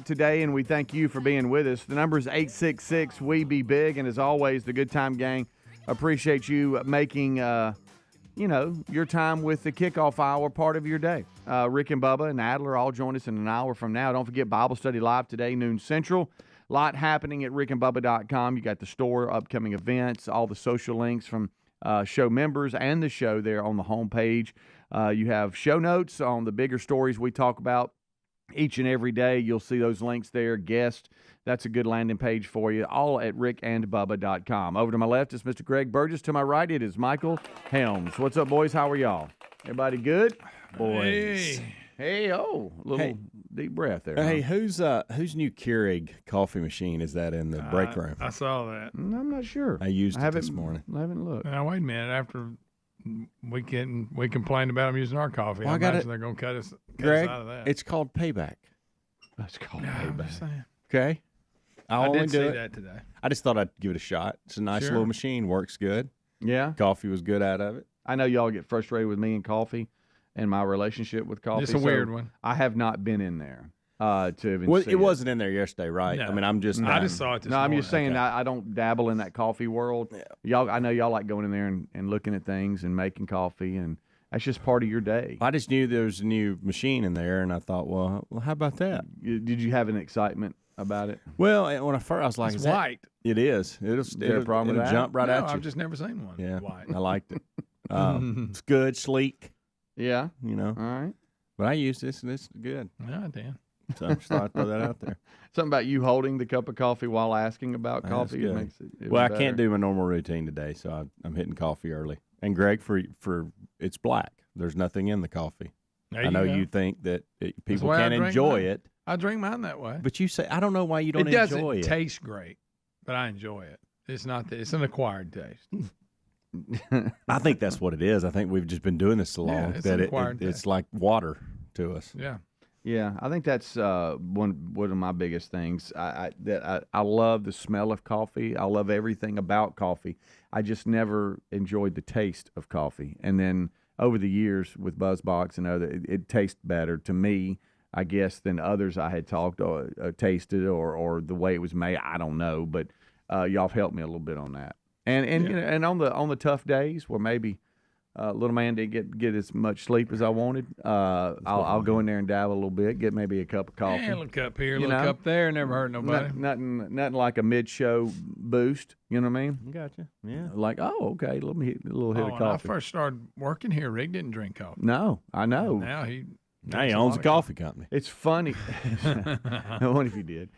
today, and we thank you for being with us. The number is 866-WE-BE-BIG, and as always, the Good Time Gang appreciate you making, your time with the kickoff hour part of your day. Rick and Bubba and Adler all join us in an hour from now. Don't forget Bible Study Live today, noon Central. A lot happening at rickandbubba.com. You got the store, upcoming events, all the social links from show members and the show there on the homepage. You have show notes on the bigger stories we talk about each and every day. You'll see those links there. Guest, that's a good landing page for you, all at rickandbubba.com. Over to my left is Mr. Greg Burgess. To my right, it is Michael Helms. What's up, boys? How are y'all? Everybody good? Boys. Hey, little deep breath there. Hey, whose new Keurig coffee machine is that in the break room? I saw that. I'm not sure. I used it this morning. I haven't looked. Now, wait a minute. After we complained about them using our coffee, I imagine they're going to cut us Greg, out of that. it's called Payback. That's called I'm payback. just saying. Okay? I only did do see it. that today. I just thought I'd give it a shot. It's a nice Sure. little machine. Works good. Yeah? Coffee was good out of it. I know y'all get frustrated with me and coffee and my relationship with coffee. It's a weird one. I have not been in there to even Well, see it wasn't in there yesterday, right? No. I mean, I'm just... I just saw it this No, I'm morning. just saying Okay. I don't dabble in that coffee world. Yeah. I know y'all like going in there and looking at things and making coffee, and that's just part of your day. I just knew there was a new machine in there, and I thought, well, how about that? Did you have an excitement about it? Well, when I first, I was like, It's is that- white. It is. there a problem with that? jump right No, at you. I've just never seen one. Yeah, White. I liked it. It's good, sleek, Yeah. you know. All right. But I used this, and it's good. Yeah, Dan. So I just thought I'd throw that out there. Something about you holding the cup of coffee while asking about That's coffee. It good. makes it even Well, I better. can't do my normal routine today, so I'm hitting coffee early. And Greg, for it's black. There's nothing in the coffee. There I know go. you think that people why I can't drink enjoy mine. it, I drink mine that way. but you say I don't know why you don't It doesn't enjoy it. taste great, but I enjoy it. It's not. It's an acquired taste. I think that's what it is. I think we've just been doing this so long Yeah, it's that an acquired it's taste. like water to us. Yeah. Yeah, I think that's one of my biggest things. I love the smell of coffee. I love everything about coffee. I just never enjoyed the taste of coffee. And then over the years with BuzzBox and other, it tastes better to me, I guess, than others I had talked or tasted or the way it was made. I don't know, but y'all have helped me a little bit on that. And Yeah. you know, and on the tough days where maybe little man didn't get as much sleep as I wanted, I'll go in there and dabble a little bit, get maybe a cup of coffee. Yeah, a little cup here, a You little know? cup there. Never hurt nobody. Nothing like a mid-show boost. You know what I mean? Gotcha. Yeah. Like, oh, okay, let me hit a little hit of When I coffee. first started working here, Rick didn't drink coffee. No, I know. Now he Now he owns a coffee company. It's funny. I wonder if he did.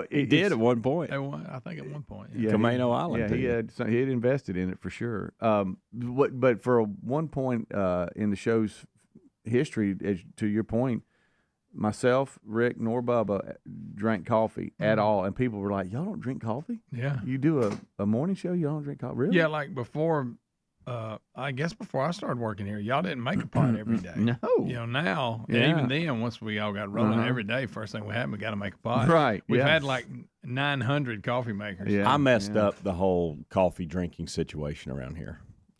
He did at one point. I think at one point. Yeah, Camino Island, Yeah, too. he had invested in it for sure. But for one point in the show's history, to your point, myself, Rick, nor Bubba drank coffee at all, and people were like, "Y'all don't drink coffee? Yeah. You do a morning show? You don't drink coffee? Really? Yeah, like before. I guess before I started working here, y'all didn't make a pot every day. No. You know, now, and Yeah. even then, once we all got rolling Uh-huh. every day, first thing we had, we got to make a pot. Right, We've yeah. had like 900 coffee makers. Yeah. I messed up the whole coffee drinking situation around here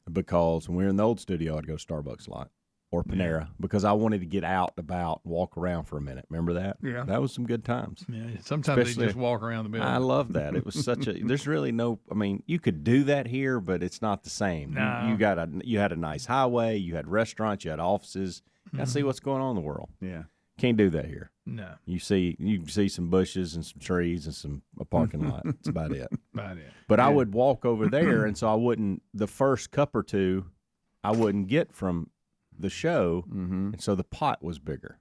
because when we were in the old studio, I'd go to Starbucks a lot or Panera because I wanted to get out and about, walk around for a minute. Remember that? Yeah. That was some good times. Yeah, sometimes Especially- they just walk around the building. I love that. It was such a. There's really no. I mean, you could do that here, but it's not the same. No. You had a nice highway. You had restaurants. You had offices. You got to see what's going on in the world. Yeah. Can't do that here. No, You see some bushes and some trees and a parking lot. That's about it. about it. But I would walk over there, and so I wouldn't. The first cup or two, I wouldn't get from the show, and so the pot was bigger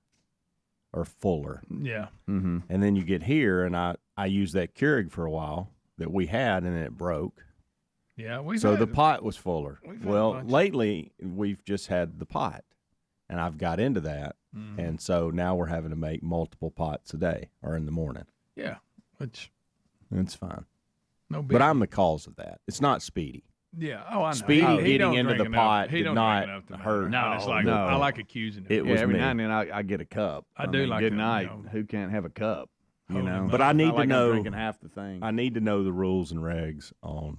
or fuller. Yeah. Mm-hmm. And then you get here, and I used that Keurig for a while that we had, and then it broke. Yeah. We've So had, the pot was fuller. we've had a Well, bunch. lately we've just had the pot, and I've got into that, and so now we're having to make multiple pots a day or in the morning. Yeah. Which, It's fine. no big. But I'm the cause of that. It's not Speedy. Yeah. Oh, I know. Speedy He getting don't into drink the enough. pot He did don't not drink enough to hurt. matter. No, it's like No. I like accusing him. It Yeah, was every me. now and then I get a cup. I do like good a, night. you know, Who can't have a cup? You hold know. him But up. I need I to like I'm know. drinking half the thing. I need to know the rules and regs on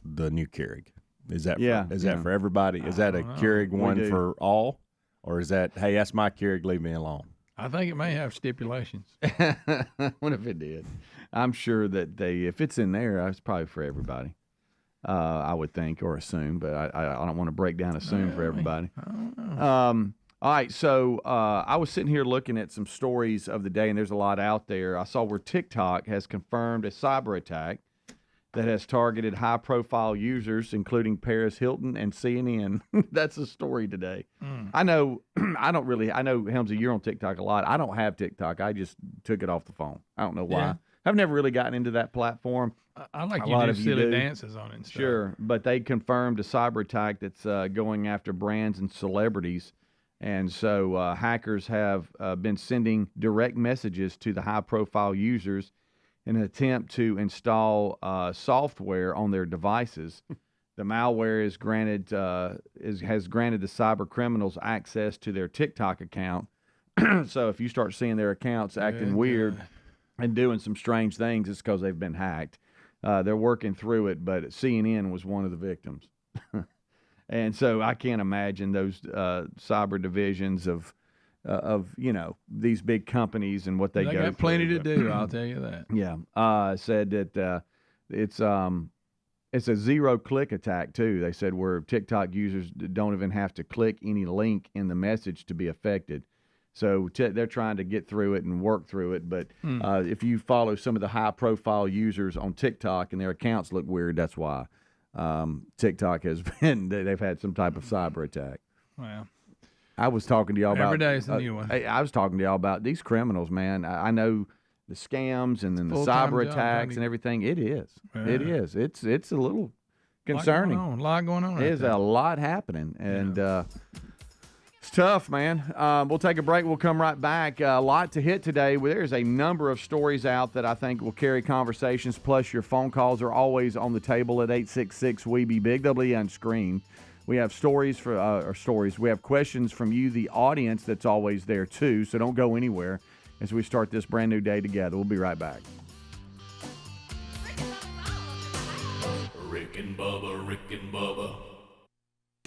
the new Keurig. Is that Yeah, for everybody? Is that a don't know. Keurig one do. for all, or is that hey, that's my Keurig, leave me alone? I think it may have stipulations. What if it did? I'm sure that if it's in there, it's probably for everybody. I would think or assume, but I don't want to break down assume for everybody. I don't know. All right, so I was sitting here looking at some stories of the day, and there's a lot out there. I saw where TikTok has confirmed a cyber attack that has targeted high-profile users, including Paris Hilton and CNN. That's a story today. I know, I know, Helmsy, you're on TikTok a lot. I don't have TikTok. I just took it off the phone. I don't know why. Yeah. I've never really gotten into that platform. I like A lot you of do you silly do. dances on it and stuff. Sure, but they confirmed a cyber attack that's going after brands and celebrities. And so hackers have been sending direct messages to the high-profile users in an attempt to install software on their devices. The malware has granted the cyber criminals access to their TikTok account. So if you start seeing their accounts acting weird and doing some strange things, it's because they've been hacked. They're working through it, but CNN was one of the victims. And so I can't imagine those cyber divisions of these big companies and what they go through. They got plenty to do, I'll tell you that. Yeah. Said that it's a zero-click attack, too. They said where TikTok users don't even have to click any link in the message to be affected. So they're trying to get through it and work through it. But if you follow some of the high-profile users on TikTok and their accounts look weird, that's why. TikTok they've had some type of cyber attack. Well, I was talking to y'all about every day is a new one. I was talking to y'all about these criminals, man. I know the scams and then the Full-time cyber job, attacks Tony. and everything. It is. Yeah. It is. It's a little concerning. A lot going on. There's a lot happening, and it's tough, man. We'll take a break. We'll come right back. A lot to hit today. There's a number of stories out that I think will carry conversations, plus your phone calls are always on the table at 866-WE-BE-BIG. They'll be on screen. We have stories. We have questions from you, the audience, that's always there, too, so don't go anywhere as we start this brand new day together. We'll be right back. Rick and Bubba.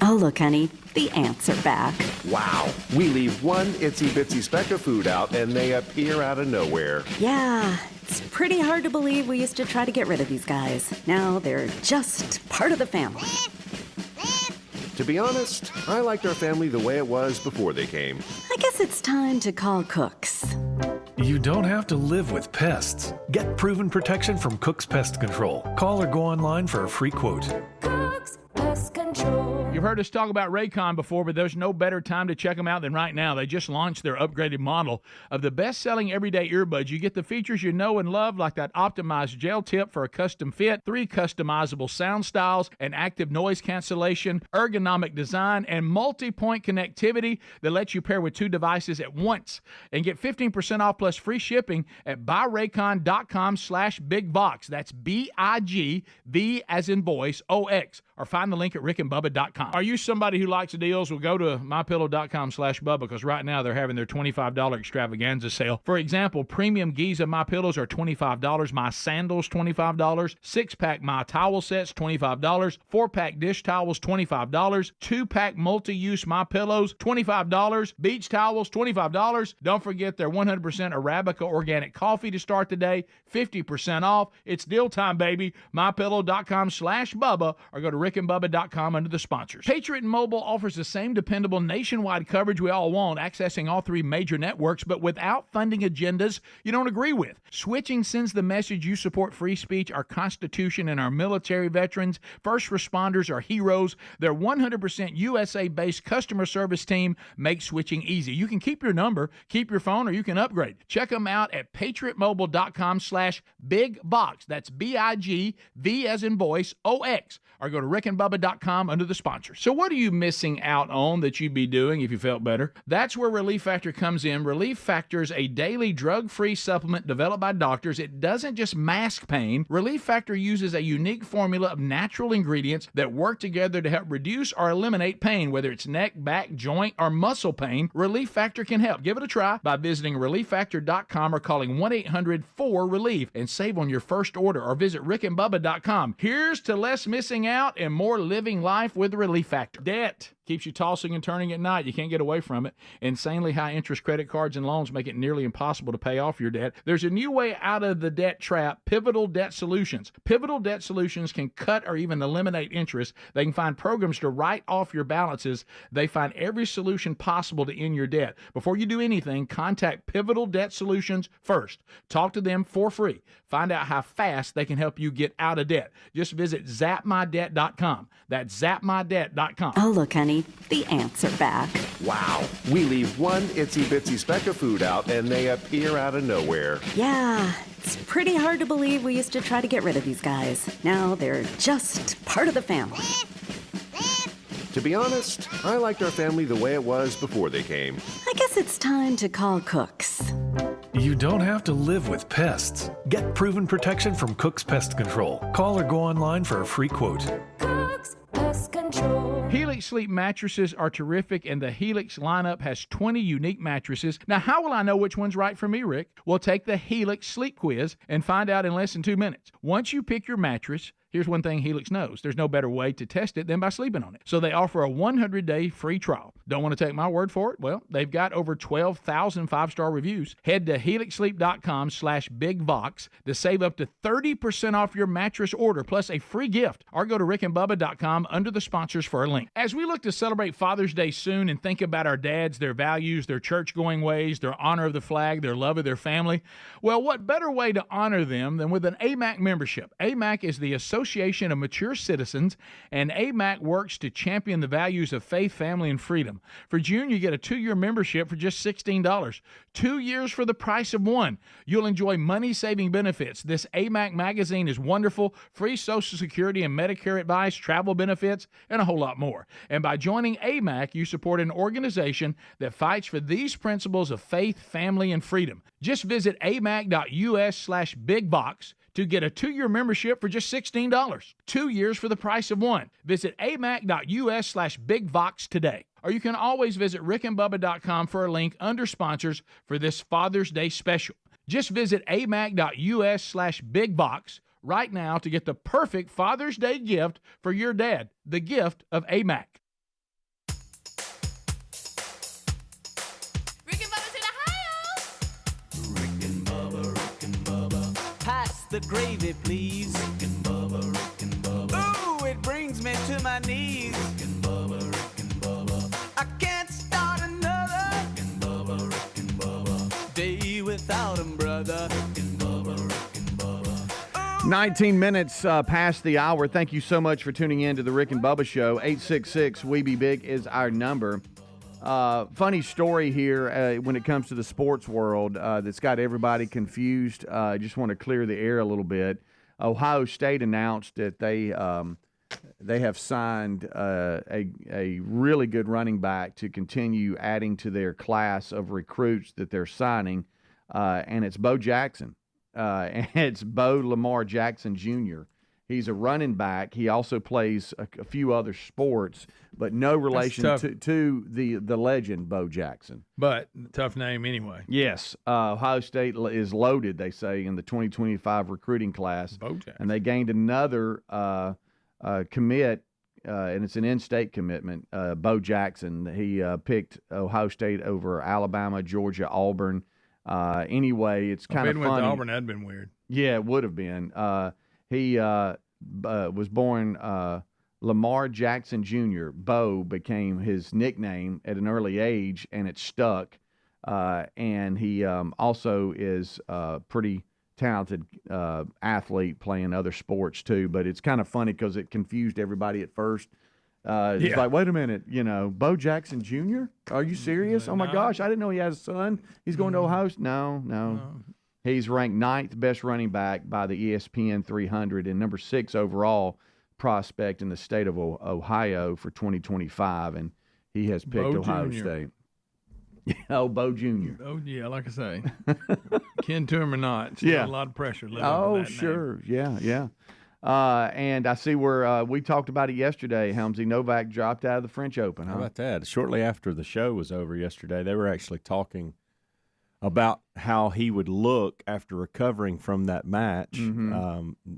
Oh, look, honey, the ants are back. Wow. We leave one itsy-bitsy speck of food out, and they appear out of nowhere. Yeah, it's pretty hard to believe we used to try to get rid of these guys. Now they're just part of the family. To be honest, I liked our family the way it was before they came. I guess it's time to call Cooks. You don't have to live with pests. Get proven protection from Cook's Pest Control. Call or go online for a free quote. Cook's Pest Control. You've heard us talk about Raycon before, but there's no better time to check them out than right now. They just launched their upgraded model of the best-selling everyday earbuds. You get the features you know and love, like that optimized gel tip for a custom fit, 3 customizable sound styles, and active noise cancellation, ergonomic design, and multi-point connectivity that lets you pair with 2 devices at once. And get 15% off plus free shipping at buyraycon.com/bigbox. That's BIGV as in voice, OX. Or find the link at rickandbubba.com. Are you somebody who likes deals? Well, go to mypillow.com/Bubba, because right now they're having their $25 extravaganza sale. For example, premium Giza My Pillows are $25, My Sandals $25, 6-pack My Towel sets $25, 4-pack dish towels $25, 2-pack multi-use My Pillows $25, beach towels $25. Don't forget their 100% Arabica organic coffee to start the day, 50% off. It's deal time, baby. mypillow.com/Bubba, or go to rickandbubba.com under the sponsors. Patriot Mobile offers the same dependable nationwide coverage we all want, accessing all 3 major networks, but without funding agendas you don't agree with. Switching sends the message you support free speech, our Constitution, and our military veterans. First responders are heroes. Their 100% USA-based customer service team makes switching easy. You can keep your number, keep your phone, or you can upgrade. Check them out at patriotmobile.com/bigbox. That's BIGV as in voice, OX. Or go to rickandbubba.com under the sponsors. So what are you missing out on that you'd be doing if you felt better? That's where Relief Factor comes in. Relief Factor is a daily drug-free supplement developed by doctors. It doesn't just mask pain. Relief Factor uses a unique formula of natural ingredients that work together to help reduce or eliminate pain, whether it's neck, back, joint, or muscle pain. Relief Factor can help. Give it a try by visiting relieffactor.com or calling 1-800-4RELIEF and save on your first order, or visit rickandbubba.com. Here's to less missing out and more living life with Relief Factor. Debt. Keeps you tossing and turning at night. You can't get away from it. Insanely high interest credit cards and loans make it nearly impossible to pay off your debt. There's a new way out of the debt trap, Pivotal Debt Solutions. Pivotal Debt Solutions can cut or even eliminate interest. They can find programs to write off your balances. They find every solution possible to end your debt. Before you do anything, contact Pivotal Debt Solutions first. Talk to them for free. Find out how fast they can help you get out of debt. Just visit zapmydebt.com. That's zapmydebt.com. Oh, look, honey, the ants are back. Wow. We leave one itsy bitsy speck of food out and they appear out of nowhere. Yeah, it's pretty hard to believe we used to try to get rid of these guys. Now they're just part of the family. To be honest, I liked our family the way it was before they came. I guess it's time to call Cooks. You don't have to live with pests. Get proven protection from Cook's Pest Control. Call or go online for a free quote. Cook's Pest Control. Helix Sleep mattresses are terrific, and the Helix lineup has 20 unique mattresses. Now, how will I know which one's right for me, Rick? Well, take the Helix Sleep Quiz and find out in less than 2 minutes. Once you pick your mattress, here's one thing Helix knows. There's no better way to test it than by sleeping on it. So they offer a 100-day free trial. Don't want to take my word for it? Well, they've got over 12,000 five-star reviews. Head to helixsleep.com/bigvox to save up to 30% off your mattress order, plus a free gift. Or go to rickandbubba.com under the sponsors for a link. As we look to celebrate Father's Day soon and think about our dads, their values, their church-going ways, their honor of the flag, their love of their family, well, what better way to honor them than with an AMAC membership? AMAC is the Association of Mature Citizens, and AMAC works to champion the values of faith, family, and freedom. For June, you get a 2-year membership for just $16. 2 years for the price of one. You'll enjoy money-saving benefits. This AMAC magazine is wonderful, free Social Security and Medicare advice, travel benefits, and a whole lot more. And by joining AMAC, you support an organization that fights for these principles of faith, family, and freedom. Just visit amac.us/bigbox to get a 2-year membership for just $16. 2 years for the price of one. Visit amac.us/bigvox today. Or you can always visit rickandbubba.com for a link under sponsors for this Father's Day special. Just visit amac.us/bigvox right now to get the perfect Father's Day gift for your dad, the gift of AMAC. Rick and Bubba's in Ohio. Rick and Bubba. Pass the gravy, please. Rick and Bubba. Ooh, it brings me to my knees. Rick and Bubba. I can't start another Rick and Bubba. day without him, brother. Rick and Bubba. 19 minutes past the hour. Thank you so much for tuning in to the Rick and Bubba Show. 866-WE-BE-BIG is our number. Funny story here when it comes to the sports world that's got everybody confused. I just want to clear the air a little bit. Ohio State announced that they have signed a really good running back to continue adding to their class of recruits that they're signing, and it's Bo Jackson. And it's Bo Lamar Jackson Jr. He's a running back. He also plays a few other sports, but no relation to the legend Bo Jackson. But tough name anyway. Yes. Ohio State is loaded, they say, in the 2025 recruiting class. Bo Jackson. And they gained another commit, and it's an in-state commitment, Bo Jackson. He picked Ohio State over Alabama, Georgia, Auburn. Anyway, it's kind of funny. With Auburn, that'd been weird. Yeah, it would have been. He was born Lamar Jackson Jr. Bo became his nickname at an early age, and it stuck. And he also is a pretty talented athlete playing other sports too. But it's kind of funny because it confused everybody at first. It's like, wait a minute, Bo Jackson Jr.? Are you serious? Oh, my gosh, I didn't know he had a son. He's going to Ohio State. No. He's ranked 9th best running back by the ESPN 300 and number 6 overall prospect in the state of Ohio for 2025, and he has picked Ohio State. Oh, Bo Jr. Oh, yeah, like I say. Kin to him or not. Still a lot of pressure living with that sure. Name. Yeah. And I see where we talked about it yesterday, Helmsy. Novak dropped out of the French Open, huh? How about that? Shortly after the show was over yesterday, they were actually talking about how he would look after recovering from that match,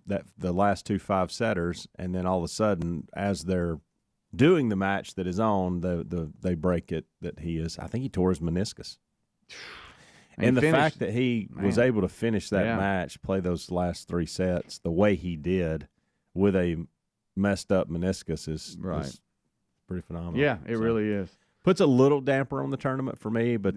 that the last 2 5-setters, and then all of a sudden, as they're doing the match that is on, they break it that he is. I think he tore his meniscus. And the fact that he was able to finish that match, play those last 3 sets the way he did with a messed up meniscus is pretty phenomenal. Yeah, it really is. Puts a little damper on the tournament for me, but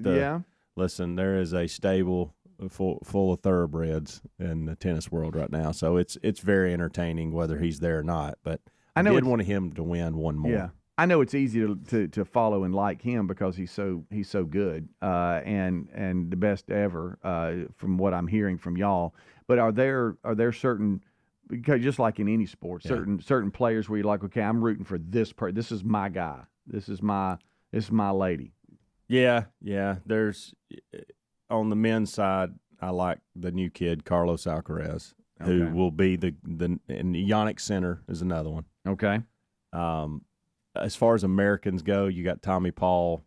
listen, there is a stable full of thoroughbreds in the tennis world right now, so it's very entertaining whether he's there or not. But I did want him to win one more. Yeah. I know it's easy to follow and like him because he's so good and the best ever from what I'm hearing from y'all. But are there certain, because just like in any sport, certain players where you're like, okay, I'm rooting for this person. This is my guy. This is my lady. Yeah. There's on the men's side, I like the new kid Carlos Alcaraz, who will be and Yannick Sinner is another one. Okay. As far as Americans go, you got Tommy Paul.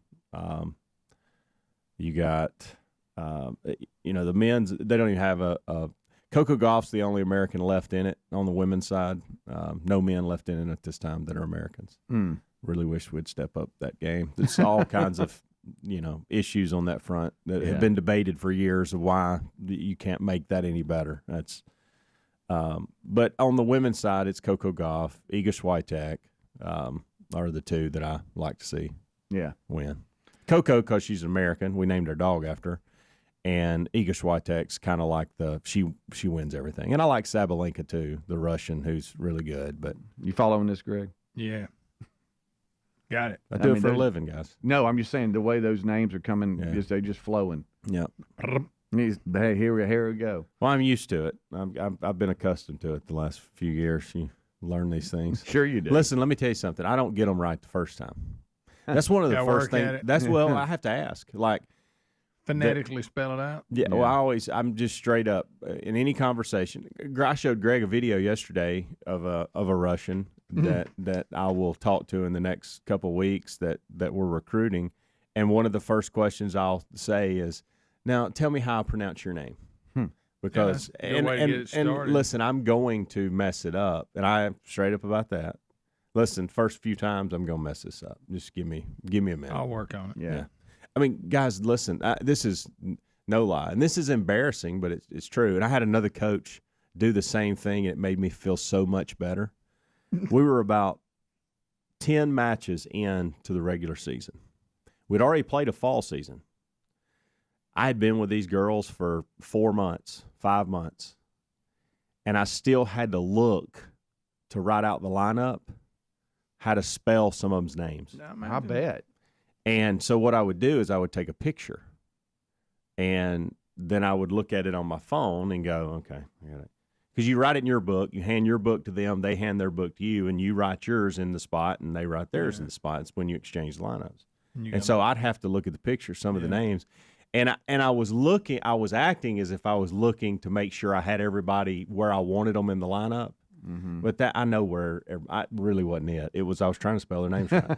You got, the men's. They don't even have a Coco Gauff's the only American left in it on the women's side. No men left in it at this time that are Americans. Really wish we'd step up that game. There's all kinds of issues on that front that have been debated for years of why you can't make that any better. That's, but on the women's side, it's Coco Gauff, Iga Swiatek. Are the two that I like to see win. Coco, because she's American. We named our dog after her. And Iga Swiatek's kind of like she wins everything. And I like Sabalenka, too, the Russian, who's really good. But you following this, Greg? Yeah. Got it. I do it for a living, guys. No, I'm just saying the way those names are coming, they're just flowing. Yep. Hey, here we go. Well, I'm used to it. I've been accustomed to it the last few years. You learn these things. Sure you do. Listen, let me tell you something. I don't get them right the first time. That's one of the first things. That's I have to ask. Like phonetically spell it out. Yeah. Well, I'm just straight up in any conversation. I showed Greg a video yesterday of a Russian that I will talk to in the next couple of weeks that we're recruiting, and one of the first questions I'll say is, "Now tell me how I pronounce your name." Because and listen, I'm going to mess it up, and I'm straight up about that. Listen, first few times I'm gonna mess this up. Just give me a minute. I'll work on it. Yeah. I mean, guys, listen. This is no lie, and this is embarrassing, but it's true. And I had another coach do the same thing, and it made me feel so much better. We were about 10 matches into the regular season. We'd already played a fall season. I had been with these girls for 4 months, 5 months, and I still had to look to write out the lineup, how to spell some of them's names. I bet. And so what I would do is I would take a picture, and then I would look at it on my phone and go, okay, I got it. Because you write it in your book, you hand your book to them, they hand their book to you, and you write yours in the spot, and they write theirs in the spot. It's when you exchange lineups. And so I'd have to look at the picture, some of the names. And I was acting as if I was looking to make sure I had everybody where I wanted them in the lineup. Mm-hmm. But that I know where I really wasn't it. I was trying to spell their names right.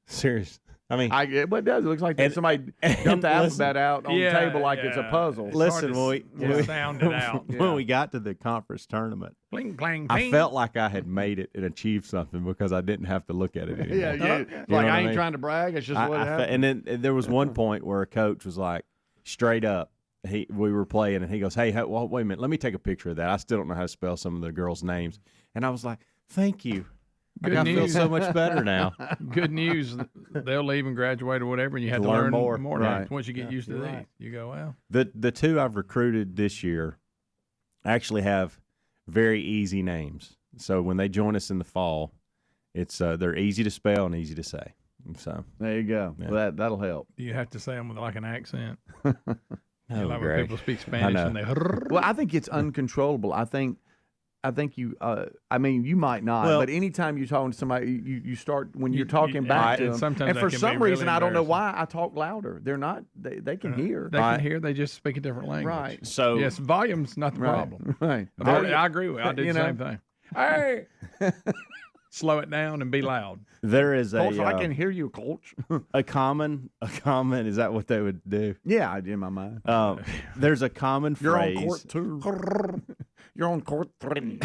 Serious. I mean, but it does. It looks like somebody dumped the alphabet out on the table like it's a puzzle. Listen, we sound it out. When we got to the conference tournament, bling, bling, I felt like I had made it and achieved something because I didn't have to look at it anymore. Like I ain't trying to brag. It's just what happened. And then there was one point where a coach was like, straight up, we were playing, and he goes, "Hey, wait a minute, let me take a picture of that. I still don't know how to spell some of the girls' names." And I was like, "Thank you." I feel so much better now. Good news. They'll leave and graduate or whatever, and you have to learn more. Right. Once you get used to these, you go, well. The two I've recruited this year actually have very easy names. So when they join us in the fall, it's they're easy to spell and easy to say. So there you go. Yeah. Well, that'll help. Do you have to say them with like an accent? No, like when people speak Spanish and they. Well, I think it's uncontrollable. I think you. I mean, you might not, but anytime you're talking to somebody, you start when you're talking back to them. Sometimes and for some really reason, I don't know why I talk louder. They're not. They can hear. They can hear. They just speak a different language. Right. So yes, volume's not the problem. Right. I agree with you. I do the same thing. Hey, slow it down and be loud. There is Coach, I can hear you, Coach. a common. Is that what they would do? Yeah, in my mind. There's a common phrase. You're on court 2. You're on court 3.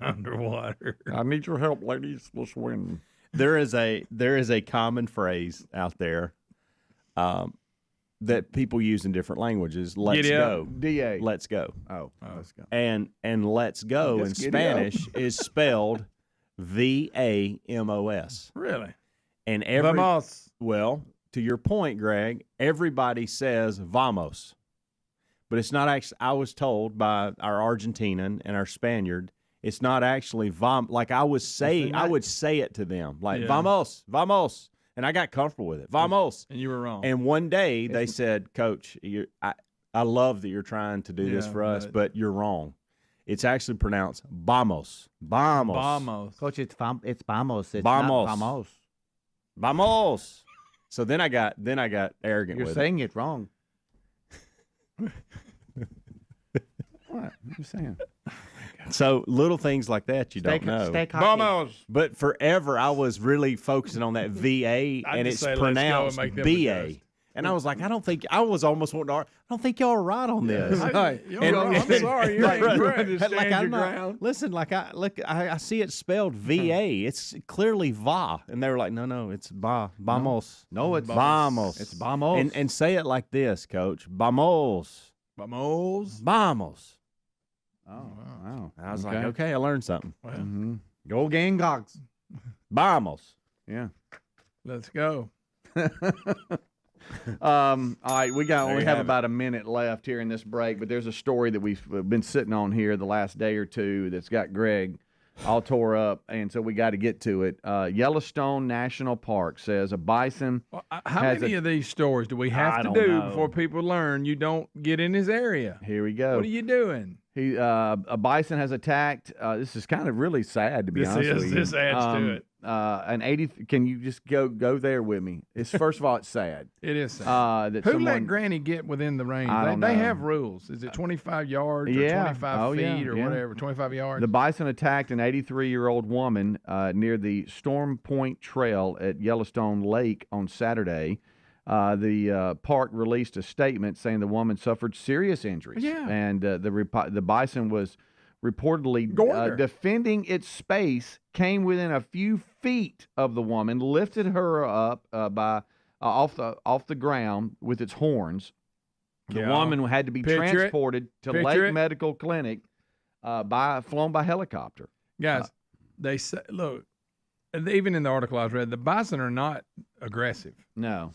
Underwater. I need your help, ladies. We'll swim. There is a common phrase out there that people use in different languages. Let's go. DA. Let's go. Oh, let's go. And let's go in Spanish is spelled VAMOS. Really? And every Vamos. well, to your point, Greg, everybody says vamos. But it's not actually, I was told by our Argentinian and our Spaniard, it's not actually like I would say it to them, like vamos, vamos. And I got comfortable with it. Vamos. And you were wrong. And one day they said, Coach, I love that you're trying to do this for us, but you're wrong. It's actually pronounced vamos. Vamos. Vamos. Coach, it's vamos. It's Vamos. not vamos. Vamos. So then I got arrogant You're with saying it wrong. What? You're saying? So little things like that you don't know. Vamos. But forever I was really focusing on that VA, and it's pronounced BA. And I was like, I don't think y'all are right on this. I'm sorry, you're incorrect. Listen, I see it spelled VA. It's clearly va, and they were like, no, it's vamos. No, it's vamos. It's vamos. And say it like this, Coach. Vamos. Vamos. Vamos. Oh, wow. I was like, okay, I learned something. Mm-hmm. Go Gamecocks. Vamos. Yeah. Let's go. All right, we have about a minute left here in this break, but there's a story that we've been sitting on here the last day or two that's got Greg all tore up, and so we got to get to it. Yellowstone National Park says a bison. Well, how many of these stories do we have to do before people learn you don't get in his area? Here we go. What are you doing? A bison has attacked. This is kind of really sad, to be honest with you. This adds to it. An 80. Can you just go there with me? It's first of all, it's sad. It is sad. That Who let Granny get within the range? They have rules. Is it 25 yards or 25 feet or whatever? 25 yards. The bison attacked an 83-year-old woman near the Storm Point Trail at Yellowstone Lake on Saturday. The park released a statement saying the woman suffered serious injuries. Yeah. And the bison was reportedly defending its space, came within a few feet of the woman, lifted her up off the ground with its horns. The woman had to be transported to Lake Medical Clinic flown by helicopter. Guys, they say, look, even in the article I read, the bison are not aggressive. No.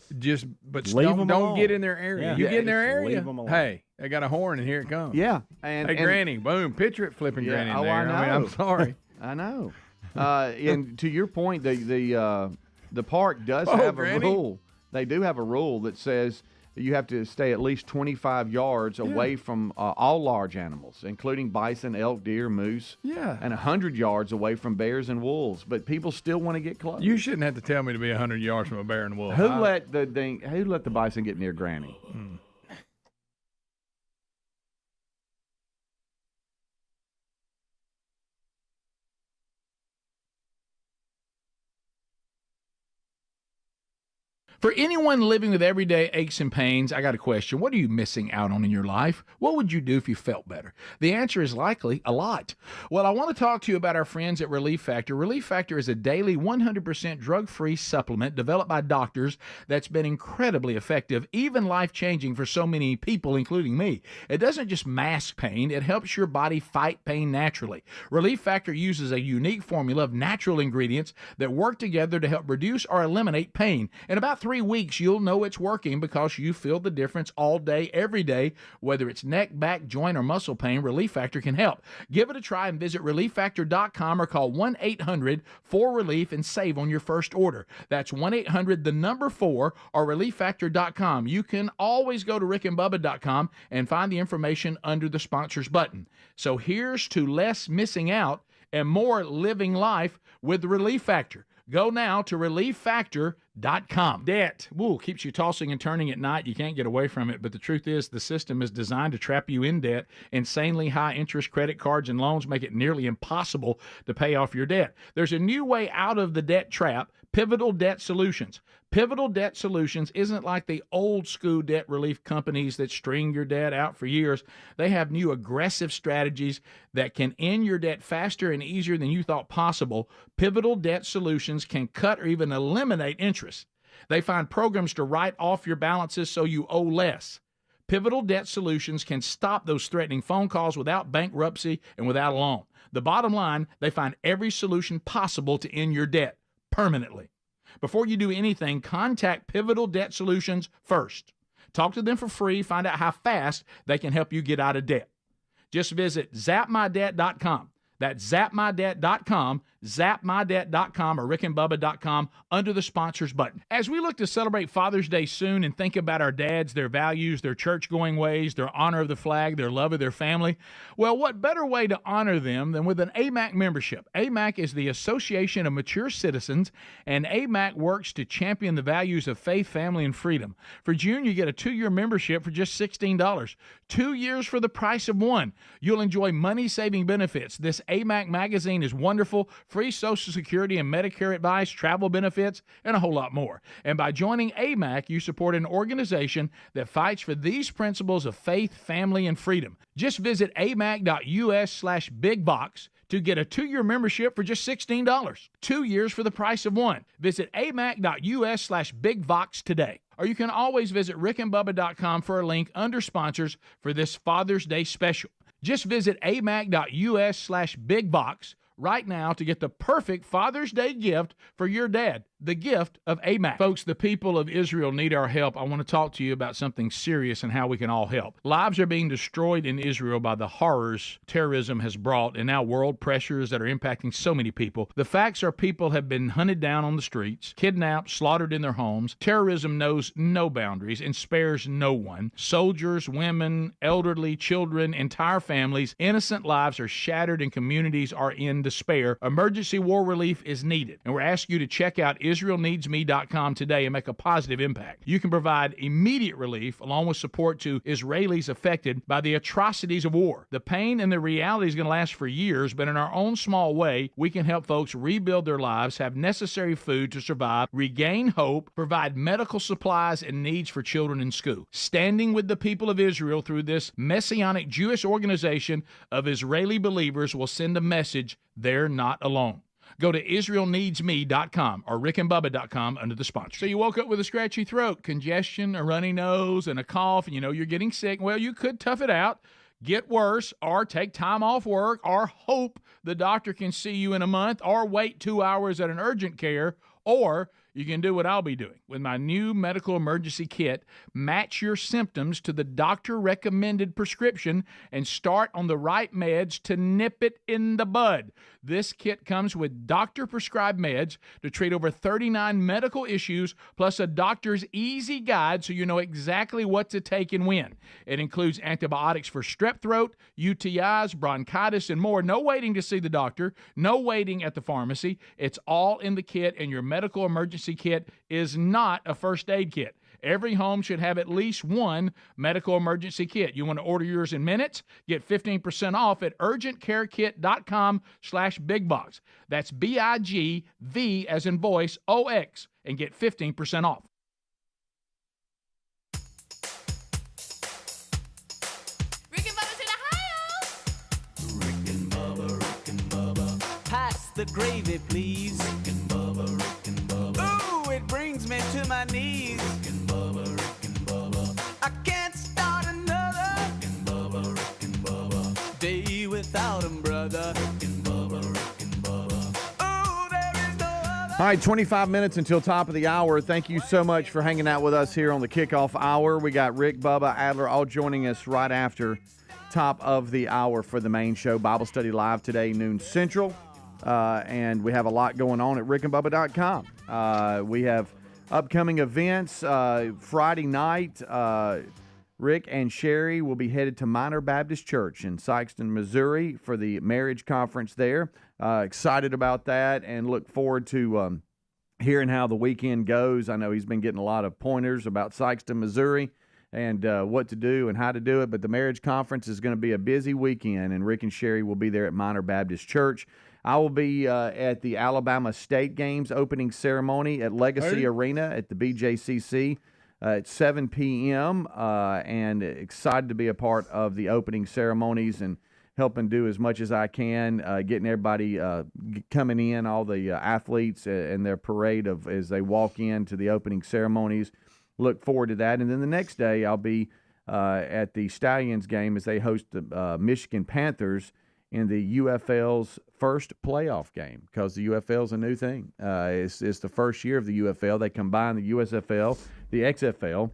But don't get in their area. Yeah. You get in their area, leave them alone. hey, they got a horn and here it comes. Yeah. Hey, Granny, boom, picture it flipping Granny in there. I know. I'm sorry. I know. And to your point, the park does have Granny. a rule. They do have a rule that says you have to stay at least 25 yards away from all large animals, including bison, elk, deer, moose, and 100 yards away from bears and wolves. But people still want to get close. You shouldn't have to tell me to be 100 yards from a bear and wolf. Who let the bison get near Granny? For anyone living with everyday aches and pains, I got a question. What are you missing out on in your life? What would you do if you felt better? The answer is likely a lot. Well, I want to talk to you about our friends at Relief Factor. Relief Factor is a daily 100% drug-free supplement developed by doctors that's been incredibly effective, even life-changing for so many people, including me. It doesn't just mask pain, it helps your body fight pain naturally. Relief Factor uses a unique formula of natural ingredients that work together to help reduce or eliminate pain. In about 3 weeks, you'll know it's working because you feel the difference all day, every day. Whether it's neck, back, joint, or muscle pain, Relief Factor can help. Give it a try and visit ReliefFactor.com or call 1-800-4RELIEF and save on your first order. That's 1-800-4 or ReliefFactor.com. You can always go to rickandbubba.com and find the information under the sponsors button. So here's to less missing out and more living life with Relief Factor. Go now to ReliefFactor.com. Debt. Keeps you tossing and turning at night. You can't get away from it. But the truth is, the system is designed to trap you in debt. Insanely high interest credit cards and loans make it nearly impossible to pay off your debt. There's a new way out of the debt trap. Pivotal Debt Solutions. Pivotal Debt Solutions isn't like the old school debt relief companies that string your debt out for years. They have new aggressive strategies that can end your debt faster and easier than you thought possible. Pivotal Debt Solutions can cut or even eliminate interest. They find programs to write off your balances so you owe less. Pivotal Debt Solutions can stop those threatening phone calls without bankruptcy and without a loan. The bottom line, they find every solution possible to end your debt permanently. Before you do anything, contact Pivotal Debt Solutions first. Talk to them for free. Find out how fast they can help you get out of debt. Just visit zapmydebt.com. That's zapmydebt.com, zapmydebt.com, or rickandbubba.com under the sponsors button. As we look to celebrate Father's Day soon and think about our dads, their values, their church-going ways, their honor of the flag, their love of their family, well, what better way to honor them than with an AMAC membership? AMAC is the Association of Mature Citizens, and AMAC works to champion the values of faith, family, and freedom. For June, you get a 2-year membership for just $16. 2 years for the price of one. You'll enjoy money-saving benefits. This AMAC magazine is wonderful. Free Social Security and Medicare advice, travel benefits, and a whole lot more. And by joining AMAC, you support an organization that fights for these principles of faith, family, and freedom. Just visit amac.us/bigbox to get a 2-year membership for just $16. 2 years for the price of one. Visit amac.us/bigbox today. Or you can always visit rickandbubba.com for a link under sponsors for this Father's Day special. Just visit amac.us/bigbox right now to get the perfect Father's Day gift for your dad, the gift of AMAC. Folks, the people of Israel need our help. I want to talk to you about something serious and how we can all help. Lives are being destroyed in Israel by the horrors terrorism has brought, and now world pressures that are impacting so many people. The facts are people have been hunted down on the streets, kidnapped, slaughtered in their homes. Terrorism knows no boundaries and spares no one. Soldiers, women, elderly, children, entire families, innocent lives are shattered and communities are in despair. Emergency war relief is needed, and we're asking you to check out IsraelNeedsMe.com today and make a positive impact. You can provide immediate relief along with support to Israelis affected by the atrocities of war. The pain and the reality is going to last for years, but in our own small way, we can help folks rebuild their lives, have necessary food to survive, regain hope, provide medical supplies and needs for children in school. Standing with the people of Israel through this messianic Jewish organization of Israeli believers will send a message they're not alone. Go to IsraelNeedsMe.com or rickandbubba.com under the sponsor. So you woke up with a scratchy throat, congestion, a runny nose, and a cough, and you know you're getting sick. Well, you could tough it out, get worse, or take time off work, or hope the doctor can see you in a month, or wait 2 hours at an urgent care, or you can do what I'll be doing with my new medical emergency kit. Match your symptoms to the doctor-recommended prescription and start on the right meds to nip it in the bud. This kit comes with doctor-prescribed meds to treat over 39 medical issues, plus a doctor's easy guide so you know exactly what to take and when. It includes antibiotics for strep throat, UTIs, bronchitis, and more. No waiting to see the doctor. No waiting at the pharmacy. It's all in the kit, and your medical emergency kit is not a first aid kit. Every home should have at least one medical emergency kit. You want to order yours in minutes? Get 15% off at urgentcarekit.com/bigbox. That's BIGV as in voice, OX, and get 15% off. Rick and Bubba's in Ohio. Rick and Bubba. Pass the gravy, please. Rick and Bubba. Ooh, it brings me to my knees. Rick and Bubba. I can't start another Rick and Bubba. day without him, brother. Rick and Bubba. Ooh, there is no other. All right, 25 minutes until top of the hour. Thank you so much for hanging out with us here on the Kickoff Hour. We got Rick, Bubba, Adler all joining us right after top of the hour for the main show. Bible study live today, noon Central. And we have a lot going on at rickandbubba.com. We have upcoming events. Friday night, Rick and Sherry will be headed to Minor Baptist Church in Sikeston, Missouri for the marriage conference there. Excited about that and look forward to hearing how the weekend goes. I know he's been getting a lot of pointers about Sikeston, Missouri, and what to do and how to do it. But the marriage conference is going to be a busy weekend, and Rick and Sherry will be there at Minor Baptist Church. I will be at the Alabama State Games opening ceremony at Legacy Arena at the BJCC at 7 p.m. And excited to be a part of the opening ceremonies and helping do as much as I can, getting everybody coming in, all the athletes and their parade as they walk into the opening ceremonies. Look forward to that. And then the next day I'll be at the Stallions game as they host the Michigan Panthers in the UFL's first playoff game, because the UFL's a new thing. It's the first year of the UFL. They combine the USFL, the XFL,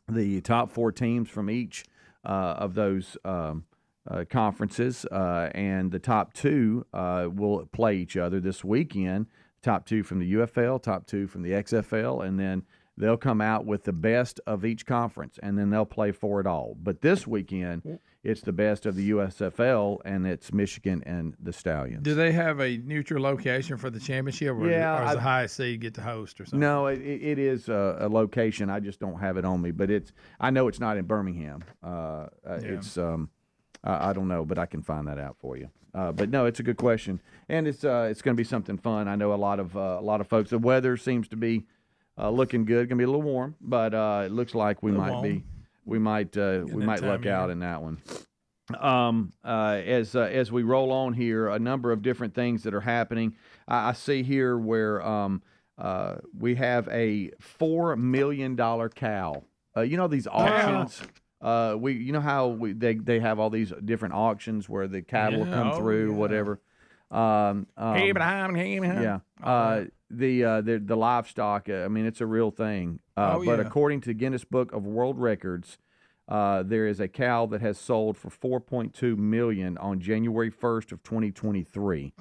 the top 4 teams from each of those conferences, and the top 2 will play each other this weekend. Top 2 from the UFL, top 2 from the XFL, and then they'll come out with the best of each conference, and then they'll play for it all. But this weekend, it's the best of the USFL, and it's Michigan and the Stallions. Do they have a neutral location for the championship, or does the highest seed get to host or something? No, it is a location. I just don't have it on me, but I know it's not in Birmingham. It's I don't know, but I can find that out for you. But no, it's a good question, and it's going to be something fun. I know a lot of folks. The weather seems to be looking good. Going to be a little warm, but it looks like we might luck out in that one. As we roll on here, a number of different things that are happening. I see here where we have a $4 million cow. These auctions. You know how they have all these different auctions where the cattle come through, whatever. The livestock. I mean, it's a real thing. But according to Guinness Book of World Records, there is a cow that has sold for $4.2 million on January 1st of 2023.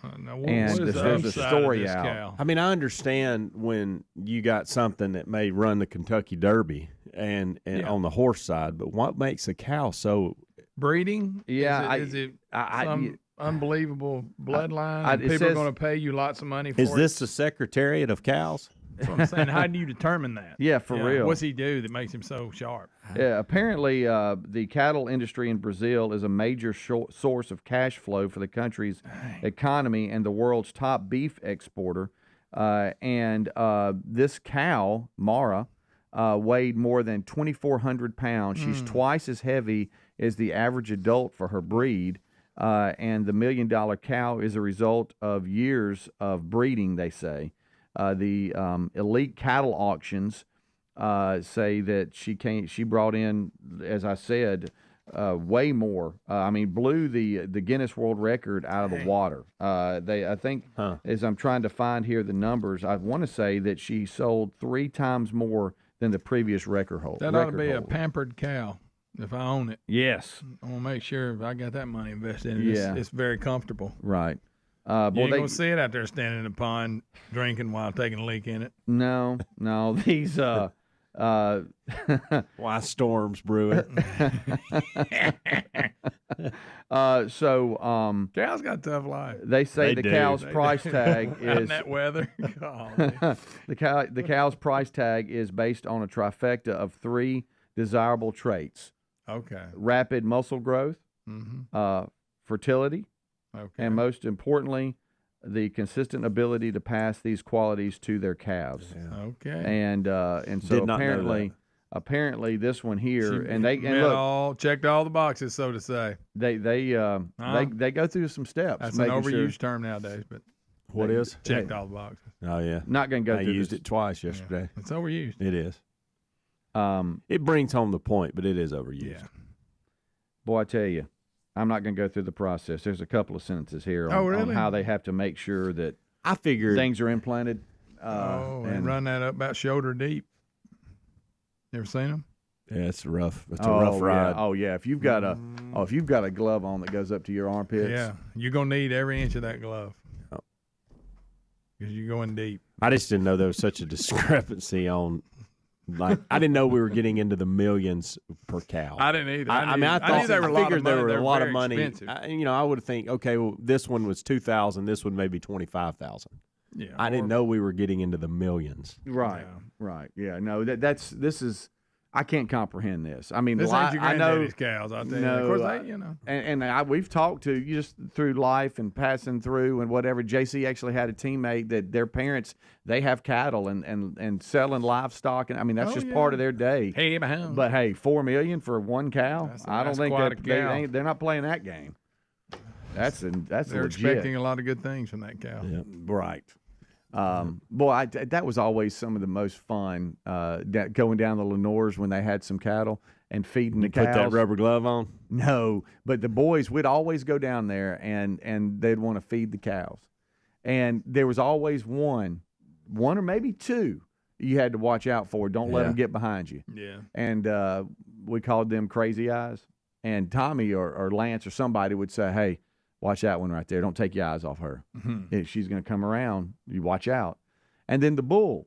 There's a story out. Cow? I mean, I understand when you got something that may run the Kentucky Derby and on the horse side, but what makes a cow so breeding? Yeah, is it some unbelievable bloodline? People are going to pay you lots of money for it. Is this the Secretariat of Cows? That's what I'm saying. How do you determine that? Yeah, for real. What's he do that makes him so sharp? Yeah, apparently the cattle industry in Brazil is a major source of cash flow for the country's economy and the world's top beef exporter. This cow, Mara, weighed more than 2,400 pounds. She's twice as heavy as the average adult for her breed. And the $1 million cow is a result of years of breeding, they say. The elite cattle auctions say that she brought in, as I said, way more. Blew the Guinness World Record out of the water. As I'm trying to find here the numbers, I want to say that she sold 3 times more than the previous record holder. That ought to be a pampered cow. If I own it, yes, I want to make sure if I got that money invested in it, it's very comfortable. Right. You ain't gonna see it out there standing in the pond drinking while taking a leak in it. No, these why storms brewing. Cows got a tough life. They say the cow's price tag is in that weather. The cow's price tag is based on a trifecta of 3 desirable traits. Okay. Rapid muscle growth, fertility, and most importantly, the consistent ability to pass these qualities to their calves. Yeah. Okay. And so apparently this one here, look, checked all the boxes, so to say. They go through some steps. That's an overused term nowadays, but what is checked all the boxes? Oh yeah, not going to go. I used it twice yesterday. Yeah. It's overused. It is. It brings home the point, but it is overused. Yeah. Boy, I tell you, I'm not going to go through the process. There's a couple of sentences here on how they have to make sure that I figured things are implanted. And run that up about shoulder deep. You ever seen them? Yeah, it's rough. It's a rough ride. Yeah. Oh yeah, if you've got a glove on that goes up to your armpits. Yeah, you're gonna need every inch of that glove because you're going deep. I just didn't know there was such a discrepancy on. Like I didn't know we were getting into the millions per cow. I didn't either. I figured there were a lot of money. I would think, okay, well, this one was 2,000. This one maybe 25,000. Yeah, I didn't know we were getting into the millions. Right. Yeah. Right. Yeah. No, this is. I can't comprehend this. I mean, this ain't your I know granddaddy's cows. I'll tell you. no, Of course, they, you know. We've talked to you just through life and passing through and whatever. JC actually had a teammate that their parents, they have cattle and selling livestock, and I mean that's just part of their day. Hey, man. But hey, $4 million for one cow? I don't think they're not playing that game. That's they're legit. expecting a lot of good things from that cow. Yep. Right. Boy, that was always some of the most fun, going down the Lenores when they had some cattle and feeding the cows. Put that rubber glove on? No, but the boys, we'd always go down there and they'd want to feed the cows. And there was always one or maybe two you had to watch out for. Don't let them get behind you. Yeah. And we called them crazy eyes. And Tommy or Lance or somebody would say, hey, watch that one right there. Don't take your eyes off her. If she's going to come around, you watch out. And then the bull,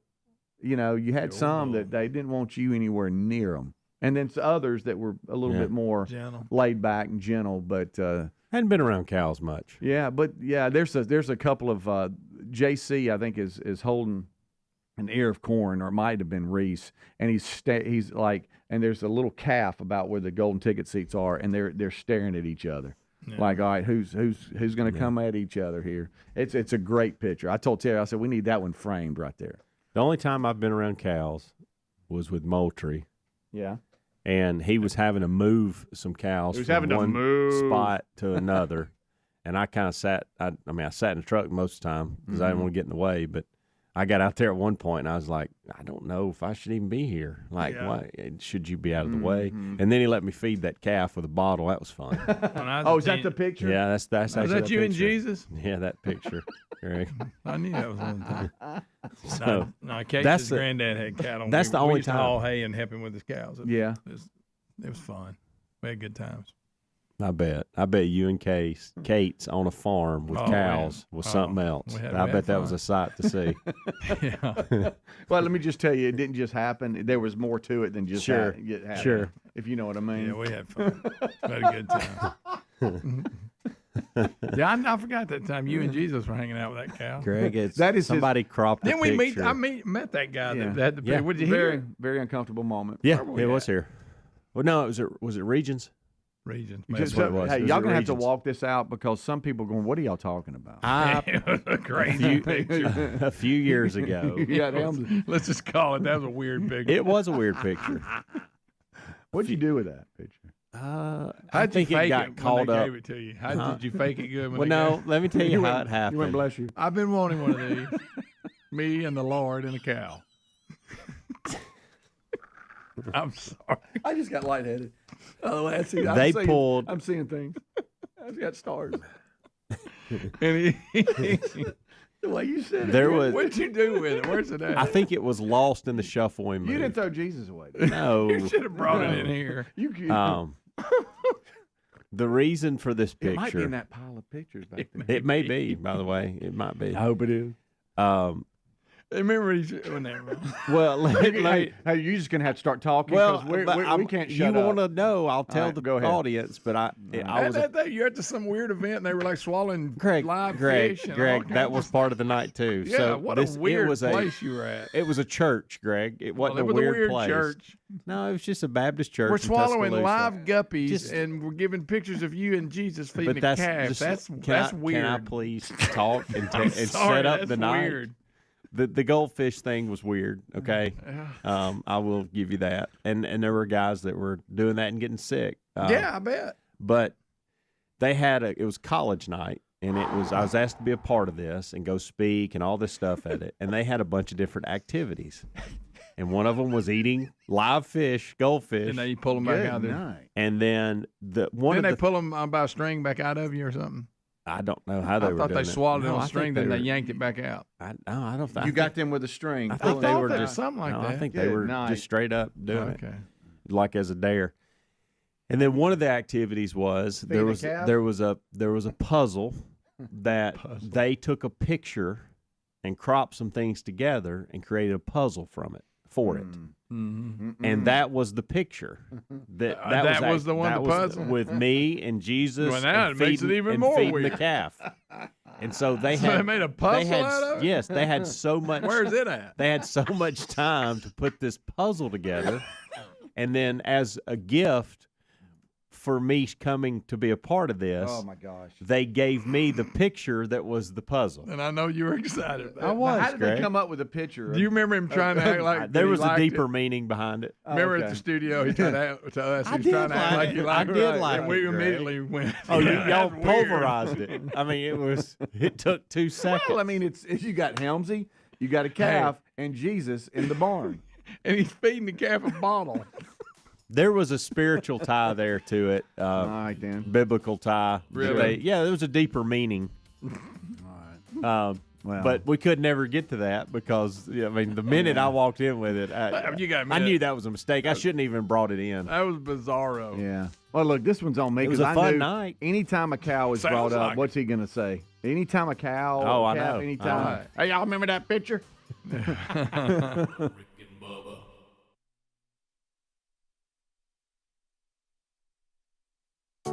you had some that they didn't want you anywhere near them. And then others that were a little bit more gentle, laid back and gentle. But hadn't been around cows much. Yeah, but there's a couple of JC I think is holding an ear of corn, or it might have been Reese, and he's like, and there's a little calf about where the golden ticket seats are, and they're staring at each other. Yeah. Like, all right, who's going to come at each other here? It's a great picture. I told Terry, I said, we need that one framed right there. The only time I've been around cows was with Moultrie. Yeah. And he was having to move some cows from one spot to another. And I kind of sat in the truck most of the time because I didn't want to get in the way. But I got out there at one point and I was like, I don't know if I should even be here. Like, why should you be out of the way? And then he let me feed that calf with a bottle. That was fun. Is that the picture? Yeah, that's actually was that the you picture. and Jesus? Yeah, that picture. Greg. I knew that was one time. So, no, Casey's granddad had cattle. That's the only we used time. to haul hay and help him with his cows. It was fun. We had good times. I bet you and Kate's on a farm with cows was something else. I bet that was a sight to see. Yeah. Well, let me just tell you, it didn't just happen. There was more to it than just happen. Sure. If you know what I mean. Yeah, we had fun. We had a good time. Yeah, I forgot that time you and Jesus were hanging out with that cow. Greg, somebody cropped the picture. Then we met that guy that had the picture. What did you hear? Very uncomfortable moment. Yeah, it was here. Well, no, was it Regions? Regions. That's what it was. Hey, y'all gonna have to walk this out because some people are going, what are y'all talking about? It was a crazy picture. A few years ago. Let's just call it. That was a weird picture. It was a weird picture. What'd you do with that picture? I think it got called up. Gave it to you? How did you fake it good? Well, no, let me tell you how it happened. You went, bless you. I've been wanting one of these. Me and the Lord and a cow. I'm sorry. I just got lightheaded. Oh, I'm seeing things. I've got stars. And the way you said it. What did you do with it? Where's it at? I think it was lost in the shuffle we moved. You didn't throw Jesus away. No. You should have brought it in here. The reason for this picture. It might be in that pile of pictures back there. It may be, by the way. It might be. I hope it is. Remember, well, hey, you're just gonna have to start talking. Well, we can't shut up. You want to know? I'll tell the audience. But I was. You're at some weird event, and they were like swallowing live fish. Greg, that was part of the night too. Yeah, so what a weird place you were at. It was a church, Greg. It wasn't a weird place. Church. No, it was just a Baptist church. We're swallowing live guppies, and we're giving pictures of you and Jesus feeding a calf. That's weird. Can I please talk and set up the night? Weird. The goldfish thing was weird, okay? I will give you that. And there were guys that were doing that and getting sick. Yeah, I bet. But they had it was college night, and I was asked to be a part of this and go speak and all this stuff at it. And they had a bunch of different activities. And one of them was eating live fish, goldfish. And then you pull them back out there. And then they pull them by a string back out of you or something? I don't know how they were doing it. I thought they swallowed it on a string, then they yanked it back out. I don't think you got them with a string. I think they were just something like that. I think they were just straight up doing it, like as a dare. And then one of the activities was there was a puzzle that they took a picture and cropped some things together and created a puzzle for it. Mm-hmm. And that was the picture. That was the one. That was with me and Jesus. Well, now it makes it even more feeding weird. The calf. And so they made a puzzle out of it. Yes, they had so much. Where's it at? They had so much time to put this puzzle together, And then as a gift for me coming to be a part of this, Oh my gosh! they gave me the picture that was the puzzle. And I know you were excited. I was. How did Greg. they come up with a picture? Do you remember him trying to act like There he was a liked deeper it? meaning behind it. Remember okay. at the studio, he tried to act to us. I He was did trying to act like like it. he I liked did it. like And we it, Greg. immediately went. Oh, y'all "That's weird." pulverized it. I mean, it took 2 seconds. Well, I mean, it's you got Helmsy, you got a calf, and Jesus in the barn. And he's feeding the calf a bottle. There was a spiritual tie there to it. All right, then. Biblical tie. Really? Yeah, there was a deeper meaning. Well. But we could never get to that because, the minute I walked in with it, You gotta I admit, knew that was a mistake. I shouldn't even brought it in. that was bizarro. Yeah. Well, look, this one's on me It was because a I fun knew night. anytime a cow is Sounds brought up, like what's he going to say? Anytime a cow, Oh, or I calf, know. anytime. Hey, y'all remember that picture? Rick and Bubba.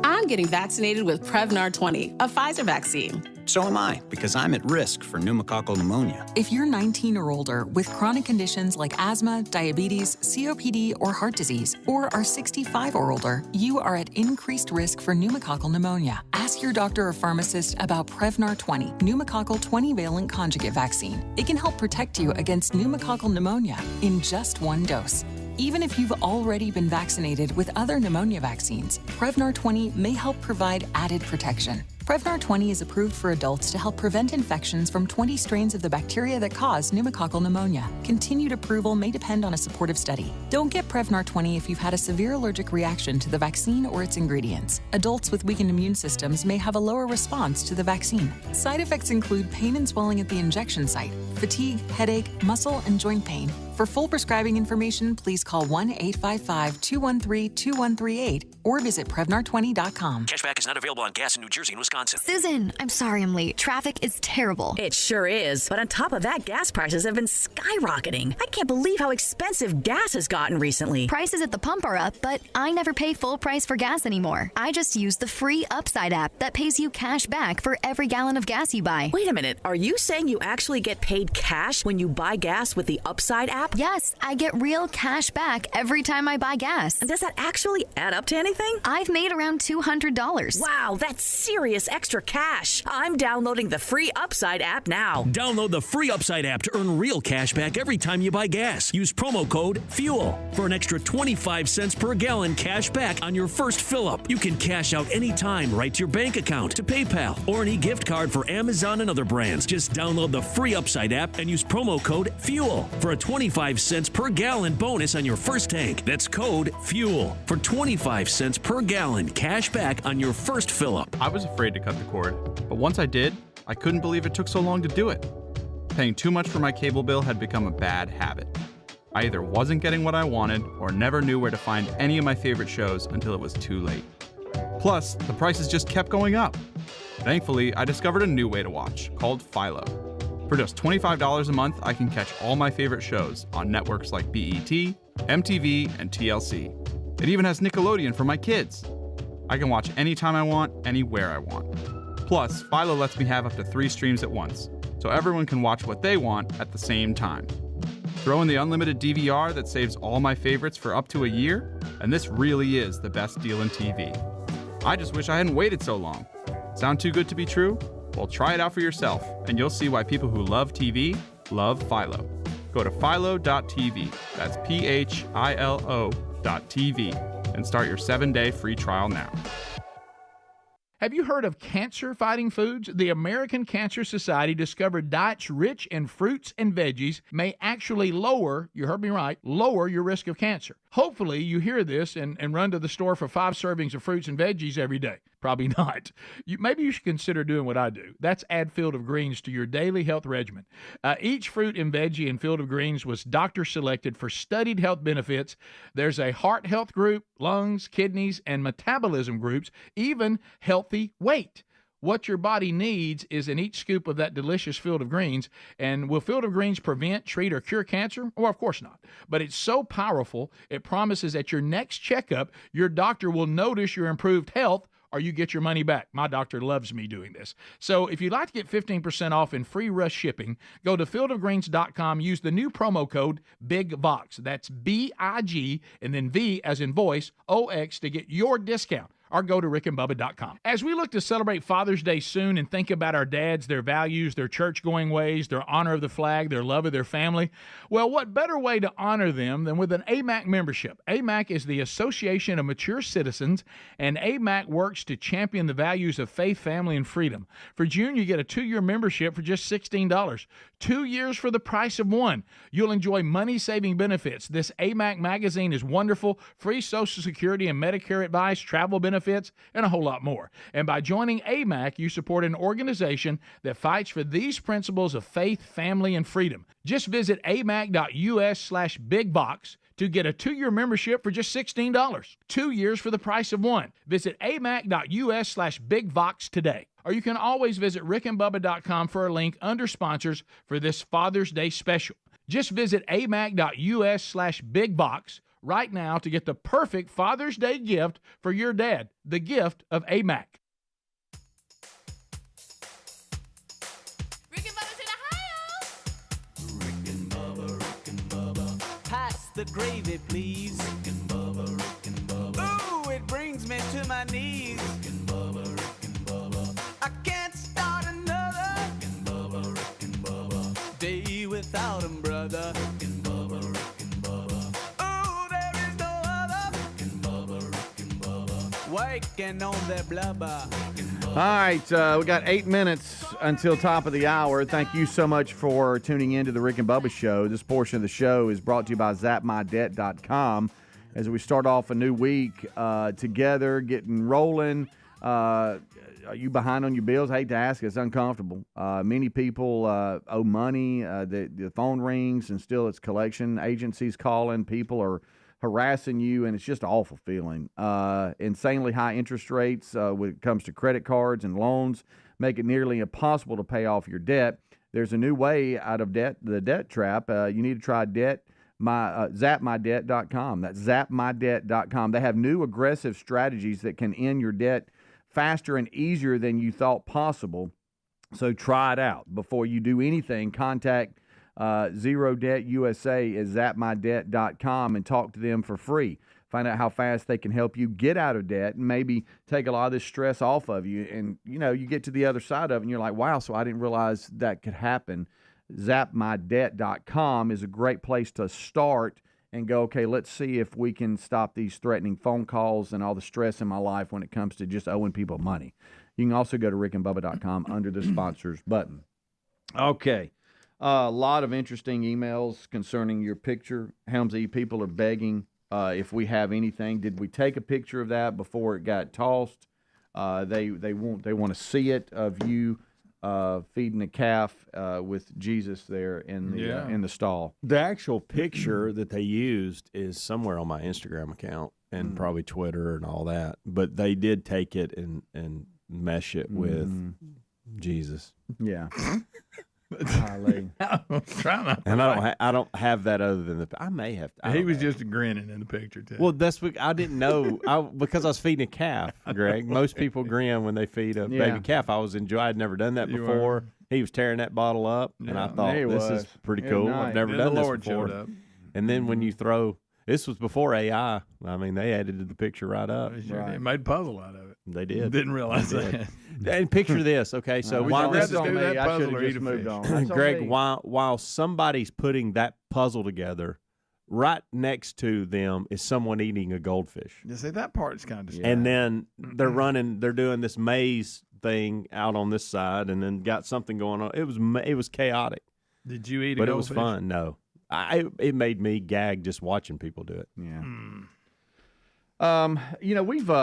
I'm getting vaccinated with Prevnar 20, a Pfizer vaccine. So am I, because I'm at risk for pneumococcal pneumonia. If you're 19 or older with chronic conditions like asthma, diabetes, COPD, or heart disease, or are 65 or older, you are at increased risk for pneumococcal pneumonia. Ask your doctor or pharmacist about Prevnar 20, pneumococcal 20-valent conjugate vaccine. It can help protect you against pneumococcal pneumonia in just one dose. Even if you've already been vaccinated with other pneumonia vaccines, Prevnar 20 may help provide added protection. Prevnar 20 is approved for adults to help prevent infections from 20 strains of the bacteria that cause pneumococcal pneumonia. Continued approval may depend on a supportive study. Don't get Prevnar 20 if you've had a severe allergic reaction to the vaccine or its ingredients. Adults with weakened immune systems may have a lower response to the vaccine. Side effects include pain and swelling at the injection site, fatigue, headache, muscle, and joint pain. For full prescribing information, please call 1-855-213-2138 or visit Prevnar20.com. Cashback is not available on gas in New Jersey and Wisconsin. Susan, I'm sorry I'm late. Traffic is terrible. It sure is. But on top of that, gas prices have been skyrocketing. I can't believe how expensive gas has gotten recently. Prices at the pump are up, but I never pay full price for gas anymore. I just use the free Upside app that pays you cash back for every gallon of gas you buy. Wait a minute. Are you saying you actually get paid cash when you buy gas with the Upside app? Yes, I get real cash back every time I buy gas. And does that actually add up to anything? I've made around $200. Wow, that's serious extra cash. I'm downloading the free Upside app now. Download the free Upside app to earn real cash back every time you buy gas. Use promo code FUEL for an extra 25 cents per gallon cash back on your first fill-up. You can cash out anytime right to your bank account, to PayPal, or any gift card for Amazon and other brands. Just download the free Upside app and use promo code FUEL for a 25 cents per gallon bonus on your first tank. That's code FUEL for 25 cents per gallon cash back on your first fill-up. I was afraid to cut the cord, but once I did, I couldn't believe it took so long to do it. Paying too much for my cable bill had become a bad habit. I either wasn't getting what I wanted or never knew where to find any of my favorite shows until it was too late. Plus, the prices just kept going up. Thankfully, I discovered a new way to watch, called Philo. For just $25 a month, I can catch all my favorite shows on networks like BET, MTV, and TLC. It even has Nickelodeon for my kids. I can watch anytime I want, anywhere I want. Plus, Philo lets me have up to 3 streams at once, so everyone can watch what they want at the same time. Throw in the unlimited DVR that saves all my favorites for up to a year, and this really is the best deal in TV. I just wish I hadn't waited so long. Sound too good to be true? Well, try it out for yourself, and you'll see why people who love TV love Philo. Go to philo.tv, that's philo.tv, and start your 7-day free trial now. Have you heard of cancer-fighting foods? The American Cancer Society discovered diets rich in fruits and veggies may actually lower, you heard me right, lower your risk of cancer. Hopefully you hear this and run to the store for 5 servings of fruits and veggies every day. Probably not. Maybe you should consider doing what I do. That's add Field of Greens to your daily health regimen. Each fruit and veggie in Field of Greens was doctor selected for studied health benefits. There's a heart health group, lungs, kidneys, and metabolism groups, even healthy weight. What your body needs is in each scoop of that delicious Field of Greens. And will Field of Greens prevent, treat, or cure cancer? Well, of course not. But it's so powerful, it promises at your next checkup, your doctor will notice your improved health or you get your money back. My doctor loves me doing this. So if you'd like to get 15% off and free rush shipping, go to fieldofgreens.com, use the new promo code BIGVOX. That's BIG and then V as in voice, OX to get your discount. Or go to rickandbubba.com. As we look to celebrate Father's Day soon and think about our dads, their values, their church-going ways, their honor of the flag, their love of their family, well, what better way to honor them than with an AMAC membership? AMAC is the Association of Mature Citizens, and AMAC works to champion the values of faith, family, and freedom. For June, you get a 2-year membership for just $16. 2 years for the price of one. You'll enjoy money-saving benefits. This AMAC magazine is wonderful, free Social Security and Medicare advice, travel benefits, and a whole lot more. And by joining AMAC, you support an organization that fights for these principles of faith, family, and freedom. Just visit amac.us/bigbox to get a 2-year membership for just $16. 2 years for the price of one. Visit amac.us/bigbox today. Or you can always visit rickandbubba.com for a link under sponsors for this Father's Day special. Just visit amac.us/bigbox right now to get the perfect Father's Day gift for your dad, the gift of AMAC. Rick and Bubba's in Ohio. Pass the gravy, please. Ooh, it brings me to my knees. I can't start another day without 'em, brother. Waking on their blubber. All right, we got 8 minutes until top of the hour. Thank you so much for tuning in to the Rick and Bubba Show. This portion of the show is brought to you by zapmydebt.com. As we start off a new week together, getting rolling. Are you behind on your bills? I hate to ask, it's uncomfortable. Many people owe money. The phone rings and still it's collection agencies calling. People are harassing you, and it's just an awful feeling. Insanely high interest rates when it comes to credit cards and loans make it nearly impossible to pay off your debt. There's a new way out of the debt trap. You need to try zapmydebt.com. That's zapmydebt.com. They have new aggressive strategies that can end your debt faster and easier than you thought possible. So try it out. Before you do anything, contact Zero Debt USA is zapmydebt.com and talk to them for free. Find out how fast they can help you get out of debt and maybe take a lot of this stress off of you. And, you get to the other side of it and you're like, wow, so I didn't realize that could happen. Zapmydebt.com is a great place to start and go, okay, let's see if we can stop these threatening phone calls and all the stress in my life when it comes to just owing people money. You can also go to rickandbubba.com under the sponsors button. Okay. A lot of interesting emails concerning your picture. Helmsy, people are begging if we have anything. Did we take a picture of that before it got tossed? They want to see it of you feeding a calf with Jesus there in the stall. The actual picture that they used is somewhere on my Instagram account and probably Twitter and all that. But they did take it and mesh it with Jesus. Yeah. And I don't have that other than I may have. He was just grinning in the picture too. Well, that's what I didn't know. Because I was feeding a calf, Greg. Most people grin when they feed a baby calf. I'd never done that before. He was tearing that bottle up, and I thought this is pretty cool. I've never done this before. And then when you throw. This was before AI. I mean, they edited the picture right up. They made a puzzle out of it. They did. Didn't realize that. And picture this, okay? So while this is that puzzle or eat a moved on. Greg, while somebody's putting that puzzle together, right next to them is someone eating a goldfish. You see, that part's kind of. And then they're doing this maze thing out on this side, and then got something going on. It was chaotic. Did you eat a goldfish? But it was fun. No. It made me gag just watching people do it. Yeah.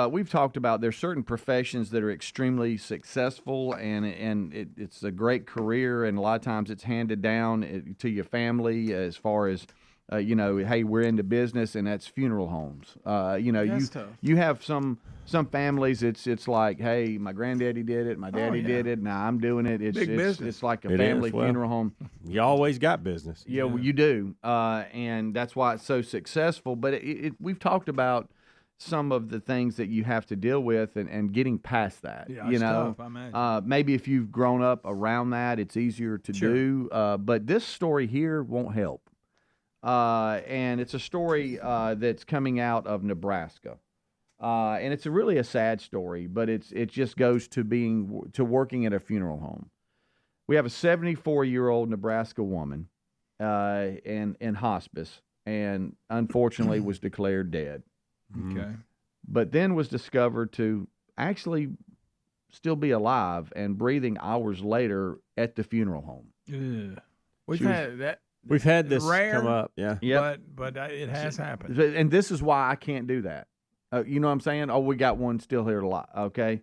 We've talked about there's certain professions that are extremely successful and it's a great career, and a lot of times it's handed down to your family as far as hey, we're into business, and that's funeral homes. You have some families. It's like, hey, my granddaddy did it, my daddy did it. Now I'm doing it. It's like a family funeral home. You always got business. Yeah, well, you do, and that's why it's so successful. But we've talked about some of the things that you have to deal with and getting past that. Yeah, you it's know, tough, I imagine. Maybe if you've grown up around that, it's easier to do. But this story here won't help. And it's a story that's coming out of Nebraska. And it's really a sad story, but it just goes to working at a funeral home. We have a 74-year-old Nebraska woman in hospice, and unfortunately was declared dead. Okay. But then was discovered to actually still be alive and breathing hours later at the funeral home. Ugh. We've had this rare, come up, yeah. Yep. But it has happened. And this is why I can't do that. You know what I'm saying? Oh, we got one still here alive. Okay.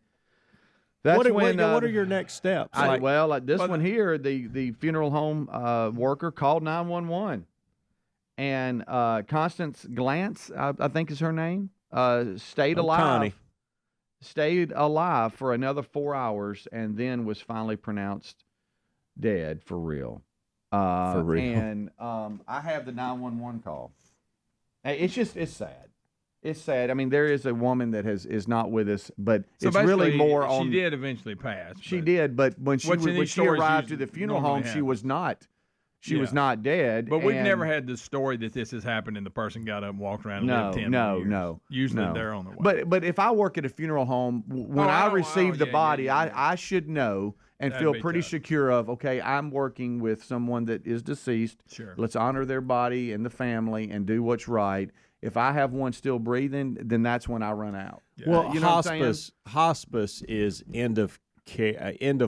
That's what are your next steps? Like this one here, the funeral home worker called 911. And Constance Glantz, I think is her name, stayed alive. Connie. Stayed alive for another 4 hours and then was finally pronounced dead for real. For real. And I have the 911 call. It's sad. It's sad. I mean, there is a woman that is not with us, but it's really more on. She did eventually pass. She did, but when she arrived to the funeral home, she was not. She was not dead. But we've never had this story that this has happened and the person got up and walked around and lived 10 years. No. Usually they're on their way. But if I work at a funeral home, when I receive the body, I should know and feel pretty secure of, okay, I'm working with someone that is deceased. Sure. Let's honor their body and the family and do what's right. If I have one still breathing, then that's when I run out. Yeah. Well, you know hospice is end of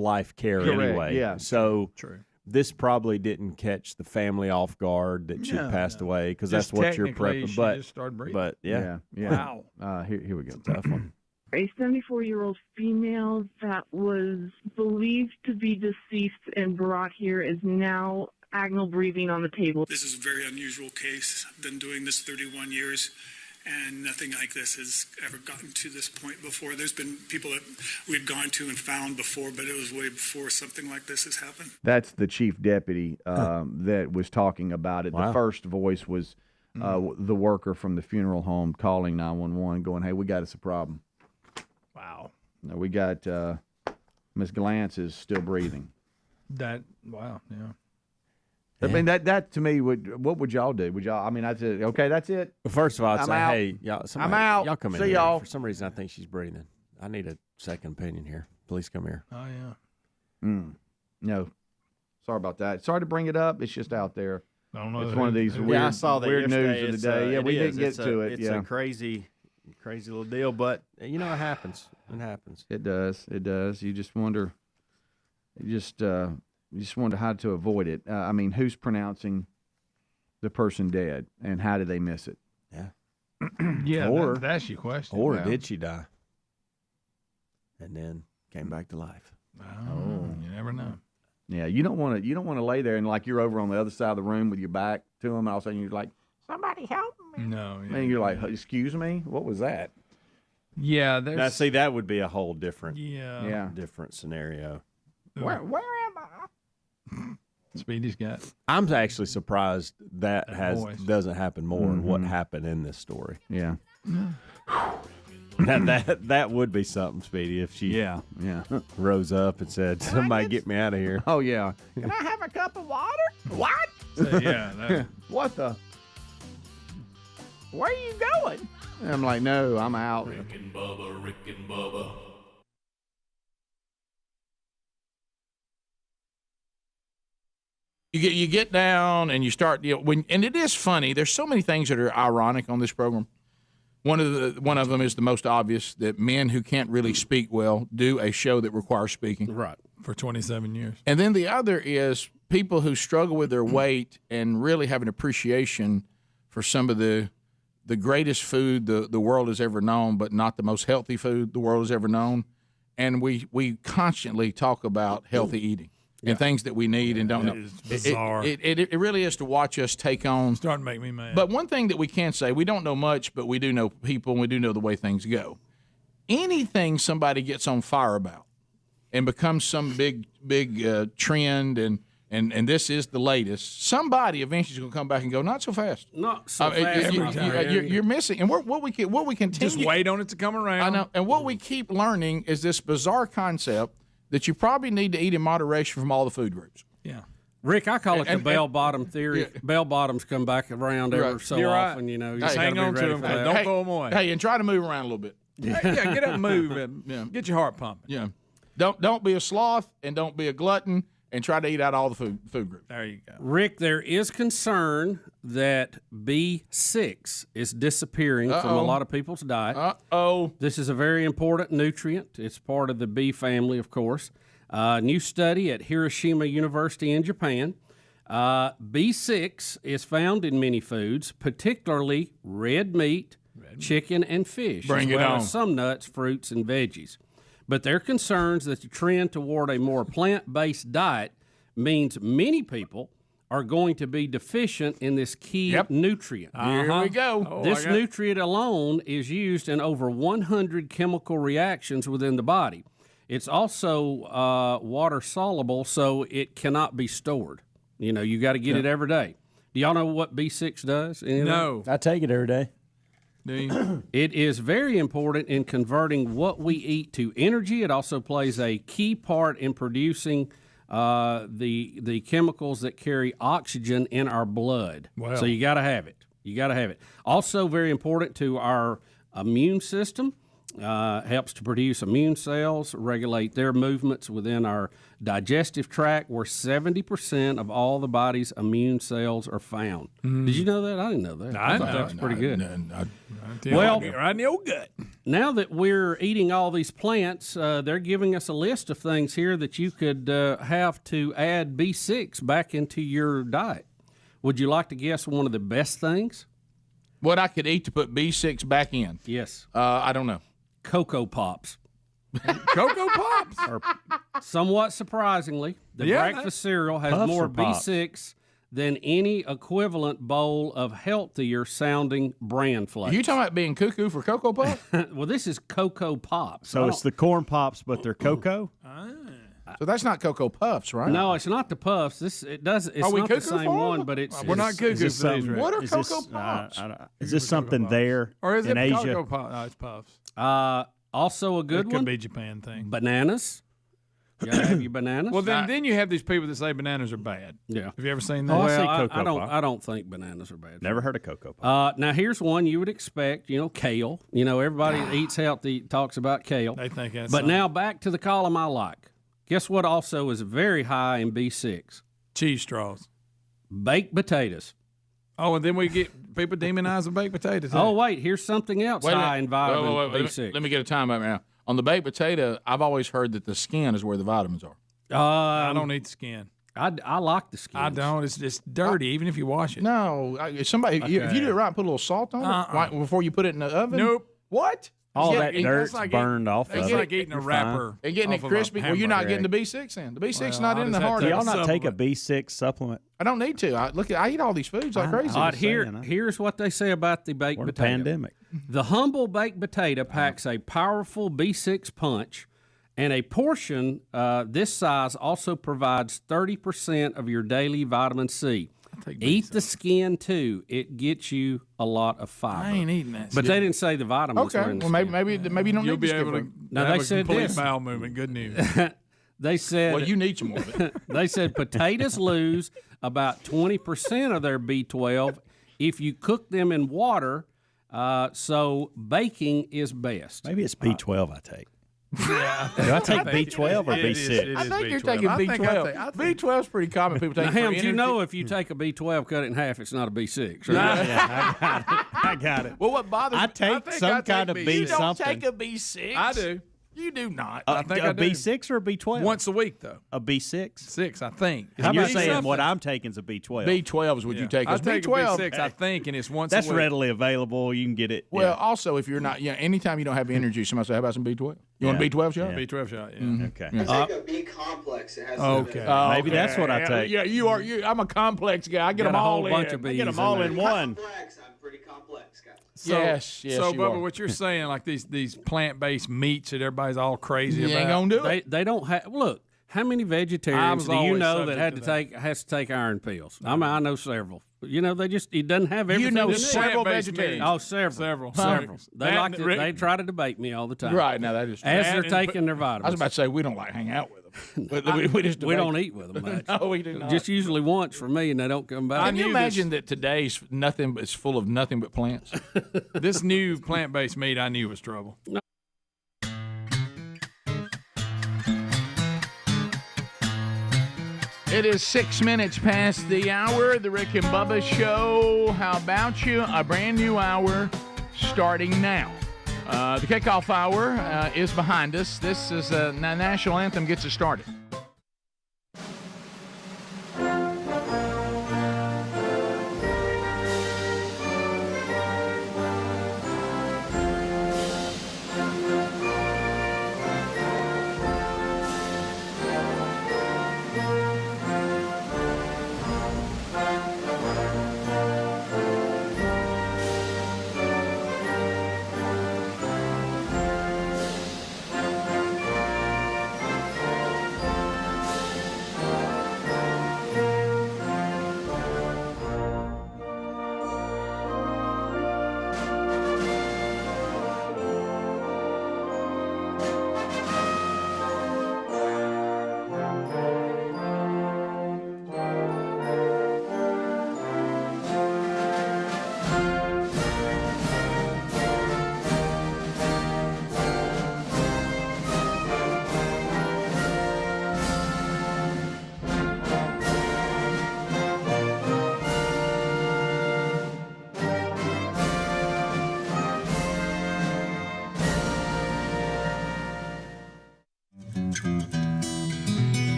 life care anyway. Yeah. So true. This probably didn't catch the family off guard that she passed away because that's what you're prepping. But just started breathing. But yeah. Wow. Here we go. Tough one. A 74-year-old female that was believed to be deceased and brought here is now agonal breathing on the table. This is a very unusual case. I've been doing this 31 years, and nothing like this has ever gotten to this point before. There's been people that we've gone to and found before, but it was way before something like this has happened. That's the chief deputy that was talking about it. Wow. The first voice was the worker from the funeral home calling 911 going, hey, we got us a problem. Wow. No, we got Miss Glantz is still breathing. Wow, yeah. I mean, that to me, what would y'all do? Would y'all, I mean, I said, okay, that's it. Well, first of all, I'd I'm say, out. hey, y'all, I'm out. Y'all come in See here. y'all. For some reason, I think she's breathing. I need a second opinion here. Please come here. Oh, yeah. No. Sorry about that. Sorry to bring it up. It's just out there. I don't know. It's one of these weird, I saw that weird yesterday. news of the day. We didn't get to it. It's a crazy little deal, but you know, it happens. It happens. It does. It does. You just wonder. You just wonder how to avoid it. I mean, who's pronouncing the person dead, and how did they miss it? Yeah. Yeah. Or that's your question. Or did she die and then came back to life? Oh, you never know. Yeah, you don't want to lay there and like you're over on the other side of the room with your back to them, and all of a sudden you're like, somebody help me. No. Yeah. And you're like, excuse me, what was that? Yeah. Now, see, that would be a whole different, different scenario. Where am I? Speedy's got. I'm actually surprised that voice. doesn't happen more. What happened in this story? Yeah. that would be something, Speedy, if she rose up and said, "Somebody get me out of here." Oh yeah. Can I have a cup of water? What? Yeah. What the? Where are you going? And I'm like, no, I'm out. Rick and Bubba. You get down and you start, and it is funny. There's so many things that are ironic on this program. One of them is the most obvious, that men who can't really speak well do a show that requires speaking. Right. For 27 years. And then the other is people who struggle with their weight and really have an appreciation for some of the greatest food the world has ever known, but not the most healthy food the world has ever known. And we constantly talk about healthy eating. And things that we need and don't know. It's bizarre. It really is to watch us take on. Starting to make me mad. But one thing that we can say, we don't know much, but we do know people and we do know the way things go. Anything somebody gets on fire about and becomes some big trend and and this is the latest. Somebody eventually is going to come back and go, not so fast. Not so fast. You're missing. And what we continue. Just wait on it to come around. I know. And what we keep learning is this bizarre concept that you probably need to eat in moderation from all the food groups. Yeah. Rick, I call it the bell bottom theory. Yeah. Bell bottoms come back around every so You're often. right. You know, you Just hang on to them. Don't throw them away. Hey, and try to move around a little bit. Yeah, get up and move and get your heart pumping. Yeah. Don't be a sloth and don't be a glutton and try to eat out all the food groups. There you go. Rick, there is concern that B6 is disappearing from a lot of people's diet. This is a very important nutrient. It's part of the B family, of course. New study at Hiroshima University in Japan. B6 is found in many foods, particularly red meat, chicken, and fish, Bring as it well on. as some nuts, fruits, and veggies. But there are concerns that the trend toward a more plant-based diet means many people are going to be deficient in this key nutrient. Here we go. This nutrient alone is used in over 100 chemical reactions within the body. It's also water-soluble, so it cannot be stored. You know, you got to get it every day. Do y'all know what B6 does? No. I take it every day. It is very important in converting what we eat to energy. It also plays a key part in producing the chemicals that carry oxygen in our blood. Wow. So you got to have it. You got to have it. Also very important to our immune system. Helps to produce immune cells, regulate their movements within our digestive tract, where 70% of all the body's immune cells are found. Did you know that? I didn't know that. I thought that was pretty good. Well, right in the old gut. Now that we're eating all these plants, they're giving us a list of things here that you could have to add B6 back into your diet. Would you like to guess one of the best things? What I could eat to put B6 back in? Yes. I don't know. Cocoa Pops. Cocoa Pops? Or somewhat surprisingly, the breakfast cereal has Puffs more or Pops? B6 than any equivalent bowl of healthier sounding bran flakes. Are you talking about being cuckoo for Cocoa Puff? Well, this is Cocoa Pops. So it's the corn pops, but they're cocoa? So that's not Cocoa Puffs, right? No, it's not the Puffs. It's Are we not the cuckoo same for one, them? but it's We're not cuckoo this for these, something- Rick. What are is Cocoa this, Pops? is this something there Or is in it Asia? Cocoa Pops? No, it's Puffs. Also a good It one. could be a Japan thing. Bananas. You gotta have your bananas. Well, then you have these people that say bananas are bad. Yeah. Have you ever seen that? I Well, say I Cocoa Pop. I don't think bananas are bad. Never heard of Cocoa Pop. Now here's one you would expect. You know, kale. You know, everybody that eats healthy talks about kale. They think that's But something. now back to the column I like. Guess what? Also is very high in B6. Cheese straws. Baked potatoes. Oh, and then we get people demonizing baked potatoes. Oh wait, here's something else Wait a high minute. in vitamin Wait, B6. Let me get a time out now. On the baked potato, I've always heard that the skin is where the vitamins are. I don't eat the skin. I like the skin. I don't. It's dirty, even if you wash it. No, if you do it right, put a little salt on it right before you put it in the oven. Nope. What? All Yeah, that it- dirt's like burned off of It's it. like eating a You're wrapper. And getting it off of a crispy. Well, you're not hamburger. getting the B6 in. The B6 Well, not in I'll the just have heart. to Do of y'all it. not take a B6 supplement? I don't need to. I eat all these foods like crazy. All right, saying, huh? here's what they say about the baked What a potato. pandemic. The humble baked potato packs a powerful B6 punch, and a portion this size also provides 30% of your daily vitamin C. Eat the skin too; it gets you a lot of fiber. I ain't eating that. But they didn't say the vitamins. Okay. were in the Well, skin. maybe you don't You'll need be to skip able it. to Now, have they a said complete this. bowel movement. Good news. They said Well, you need some more of it. they said potatoes lose about 20% of their B12 if you cook them in water. So baking is best. Maybe it's B12 I take. Do I take B12 or B6? I think you're taking B12. B12 is pretty common. People take Now, it for Hams, you energy. know if you take a B12, cut it in half, it's not a B6. Right? Yeah, I got it. Well, what bothers I me? take think some I take kind of B6. B You don't something. take a B6. I do. You do not. I think I a do. B6 or a B12? Once a week, though. A B6? 6, I think. And you're It's saying something. what I'm taking is a B12. B12 is what you take. I 'Cause take B12. a B6, I think, and it's once That's a week. readily available. You can get it. Well, also if you're not, anytime you don't have energy, somebody say, "How about some B12? You want a B12 shot?" Yeah. B12 shot, yeah. Okay. I take a B complex. It has Okay. Maybe that's what I take. Yeah, you are. I'm a complex guy. I get Got them a all whole in. bunch of I get Bs them all in in there. one. Complex. I'm pretty complex, guys. So, Yes, so you Bubba, are. what you're saying, like these plant-based meats that everybody's all crazy You about. ain't gonna do it. They don't have. Look, How many vegetarians do you know that has to take iron pills? I mean, I know several. You know, it doesn't have everything. You know in it. several vegetarians. Oh, several. They try to debate me all the time. Right, now that is true. As they're taking their vitamins. I was about to say, we don't hang out with them. We don't eat with them much. No, we do not. Just usually once for me, and they don't come back. Can you imagine that today's is full of nothing but plants? This new plant-based meat I knew was trouble. It is 6 minutes past the hour. The Rick and Bubba Show. How about you? A brand new hour starting now. The kickoff hour is behind us. This is the national anthem gets us started.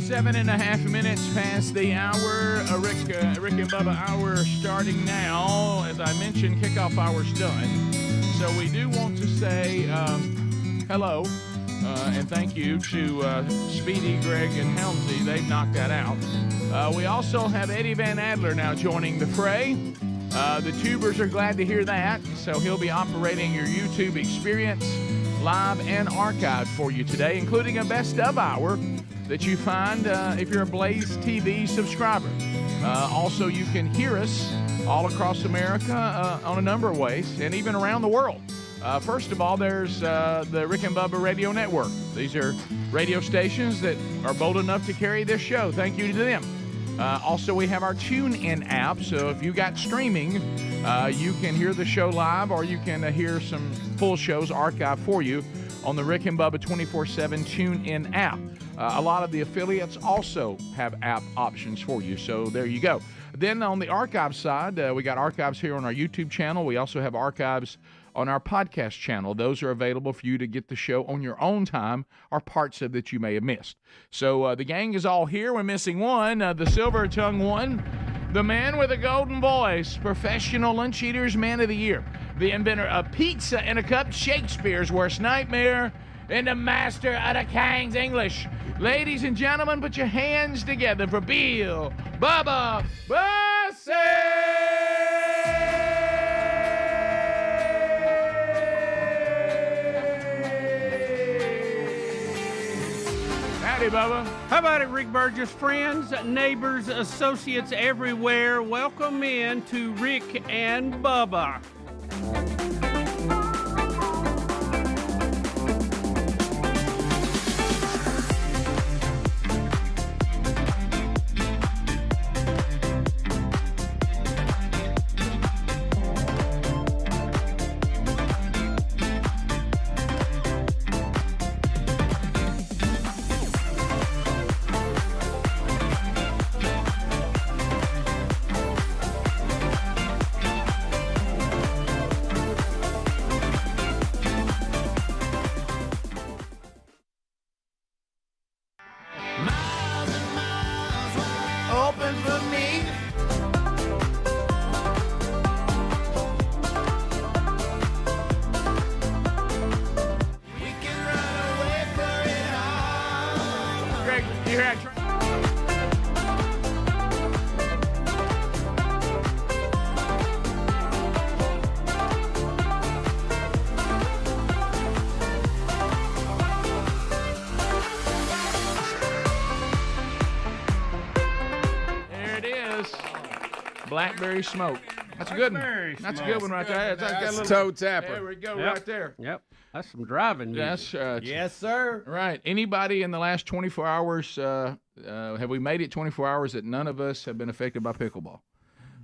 Seven and a half minutes past the hour. Rick and Bubba hour starting now. As I mentioned, kickoff hour's done. So we do want to say hello and thank you to Speedy, Greg, and Helmsy. They've knocked that out. We also have Eddie Van Adler now joining the fray. The tubers are glad to hear that. So he'll be operating your YouTube experience live and archived for you today, including a best of hour that you find if you're a Blaze TV subscriber. Also, you can hear us all across America on a number of ways, and even around the world. First of all, there's the Rick and Bubba Radio Network. These are radio stations that are bold enough to carry this show. Thank you to them. Also, we have our TuneIn app, so if you got streaming, you can hear the show live, or you can hear some full shows archived for you on the Rick and Bubba 24/7 TuneIn app. A lot of the affiliates also have app options for you, so there you go. Then on the archive side, we got archives here on our YouTube channel. We also have archives on our podcast channel. Those are available for you to get the show on your own time, or parts of that you may have missed. So the gang is all here. We're missing one, the silver-tongued one, the man with a golden voice, professional lunch eaters man of the year, the inventor of pizza in a cup, Shakespeare's worst nightmare, and the master of the King's English. Ladies and gentlemen, put your hands together for Bill Bubba Bussey! Howdy, Bubba. How about it, Rick Burgess? Friends, neighbors, associates everywhere, welcome in to Rick and Bubba. Open for me. We can run away for it all. Greg, you hear that? Blackberry smoke. That's a good one. That's a good one right there. That's toe tapper. There we go, Yep. right there. Yep. That's some driving music. That's yes, sir. Right. Anybody in the last 24 hours? Have we made it 24 hours that none of us have been affected by pickleball?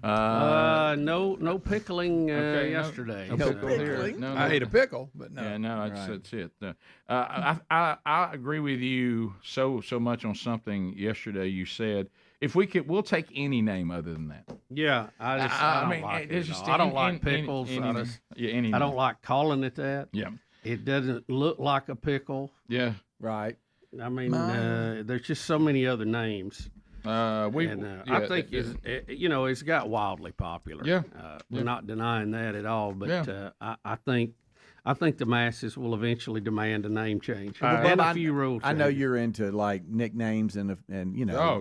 No pickling yesterday. No pickle here. No, I ate a pickle, but no. Yeah, no, that's it. No. I agree with you so much on something yesterday. You said if we could, we'll take any name other than that. Yeah, I don't like pickles. I don't like calling it that. Yeah, it doesn't look like a pickle. Yeah, right. I mean, there's just so many other names. I think it's got wildly popular. Yeah, we're not denying that at all. But I think the masses will eventually demand a name change and a few rules. I know you're into like nicknames and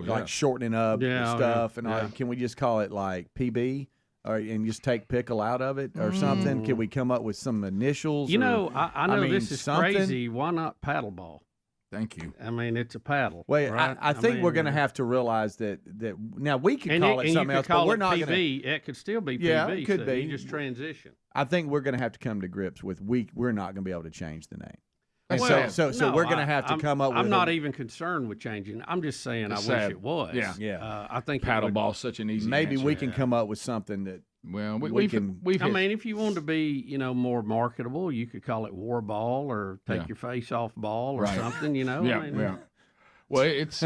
like shortening up stuff and all. Can we just call it like PB? And just take pickle out of it or something? Can we come up with some initials? I know this is crazy. Why not paddleball? Thank you. I mean, it's a paddle. Well, right? I think we're going to have to realize that now we can call it something else, but we're not going to. It could still be PB. Yeah, it could be. You just transition. I think we're going to have to come to grips with we're not going to be able to change the name. And Well, so we're going to have to come up with. I'm not even concerned with changing. I'm just saying I wish it was. Yeah. I think paddleball's such an easy. Maybe answer. we can come up with something that. Well, we can. I mean, if you want to be, more marketable, you could call it war ball or take your face off ball or something. Yeah, I mean, yeah. Well, it's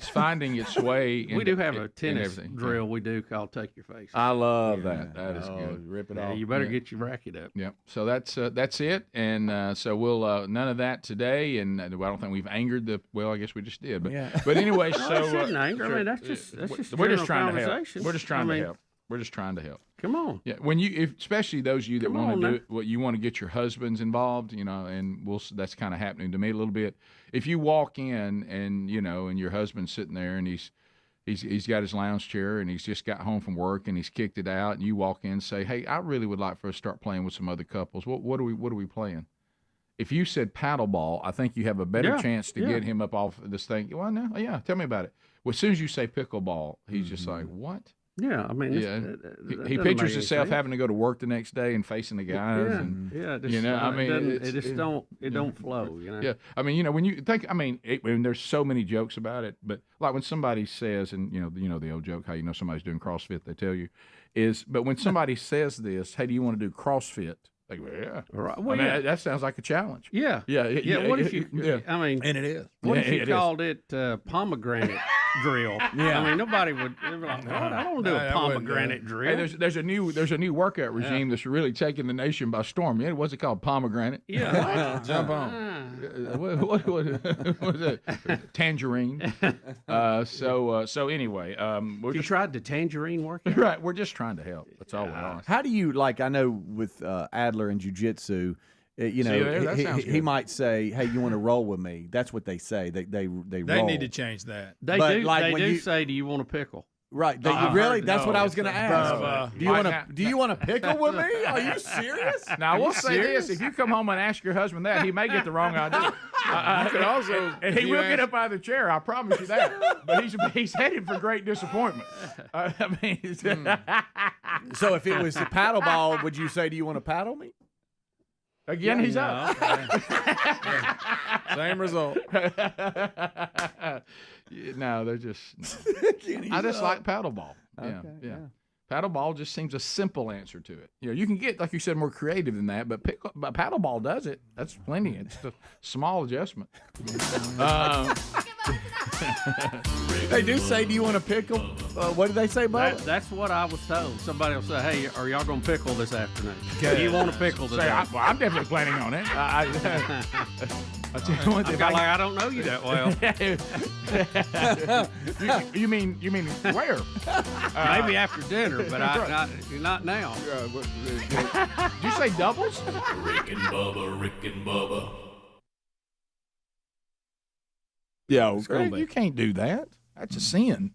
finding its way. We do have a tennis drill we do called "Take Your Face." I love that. That is good. Rip it off. You better get your racket up. Yep. So that's it, and so we'll none of that today, and I don't think we've angered the. Well, I guess we just did, but anyway, No, so it shouldn't anger. I mean, that's just we're just general trying to help. conversation. We're just trying to help. We're just trying to help. Come on. Yeah, when especially those of you that want to do what you want to get your husbands involved, and that's kind of happening to me a little bit. If you walk in and and your husband's sitting there and he's got his lounge chair and he's just got home from work and he's kicked it out, and you walk in and say, "Hey, I really would like for us to start playing with some other couples. What are we playing?" If you said paddleball, I think you have a better chance to get him up off this thing. Well, no, tell me about it. Well, as soon as you say pickleball, he's just like, "What?" Yeah, I mean, he pictures himself having to go to work the next day and facing the guys. It don't flow. Yeah, I mean, when you think, there's so many jokes about it, but like when somebody says, and the old joke, how somebody's doing CrossFit, they tell you, but when somebody says this, hey, do you want to do CrossFit? Like, well, yeah. Right. Well, that sounds like a challenge. Yeah. Yeah. What if you? Yeah. I mean, and it is. What if you called it pomegranate drill? Yeah. I mean, nobody would. They'd be like, "What? I don't do a pomegranate drill." Hey, there's a new workout regime that's really taking the nation by storm. Yeah, what's it called? Pomegranate. Yeah. Jump on. What was it? Tangerine. So anyway, you tried the tangerine workout? Right. We're just trying to help. That's all we're on. How do you I know with Adler and jiu-jitsu, he might say, "Hey, you want to roll with me?" That's what they say. They roll. need to change that. They do say, "Do you want a pickle?" Right? Really? That's what I was going to ask. Do you want to pickle with me? Are you serious? Now I will say this: if you come home and ask your husband that, he may get the wrong idea. You could also, and he will get up out of the chair. I promise you that. But he's headed for great disappointment. So if it was the paddle ball, would you say, "Do you want to paddle me?" Again, he's up. Same result. No, they're just. I just like paddleball. Yeah. Paddleball just seems a simple answer to it. You can get, like you said, more creative than that, but paddleball does it. That's plenty. It's a small adjustment. They do say, "Do you want to pickle?" What did they say, Bubba? That's what I was told. Somebody will say, "Hey, are y'all going to pickle this afternoon? Do you want to pickle today?" I'm definitely planning on it. I tell you what, I don't know you that well. you mean where? Maybe after dinner, but not now. Did you say doubles? Rick and Bubba. Yeah, you can't do that. That's a sin.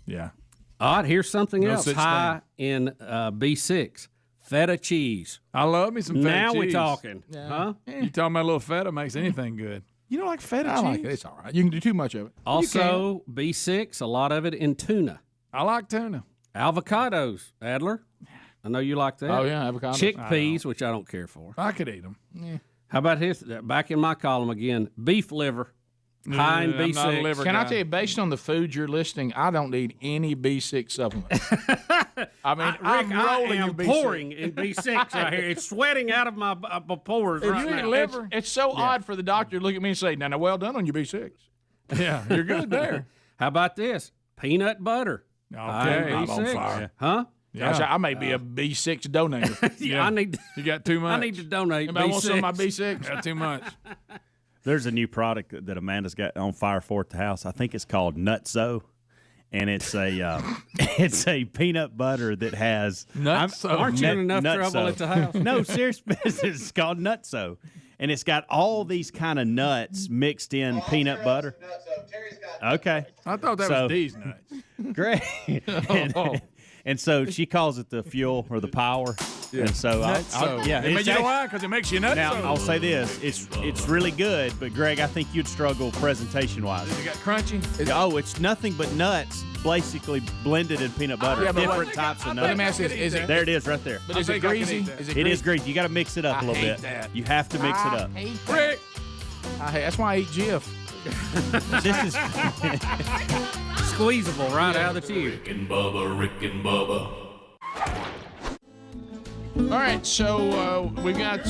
Yeah. All right, here's something else. such High in B6, feta cheese. I love me some feta cheese. Now we're talking. Yeah. Huh? You talking about a little feta makes anything good. You don't like feta I cheese? like it. It's all right. You can do too much of it. Also, B6, a lot of it in tuna. I like tuna. Avocados, Adler. I know you like that. Oh, yeah, avocados. Chickpeas, which I don't care for. I could eat them. Yeah. How about his? Back in my column again, beef liver. High in B6. Can I tell you, based on the food you're listing, I don't need any B6 supplements. I mean, I'm rolling in B6. pouring in B6 right here. It's sweating out of my pores right you now. eat liver, it's so odd for the doctor to look at me and say, now, well done on your B6. Yeah, you're good there. How about this? Peanut butter. Okay, I'm on B6. fire. Huh? Yeah. I may be a B6 donator. Yeah, I need. You got too much. I need to donate. Anybody B6. want some of my B6? Got too much. There's a new product that Amanda's got on fire for at the house. I think it's called Nutso, and it's a it's a peanut butter that has Nutso. Aren't you in enough trouble at the house? No, seriously, it's called Nutso, and it's got all these kind of nuts mixed in peanut butter. Okay, I thought that was D's nuts. Great. And so she calls it the fuel or the power. Yeah. And so, yeah. You know why? Because it makes you nuts. Now, I'll say this. It's really good, but, Greg, I think you'd struggle presentation-wise. Is it got crunchy? It's nothing but nuts, basically blended in peanut butter. Different types of nuts. Let me ask you, is it, there it is right there. But is it greasy? It is greasy. You got to mix it up a little bit. That. You have to mix it up. Rick. That's why I eat Jif. This is squeezable right out of the tube. Rick and Bubba. All right, so we got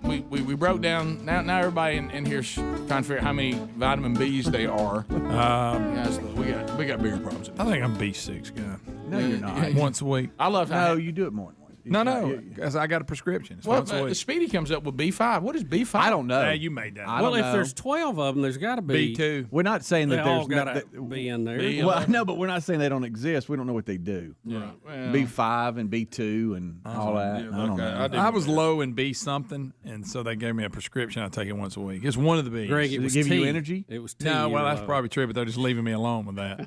we broke down. Now everybody in here's trying to figure out how many vitamin B's they are. Guys, we got bigger problems. I think I'm B6 guy. No, you're not. Once a week. I love how. No, you do it more than once. No, because I got a prescription. It's once a week. Speedy comes up with B5. What is B5? I don't know. Nah, you made that. Well, if there's 12 of them, there's got to be B2. We're not saying that They all there's got to be in there. Well, no, but we're not saying they don't exist. We don't know what they do. Yeah. Well, B5 and B2 and all that. yeah, I don't know. I was low in B something, and so they gave me a prescription. I take it once a week. It's one of the B's. Greg, it Does was it give you tea. energy? It was tea. No, well, that's low. probably true, but they're just leaving me alone with that.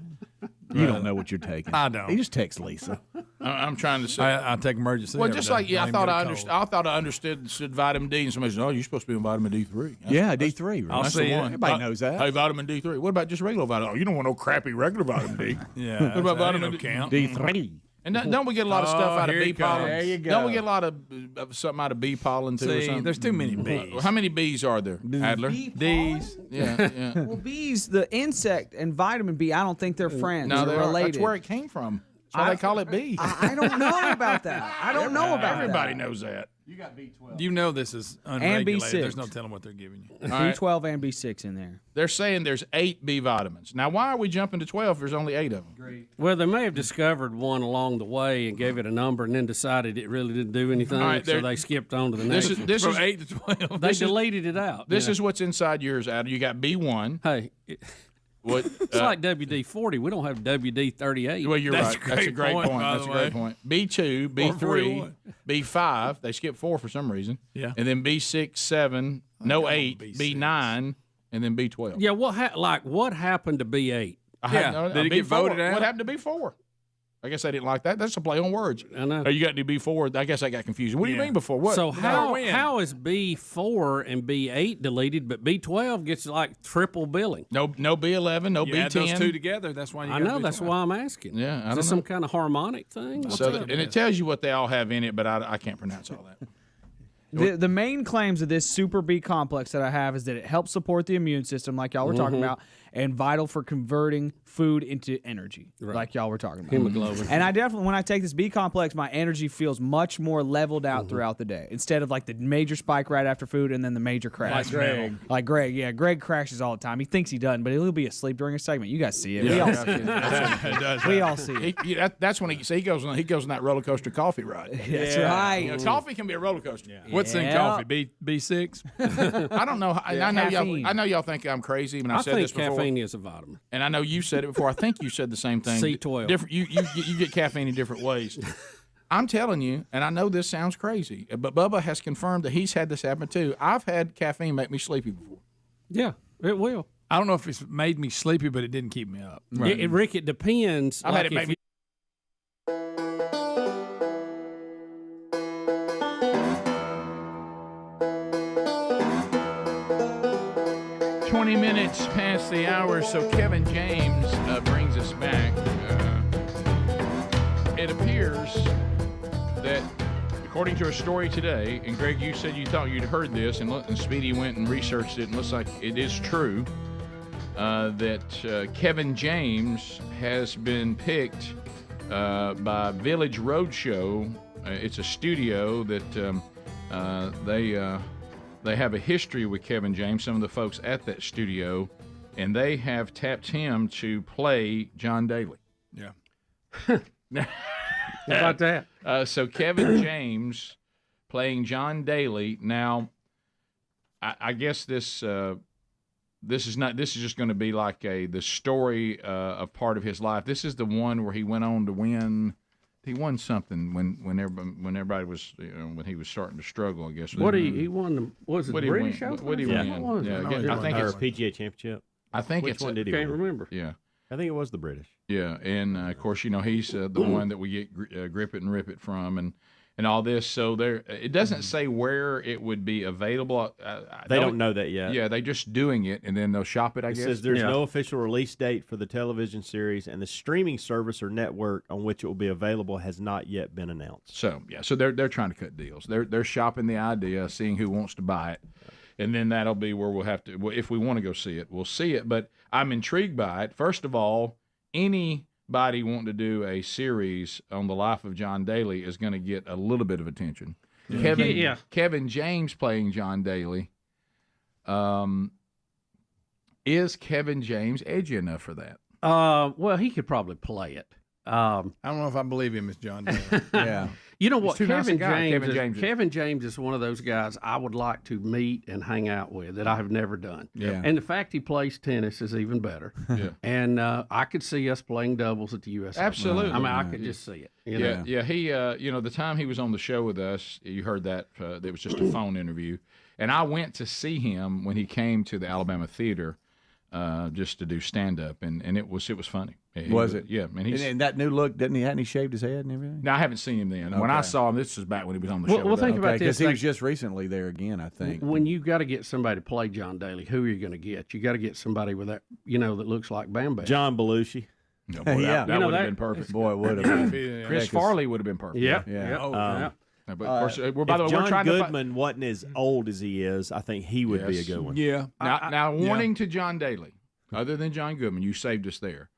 You don't know what you're taking. I don't. You just text Lisa. I'm trying to say. I take emergency. Well, every just day. like Don't even get a cold. I thought I understood vitamin D, and somebody said, "Oh, you're supposed to be on vitamin D3." Yeah, D3. Right? I'll That's see the it. one. Everybody knows that. Hey, vitamin D3. What about just regular vitamin? Oh, you don't want no crappy regular vitamin D. Yeah. What about that vitamin ain't D? no count. D3. And don't we get a lot of stuff out of here bee it comes. pollen? There you go. Don't we get a lot of something out of bee pollen too? or See, something? there's too many bees. How many bees are there, Adler? D's. Yeah. Well, bees, the insect and vitamin B, I don't think they're friends. No, they're they're related. That's where it came from. That's why they call it bee. I don't know about that. I don't know about Everybody that. knows that. You got B12. You know this is unregulated. B6. There's no telling what they're giving you. B12 and B6 in there. They're saying there's 8 B vitamins. Now, why are we jumping to 12 if there's only 8 of them? Well, they may have discovered one along the way and gave it a number and then decided it really didn't do anything, All right, so they skipped on to the next one. This From is 8 to 12. They deleted it out. This is what's inside yours, Adam. You got B1. Hey, What? it's like WD-40. We don't have WD-38. Well, you're That's right. a That's a great great point, point. by That's the a great way. point. B2, B3, 41. B5. They skipped 4 for some reason. Yeah. And then B6, 7, no 8, B6. B9, and then B12. Yeah, what happened to B8? Did it get voted out? What happened to B4? I guess I didn't like that. That's a play on words. I know. Oh, you got to do B4. I guess I got confused. What do you mean before? What? So when? how is B4 and B8 deleted, but B12 gets like triple billing? No B11, no You B10. add those two together, that's why you I got know. B12. That's why I'm asking. Yeah, I Is don't this know. some kind of harmonic thing? So and it tells you what they all have in it, but I can't pronounce all that. The main claims of this Super B complex that I have is that it helps support the immune system, like y'all were talking about, and vital for converting food into energy, like y'all were talking about. Hemoglobin. And I definitely, when I take this B complex, my energy feels much more leveled out throughout the day, instead of like the major spike right after food and then the major crash. Like Greg. Yeah, Greg crashes all the time. He thinks he doesn't, but he'll be asleep during a segment. You guys see it. We all see it. It does. We all see it. That's when he goes on that roller coaster coffee ride. That's right. You know, coffee can be a roller coaster. Yeah. What's in coffee? B6? I don't know. I know y'all. I know y'all think I'm crazy, and I've said think this before. caffeine is a vitamin. And I know you said it before. I think you said the same thing. C12. Different. You get caffeine in different ways. I'm telling you, and I know this sounds crazy, but Bubba has confirmed that he's had this happen too. I've had caffeine make me sleepy before. Yeah, it will. I don't know if it's made me sleepy, but it didn't keep me up. Rick, it depends. I've had it make me. 20 minutes past the hour, so Kevin James brings us back. it appears that, according to a story today, and Greg, you said you thought you'd heard this, and Speedy went and researched it, and looks like it is true, that Kevin James has been picked by Village Roadshow. It's a studio that they have a history with Kevin James, some of the folks at that studio, and they have tapped him to play John Daly. Yeah. How about that? So Kevin James playing John Daly. Now, I guess this is just going to be like the story of part of his life. This is the one where he went on to win. He won something when everybody was when he was starting to struggle. I guess. He won? Was it the British Open? What did he win? Yeah, I think it's a PGA Championship. I think Which one did he can't win? remember. Yeah. I think it was the British. Yeah, and of course, he's the one that we get grip it and rip it from, and all this. So it doesn't say where it would be available. They don't know that yet. Yeah, they're just doing it, and then they'll shop it. I guess. It says there's no official release date for the television series, and the streaming service or network on which it will be available has not yet been announced. So they're trying to cut deals. They're shopping the idea, seeing who wants to buy it. And then that'll be where we'll have to, if we want to go see it, we'll see it. But I'm intrigued by it. First of all, anybody wanting to do a series on the life of John Daly is going to get a little bit of attention. Yeah. Kevin James playing John Daly. Is Kevin James edgy enough for that? Well, he could probably play it. I don't know if I believe him as John Daly. Yeah. You know what? Kevin James is one of those guys I would like to meet and hang out with that I have never done. Yeah. And the fact he plays tennis is even better. Yeah. And I could see us playing doubles at the U.S. Absolutely. I mean, I could just see it. You know? Yeah. He, the time he was on the show with us, you heard that. It was just a phone interview. And I went to see him when he came to the Alabama Theater just to do stand-up, and it was funny. Was it? Yeah. And that new look, hadn't he shaved his head and everything? No, I haven't seen him then. Okay. When I saw him, this was back when he was on the show. Well, think about this. Because he was just recently there again, I think. When you got to get somebody to play John Daly, who are you going to get? You got to get somebody with that, that looks like Bam Bam. John Belushi. No, boy, that would have been perfect. Boy, it would have been. Chris Farley would have been perfect. Yeah. Yeah. But of course, if we're trying Goodman wasn't as old as he is, I think he would be a good one. Yeah. Now, warning to John Daly. Other than John Goodman, you saved us there.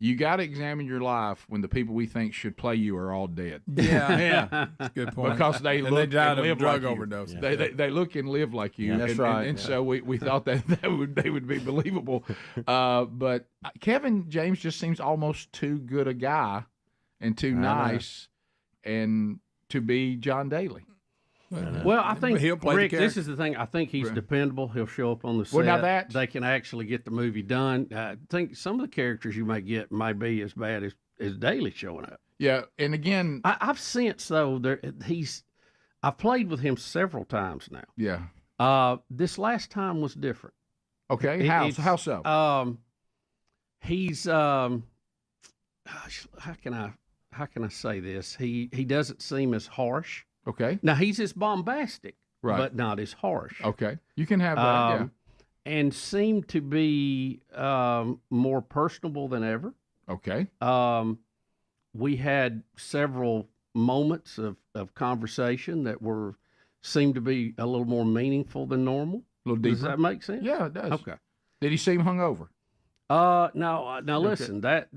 You got to examine your life when the people we think should play you are all dead. Yeah. That's a good point. Because they look they died and of live drug like overdose. You. They look and live like you. Yeah, that's right. And so we thought that they would be believable. But Kevin James just seems almost too good a guy and too nice and to be John Daly. Well, I think, he'll play Rick, the this is the thing. I think he's dependable. He'll show up on the set. Well, now that they can actually get the movie done. I think some of the characters you may get might be as bad as Daly showing up. Yeah, and again, I've sensed, though, I've played with him several times now. Yeah. This last time was different. Okay, how so? He's how can I say this? He doesn't seem as harsh. Okay. Now he's as bombastic, right, but not as harsh. Okay, you can have that. And seemed to be more personable than ever. Okay. We had several moments of conversation that seemed to be a little more meaningful than normal. A little deeper. Does that make sense? Yeah, it does. Okay. Did he seem hungover? No. Now listen, that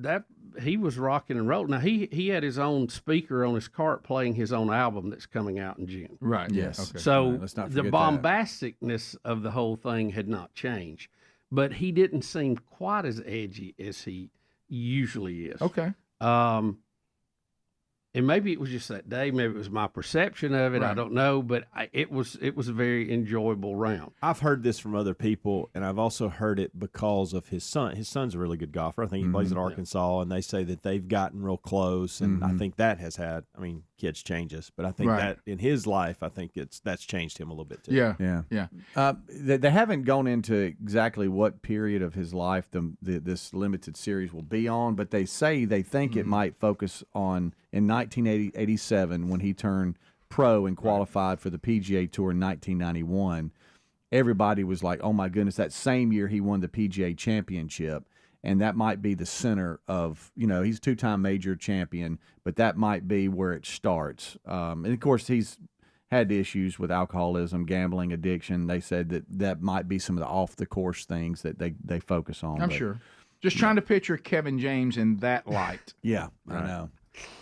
he was rocking and rolling. Now he had his own speaker on his cart playing his own album that's coming out in June. Right. Yes. Okay. So right, let's not the forget bombasticness of the whole thing had not changed, but he didn't seem quite as edgy as he usually is. Okay. And maybe it was just that day. Maybe it was my perception of it. Right. I don't know. But it was a very enjoyable round. I've heard this from other people, and I've also heard it because of his son. His son's a really good golfer. I think he plays at Arkansas, and they say that they've gotten real close. And I think that has had. I mean, kids change us, but I think that in his life, I think that's changed him a little bit too. Yeah. They haven't gone into exactly what period of his life this limited series will be on, but they say they think it might focus on in 1987 when he turned pro and qualified for the PGA Tour in 1991. Everybody was like, oh, my goodness, that same year he won the PGA Championship. and that might be the center of, he's a two-time major champion, but that might be where it starts. And of course, he's had issues with alcoholism, gambling, addiction. They said that might be some of the off-the-course things that they focus on. I'm sure. Just trying to picture Kevin James in that light. Yeah, I know.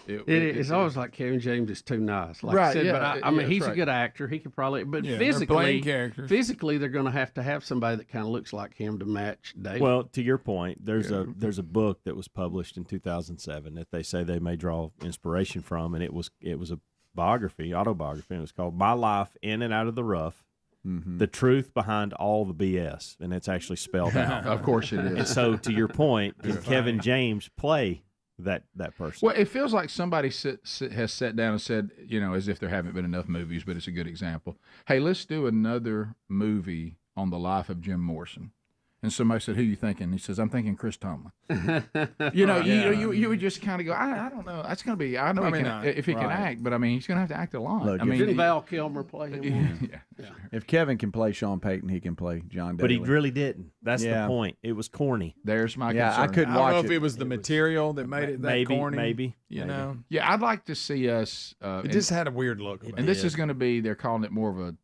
It's always like Kevin James is too nice. Like right, I said, yeah, but I mean, he's a good actor. He could probably, but physically, they're going to have somebody that kind of looks like him to match Daly. Well, to your point, there's a book that was published in 2007 that they say they may draw inspiration from, and it was a autobiography, and it was called "My Life in and Out of the Rough." Mm-hmm. The truth behind all the BS, and it's actually spelled out. Of course it is. And so, to your point, can Kevin James play that person? Well, it feels like somebody has sat down and said, as if there haven't been enough movies, but it's a good example. Hey, let's do another movie on the life of Jim Morrison. And somebody said, "Who you thinking?" He says, "I'm thinking Chris Tomlin." You would just kind of go, I don't know. That's going to be. I know if he can act, but he's going to have to act a lot. Look, didn't Val Kilmer play him? Yeah. If Kevin can play Sean Payton, he can play John Daly. But he really didn't. That's the point. It was corny. There's my concern. I couldn't watch it. I don't know if it was the material that made it that corny. Maybe. Yeah, I'd like to see us. It just had a weird look. And this is going to be. They're calling it more of a.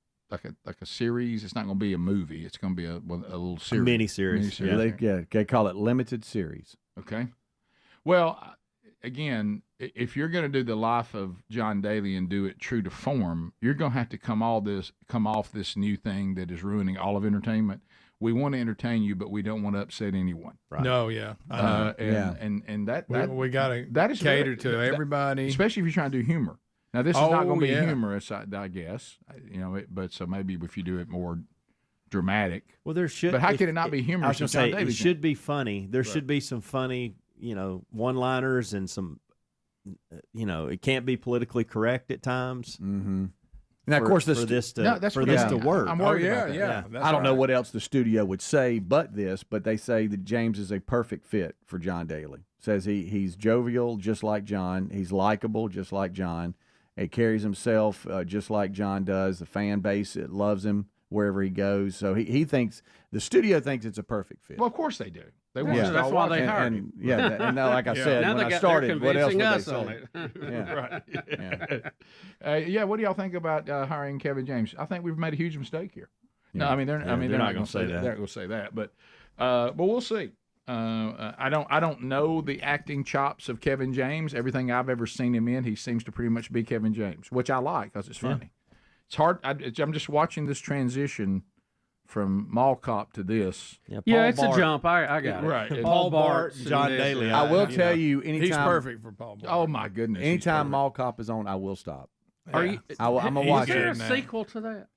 Like a series. It's not going to be a movie. It's going to be a little series. Mini series. They call it limited series. Okay. Well, again, if you're going to do the life of John Daly and do it true to form, you're going to have to come off this new thing that is ruining all of entertainment. We want to entertain you, but we don't want to upset anyone. Right. No, yeah. I know. And that we got to cater to everybody, especially if you're trying to do humor. Now, this is not going to be humorous, I guess, but so maybe if you do it more dramatic. Well, there should. But how can it not be humorous? I was going to say, it should be funny. There should be some funny, one-liners and some, it can't be politically correct at times. Mm-hmm. Now, of course, for this to work. I'm worried about that. I don't know what else the studio would say but this, but they say that James is a perfect fit for John Daly. Says he's jovial, just like John. He's likable, just like John. He carries himself just like John does. The fan base loves him wherever he goes. So he thinks, the studio thinks it's a perfect fit. Well, of course they do. They want that's why they hired him. And now, like I said, now when I started, what else would they say? On it. Right. What do y'all think about hiring Kevin James? I think we've made a huge mistake here. No, they're not going to say that. They're going to say that, but we'll see. I don't know the acting chops of Kevin James. Everything I've ever seen him in, he seems to pretty much be Kevin James, which I like because it's funny. It's hard. I'm just watching this transition from Mall Cop to this. It's a jump. I got it. Right. Paul Bart, John Daly. I will tell you, anytime he's perfect for Paul Bart. Oh my goodness! Anytime Mall Cop is on, I will stop. I'm gonna watch it. Is there a sequel to that?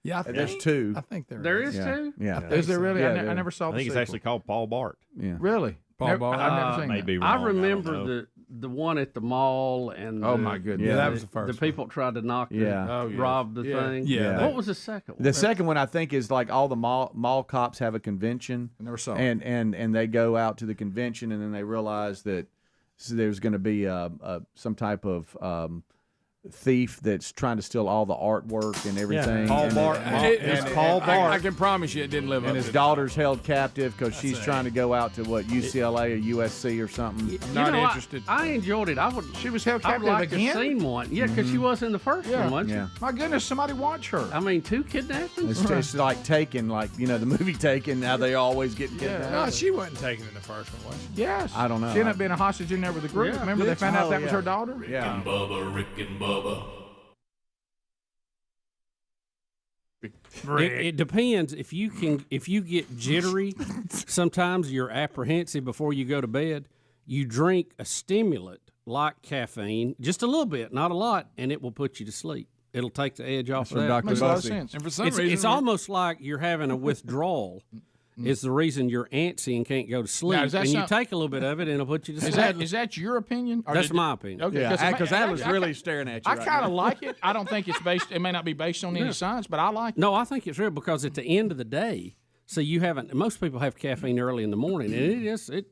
Yeah, there's two. I think there is two. Yeah, is there really? I never saw. I think it's actually called Paul Bart. Yeah, really. Paul Bart. I've never seen maybe that. wrong. I remember the one at the mall and oh my goodness, that was the first. The people tried to knock rob the thing. Yeah. What was the second one? The second one I think is like all the mall cops have a convention, I never saw and they go out to the convention and then they realize that there's going to be some type of thief that's trying to steal all the artwork and everything. Paul Bart. Paul Bart. I can promise you it didn't live up. And his daughter's held captive because she's trying to go out to UCLA or USC or something. Not interested. I enjoyed it. She was held captive I'd like to again. have seen one. Yeah, because she was in the first one, wasn't she? Yeah. My goodness, somebody watch her. I mean, 2 kidnappings. It's like Taken, the movie Taken. How they always get kidnapped. No, she wasn't taken in the first one, was she? Yes. I don't know. She ended up being a hostage in there with the group. Yeah. Remember, they found out that was her daughter. Yeah. Rick and Bubba. It depends. If you get jittery, sometimes you're apprehensive before you go to bed. You drink a stimulant like caffeine, just a little bit, not a lot, and it will put you to sleep. It'll take the edge off of that. Makes a lot of sense. And for some reason, it's almost like you're having a withdrawal. Is the reason you're antsy and can't go to sleep. Now, and you take a little bit of it, and it'll put you to sleep. Is that your opinion? That's my opinion. Okay, because Adler's really staring at you. I kind of like it. I don't think it's based. It may not be based on any science, but I like it. No, I think it's real because at the end of the day, So you haven't. Most people have caffeine early in the morning, and it's an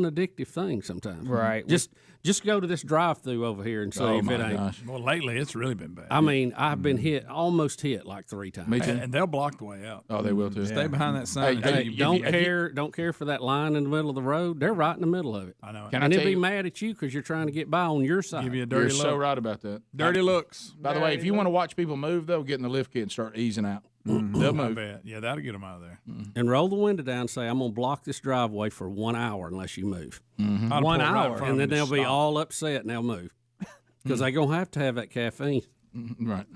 addictive thing sometimes. Right. Just go to this drive-through over here and see if it ain't. Gosh. Well, lately it's really been bad. I mean, I've been almost hit like 3 times. Me too. And they'll block the way out. Oh, they will too. Stay behind that sign. Don't care for that line in the middle of the road. They're right in the middle of it. I know. And they'll be mad at you because you're trying to get by on your side. Give you a dirty You're look. so right about that. Dirty looks. By the way, if you want to watch people move, though, get in the lift kit and start easing out. They'll move. Yeah, that'll get them out of there. And roll the window down and say, I'm going to block this driveway for 1 hour unless you move. I'd 1 pull right in hour. front And of then them they'll to be stop. all upset and they'll move. Because they're going to have that caffeine. Right.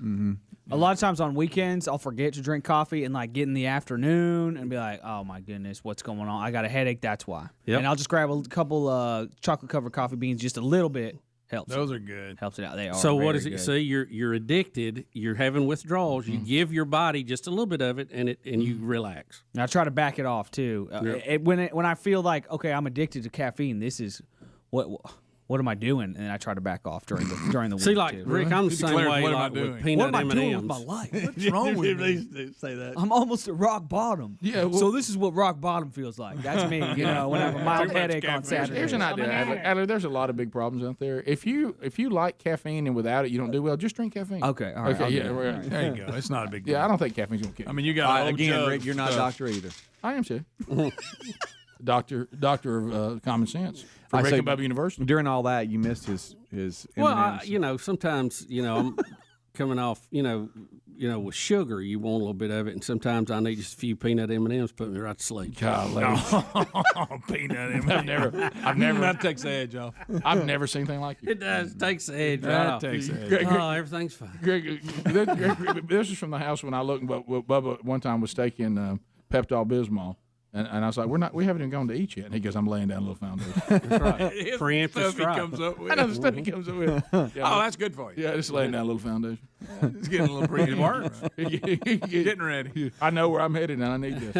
A lot of times on weekends, I'll forget to drink coffee and like get in the afternoon and be like, "Oh my goodness, what's going on? I got a headache. That's why." Yep. And I'll just grab a couple chocolate covered coffee beans, just a little bit. Helps. Those are good. Helps it out. They are. So what very is it? good. See, you're addicted. You're having withdrawals. You give your body just a little bit of it, and you relax. And I try to back it off too. When I feel like okay, I'm addicted to caffeine. This is what am I doing? And I try to back off during the week. See, like too. Rick, I'm the same way. what am I Like doing? with peanut What am I M&Ms. doing with my life? What's wrong with me? Say that. I'm almost at rock bottom. Yeah, well- so this is what rock bottom feels like. That's me. When I have a mild headache on Saturday. Here's an idea, Adler. There's a lot of big problems out there. If you like caffeine and without it you don't do well, just drink caffeine. Okay, all right. Okay, I'll yeah, do that. right. There you go. It's not a big deal. Yeah, I don't think caffeine's gonna kill you. I mean, you got Again, Rick, you're not a doctor either. I am too. Doctor of common sense for I Rick say- and Bubba University. During all that, you missed his Well, M&Ms. sometimes I'm coming off, with sugar. You want a little bit of it, and sometimes I need just a few peanut M&Ms to put me right to sleep. Golly. peanut M&Ms. I've never. That takes the edge off. I've never seen anything like it. It does. It takes the edge right That off. takes the edge. Oh, everything's fine. Greg, this is from the house when I looked. But Bubba one time was taking Pepto-Bismol, and I was like, we haven't even gone to eat yet. And he goes, I'm laying down a little foundation. That's right. Preemptive Stuff he strike. comes up with. I know the stuff he comes up with. Yeah, Oh, that's good for you. yeah, just laying down a little foundation. It's getting a little pretty. It works. Getting Getting ready. I know where I'm headed, and I need this.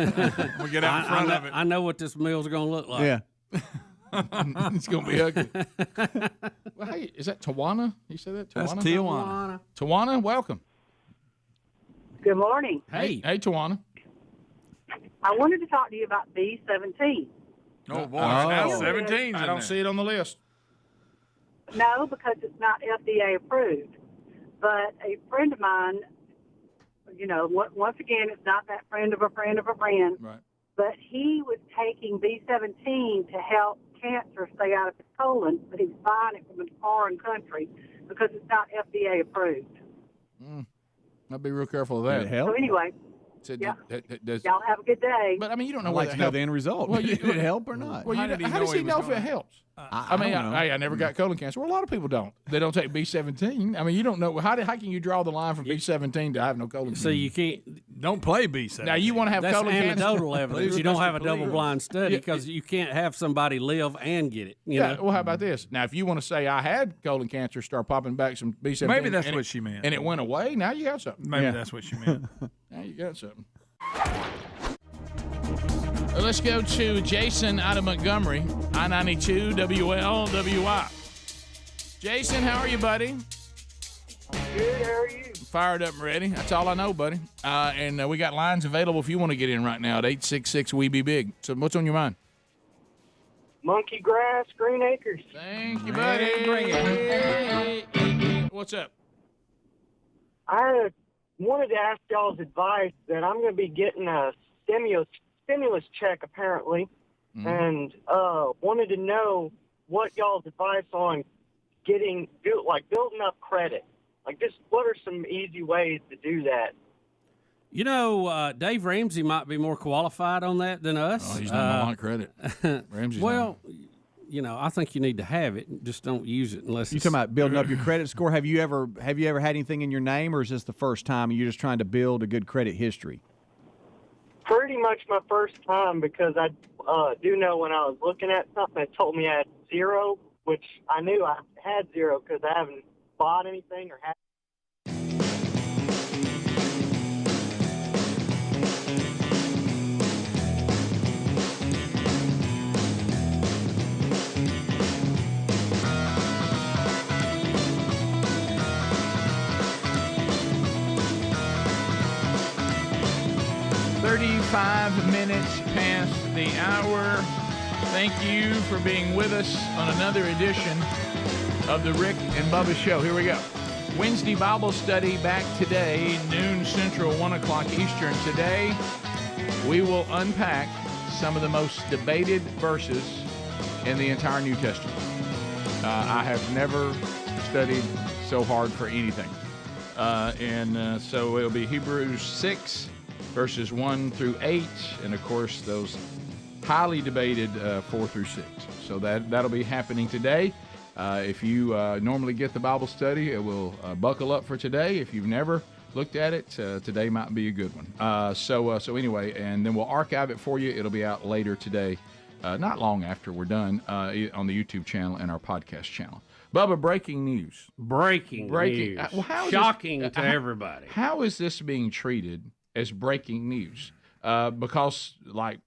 We'll get out in front of it. I know what this meal's going to look like. Yeah. It's gonna be ugly. Well, hey, is that Tawana? You said that? That's Tawana. Tijuana. Tawana, welcome. Good morning. Hey, Tawana. I wanted to talk to you about B17. Oh, boy. Now 17's I in don't there. see it on the list. No, because it's not FDA approved. But a friend of mine, once again, it's not that friend of a friend of a friend. Right. But he was taking B17 to help cancer stay out of his colon, but he was buying it from a foreign country because it's not FDA approved. I'd be real careful of that. Did it help? So anyway, Said yeah. does- Y'all have a good day. But I mean, you don't know I'd whether like to it know helped. the end result. Well, Did it help or not? Well, How did he how know does he he was know if gonna- it helps? I mean, don't know. I never got colon cancer. Well, a lot of people don't. They don't take B17. I mean, you don't know how can you draw the line from B17 to have no colon cancer? So you can't. Don't play B17. Now you want to have That's colon cancer? anecdotal evidence. You don't have a double-blind study Yeah. because you can't have somebody live and get it. You Yeah. know? Well, how about this? Now, if you want to say I had colon cancer, start popping back some B17. Maybe that's and what it- she meant. And it went away. Now you got something. Maybe that's what she meant. Now you got something. Let's go to Jason out of Montgomery, I-92 WLWI. Jason, how are you, buddy? Good, how are you? Fired up and ready. That's all I know, buddy. And we got lines available if you want to get in right now at 866-WE-BE-BIG. So what's on your mind? Monkey grass, Green Acres. Thank you, buddy. Bring it. What's up? I wanted to ask y'all's advice that I'm going to be getting a stimulus check apparently, and wanted to know what y'all's advice on building up credit. Like, just what are some easy ways to do that? You know, Dave Ramsey might be more qualified on that than us. Oh, he's not on my credit. Ramsey's well, I think you need to have it. Just don't use it unless You talking about building up your credit score? Have you ever had anything in your name, or is this the first time and you're just trying to build a good credit history? Pretty much my first time, because I do know when I was looking at something, it told me I had zero, which I knew I had zero because I haven't bought anything or had. 35 minutes past the hour. Thank you for being with us on another edition of the Rick and Bubba Show. Here we go. Wednesday Bible study back today, noon Central, 1 o'clock Eastern. Today, we will unpack some of the most debated verses in the entire New Testament. I have never studied so hard for anything. So it'll be Hebrews 6, verses 1 through 8, and of course those highly debated 4 through 6. So that'll be happening today. If you normally get the Bible study, it will buckle up for today. If you've never looked at it, today might be a good one. So anyway, and then we'll archive it for you. It'll be out later today, not long after we're done, on the YouTube channel and our podcast channel. Bubba, breaking news. Breaking news. Shocking to everybody. How is this being treated as breaking news? Because, like,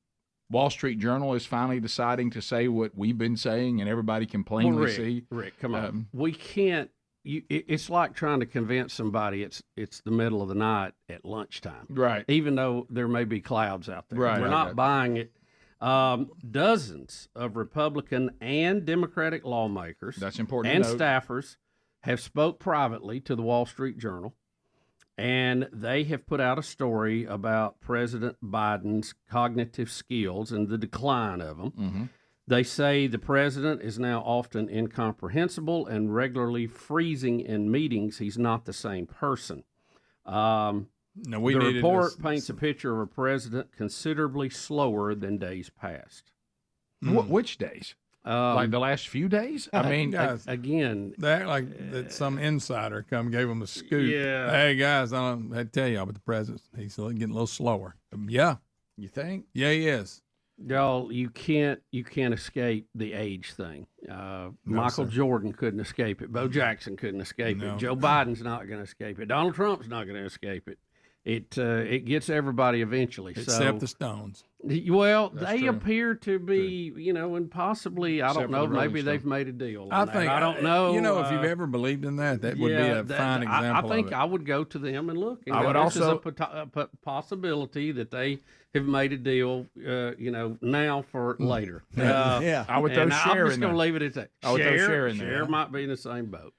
Wall Street Journal is finally deciding to say what we've been saying, and everybody can plainly see. Rick, come on. We can't. It's like trying to convince somebody it's the middle of the night at lunchtime. Right. Even though there may be clouds out there. Right. We're not buying it. Dozens of Republican and Democratic lawmakers That's important and to note. staffers have spoke privately to the Wall Street Journal, and they have put out a story about President Biden's cognitive skills and the decline of them. Mm-hmm. They say the president is now often incomprehensible and regularly freezing in meetings. He's not the same person. No, we the needed report this. paints a picture of a president considerably slower than days past. Which days? Like the last few days? I mean, guys, again, they act like that some insider come gave them a scoop. Yeah. Hey guys, I tell y'all about the president. He's getting a little slower. Yeah. You think? Yeah, he is. Y'all, you can't escape the age thing. Michael Jordan couldn't escape it. Bo Jackson couldn't escape it. Joe Biden's not going to escape it. Donald Trump's not going to escape it. It gets everybody eventually. Except the Stones. Well, That's they true. appear to be, and possibly, I don't know, maybe they've made a deal. I on think that. I don't know. If you've ever believed in that, that would be a fine example. I think of it. I would go to them and look. And I would this also is a possibility that they have made a deal. Now for later. I would throw I'm Cher just in going to there. leave it at that. I would throw Cher in there. Cher might be in the same boat.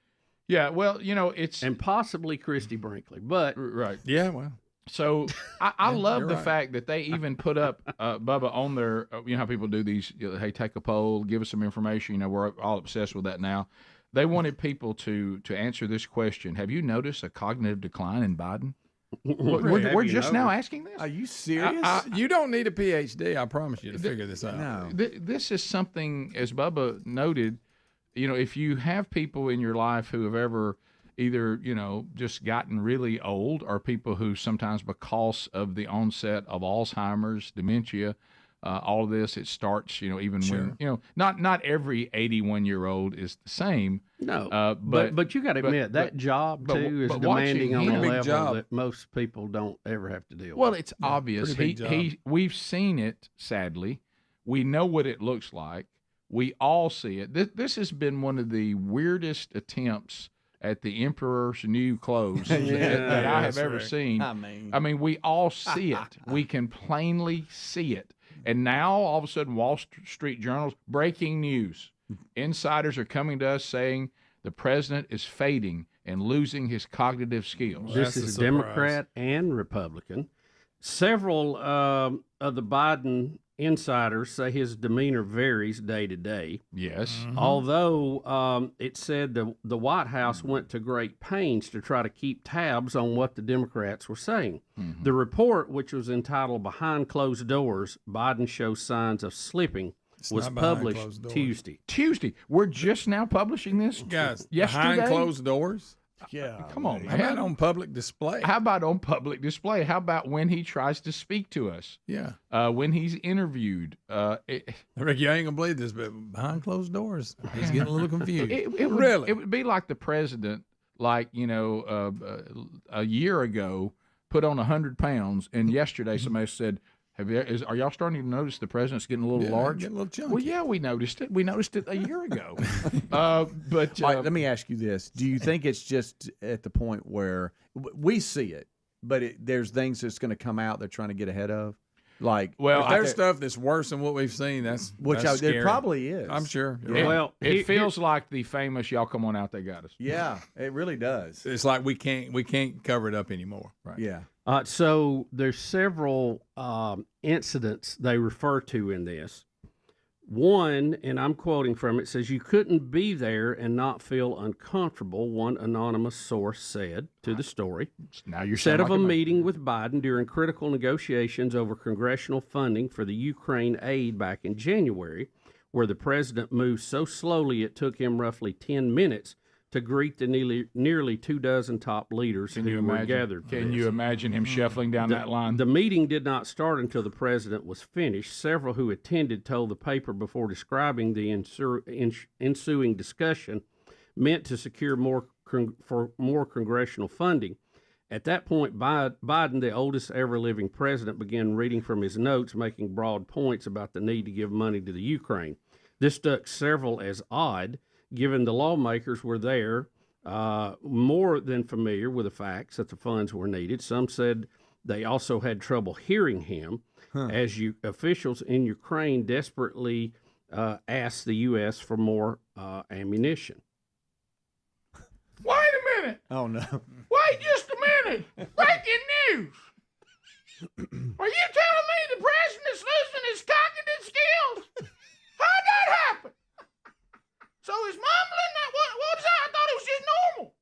Yeah, well, it's and possibly Christy Brinkley, but right. Yeah, well. So I love the right. fact that they even put up Bubba on their. You know how people do these. Hey, take a poll, give us some information. We're all obsessed with that now. They wanted people to answer this question: have you noticed a cognitive decline in Biden? We're just now asking this. Are you serious? You don't need a PhD, I promise you, to figure this out. No. This is something, as Bubba noted. If you have people in your life who have ever either, just gotten really old, or people who sometimes, because of the onset of Alzheimer's, dementia, all of this, it starts, even when, not every 81-year-old is the same. No, but you got to admit that job too is demanding on a level that most people don't ever have to deal with. Well, it's obvious. We've seen it, sadly. We know what it looks like. We all see it. This has been one of the weirdest attempts at the emperor's new clothes that I have ever seen. I mean, we all see it. We can plainly see it. And now, all of a sudden, Wall Street Journal's breaking news. Insiders are coming to us saying the president is fading and losing his cognitive skills. This is a Democrat and Republican. Several of the Biden insiders say his demeanor varies day to day. Yes. Mm-hmm. Although it said the White House went to great pains to try to keep tabs on what the Democrats were saying. Mm-hmm. The report, which was entitled Behind Closed Doors, Biden Shows Signs of Slipping, was published Tuesday. We're just now publishing this? Guys, yesterday? Behind closed doors? Yeah. Come on, man. How about on public display? How about on public display? How about when he tries to speak to us? Yeah. When he's interviewed. Rick, you ain't going to believe this, but behind closed doors, he's getting a little confused. It would be like the president, a year ago, put on 100 pounds, and yesterday somebody said, are y'all starting to notice the president's getting a little large? Getting a little chunky. Well, yeah, we noticed it. We noticed it a year ago. But Mike, let me ask you this: do you think it's just at the point where we see it, but there's things that's going to come out they're trying to get ahead of? Like, well, if there's stuff that's worse than what we've seen, that's scary. It probably is. I'm sure. It feels like the famous "Y'all come on out, they got us." Yeah, it really does. It's like we can't cover it up anymore. Right. Yeah. So there's several incidents they refer to in this. One, and I'm quoting from it, says, "You couldn't be there and not feel uncomfortable," one anonymous source said to the story. Now you're said of like a meeting with Biden during critical negotiations over congressional funding for the Ukraine aid back in January, where the president moved so slowly it took him roughly 10 minutes to greet the nearly 24 top leaders who were gathered. Can you imagine him shuffling down that line? The meeting did not start until the president was finished. Several who attended told the paper before describing the ensuing discussion meant to secure more congressional funding. At that point, Biden, the oldest ever living president, began reading from his notes, making broad points about the need to give money to the Ukraine. This struck several as odd, given the lawmakers were there, more than familiar with the facts that the funds were needed. Some said they also had trouble hearing him, as officials in Ukraine desperately asked the U.S. for more ammunition. Wait a minute. Oh, no. Wait just a minute. Breaking news. Are you telling me the president's losing his cognitive skills? How'd that happen? So he's mumbling? What is that? I thought it was just normal.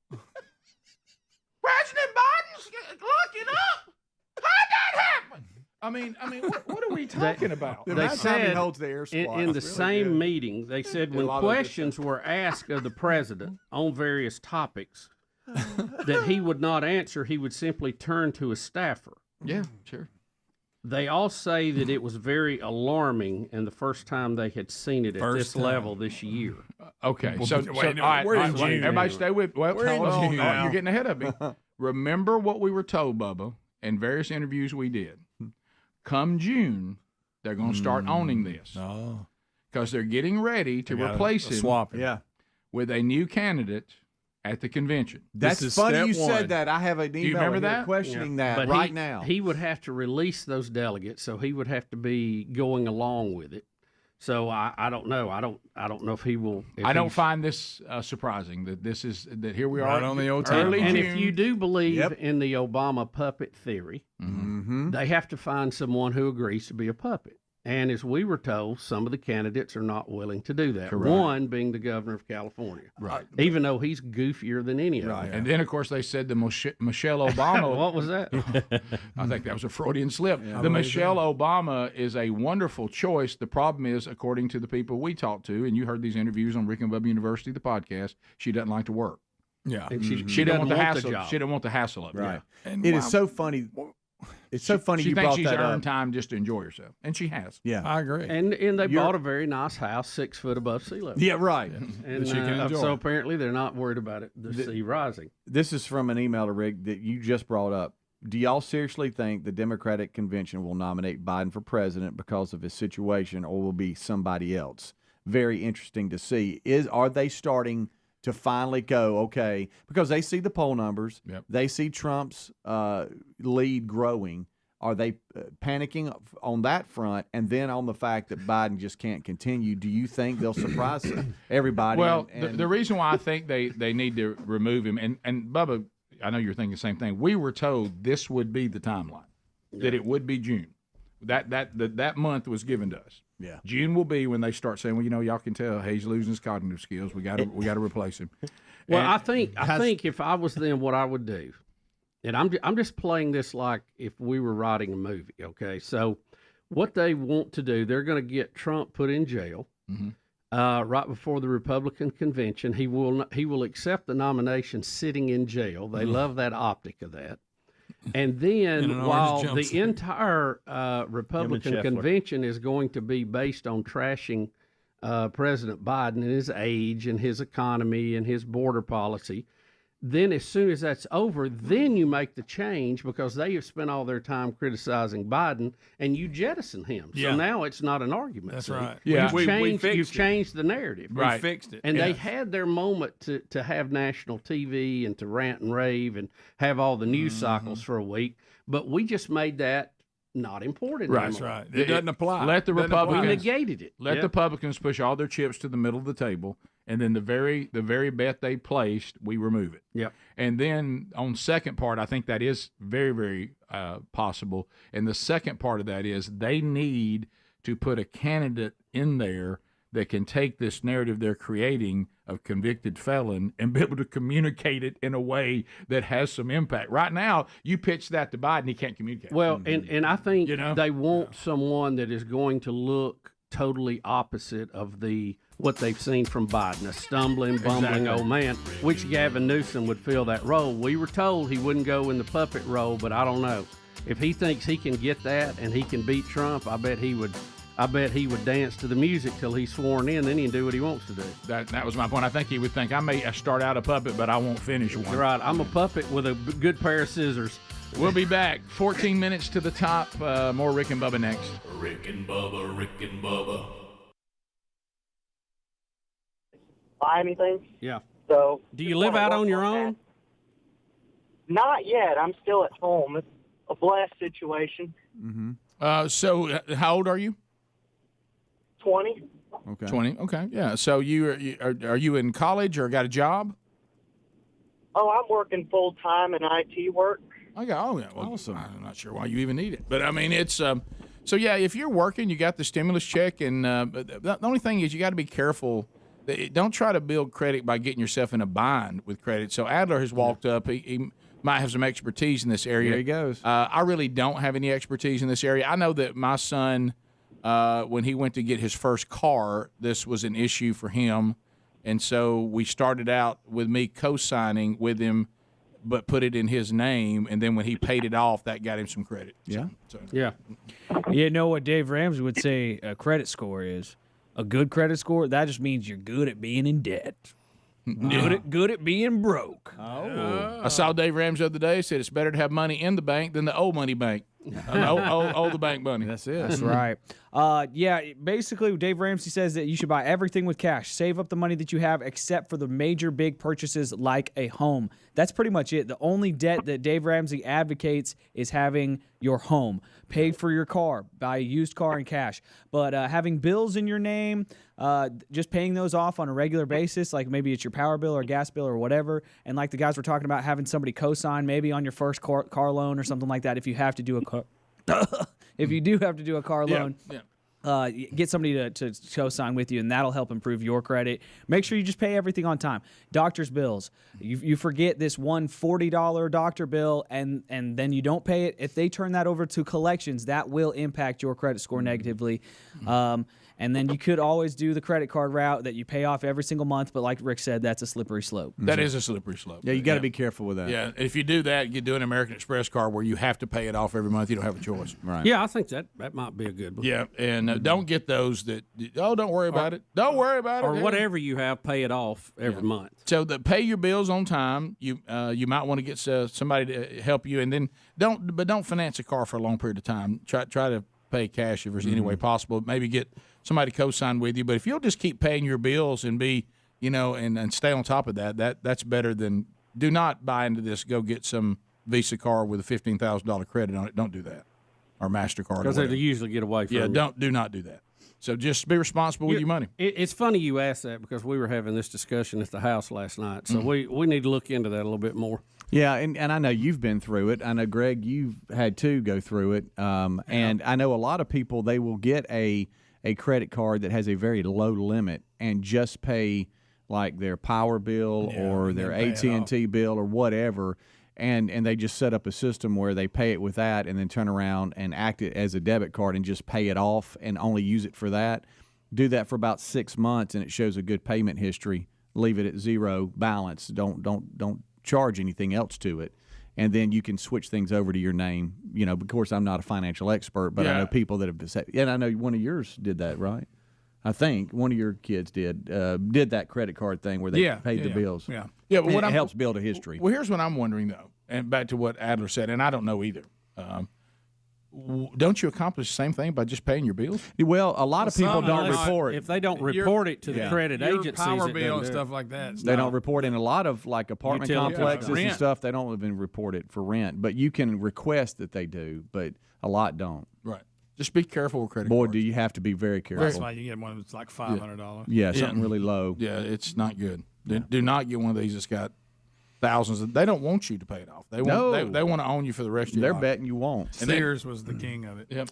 President Biden's locking up? How'd that happen? I mean, what are we talking about? They said holds the air squat. in the same meeting, they said when questions were asked of the president on various topics that he would not answer, he would simply turn to a staffer. Yeah, sure. They all say that it was very alarming and the first time they had seen it at this level this year. Okay, Well, so wait, all right, we're in all right, June. everybody stay with. Well, We're in hold on, June now. you're getting ahead of me. Remember what we were told, Bubba, in various interviews we did. Come June, they're going to start owning this. Oh, because they're getting ready to replace him swap. with a new candidate at the convention. That's funny you said that. I have an email you remember in here that? questioning that But right now. He would have to release those delegates, so he would have to be going along with it. So I don't know. I don't know if he will. I don't find this surprising that here we are Right on the old early and June. if you do believe in the Obama puppet theory, they have to find someone who agrees to be a puppet. And as we were told, some of the candidates are not willing to do that. Correct. One being the governor of California, right? Even though he's goofier than any of them. And then, of course, they said the Michelle Obama. What was that? I think that was a Freudian slip. The Michelle Obama is a wonderful choice. The problem is, according to the people we talked to, and you heard these interviews on Rick and Bubba University, the podcast, she doesn't like to work. Yeah, And She didn't want the hassle. the job. She didn't want the hassle of it. Right. And It is so funny. It's so funny she you thinks brought she's that earned up. time just to enjoy herself, and she has. Yeah, I agree. And they bought a very nice house 6 foot above sea level. Yeah, right. And she can enjoy. so apparently they're not worried about it, the sea rising. This is from an email to Rick that you just brought up. Do y'all seriously think the Democratic convention will nominate Biden for president because of his situation, or will be somebody else? Very interesting to see. Are they starting to finally go, okay, because they see the poll numbers, they see Trump's lead growing. Are they panicking on that front, and then on the fact that Biden just can't continue? Do you think they'll surprise everybody? Well, the reason why I think they need to remove him, and Bubba, I know you're thinking the same thing. We were told this would be the timeline, that it would be June. That month was given to us. Yeah, June will be when they start saying, well, y'all can tell he's losing his cognitive skills. We got to replace him. Well, And I think if I was them, what I would do, and I'm just playing this like if we were writing a movie. Okay, so what they want to do, they're going to get Trump put in jail right before the Republican convention. He will accept the nomination sitting in jail. They love that optic of that. And then while the entire Republican convention is going to be based on trashing President Biden and his age and his economy and his border policy, then as soon as that's over, then you make the change because they have spent all their time criticizing Biden and you jettison him. So now it's not an argument. That's see? right. Yeah. You've changed the narrative. We fixed it. And they had their moment to have national TV and to rant and rave and have all the news cycles for a week. But we just made that not important Right, anymore. that's right. It doesn't apply. Let the Doesn't apply. Republicans We negated it. Let Yeah. the Republicans push all their chips to the middle of the table, and then the very bet they placed, we remove it. Yep. And then on second part, I think that is very, very possible. And the second part of that is they need to put a candidate in there that can take this narrative they're creating of convicted felon and be able to communicate it in a way that has some impact. Right now, you pitch that to Biden, he can't communicate. Well, and I think You know? they want someone that is going to look totally opposite of what they've seen from Biden, a stumbling, bumbling Exactly. old man, which Gavin Newsom would fill that role. We were told he wouldn't go in the puppet role, but I don't know. If he thinks he can get that and he can beat Trump, I bet he would dance to the music till he's sworn in, then he can do what he wants to do. That was my point. I think he would think, I may start out a puppet, but I won't finish one. Right, I'm a puppet with a good pair of scissors. We'll be back. 14 minutes to the top. More Rick and Bubba next. Rick and Bubba, Rick and Bubba. Buy anything. Yeah. So. Do you live out on your own? Not yet. I'm still at home. It's a blessed situation. Mm-hmm. So how old are you? 20. Okay. 20. Okay. Yeah. So are you in college or got a job? Oh, I'm working full time in IT work. Okay. Oh, yeah. Well, awesome. I'm not sure why you even need it, but I mean, it's so yeah. If you're working, you got the stimulus check, and the only thing is you got to be careful. Don't try to build credit by getting yourself in a bind with credit. So Adler has walked up. He might have some expertise in this area. There he goes. I really don't have any expertise in this area. I know that my son, when he went to get his first car, this was an issue for him. And so we started out with me co-signing with him, but put it in his name. And then when he paid it off, that got him some credit. Yeah. Yeah. You know what Dave Ramsey would say a credit score is? A good credit score, that just means you're good at being in debt. Good at being broke. I saw Dave Ramsey the other day. Said it's better to have money in the bank than the old money bank. The bank money. That's it. That's right. Yeah, basically, Dave Ramsey says that you should buy everything with cash. Save up the money that you have, except for the major big purchases like a home. That's pretty much it. The only debt that Dave Ramsey advocates is having your home. Pay for your car. Buy a used car in cash. But having bills in your name, just paying those off on a regular basis, like maybe it's your power bill or gas bill or whatever, and like the guys were talking about, having somebody co-sign maybe on your first car loan or something like that if you have to do a car. If you do have to do a car loan, get somebody to co-sign with you, and that'll help improve your credit. Make sure you just pay everything on time. Doctor's bills. You forget this one $40 doctor bill, and then you don't pay it. If they turn that over to collections, that will impact your credit score negatively. And then you could always do the credit card route that you pay off every single month, but like Rick said, that's a slippery slope. That is a slippery slope. Yeah, you got to be careful with that. Yeah, if you do that, you do an American Express card where you have to pay it off every month. You don't have a choice. Right. Yeah, I think that might be a good one. Yeah, and don't get those that, don't worry about it. Don't worry about it. Or whatever you have, pay it off every month. So pay your bills on time. You might want to get somebody to help you, and then don't finance a car for a long period of time. Try to pay cash if there's any way possible. Maybe get somebody co-sign with you. But if you'll just keep paying your bills and be, and stay on top of that's better than do not buy into this. Go get some Visa card with a $15,000 credit on it. Don't do that, or MasterCard. Because they usually get away from it. Do not do that. So just be responsible with your money. It's funny you asked that because we were having this discussion at the house last night. So we need to look into that a little bit more. Yeah, and I know you've been through it. I know, Greg, you've had to go through it. And I know a lot of people, they will get a credit card that has a very low limit and just pay like their power bill or their AT&T bill or whatever, and they just set up a system where they pay it with that and then turn around and act it as a debit card and just pay it off and only use it for that. Do that for about 6 months and it shows a good payment history. Leave it at zero balance. Don't charge anything else to it. And then you can switch things over to your name. Of course, I'm not a financial expert, but I know people that have said, and I know one of yours did that, right? I think one of your kids did that credit card thing where they paid the bills. Yeah, but it helps build a history. Well, here's what I'm wondering, though, and back to what Adler said, and I don't know either. don't you accomplish the same thing by just paying your bills? Well, a lot of people don't report. If they don't report it to the credit your agencies, power it bill and doesn't do it. stuff like that. They don't report in a lot of like apartment Utility complexes and rent. stuff. They don't even report it for rent, but you can request that they do. But a lot don't. Right. Just be careful with credit Boy, cards. do you have to be very careful. That's why you get one that's like $500. Yeah, something really low. Yeah, it's not good. Do not get one of these that's got thousands. They don't want you to pay it off. They want they want to own you for the rest of your They're life. betting you won't. Sears was the king of it. Yep.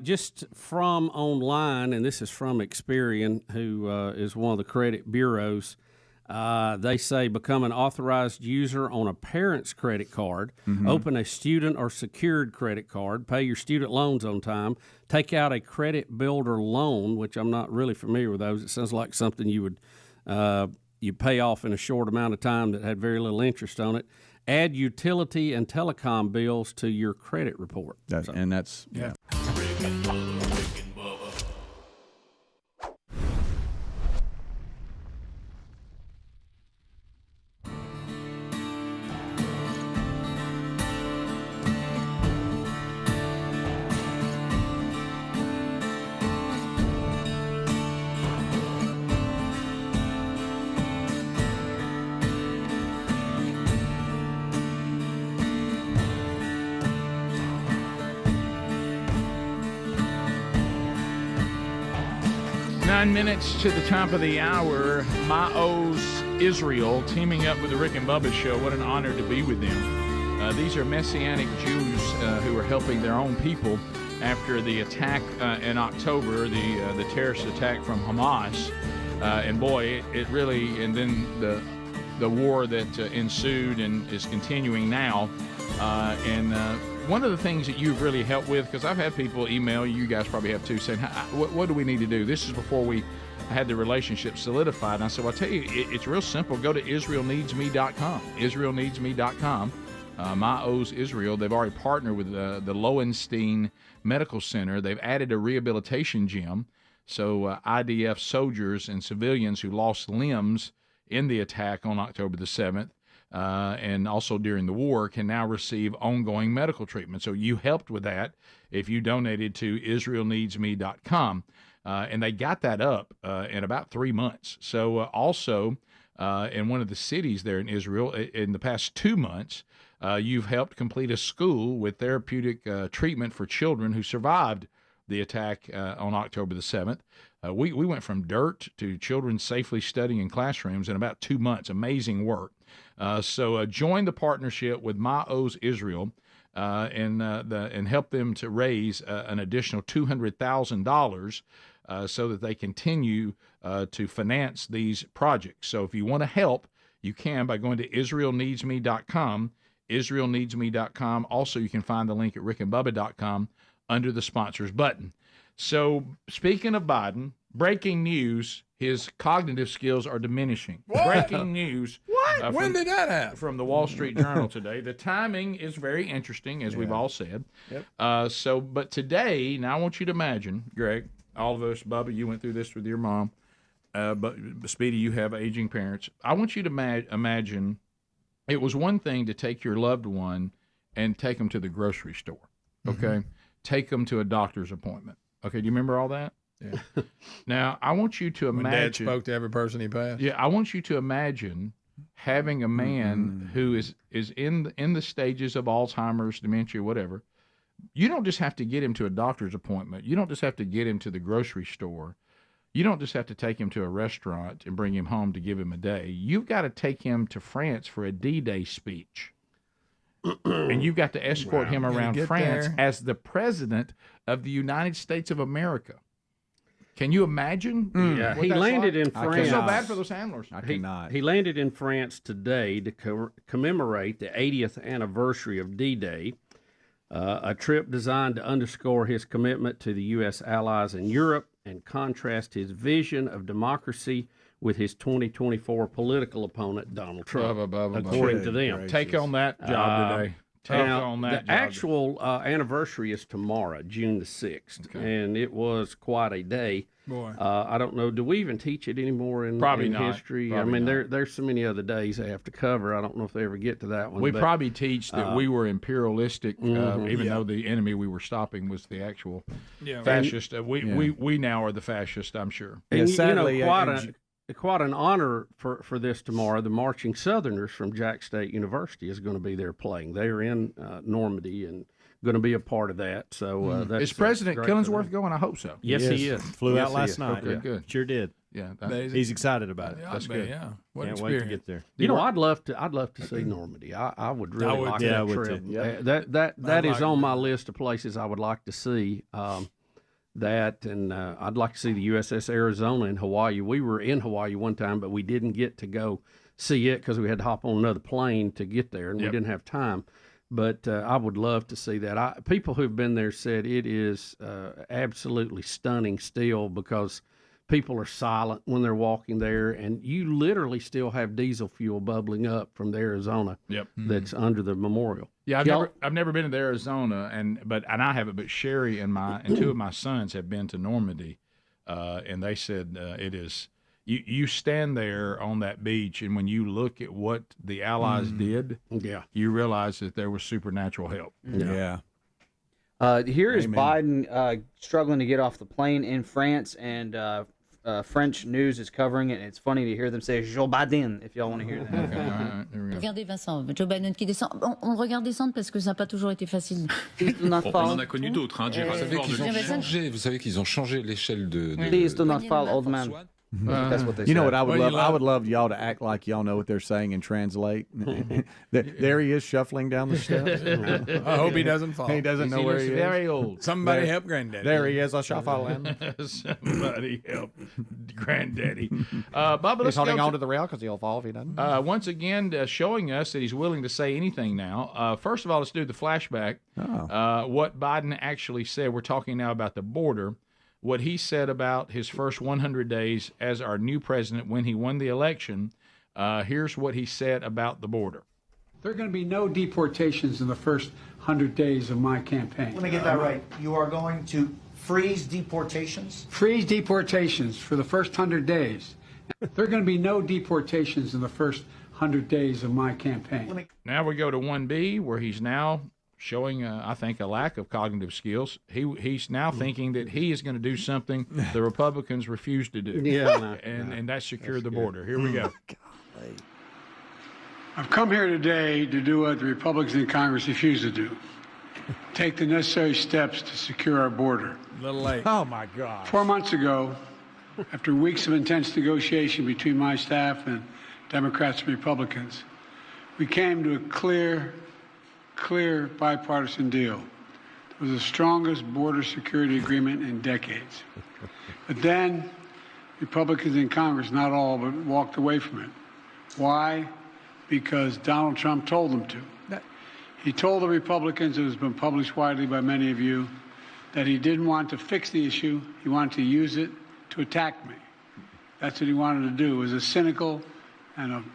Just from online, and this is from Experian, who is one of the credit bureaus. They say become an authorized user on a parent's credit card, open a student or secured credit card, pay your student loans on time, take out a credit builder loan, which I'm not really familiar with those. It sounds like something you would you pay off in a short amount of time that had very little interest on it. Add utility and telecom bills to your credit report. That's. Rick and Bubba. 9 minutes to the top of the hour. Ma'oz Israel teaming up with the Rick and Bubba Show. What an honor to be with them. These are Messianic Jews who are helping their own people after the attack in October, the terrorist attack from Hamas. And boy, it really, and then the war that ensued and is continuing now. One of the things that you've really helped with, because I've had people email, you guys probably have too, saying, what do we need to do? This is before we had the relationship solidified. And I said, well, I'll tell you, it's real simple. Go to IsraelNeedsMe.com. IsraelNeedsMe.com. Ma'oz Israel, they've already partnered with the Lowenstein Medical Center. They've added a rehabilitation gym. So IDF soldiers and civilians who lost limbs in the attack on October the 7th, and also during the war, can now receive ongoing medical treatment. So you helped with that if you donated to IsraelNeedsMe.com. And they got that up in about 3 months. So also in one of the cities there in Israel, in the past 2 months, you've helped complete a school with therapeutic treatment for children who survived the attack on October the 7th. We went from dirt to children safely studying in classrooms in about 2 months. Amazing work. So join the partnership with Ma'oz Israel and help them to raise an additional $200,000 so that they continue to finance these projects. So if you want to help, you can by going to IsraelNeedsMe.com, IsraelNeedsMe.com. Also, you can find the link at rickandbubba.com under the sponsors button. So speaking of Biden, breaking news, his cognitive skills are diminishing. What? Breaking news. What? When did that happen? From the Wall Street Journal today. The timing is very interesting, as we've all said. Yep. But today, now I want you to imagine, Greg, all of us, Bubba, you went through this with your mom, but Speedy, you have aging parents. I want you to imagine it was one thing to take your loved one and take them to the grocery store, okay? Mm-hmm. Take them to a doctor's appointment. Okay, do you remember all that? Yeah. Now, I want you to imagine. When Dad spoke to every person he passed. Yeah, I want you to imagine having a man who is in the stages of Alzheimer's, dementia, whatever. You don't just have to get him to a doctor's appointment. You don't just have to get him to the grocery store. You don't just have to take him to a restaurant and bring him home to give him a day. You've got to take him to France for a D-Day speech. And you've got to escort him around France as the president of the United States of America. Can you imagine? Yeah, he landed in France. It's so bad for those handlers. I cannot. He landed in France today to commemorate the 80th anniversary of D-Day, a trip designed to underscore his commitment to the U.S. allies in Europe and contrast his vision of democracy with his 2024 political opponent, Donald Trump, according to them. Take on that job today. on that, the Jogger. actual anniversary is tomorrow, June the 6th, and it was quite a day. Boy. I don't know. Do we even teach it anymore in Probably not. history? Probably I mean, not. there's so many other days they have to cover. I don't know if they ever get to that one. We but, probably teach that we were imperialistic, even Yeah. though the enemy we were stopping was the actual Yeah. fascist. We now are the fascist, I'm sure. And sadly, quite an honor for this tomorrow. The Marching Southerners from Jack State University is going to be there playing. They are in Normandy and going to be a part of that. So that's Is President great for Killingsworth them. going? I hope so. Yes, he is. Flew Yes, out he last is. night. Okay, good. Sure did. Yeah, He's excited about it. Yeah, That's I bet, good. Yeah. What Can't wait to experience. get there. You know, I'd love to see Normandy. I would really would like too. that Yeah, I would trip. too. That I'd is like on to. my list of places I would like to see. That and I'd like to see the USS Arizona in Hawaii. We were in Hawaii one time, but we didn't get to go see it because we had to hop on another plane to get there, and we didn't have time. But I would love to see that. People who've been there said it is absolutely stunning still because people are silent when they're walking there, and you literally still have diesel fuel bubbling up from the Arizona that's under the memorial. Yeah, I've never been to Arizona, and I haven't. But Sherry and two of my sons have been to Normandy, and they said it is. You stand there on that beach, and when you look at what the Allies did, you realize that there was supernatural help. Yeah. Here is Amen. Biden struggling to get off the plane in France, and French news is covering it. And it's funny to hear them say Joe Biden, if y'all want to hear that. Regardez Vincent, Joe Biden qui descend. On le regarde descendre parce que ça n'a pas toujours été facile. On en a connu d'autres, hein, vous savez qu'ils ont changé l'échelle de... Please do not fall, old man. That's what they You know said. what I would love? I would love y'all to act like y'all know what they're saying and translate. There he is shuffling down the steps. I hope he doesn't fall. He doesn't know where he is. Very old. Somebody help Granddaddy. There he is. I shuffling. Somebody help Granddaddy. Bubba, let's He's holding go on to the rail because he'll fall if he doesn't. Once again, showing us that he's willing to say anything now. First of all, let's do the flashback. What Biden actually said. We're talking now about the border. What he said about his first 100 days as our new president when he won the election. Here's what he said about the border. There are going to be no deportations in the first 100 days of my campaign. Let me get that right. You are going to freeze deportations? Freeze deportations for the first 100 days. There are going to be no deportations in the first 100 days of my campaign. Now we go to 1B, where he's now showing, I think, a lack of cognitive skills. He's now thinking that he is going to do something the Republicans refuse to do. And that secured the border. Here we go. I've come here today to do what the Republicans in Congress refuse to do. Take the necessary steps to secure our border. A little late. Oh, my God. 4 months ago, after weeks of intense negotiation between my staff and Democrats and Republicans, we came to a clear bipartisan deal. It was the strongest border security agreement in decades. But then, Republicans in Congress, not all, but walked away from it. Why? Because Donald Trump told them to. He told the Republicans, it has been published widely by many of you, that he didn't want to fix the issue. He wanted to use it to attack me. That's what he wanted to do. It was a cynical and an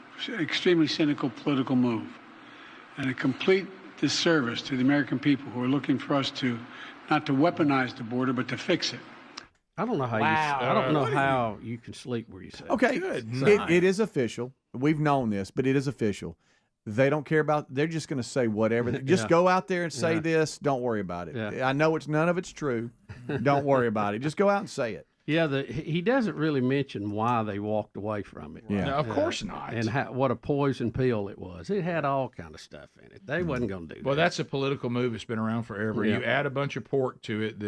extremely cynical political move. And a complete disservice to the American people who are looking for us to not to weaponize the border, but to fix it. I don't know how how you can sleep where you say. Okay, it is official. We've known this, but it is official. They don't care about. They're just going to say whatever. Just go out there and say this. Don't worry about it. I know none of it's true. Don't worry about it. Just go out and say it. Yeah, he doesn't really mention why they walked away from it. Yeah, no, of course not. And what a poison pill it was. It had all kind of stuff in it. They wasn't going to do that. Well, that's a political move. It's been around forever. Yeah. You add a bunch of pork to it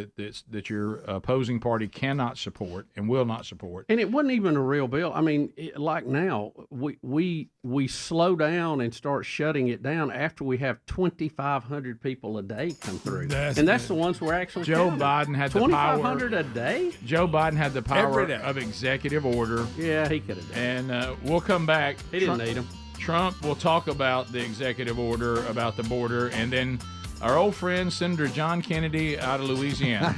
that your opposing party cannot support and will not support. And it wasn't even a real bill. I mean, like now, we slow down and start shutting it down after we have 2,500 people a day come through. That's the ones we're actually Joe counting. Biden had the power. 2,500 a day? Joe Biden had the power of executive order. Yeah, he could have done And we'll come back. He didn't need him. Trump will talk about the executive order about the border, and then our old friend Senator John Kennedy out of Louisiana.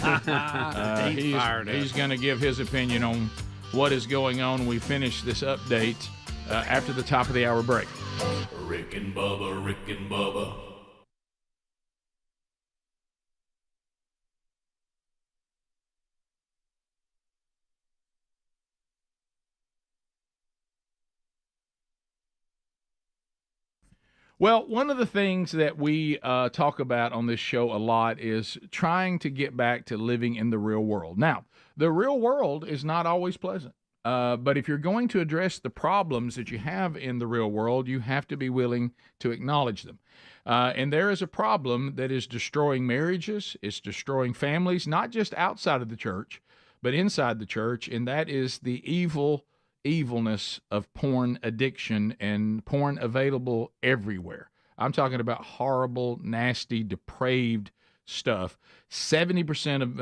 He's going to give his opinion on what is going on. We finish this update after the top of the hour break. Rick and Bubba, Rick and Bubba. Well, one of the things that we talk about on this show a lot is trying to get back to living in the real world. Now, the real world is not always pleasant. But if you're going to address the problems that you have in the real world, you have to be willing to acknowledge them. And there is a problem that is destroying marriages, it's destroying families, not just outside of the church, but inside the church, and that is the evilness of porn addiction and porn available everywhere. I'm talking about horrible, nasty, depraved stuff. 70%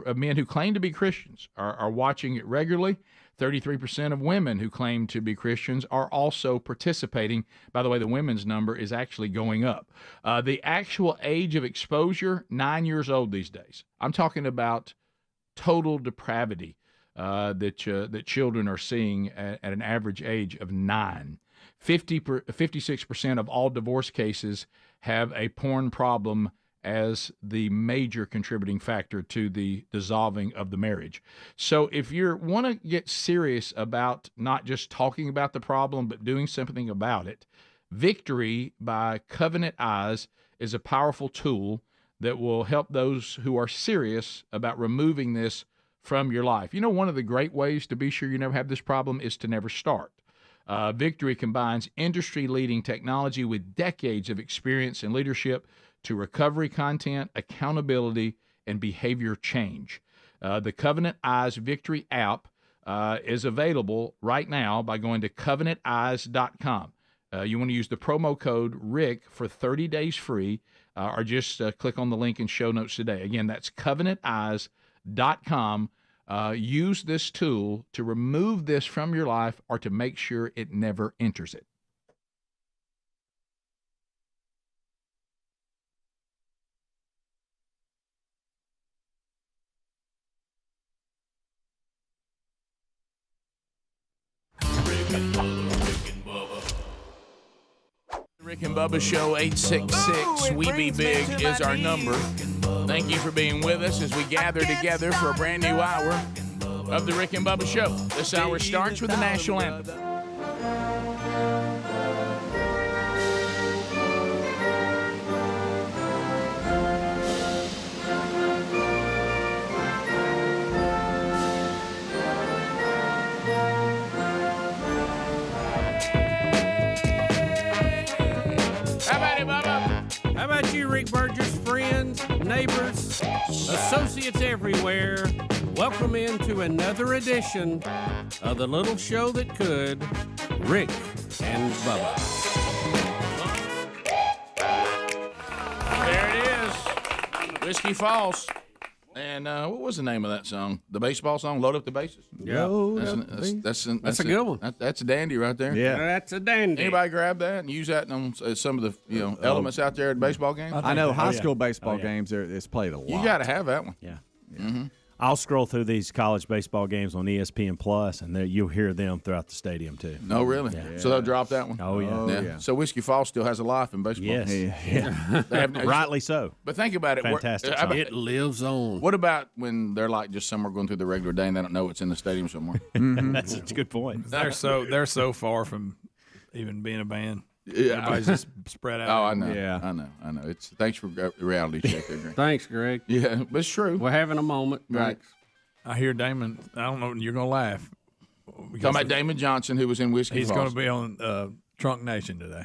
of men who claim to be Christians are watching it regularly. 33% of women who claim to be Christians are also participating. By the way, the women's number is actually going up. The actual age of exposure, 9 years old these days. I'm talking about total depravity that children are seeing at an average age of 9. 56% of all divorce cases have a porn problem as the major contributing factor to the dissolving of the marriage. So if you want to get serious about not just talking about the problem, but doing something about it, Victory by Covenant Eyes is a powerful tool that will help those who are serious about removing this from your life. You know, one of the great ways to be sure you never have this problem is to never start. Victory combines industry-leading technology with decades of experience and leadership to recovery content, accountability, and behavior change. The Covenant Eyes Victory app is available right now by going to covenanteyes.com. You want to use the promo code RICK for 30 days free, or just click on the link in show notes today. Again, that's covenanteyes.com. Use this tool to remove this from your life or to make sure it never enters it. Rick and Bubba Show, 866-WE-BE-BIG is our number. Thank you for being with us as we gather together for a brand new hour of the Rick and Bubba Show. This hour starts with the national anthem. How about you, Rick Burgess, friends, neighbors, associates everywhere? Welcome into another edition of the little show that could, Rick and Bubba. There it is, Whiskey Falls. And what was the name of that song? The baseball song, Load Up the Bases? Yeah. That's a good one. That's a dandy right there. Yeah. That's a dandy. Anybody grab that and use that on some of the elements out there at baseball games? I know high school baseball games, it's played a lot. You got to have that one. Yeah. Mm-hmm. I'll scroll through these college baseball games on ESPN Plus, and you'll hear them throughout the stadium too. No, really? Yeah. So they'll drop that one? Oh, yeah. So Whiskey Falls still has a life in baseball. Yes. Yeah. Rightly so. But think about it. Fantastic. It lives on. What about when they're like just somewhere going through the regular day and they don't know it's in the stadium somewhere? That's a good point. They're so far from even being a band. Yeah. Everybody's just spread out. Oh, I know. Yeah. I know. Thanks for reality check there, Greg. Thanks, Greg. Yeah, but it's true. We're having a moment. Right. I hear Damon. I don't know. You're gonna laugh. Talking about Damon Johnson, who was in Whiskey He's Falls. going to be on Trunk Nation today.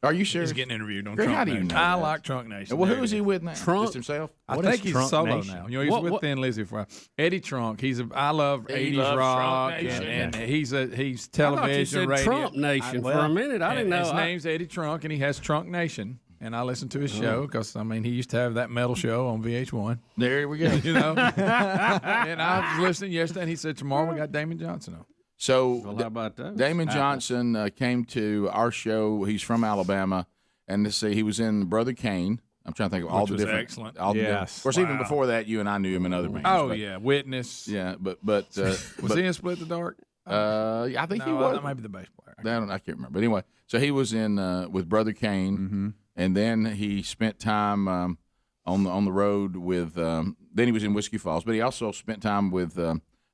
Are you serious? He's getting interviewed on Greg, Trunk how do you Nation. know I that? like Trunk Nation. Well, who is he with now? Trunk? Just himself? I What think is he's Trunk solo Nation? now. You know, he's with Thin Lizzy for a while. Eddie Trunk. I love He 80s loves rock, Trunk Nation. and he's television, I thought you said radio. Trump Nation for a minute. I didn't know. His name's Eddie Trunk, and he has Trunk Nation. And I listen to his show because, he used to have that metal show on VH1. There we go. You know? And I was listening yesterday, and he said, tomorrow we got Damon Johnson on. So Well, how about that? Damon Johnson came to our show. He's from Alabama, and he was in Brother Kane. I'm trying to think of all Which the was different. excellent. Of course, even before that, you and I knew him in other bands. Oh, but, yeah. Witness. Yeah, but Was he in Split the Dark? I think he was. That might be the bass player. I can't remember. But anyway, so he was in with Brother Kane, and then he spent time on the road with. Then he was in Whiskey Falls, but he also spent time with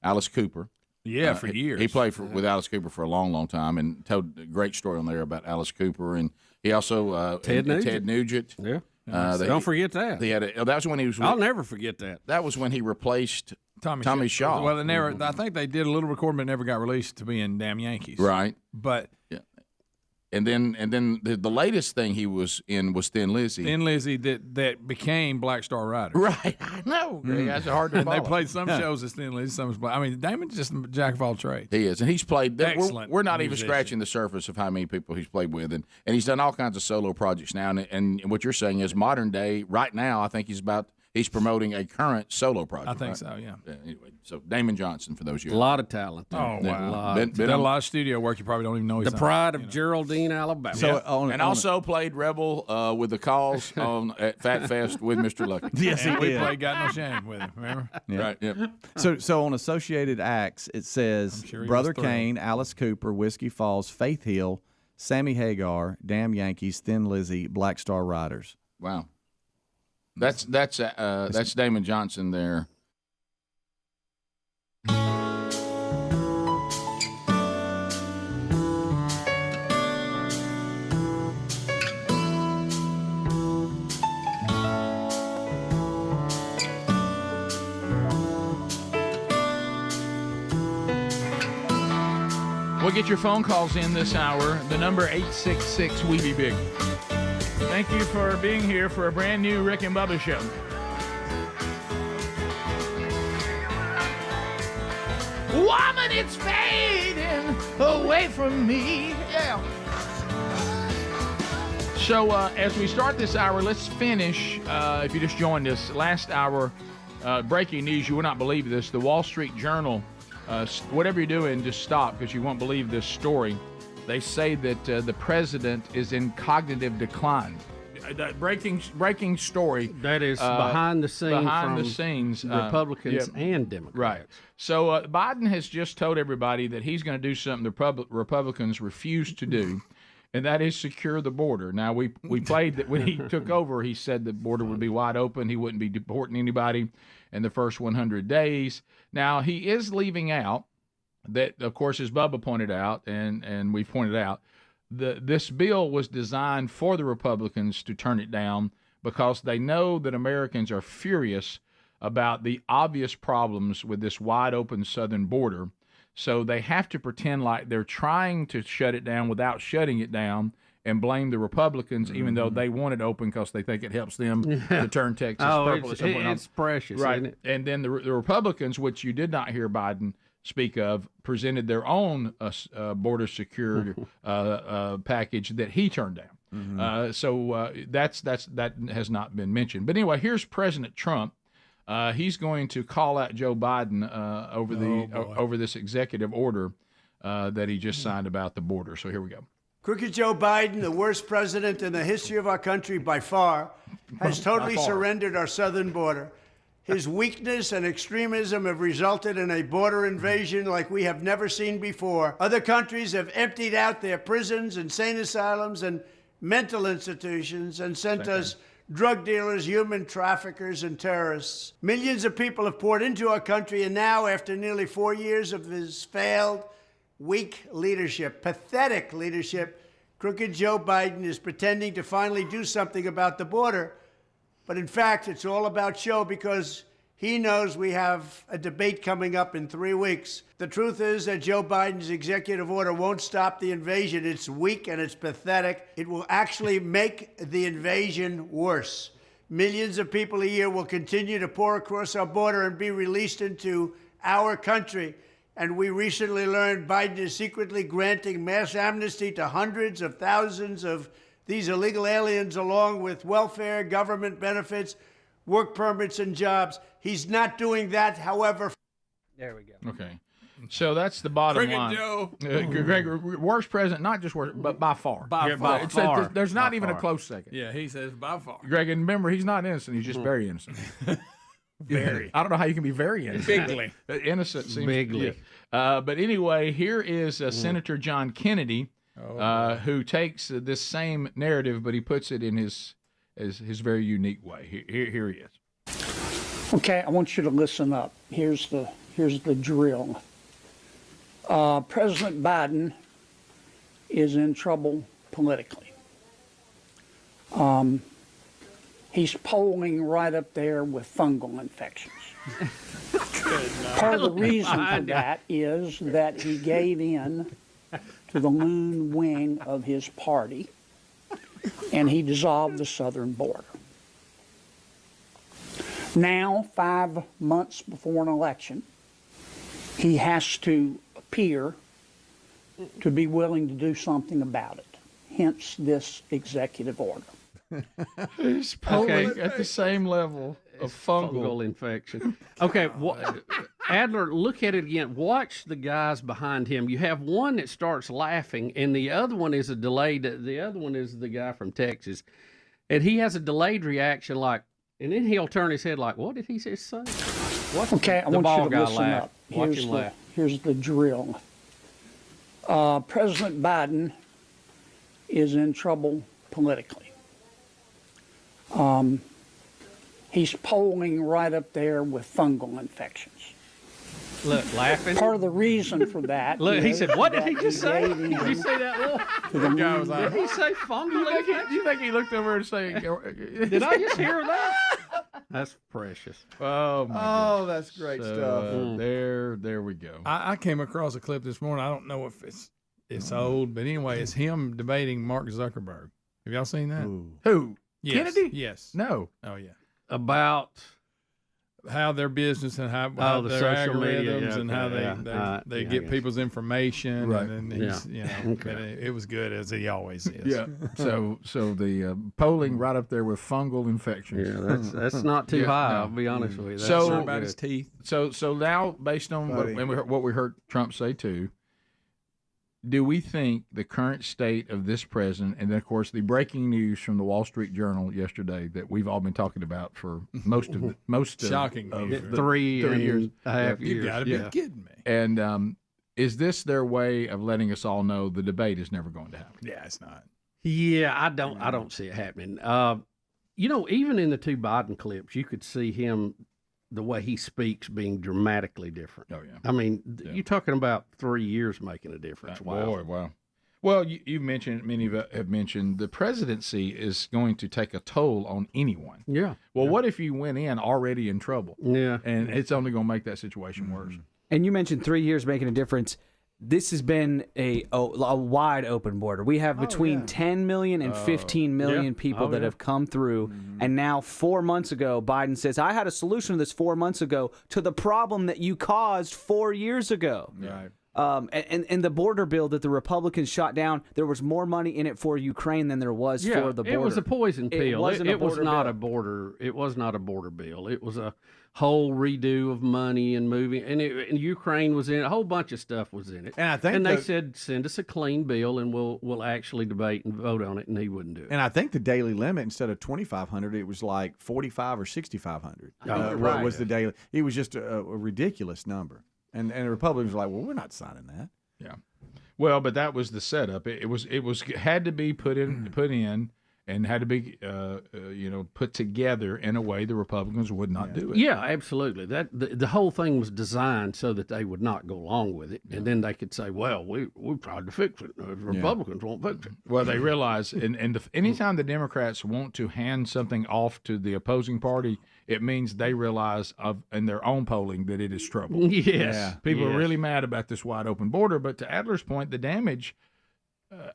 Alice Cooper. Yeah, for years. He played with Alice Cooper for a long, long time, and told a great story on there about Alice Cooper and He also Ted Nugent. Yeah. Don't forget that. That was when he was. I'll never forget that. That was when he replaced Tommy Shaw. Well, they never. I think they did a little recording, but it never got released to be in Damn Yankees. Right. But and then the latest thing he was in was Thin Lizzy. Thin Lizzy that became Black Star Rider. Right. I know. That's hard to And follow. they played some shows as Thin Lizzy, some as Black. I mean, Damon's just a jack of all trades. He is, and he's played. Excellent We're not even musician. scratching the surface of how many people he's played with, and he's done all kinds of solo projects now. And what you're saying is modern day. Right now, I think he's promoting a current solo project. I think right? so. Yeah. Anyway, so Damon Johnson for those A years. lot of talent. Oh wow! Been Done a lot of studio work. You probably don't even know he's The pride of Geraldine, Alabama. So, and also played Rebel with the Calls at Fat Fest with Mr. Lucky. Yes, and he we did. played Got No Shame with him. Remember? Yeah. Right. Yeah. So on Associated Acts, it says sure he Brother was thrilled. Kane, Alice Cooper, Whiskey Falls, Faith Hill, Sammy Hagar, Damn Yankees, Thin Lizzy, Black Star Riders. Wow. That's Damon Johnson there. We'll get your phone calls in this hour. The number 866 We Be Big. Thank you for being here for a brand new Rick and Bubba show. Woman, it's fading away from me. Yeah. So as we start this hour, let's finish. If you just joined us, last hour, breaking news. You will not believe this. The Wall Street Journal. Whatever you're doing, just stop because you won't believe this story. They say that the president is in cognitive decline. Breaking story. That is behind the scenes. Republicans and Democrats. Right. So Biden has just told everybody that he's going to do something the Republicans refuse to do, and that is secure the border. Now, we played that when he took over, he said the border would be wide open. He wouldn't be deporting anybody in the first 100 days. Now, he is leaving out that, of course, as Bubba pointed out, and we pointed out, this bill was designed for the Republicans to turn it down because they know that Americans are furious about the obvious problems with this wide open southern border. So they have to pretend like they're trying to shut it down without shutting it down and blame the Republicans, even though they want it open because they think it helps them to turn Texas purple at some point. It's precious, right? Isn't it? And then the Republicans, which you did not hear Biden speak of, presented their own border security package that he turned down. So that has not been mentioned. But anyway, here's President Trump. He's going to call out Joe Biden over this executive order that he just signed about the border. So here we go. Crooked Joe Biden, the worst president in the history of our country by far, has totally surrendered our southern border. His weakness and extremism have resulted in a border invasion like we have never seen before. Other countries have emptied out their prisons, insane asylums, and mental institutions and sent us drug dealers, human traffickers, and terrorists. Millions of people have poured into our country, and now, after nearly 4 years of his failed, weak leadership, pathetic leadership, crooked Joe Biden is pretending to finally do something about the border. But in fact, it's all about show because he knows we have a debate coming up in 3 weeks. The truth is that Joe Biden's executive order won't stop the invasion. It's weak and it's pathetic. It will actually make the invasion worse. Millions of people a year will continue to pour across our border and be released into our country. And we recently learned Biden is secretly granting mass amnesty to hundreds of thousands of these illegal aliens, along with welfare, government benefits, work permits, and jobs. He's not doing that, however. There we go. Okay. So that's the bottom Cricket line. Joe. Greg, worst president, not just worst, but by far. By far. It's there's not even a close second. Yeah, he says by far. Greg, and remember, he's not innocent. He's just very innocent. Very. I don't know how you can be very innocent. Bigly. Innocent seems Bigly. But anyway, here is Senator John Kennedy, who takes this same narrative, but he puts it in his very unique way. Here he is. Okay, I want you to listen up. Here's the drill. President Biden is in trouble politically. He's polling right up there with fungal infections. Part of the reason for that is that he gave in to the loon wing of his party, and he dissolved the southern border. Now, 5 months before an election, he has to appear to be willing to do something about it, hence this executive order. He's polling at the same level of fungal infection. Okay, Adler, look at it again. Watch the guys behind him. You have one that starts laughing, and the other one is a delayed. The other one is the guy from Texas, and he has a delayed reaction, like, and then he'll turn his head, like, "What did he just say?" Okay, I want you to listen up. Watch him laugh. Here's the drill. President Biden is in trouble politically. He's polling right up there with fungal infections. Look, laughing. Part of the reason for that. Look, he said, "What did he just say?" gave in Did you see that look? the guy was like, Did he say fungal infection? Do you think he looked over and saying, Did I just hear that? That's precious. Oh, my Oh, goodness. that's great So, stuff. There we go. I came across a clip this morning. I don't know if it's old, but anyway, it's him debating Mark Zuckerberg. Have y'all seen that? Who? Yes. Kennedy? Yes. No. Oh, yeah. About how their business and how the their social algorithms media, and how they get people's information. Right. And he's, but it was good, as he always is. Yeah. So the polling right up there with fungal infections. Yeah, that's not too high. I'll be honest with you. That's So not about good. his teeth. So now, based on what we heard Trump say too, do we think the current state of this president, and then of course the breaking news from the Wall Street Journal yesterday that we've all been talking about for most of Shocking of news. the 3 years, and a half years. You got to be kidding me. and is this their way of letting us all know the debate is never going to happen? Yeah, it's not. Yeah, I don't see it happening. Even in the two Biden clips, you could see him, the way he speaks, being dramatically different. Oh yeah. I mean, you're talking about 3 years making a difference. Wow. Boy, wow. Well, you mentioned, many of you have mentioned, the presidency is going to take a toll on anyone. Yeah. Well, what if you went in already in trouble? Yeah. And it's only going to make that situation worse. And you mentioned 3 years making a difference. This has been a wide open border. We have between 10 million and 15 million people that have come through. And now 4 months ago, Biden says, I had a solution to this 4 months ago to the problem that you caused 4 years ago. Right. And the border bill that the Republicans shot down, there was more money in it for Ukraine than there was for the border. It was a poison pill. It was not bill. a border. It was not a border bill. It was a whole redo of money and moving, and Ukraine was in it. A whole bunch of stuff was in it. And I think they said, send us a clean bill and we'll actually debate and vote on it, and he wouldn't do it. And I think the daily limit, instead of 2,500, it was like 4,500 or 6,500. Was the daily? It was just a ridiculous number. And the Republicans were like, well, we're not signing that. Yeah. Well, but that was the setup. It had to be put in, and had to be put together in a way the Republicans would not do it. Yeah, absolutely. That the whole thing was designed so that they would not go along with it, and then they could say, "Well, we tried to fix it. The Republicans won't fix it." Well, they realize, anytime the Democrats want to hand something off to the opposing party, it means they realize in their own polling that it is trouble. Yes, people are really mad about this wide open border. But to Adler's point, the damage,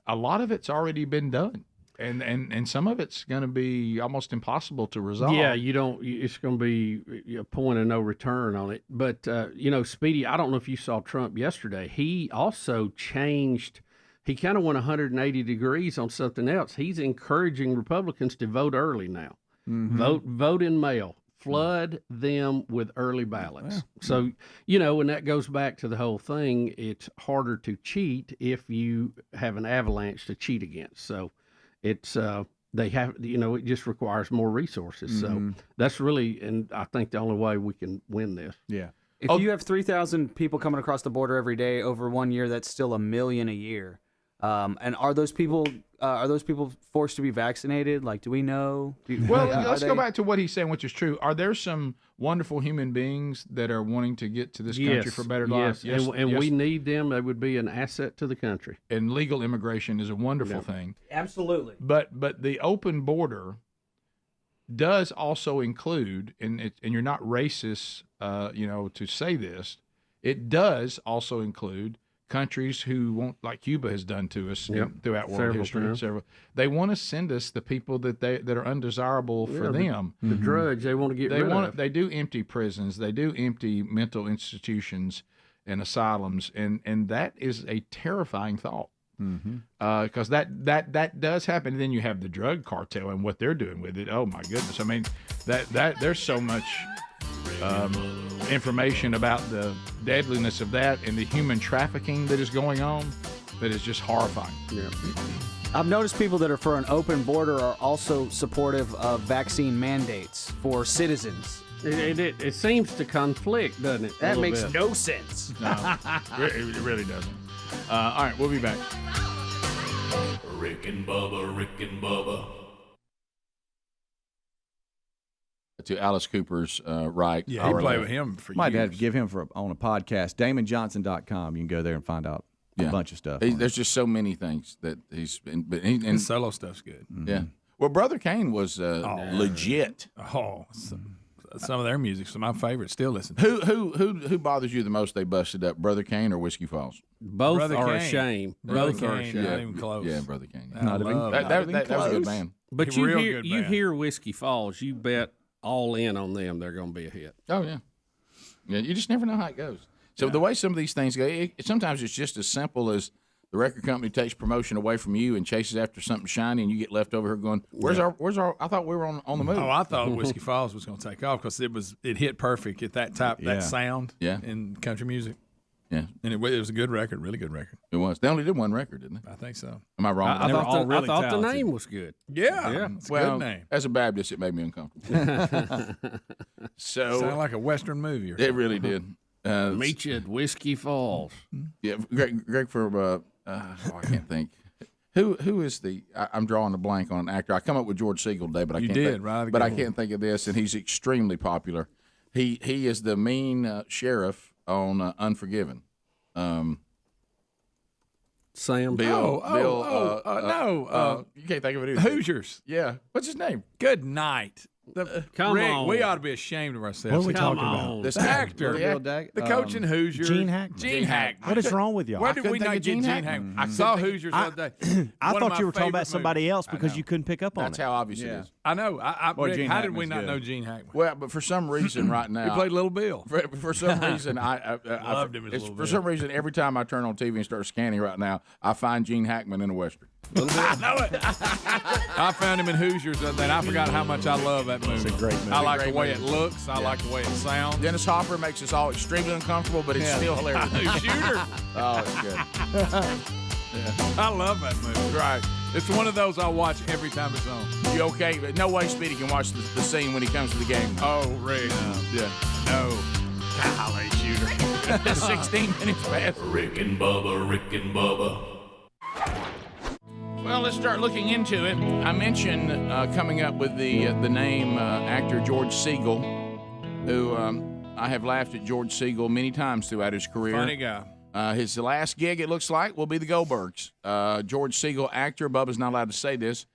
a lot of it's already been done. And some of it's going to be almost impossible to resolve. Yeah, it's going to be a point of no return on it. But, Speedy, I don't know if you saw Trump yesterday. He also changed. He kind of went 180 degrees on something else. He's encouraging Republicans to vote early now. Mm-hmm. Vote in mail. Flood them with early ballots. So, and that goes back to the whole thing. It's harder to cheat if you have an avalanche to cheat against. So, it's they have it just requires more resources. So that's really, and I think the only way we can win this. Yeah. If you have 3,000 people coming across the border every day over 1 year, that's still 1 million a year. And are those people forced to be vaccinated? Like, do we know? Well, let's go back to what he's saying, which is true. Are there some wonderful human beings that are wanting to get to this country for better life? Yes, and we need them. They would be an asset to the country. And legal immigration is a wonderful thing. Absolutely. But the open border does also include, and you're not racist, to say this, it does also include countries who want, like Cuba has done to us throughout world history. They want to send us the people that are undesirable for them. The drugs they want to get rid of. They do empty prisons. They do empty mental institutions and asylums, and that is a terrifying thought. Because that does happen. And then you have the drug cartel and what they're doing with it. Oh my goodness! I mean, that there's so much information about the deadliness of that and the human trafficking that is going on that is just horrifying. Yeah. I've noticed people that are for an open border are also supportive of vaccine mandates for citizens. It seems to conflict, doesn't it? That makes no sense. No, it really doesn't. All right, we'll be back. Rick and Bubba. To Alice Cooper's right. Yeah, he played with him for Might years. have to give him on a podcast. DamonJohnson.com. You can go there and find out a bunch of stuff. There's just so many things that he's been. And solo stuff's good. Yeah. Well, Brother Kane was legit. Oh, some of their music's my favorite. Still listen. Who bothers you the most? They busted up, Brother Kane or Whiskey Falls? Both Brother are a Kane. shame. Brother Both are a Kane, shame. not even close. Yeah, Brother Kane. Not even that was a good band. But Real you good band. hear Whiskey Falls, you bet all in on them. They're going to be a hit. Oh yeah. Yeah, you just never know how it goes. So the way some of these things go, sometimes it's just as simple as the record company takes promotion away from you and chases after something shiny, and you get left over here going, "Where's our? I thought we were on the move." Oh, I thought Whiskey Falls was going to take off because it hit perfect at that sound in country music. Yeah, and it was a good record, really good record. It was. They only did one record, didn't they? I think so. Am I wrong? I thought the name was good. Yeah. It's a good name. As a Baptist, it made me uncomfortable. Sounded like a Western movie. Or it something. really did. Meet you at Whiskey Falls. Yeah, Greg for I can't think. Who is the? I'm drawing a blank on an actor. I come up with George Segal today, but I can't. But I can't think of this, and he's extremely popular. He is the mean sheriff on Unforgiven. Sam. Bill. No. You can't think of it either. Hoosiers. Yeah. What's his name? Good night. Come Rick, on. we ought to be ashamed of ourselves. What are we talking about? This The actor. The coach in Hoosiers. Gene Hackman. Gene Hackman. What is wrong with y'all? Where did we not get Gene Hackman? I saw Hoosiers the other day. I One of thought you my were talking about favorite somebody movies. else because you couldn't pick up on That's it. how obvious it is. I know. Rick, Gene how did we Hackman's not good. know Gene Hackman? Well, but for some reason, right now, He played Little Bill. For some reason, I Loved him as Little For Bill. some reason, every time I turn on TV and start scanning right now, I find Gene Hackman in a Western. I know it. I found him in Hoosiers the other day, and I forgot how much I love that movie. It's a great movie. I like the Great way movie. it looks. I like the way it sounds. Dennis Hopper makes us all extremely uncomfortable, but it's still hilarious. Shooter. Oh, it's good. I love that movie. Right. It's one of those I'll watch every time it's on. You okay? But no way Speedy can watch the scene when he comes to the game. Oh, Rick. Yeah. No. Golly, Shooter. 16 minutes past. Rick and Bubba. Well, let's start looking into it. I mentioned coming up with the name actor George Segal, who I have laughed at George Segal many times throughout his career. Funny guy. His last gig, it looks like, will be the Goldbergs. George Segal, actor. Bubba's not allowed to say this,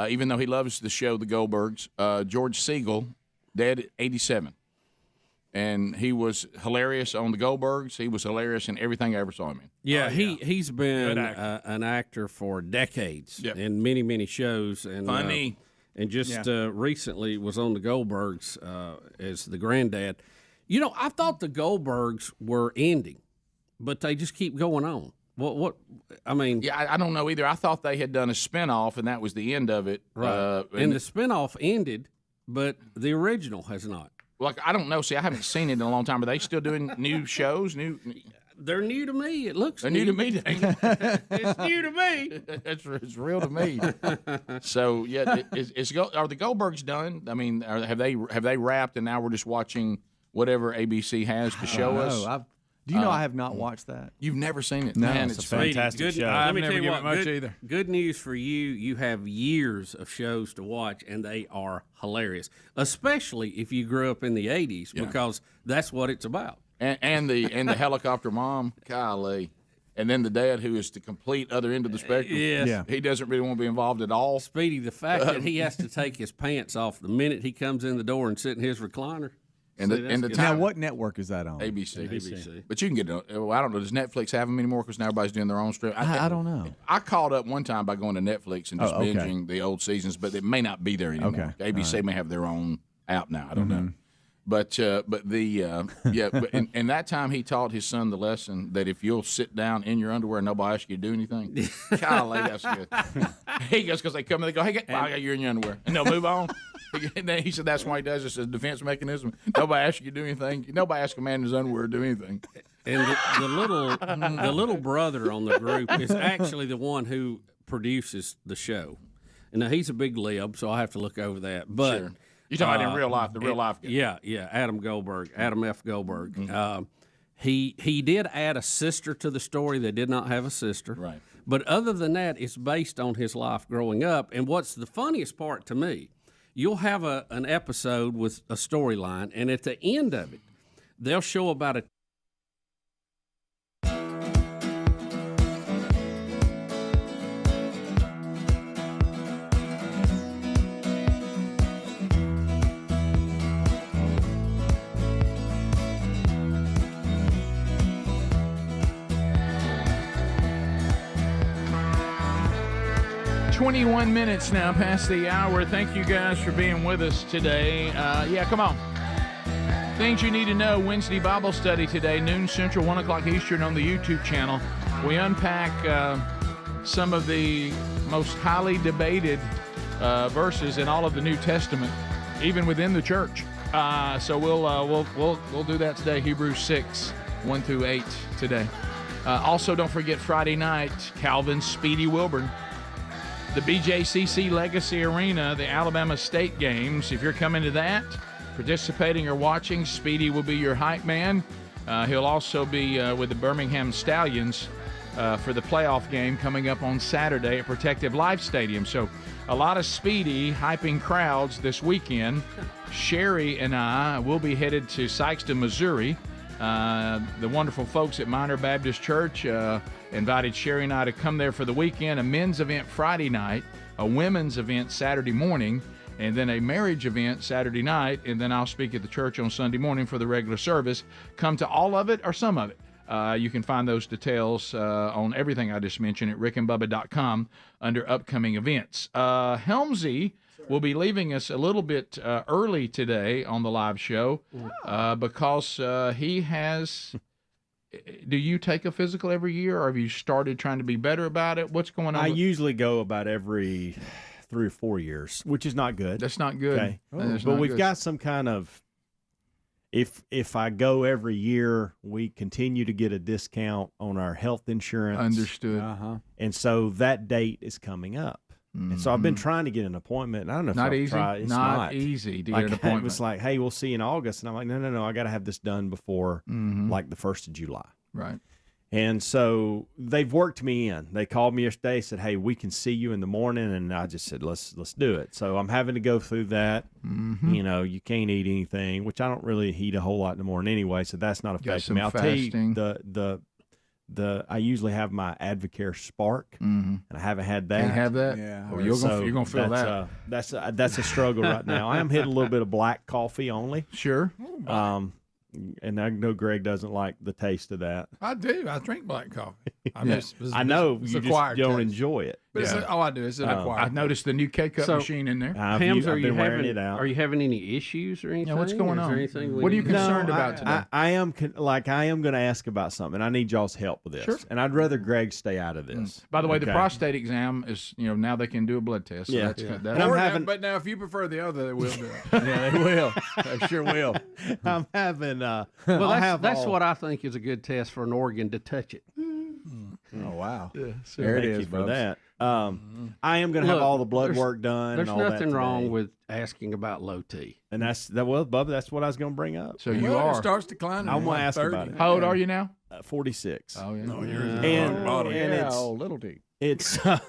even though he loves the show The Goldbergs. George Segal, dead at 87. And he was hilarious on The Goldbergs. He was hilarious in everything I ever saw him in. Yeah, he's been Good actor. an actor for decades Yep. in many shows. And, Funny. And just recently was on the Goldbergs as the granddad. You know, I thought the Goldbergs were ending, but they just keep going on. What I mean. Yeah, I don't know either. I thought they had done a spinoff, and that was the end of it. Right. And the spinoff ended, but the original has not. Like, I don't know. See, I haven't seen it in a long time. Are they still doing new shows? They're new to me. It looks They're new to me. It's new to me. It's real to me. So yeah, are the Goldbergs done? I mean, have they wrapped and now we're just watching whatever ABC has to show us? Do you know I have not watched that? You've never seen it? No, Man, it's it's a fantastic good. show. I've Let me never tell you given what, it much good, either. good news for you. You have years of shows to watch, and they are hilarious, especially if you grew up in the 80s, because that's what it's about. And the helicopter mom, golly. And then the dad, who is the complete other end of the spectrum. Yes. Yeah. He doesn't really want to be involved at all. Speedy, the fact that he has to take his pants off the minute he comes in the door and sit in his recliner. And the Now, time, what network is that on? ABC. But you can get it. Well, I don't know. Does Netflix have them anymore? Because now everybody's doing their own stream. I don't know. I caught up one time by going to Netflix and just Oh, okay. binging the old seasons, but it may not be there anymore. Okay. ABC may have their own app now. I don't Mm-hmm. know. But and that time he taught his son the lesson that if you'll sit down in your underwear and nobody asks you to do anything, golly, that's good. He goes, because they come and they go, hey, you're in your underwear, and they'll move on. And then he said that's why he does it. It's a defense mechanism. Nobody asks you to do anything. Nobody asks a man in his underwear to do anything. And the little brother on the group is actually the one who produces the show. And now he's a big lib, so I have to look over that. But Sure. You're talking about in real life, the real life guy. Yeah, Adam F. Goldberg. He did add a sister to the story. They did not have a sister. Right. But other than that, it's based on his life growing up. And what's the funniest part to me, you'll have an episode with a storyline, and at the end of it, they'll show about a 21 minutes now past the hour. Thank you guys for being with us today. Come on. Things you need to know. Wednesday Bible study today, noon Central, 1 o'clock Eastern on the YouTube channel. We unpack some of the most highly debated verses in all of the New Testament, even within the church. So we'll do that today. Hebrews 6, 1 through 8 today. Also, don't forget Friday night, Calvin's Speedy Wilburn. The BJCC Legacy Arena, the Alabama State Games. If you're coming to that, participating or watching, Speedy will be your hype man. He'll also be with the Birmingham Stallions for the playoff game coming up on Saturday at Protective Life Stadium. So a lot of Speedy hyping crowds this weekend. Sherry and I will be headed to Sykeston, Missouri. The wonderful folks at Minor Baptist Church invited Sherry and I to come there for the weekend. A men's event Friday night, a women's event Saturday morning, and then a marriage event Saturday night, and then I'll speak at the church on Sunday morning for the regular service. Come to all of it or some of it. You can find those details on everything I just mentioned at rickandbubba.com under upcoming events. Helmsy will be leaving us a little bit early today on the live show because he has... Do you take a physical every year, or have you started trying to be better about it? What's going on? I usually go about every 3 or 4 years, which is not good. That's not good. Okay. But we've got some kind of... If I go every year, we continue to get a discount on our health insurance. Understood. And so that date is coming up. And so I've been trying to get an appointment. And I don't know if Not I've easy. tried. It's Not easy to get an appointment. It was like, hey, we'll see you in August. And I'm like, no, I got to have this done before like the 1st of July. Right. And so they've worked me in. They called me yesterday, said, hey, we can see you in the morning. And I just said, let's do it. So I'm having to go through that. You know, you can't eat anything, which I don't really eat a whole lot in the morning anyway. So that's not affecting me. I'll tell you, I usually have my Advocare Spark, and I haven't had that. Can't have that? Yeah. Well, you're gonna feel that. That's a struggle right now. I am hitting a little bit of black coffee only. Sure. And I know Greg doesn't like the taste of that. I do. I drink black coffee. I know it's you just don't enjoy it. But I do. It's an acquired. I've noticed the new K-Cup machine in there. Hams, are you having any issues or anything? Yeah, what's going on? Anything what are you concerned about today? I am going to ask about something. I need y'all's help with this. Sure. And I'd rather Greg stay out of this. By the way, the prostate exam is, now they can do a blood test. So But now, if you prefer the other, they will do it. Yeah, they will. They sure will. I'm having. That's what I think is a good test for an organ to touch it. Oh wow! There it is for that. I am going to have all the blood work done. There's and all nothing that wrong today. with asking about low T. And well, Bubba, that's what I was going to bring up. So you Well, are. it starts declining. I want to at ask 30. about it. How old are you now? 46. Oh, yeah. No, you're And, bottom. and it's little T. it's No,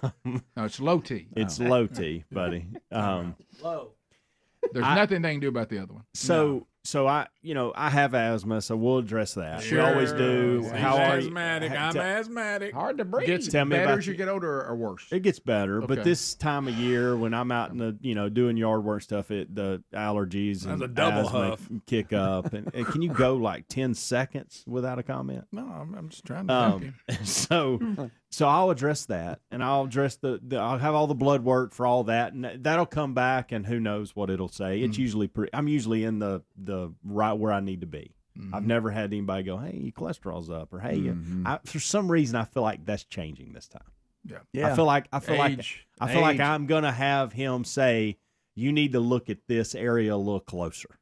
it's low T. it's low T, buddy. Low. There's nothing they can do about the other one. So I have asthma, so we'll address that. We always do. He's How are you? asthmatic. I'm asthmatic. Hard to breathe. Gets- Tell me better about as you get older or worse? It gets better, but Okay. this time of year when I'm out in the doing yard work stuff, the allergies and That's a double asthma huff. kick up. And can you go like 10 seconds without a comment? No, I'm just trying to help you. So I'll address that, and I'll address I'll have all the blood work for all that, and that'll come back, and who knows what it'll say. It's usually I'm usually in the right where I need to be. I've never had anybody go, "Hey, your cholesterol's up," or "Hey," for some reason I feel like that's changing this time. Yeah. I feel like Age. I'm gonna have him say, "You need to look at this area a little closer."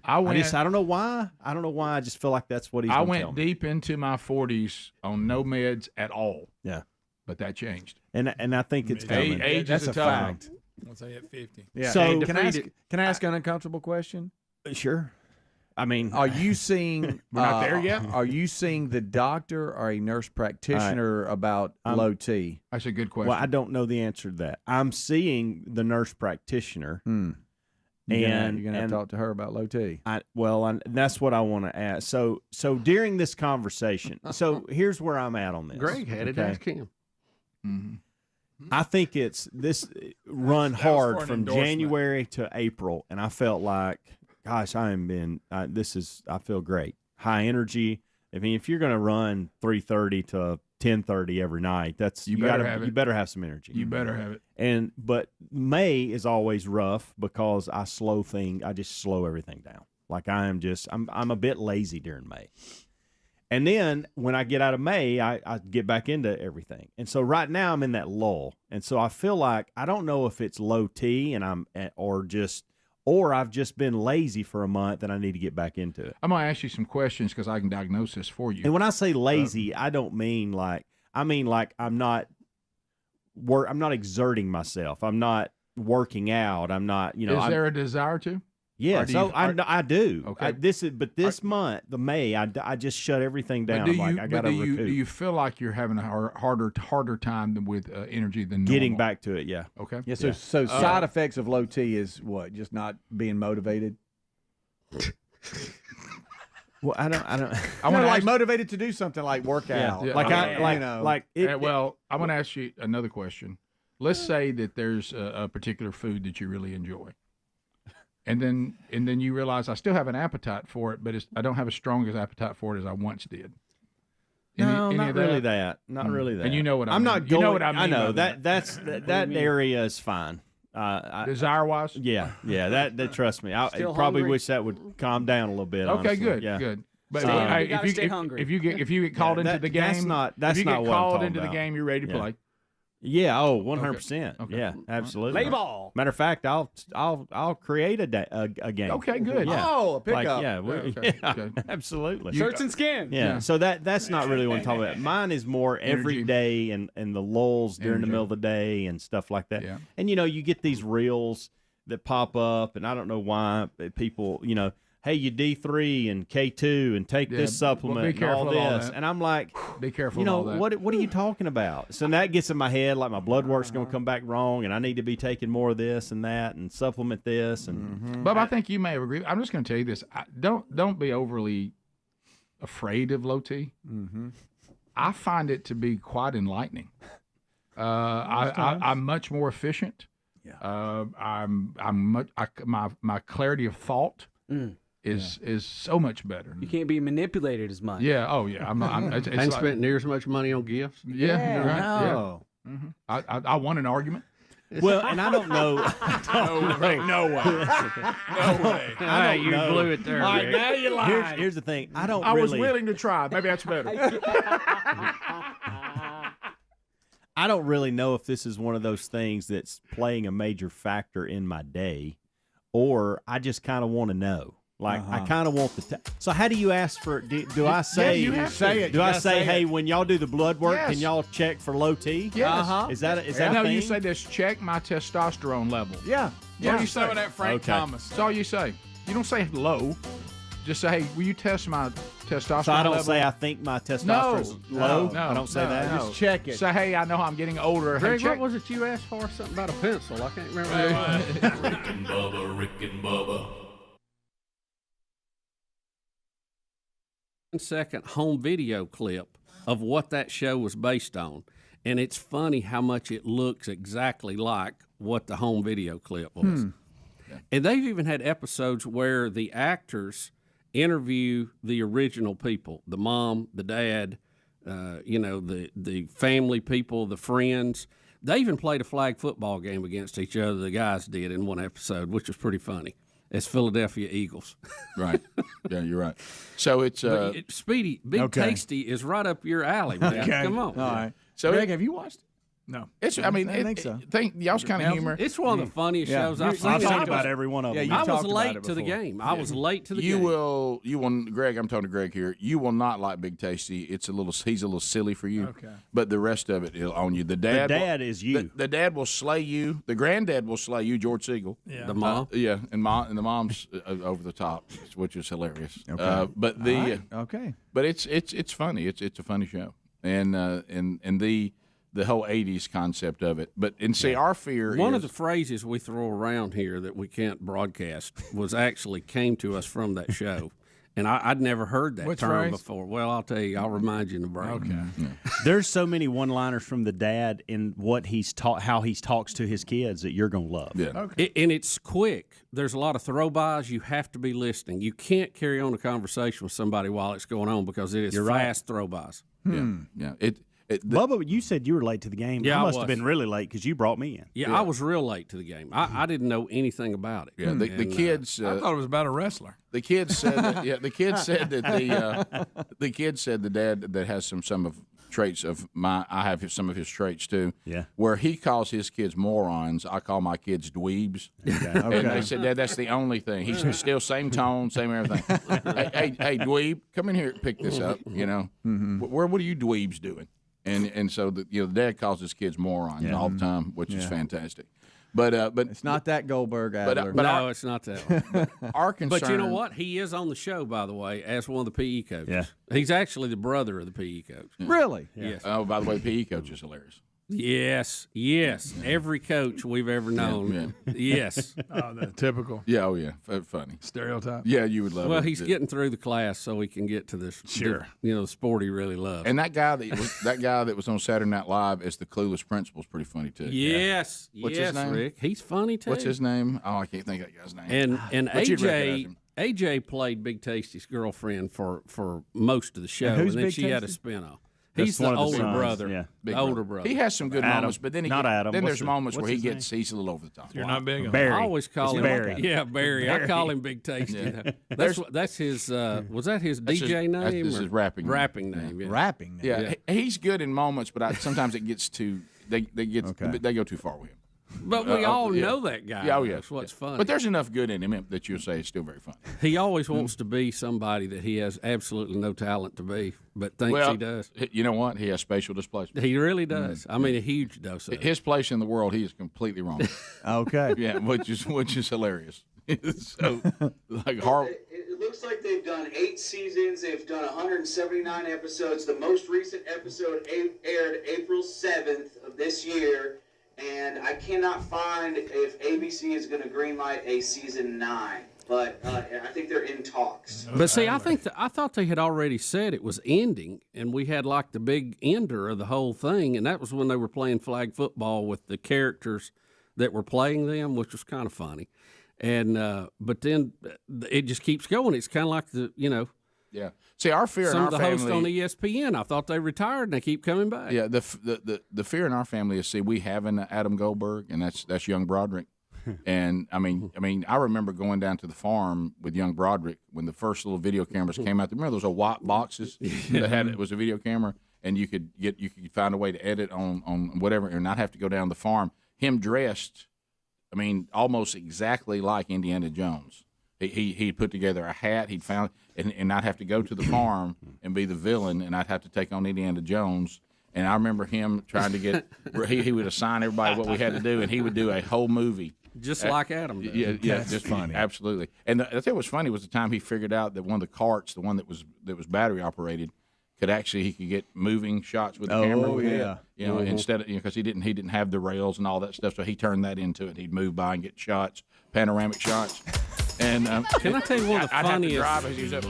I don't know why. I just feel like that's what he's. I gonna went tell me. deep into my 40s on no meds at all. Yeah, but that changed. And I think it's coming. Age That's is a a tough one. fact. Once I hit 50. Yeah. So can I ask an uncomfortable question? Sure. I mean, are you seeing? We're not there yet? Are you seeing the doctor or a nurse practitioner about low T? That's a good question. Well, I don't know the answer to that. I'm seeing the nurse practitioner. You're gonna have to talk to her about low T. That's what I want to ask. So during this conversation, so here's where I'm at on this. Greg had it. Ask him. I think it's this run That was hard for an from endorsement. January to April, and I felt like, gosh, I feel great, high energy. I mean, if you're going to run 3:30 to 10:30 every night, you better have some energy. You better have it. But May is always rough because I just slow everything down. Like I'm a bit lazy during May. And then when I get out of May, I get back into everything. And so right now I'm in that lull. And so I feel like I don't know if it's low T or I've just been lazy for a month and I need to get back into it. I'm going to ask you some questions because I can diagnose this for you. And when I say lazy, I don't mean like I'm not exerting myself. I'm not working out. I'm not, Is there a desire to? Yeah, I do. Okay. This month, the May, I just shut everything down. I got to recoup. Do you feel like you're having a harder time with energy than getting normal? back to it? Yeah. Okay. Yeah. So side effects of low T is what? Just not being motivated. Well, I don't. I want to motivated to do something like work out. Yeah. Well, I want to ask you another question. Let's say that there's a particular food that you really enjoy. And then you realize I still have an appetite for it, but I don't have as strong as appetite for it as I once did. Not really that. Not really that. And you know what I mean. I'm not You going. know what I mean I know by that area is fine. Desire wise. Yeah. That trust me. I Still probably hungry? wish that would calm down a little bit. Okay, honestly. good, Yeah. good. But You gotta stay hungry. if you get called into the game, that's not if you get what I'm called talking into the about. game, you're ready to Yeah. play. Yeah. Oh, 100%. Okay. Yeah. Absolutely. Play ball. Matter of fact, I'll create a game. Okay, good. Yeah. Oh, a pickup. Okay. Absolutely. Shirts and skin. Yeah. So that's not really what I'm talking about. Mine is more every Energy. day and the lulls during the middle of the day and stuff like that. Yeah. And you get these reels that pop up, and I don't know why people, hey, you D3 and K2 and take this supplement well, be and all careful of all this. that. And I'm like, Be careful of all that. what are you talking about? So that gets in my head like my blood work's going to come back wrong, and I need to be taking more of this and that and supplement this. And Bub, I think you may have agreed. I'm just going to tell you this. Don't be overly afraid of low T. I find it to be quite enlightening. I'm much more efficient. Yeah. My clarity of thought is so much better. You can't be manipulated as much. Yeah. Oh, yeah. I'm not. It's And like, spent near as much money on gifts. Yeah. You're right. no. Yeah. I won an argument. Well, and I don't know. No way. No way. I don't know. blew it there. All right, Rick. now you lied. Here's the thing. I Was willing to try. Maybe that's better. I don't really know if this is one of those things that's playing a major factor in my day, or I just kind of want to know. Like I kind of want the. So how do you ask for? Do I say? you have say to. It. Do You I gotta say, hey, it. when y'all do the blood work, Yes. can y'all check for low T? Yes. Is that a No, thing? you say this. Check my testosterone level. Yeah. What do you say? That Frank Thomas. That's all you say. You don't say low. Just say, hey, will you test my testosterone So I don't level? say I think my testosterone's low. No, I don't say that. No. Just check it. Say, hey, I know I'm getting older. Greg, hey, check. what was it you asked for? Something about a pencil. I can't remember. Rick and Bubba, Rick and Bubba. Second home video clip of what that show was based on. And it's funny how much it looks exactly like what the home video clip was. And they've even had episodes where the actors interview the original people, the mom, the dad, the family people, the friends. They even played a flag football game against each other, the guys did in one episode, which was pretty funny. It's Philadelphia Eagles. Right. Yeah, you're right. So it's Speedy, Big Tasty is right up your alley, man. Okay. Come on. All right. So Greg, have you watched it? No. It's. I mean, I think so. Y'all's kind of humor. It's one of the funniest shows I've seen. I've talked about every one of them. Yeah, I you was talked about late it to the before. game. I was late to the You game. will. Greg. I'm talking to Greg here. You will not like Big Tasty. He's a little silly for you. Okay. But the rest of it will own you. The dad. is you. The dad will slay you. The granddad will slay you. George Siegel. Yeah. The mom. And the mom's over the top, which is hilarious. Okay. But the. All right. Okay. But it's funny. It's a funny show. And the whole '80s concept of it. But our fear. One is, of the phrases we throw around here that we can't broadcast came to us from that show. And I'd never heard that Which term phrase? before. Well, I'll tell you. I'll remind you in the break. Okay. There's so many one-liners from the dad in what how he talks to his kids that you're gonna love. Yeah. Okay. And it's quick. There's a lot of throw-bys. You have to be listening. You can't carry on a conversation with somebody while it's going on because it is fast throw-bys. Yeah. Bubba, you said you were late to the game. Yeah, I I must have was. been really late because you brought me in. Yeah, I was real late to the game. I didn't know anything about it. Yeah. The kids. I thought it was about a wrestler. The kids said that. Yeah. The kids said that the kids said the dad that has some of traits of my. I have some of his traits too. Yeah. Where he calls his kids morons, I call my kids dweebs. Okay. And they said, Dad, that's the only thing. He's still same tone, same everything. hey, dweeb, come in here and pick this up. You know, what are you dweebs doing? And so the dad calls his kids morons all the time, which is fantastic. But It's not that Goldberg Adler. but No, it's not that one. our concern. But you know what? He is on the show, by the way, as one of the PE coaches. Yeah. He's actually the brother of the PE coach. Really? Yes. Oh, by the way, the PE coach is hilarious. Yes. Every coach we've ever known. Yes. Oh, the typical Yeah, oh yeah, funny. stereotype. Yeah, you would love it. Well, he's getting through the class so he can get to this. Sure. The sport he really loves. And that guy that was on Saturday Night Live as the clueless principal is pretty funny too. Yes. What's yes, his name? Rick. He's funny too. What's his name? Oh, I can't think of that guy's name. And But you'd recognize him. AJ played Big Tasty's girlfriend for most of the show, And who's then Big she had a Tasty? spinoff. That's He's the one of the older sons, brother. yeah. The older brother. He has some good Adam. moments, but then Not Adam. Then What's there's the- moments what's where his name? he's a little over the top. You're not big on Barry. I always call him Barry. Yeah, Barry. I call him Big Tasty. That's his. Was that his DJ name? That's his or rapping name. Rapping name. Yeah. Rapping. Yeah, he's good in moments, but sometimes it gets too. They go too far with him. But we all know that guy. Yeah, oh yeah. That's what's funny. But there's enough good in him that you'll say it's still very funny. He always wants to be somebody that he has absolutely no talent to be, but thinks he does. You know what? He has spatial displacement. He really does. I mean, a huge dose of it. His place in the world, he is completely wrong. Okay. Yeah, which is hilarious. So like horrible. It looks like they've done 8 seasons. They've done 179 episodes. The most recent episode aired April 7th of this year. And I cannot find if ABC is going to greenlight a season 9, but I think they're in talks. But see, I thought they had already said it was ending, and we had like the big ender of the whole thing, and that was when they were playing flag football with the characters that were playing them, which was kind of funny. And but then it just keeps going. It's kind of like Yeah. See, our fear some in our of the family. hosts on ESPN. I thought they retired, and they keep coming back. Yeah, the fear in our family is, see, we have an Adam Goldberg, and that's young Broderick. And I mean, I remember going down to the farm with young Broderick when the first little video cameras came out. Remember those white boxes that it was a video camera, and you could find a way to edit on whatever, and not have to go down the farm. Him dressed, I mean, almost exactly like Indiana Jones. He'd put together a hat. He'd found and I'd have to go to the farm and be the villain, and I'd have to take on Indiana Jones. And I remember him trying to get he would assign everybody what we had to do, and he would do a whole movie. Just like Adam did. Yeah, just funny. Absolutely. And I think what was funny was the time he figured out that one of the carts, the one that was battery operated, he could get moving shots with the camera. Oh, yeah. You know, instead of because he didn't have the rails and all that stuff, so he turned that into it. He'd move by and get shots, panoramic shots. And can I tell you one of the funniest? I'd have to drive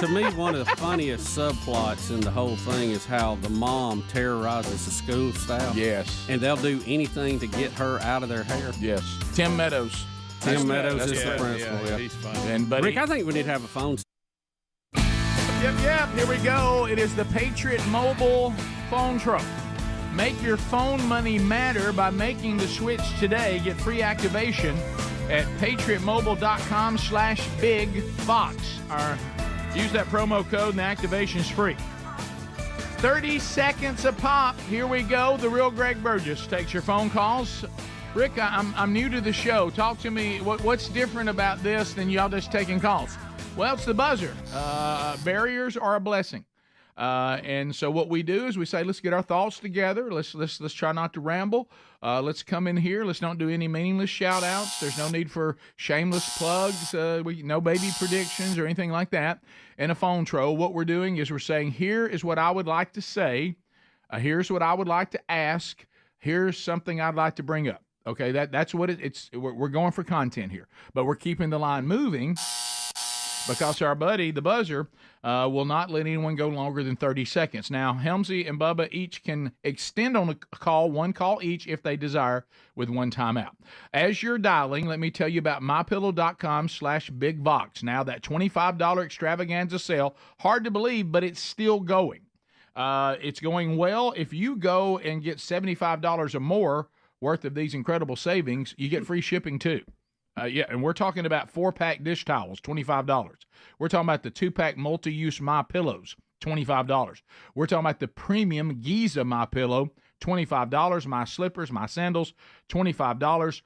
To me, one of the funniest subplots in the whole thing is how the mom terrorizes the school staff. Yes. And they'll do anything to get her out of their hair. Yes. Tim Meadows. Tim Meadows is the principal. Yeah, he's funny. And Rick, I think we need to have a phone. Yep. Here we go. It is the Patriot Mobile Phone Truck. Make your phone money matter by making the switch today. Get free activation at patriotmobile.com/bigbox. Use that promo code and the activation's free. 30 seconds a pop. Here we go. The real Greg Burgess takes your phone calls. Rick, I'm new to the show. Talk to me. What's different about this than y'all just taking calls? Well, it's the buzzer. Barriers are a blessing. And so what we do is we say, let's get our thoughts together. Let's try not to ramble. Let's come in here. Let's don't do any meaningless shout outs. There's no need for shameless plugs. No baby predictions or anything like that. In a phone troll, what we're doing is we're saying, here is what I would like to say. Here's what I would like to ask. Here's something I'd like to bring up. Okay, that's what it's. We're going for content here, but we're keeping the line moving. Because our buddy, the buzzer, will not let anyone go longer than 30 seconds. Now, Helmsy and Bubba each can extend on a call, one call each if they desire, with one timeout. As you're dialing, let me tell you about mypillow.com/bigbox. Now, that $25 extravaganza sale, hard to believe, but it's still going. It's going well. If you go and get $75 or more worth of these incredible savings, you get free shipping too. And we're talking about 4-pack dish towels, $25. We're talking about the 2-pack multi-use My Pillows, $25. We're talking about the premium Giza My Pillow, $25. My slippers, my sandals, $25.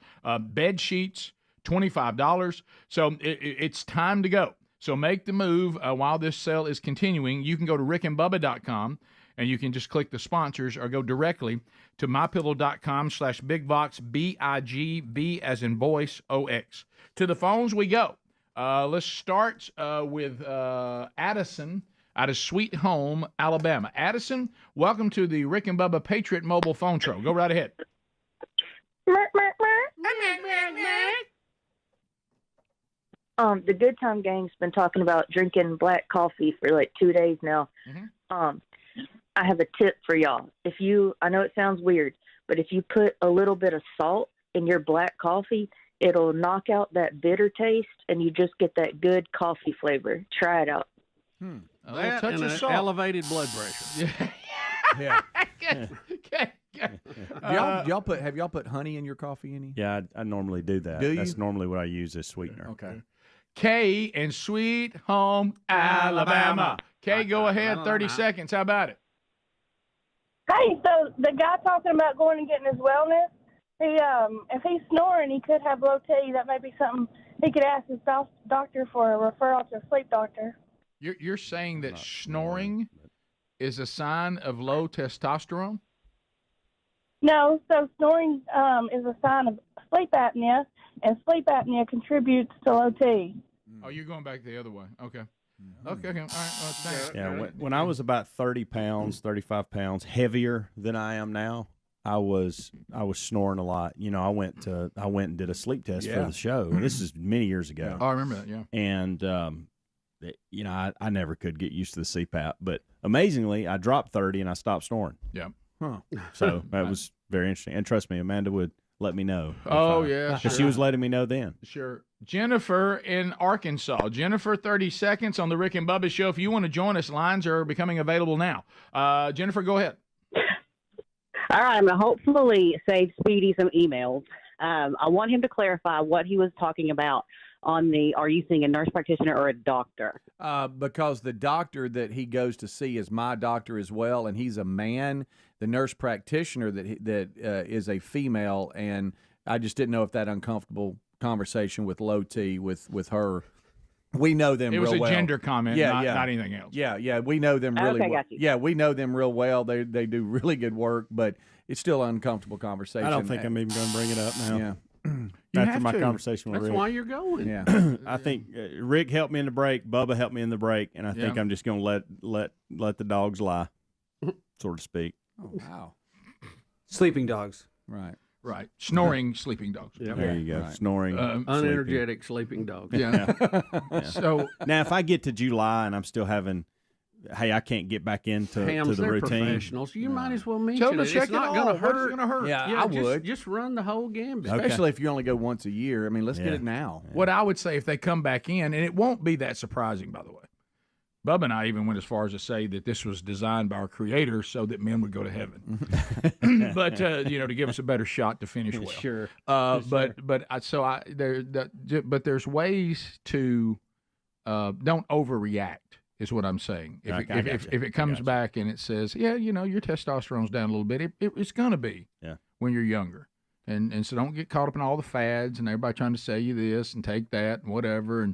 Bed sheets, $25. So it's time to go. So make the move while this sale is continuing. You can go to rickandbubba.com and you can just click the sponsors or go directly to mypillow.com/bigbox, BIGB as in voice, OX. To the phones we go. Let's start with Addison out of Sweet Home, Alabama. Addison, welcome to the Rick and Bubba Patriot Mobile Phone Show. Go right ahead. The Good Time Gang's been talking about drinking black coffee for like 2 days now. Mm-hmm. I have a tip for y'all. I know it sounds weird, but if you put a little bit of salt in your black coffee, it'll knock out that bitter taste, and you just get that good coffee flavor. Try it out. That touch and of salt. Elevated blood pressure. Yeah. Okay. Have y'all put honey in your coffee any? Yeah, I normally do that. Do you? That's normally what I use as sweetener. Okay. Kay in Sweet Home, Alabama. Kay, go ahead. 30 seconds. How about it? Hey, so the guy talking about going and getting his wellness, if he's snoring, he could have low T. That might be something he could ask his doctor for a referral to a sleep doctor. You're saying that snoring is a sign of low testosterone? No, so snoring is a sign of sleep apnea, and sleep apnea contributes to low T. Oh, you're going back the other way. Okay. Okay. All right. Well, thanks. Yeah, when I was about 30 pounds, 35 pounds heavier than I am now, I was snoring a lot. You know, I went and did a sleep test for the show. This is many years ago. Oh, I remember that. Yeah. And you know, I never could get used to the CPAP, but amazingly, I dropped 30 and I stopped snoring. Yeah. Huh. So that was very interesting. And trust me, Amanda would let me know. Oh, yeah. Because she was letting me know then. Sure. Jennifer in Arkansas. Jennifer, 30 seconds on the Rick and Bubba Show. If you want to join us, lines are becoming available now. Jennifer, go ahead. All right. I'm going to hopefully save Speedy some emails. I want him to clarify what he was talking about on the, are you seeing a nurse practitioner or a doctor? Because the doctor that he goes to see is my doctor as well, and he's a man. The nurse practitioner that is a female, and I just didn't know if that uncomfortable conversation with Low T with her. We know them. It was real a well. gender comment, not anything else. Yeah. We know them really Okay, well. got you. Yeah, we know them real well. They do really good work, but it's still an uncomfortable conversation. I don't think I'm even going to bring it up now. Yeah. After my conversation with That's Rick. why you're going. Yeah. I think Rick helped me in the break. Bubba helped me in the break, and I think I'm just going to let the dogs lie, so to speak. Oh wow. Sleeping dogs. Right. Right. Snoring sleeping dogs. Yep. There you go. Right. Snoring. Unenergetic sleeping dogs. Yeah. Yeah. So now, if I get to July and I'm still having, hey, I can't get back into Hams, the they're routine. professionals. You might as well Tell mention them to it. check It's it not all. going to What's hurt. going to hurt? Yeah, I would. Just run the whole gambit. Especially if you only go once a year. I mean, let's get it now. What I would say if they come back in, and it won't be that surprising, by the way. Bubba and I even went as far as to say that this was designed by our creator so that men would go to heaven, but to give us a better shot to finish well. Sure. But there's ways to don't overreact. Is what I'm saying. If it comes back and it says, your testosterone's down a little bit, it's gonna be when you're younger, and so don't get caught up in all the fads and everybody trying to sell you this and take that and whatever and.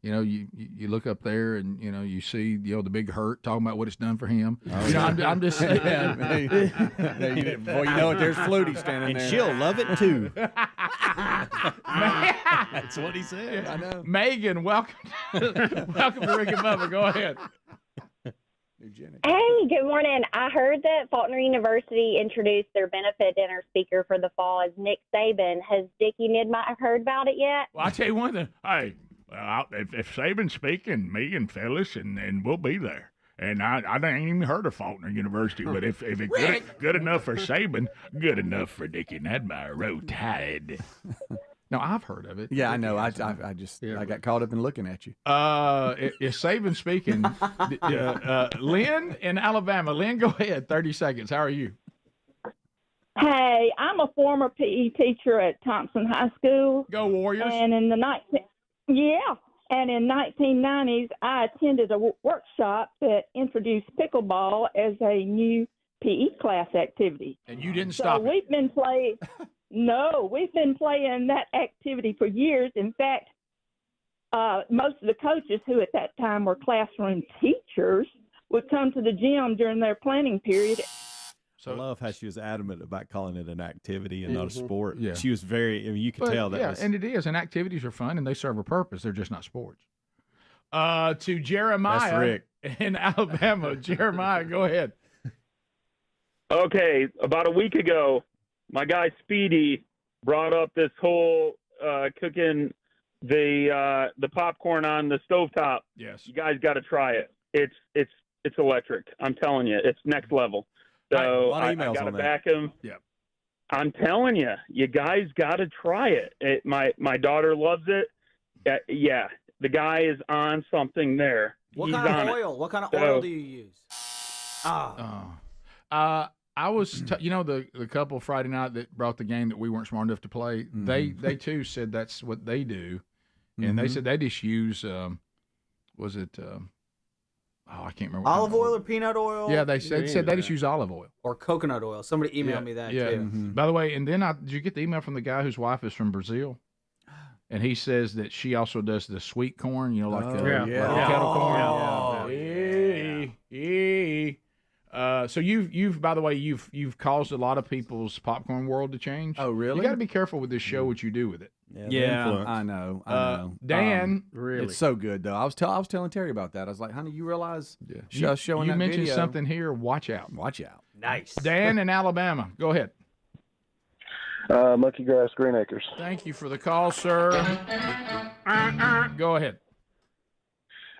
You look up there and you see the big hurt talking about what it's done for him. I'm just saying. Before you know it, there's Flutie standing there, and she'll love it too. That's what he said. I know. Megan, welcome to Rick and Bubba. Go ahead. Hey, good morning. I heard that Faulkner University introduced their benefit dinner speaker for the fall as Nick Saban. Has Dickie Nidmeyer heard about it yet? Well, I'll tell you one thing. Hey. Well, if Saban's speaking, me and Phyllis, and we'll be there. And I ain't even heard of Faulkner University, but if it's good enough for Saban, good enough for Dickie Nidmeyer. Roll Tide. No, I've heard of it. Yeah, I know. I got caught up in looking at you. If Saban's speaking, Lynn in Alabama. Lynn, go ahead. 30 seconds. How are you? Hey, I'm a former PE teacher at Thompson High School. Go Warriors. And in the 1990s, I attended a workshop that introduced pickleball as a new PE class activity. And you didn't stop it. We've been playing. No, we've been playing that activity for years. In fact, most of the coaches who at that time were classroom teachers would come to the gym during their planning period. I love how she was adamant about calling it an activity and not a sport. Yeah. She was you could tell that. Yeah, and it is. And activities are fun and they serve a purpose. They're just not sports. To Jeremiah That's Rick. in Alabama. Jeremiah, go ahead. Okay, about a week ago, my guy Speedy brought up this whole cooking the popcorn on the stovetop. Yes. You guys got to try it. It's electric. I'm telling you, it's next level. So I got to back him. Yeah. I'm telling you, you guys got to try it. My daughter loves it. Yeah, the guy is on something there. What He's kind of on oil? it. What kind of So- oil do you use? I was, the couple Friday night that brought the game that we weren't smart enough to play. They too said that's what they do, and they said they just use, I can't remember. Olive oil or peanut oil? Yeah, they said they just use olive oil or coconut oil. Somebody emailed me that too. By the way, and then did you get the email from the guy whose wife is from Brazil? And he says that she also does the sweet corn, like the kettle corn. So you've by the way you've caused a lot of people's popcorn world to change. Oh, really? You got to be careful with this show what you do with it. Yeah, I know. Dan, really, it's so good though. I was telling Terry about that. I was like, honey, you realize showing you that mentioned video. something here. Watch out. Nice. Dan in Alabama, go ahead. Monkey Grass Green Acres. Thank you for the call, sir. Go ahead.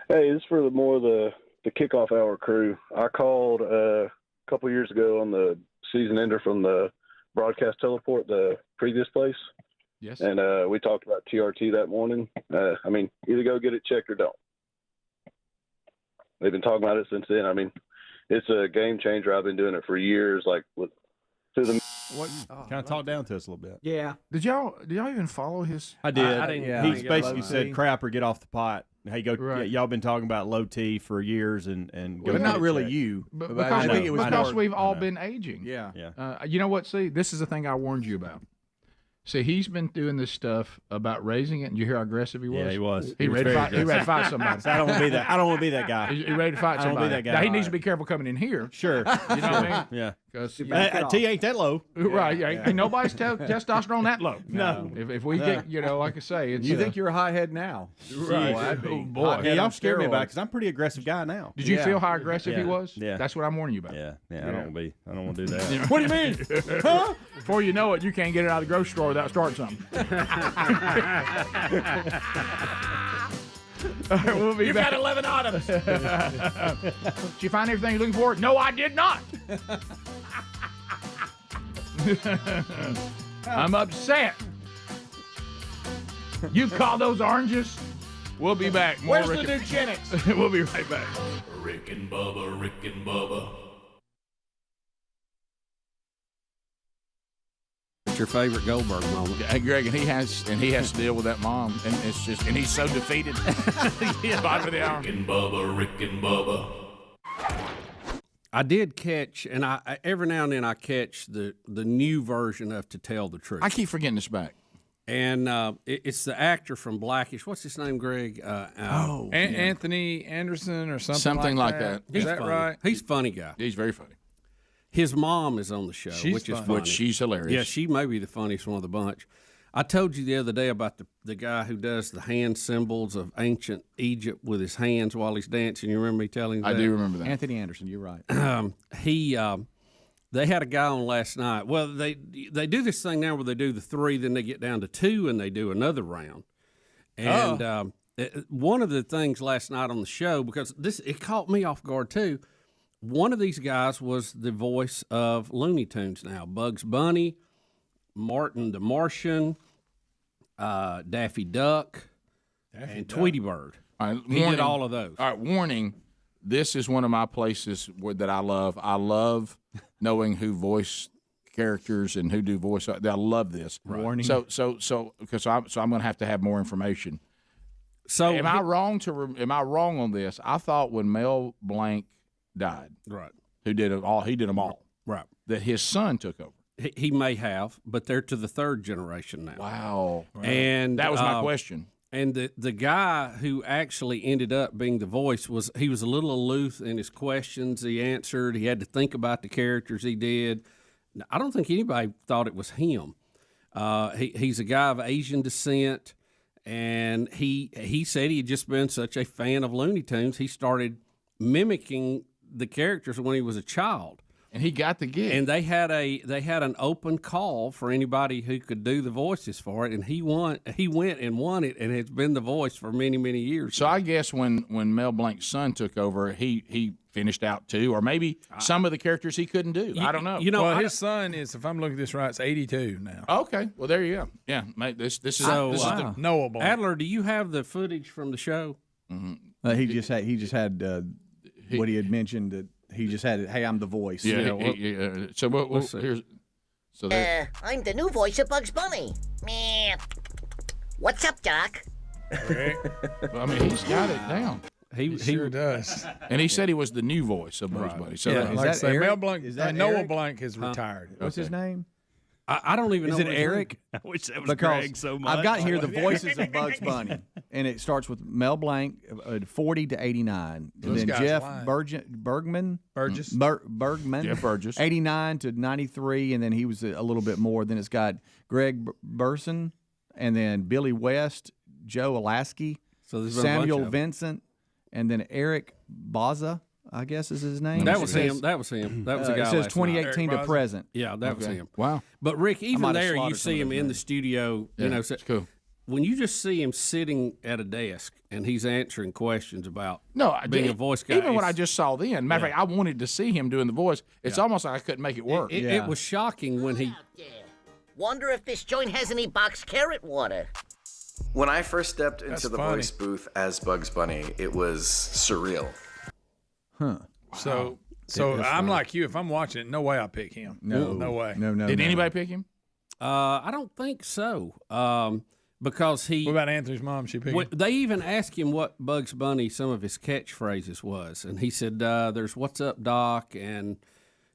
Hey, this is for the kickoff hour crew. I called a couple years ago on the season ender from the broadcast teleport, the previous place. Yes. And we talked about TRT that morning. Either go get it checked or don't. They've been talking about it since then. It's a game changer. I've been doing it for years, kind of talk down to us a little bit. Yeah. Did y'all even follow his? I did. I didn't. He's basically said crap or get off the pot. Hey, go. Right. Y'all been talking about low T for years and go. But get not it really checked. you. But I think it was because more- we've all been aging. Yeah. You know what? See, this is the thing I warned you about. See, he's been doing this stuff about raising it. And you hear how aggressive he was? Yeah, he was. He ready to fight somebody. So I don't want to be that. I don't want to be that guy. He ready to fight I don't somebody. wanna be that guy. Now, he needs to be careful coming in here. Sure. You know what I mean? Yeah. Because T ain't that low. Right. Ain't nobody's testosterone that low. No. If we get, like I say, it's. You think you're a hothead now? Right. Oh, boy. Yeah, y'all scared me about it because I'm a pretty aggressive guy now. Did you feel how aggressive he was? Yeah. That's what I'm warning you about. Yeah. I don't want to do that. What do you mean? Huh? Before you know it, you can't get it out of the grocery store without starting something. All right, we'll be You've back. got 11 items. Did you find everything you're looking for? No, I did not. I'm upset. You call those oranges? We'll be back. More Where's the Rick Nutritionals? We'll be right back. Rick and Bubba, Rick and Bubba. What's your favorite Goldberg moment? Hey, Greg, and he has to deal with that mom, and he's so defeated. Bottom of the hour. Rick and Bubba, Rick and Bubba. I did catch, and I every now and then I catch the new version of To Tell the Truth. I keep forgetting this back. And it's the actor from Blackish. What's his name, Greg? Anthony Anderson or something like that. Is that funny. right? He's a funny guy. He's very funny. His mom is on the show, which is funny. Which she's hilarious. Yeah, she may be the funniest one of the bunch. I told you the other day about the guy who does the hand symbols of ancient Egypt with his hands while he's dancing. You remember me telling you that? I do remember that. Anthony Anderson, you're right. They had a guy on last night. Well, they do this thing now where they do the 3, then they get down to 2, and they do another round. And one of the things last night on the show, because it caught me off guard too, one of these guys was the voice of Looney Tunes now. Bugs Bunny, Martin the Martian, Daffy Duck, and Tweety Bird. All right, He did all of those. All right, warning. This is one of my places that I love. I love knowing who voice characters and who do voice. I love this. Right. Warning. So I'm going to have more information. So am I wrong on this? I thought when Mel Blanc died, right, who did it all? He did them all. Right. That his son took over. He may have, but they're to the 3rd generation now. Wow. And that was my question. And the guy who actually ended up being the voice was a little aloof in his questions. He answered. He had to think about the characters he did. I don't think anybody thought it was him. He's a guy of Asian descent, and he said he had just been such a fan of Looney Tunes, he started mimicking the characters when he was a child. And he got the gig. And they had an open call for anybody who could do the voices for it, and he went and won it, and has been the voice for many, many years. So I guess when Mel Blanc's son took over, he finished out too, or maybe some of the characters he couldn't do. I don't know. Well, his son is, if I'm looking at this right, it's 82 now. Okay, well there you go. Yeah, mate, this is So, this is the Noah Blanc. Adler, do you have the footage from the show? Mm-hmm. He just had what he had mentioned that he just had. Hey, I'm the voice. Yeah. So here's. So I'm the new voice of Bugs Bunny. Meh. What's up, Doc? Well, I mean, he's got it down. He sure does. And he said he was the new voice of Bugs Bunny. So yeah, like I say, Mel Blanc, Noah Eric? Blanc has retired. What's his name? I don't even know. Is it Eric? I wish that was Because Greg so much. I've got here the voices of Bugs Bunny, and it starts with Mel Blanc, 40 to 89, and then Jeff Bergman, Jeff Burgess, 89 to 93, and then he was a little bit more. Then it's got Greg Burson, and then Billy West, Joe Alaskey, Samuel Vincent, and then Eric Baza, I guess is his name. That was him. That was the guy. It says 2018 to present. Yeah, that was him. Wow. But Rick, even there, you see him in the studio. Yeah, you know, it's cool. When you just see him sitting at a desk and he's answering questions about being a voice guy. Even what I just saw then. Matter of fact, I wanted to see him doing the voice. It's almost like I couldn't make it work. It was shocking when he. Wonder if this joint has any boxed carrot water. When I first stepped into the voice booth as Bugs Bunny, it was surreal. Huh. So I'm like you. If I'm watching it, no way I pick him. No way. No. Did anybody pick him? I don't think so. Because he. What about Anthony's mom? She picked him? They even asked him what Bugs Bunny some of his catchphrases was, and he said, "There's what's up, Doc," and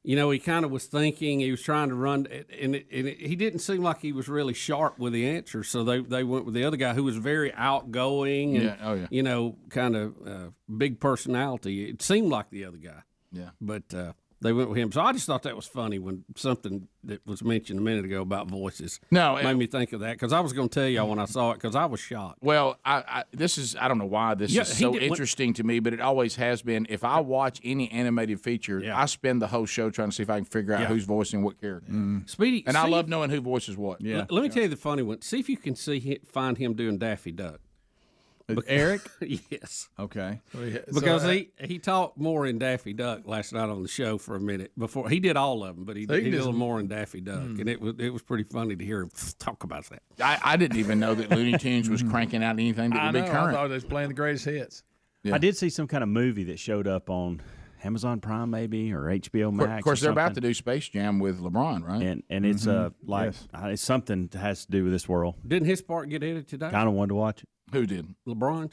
he kind of was thinking. He was trying to run, and he didn't seem like he was really sharp with the answers. So they went with the other guy who was very outgoing and, kind of big personality. It seemed like the other guy. Yeah. But they went with him. So I just thought that was funny when something that was mentioned a minute ago about voices made me think of that, because I was going to tell y'all when I saw it, because I was shocked. Well, I don't know why this is so interesting to me, but it always has been. If I watch any animated feature, I spend the whole show trying to see if I can figure out who's voicing what character. Speedy, and I love knowing who voices what. Yeah. Let me tell you the funny one. See if you can find him doing Daffy Duck. Eric? Yes. Okay. Because he talked more in Daffy Duck last night on the show for a minute. Before he did all of them, but he did a little more in Daffy Duck, and it was pretty funny to hear him talk about that. I didn't even know that Looney Tunes was cranking out anything that would be current. I thought they was playing the greatest hits. Yeah. I did see some kind of movie that showed up on Amazon Prime maybe or HBO Max. Of course, they're about to do Space Jam with LeBron, right? And it's it's something that has to do with this world. Didn't his part get edited today? Kind of wanted to watch it. Who did? LeBron.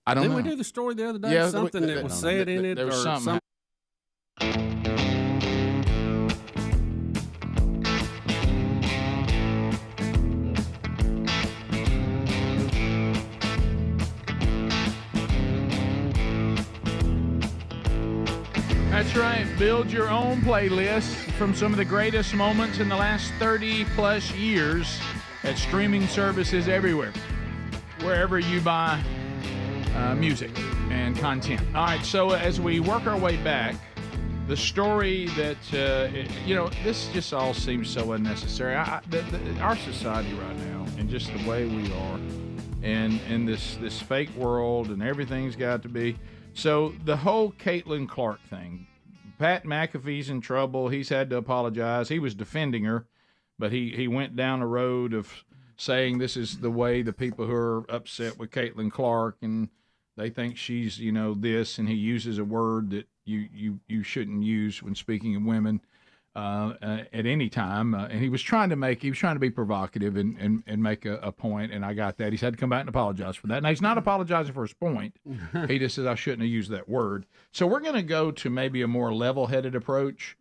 I don't know. Didn't we do the story the other day? Yeah, something that was said in it, there was or something. That's right. Build your own playlist from some of the greatest moments in the last 30-plus years at streaming services everywhere, wherever you buy music and content. All right, so as we work our way back, the story that, this just all seems so unnecessary. Our society right now, and just the way we are, and in this fake world, and everything's got to be. So the whole Caitlyn Clark thing, Pat McAfee's in trouble. He's had to apologize. He was defending her, but he went down a road of saying this is the way the people who are upset with Caitlyn Clark, and they think she's, this, and he uses a word that you shouldn't use when speaking of women at any time. And he was trying to be provocative and make a point, and I got that. He's had to come back and apologize for that. Now, he's not apologizing for his point. He just says, I shouldn't have used that word. So we're going to go to maybe a more level-headed approach.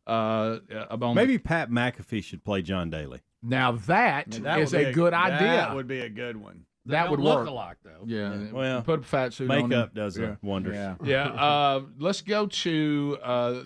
Maybe Pat McAfee should play John Daly. Now that is a good idea. That would be a good one. That would work. Look alike, though. Yeah. Well, put a fat suit on. Makeup does wonders. Yeah. Let's go to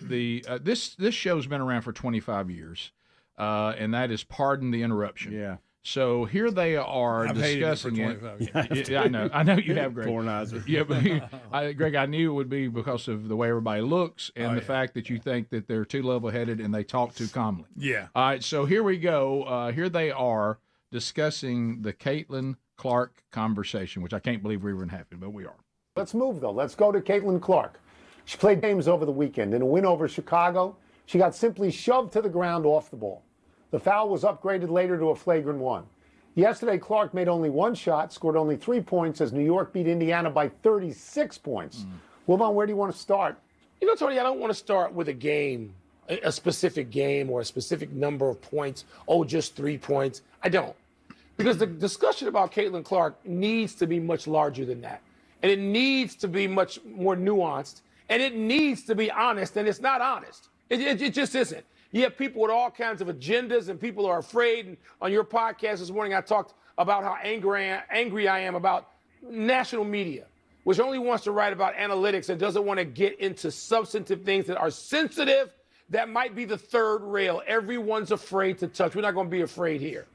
this show's been around for 25 years, and that is Pardon the Interruption. Yeah. So here they are discussing it. Yeah, I know you have, Greg. Pornizer. Yeah, but Greg, I knew it would be because of the way everybody looks and the fact that you think that they're too level-headed and they talk too calmly. Yeah. All right, so here we go. Here they are discussing the Caitlyn Clark conversation, which I can't believe we're even having, but we are. Let's move, though. Let's go to Caitlyn Clark. She played games over the weekend. In a win over Chicago, she got simply shoved to the ground off the ball. The foul was upgraded later to a flagrant one. Yesterday, Clark made only one shot, scored only 3 points as New York beat Indiana by 36 points. Wilbon, where do you want to start? Tony, I don't want to start with a game, a specific game or a specific number of points. Oh, just 3 points. I don't. Because the discussion about Caitlyn Clark needs to be much larger than that. And it needs to be much more nuanced. And it needs to be honest, and it's not honest. It just isn't. You have people with all kinds of agendas, and people are afraid. And on your podcast this morning, I talked about how angry I am about national media, which only wants to write about analytics and doesn't want to get into substantive things that are sensitive, that might be the third rail. Everyone's afraid to touch. We're not going to be afraid here.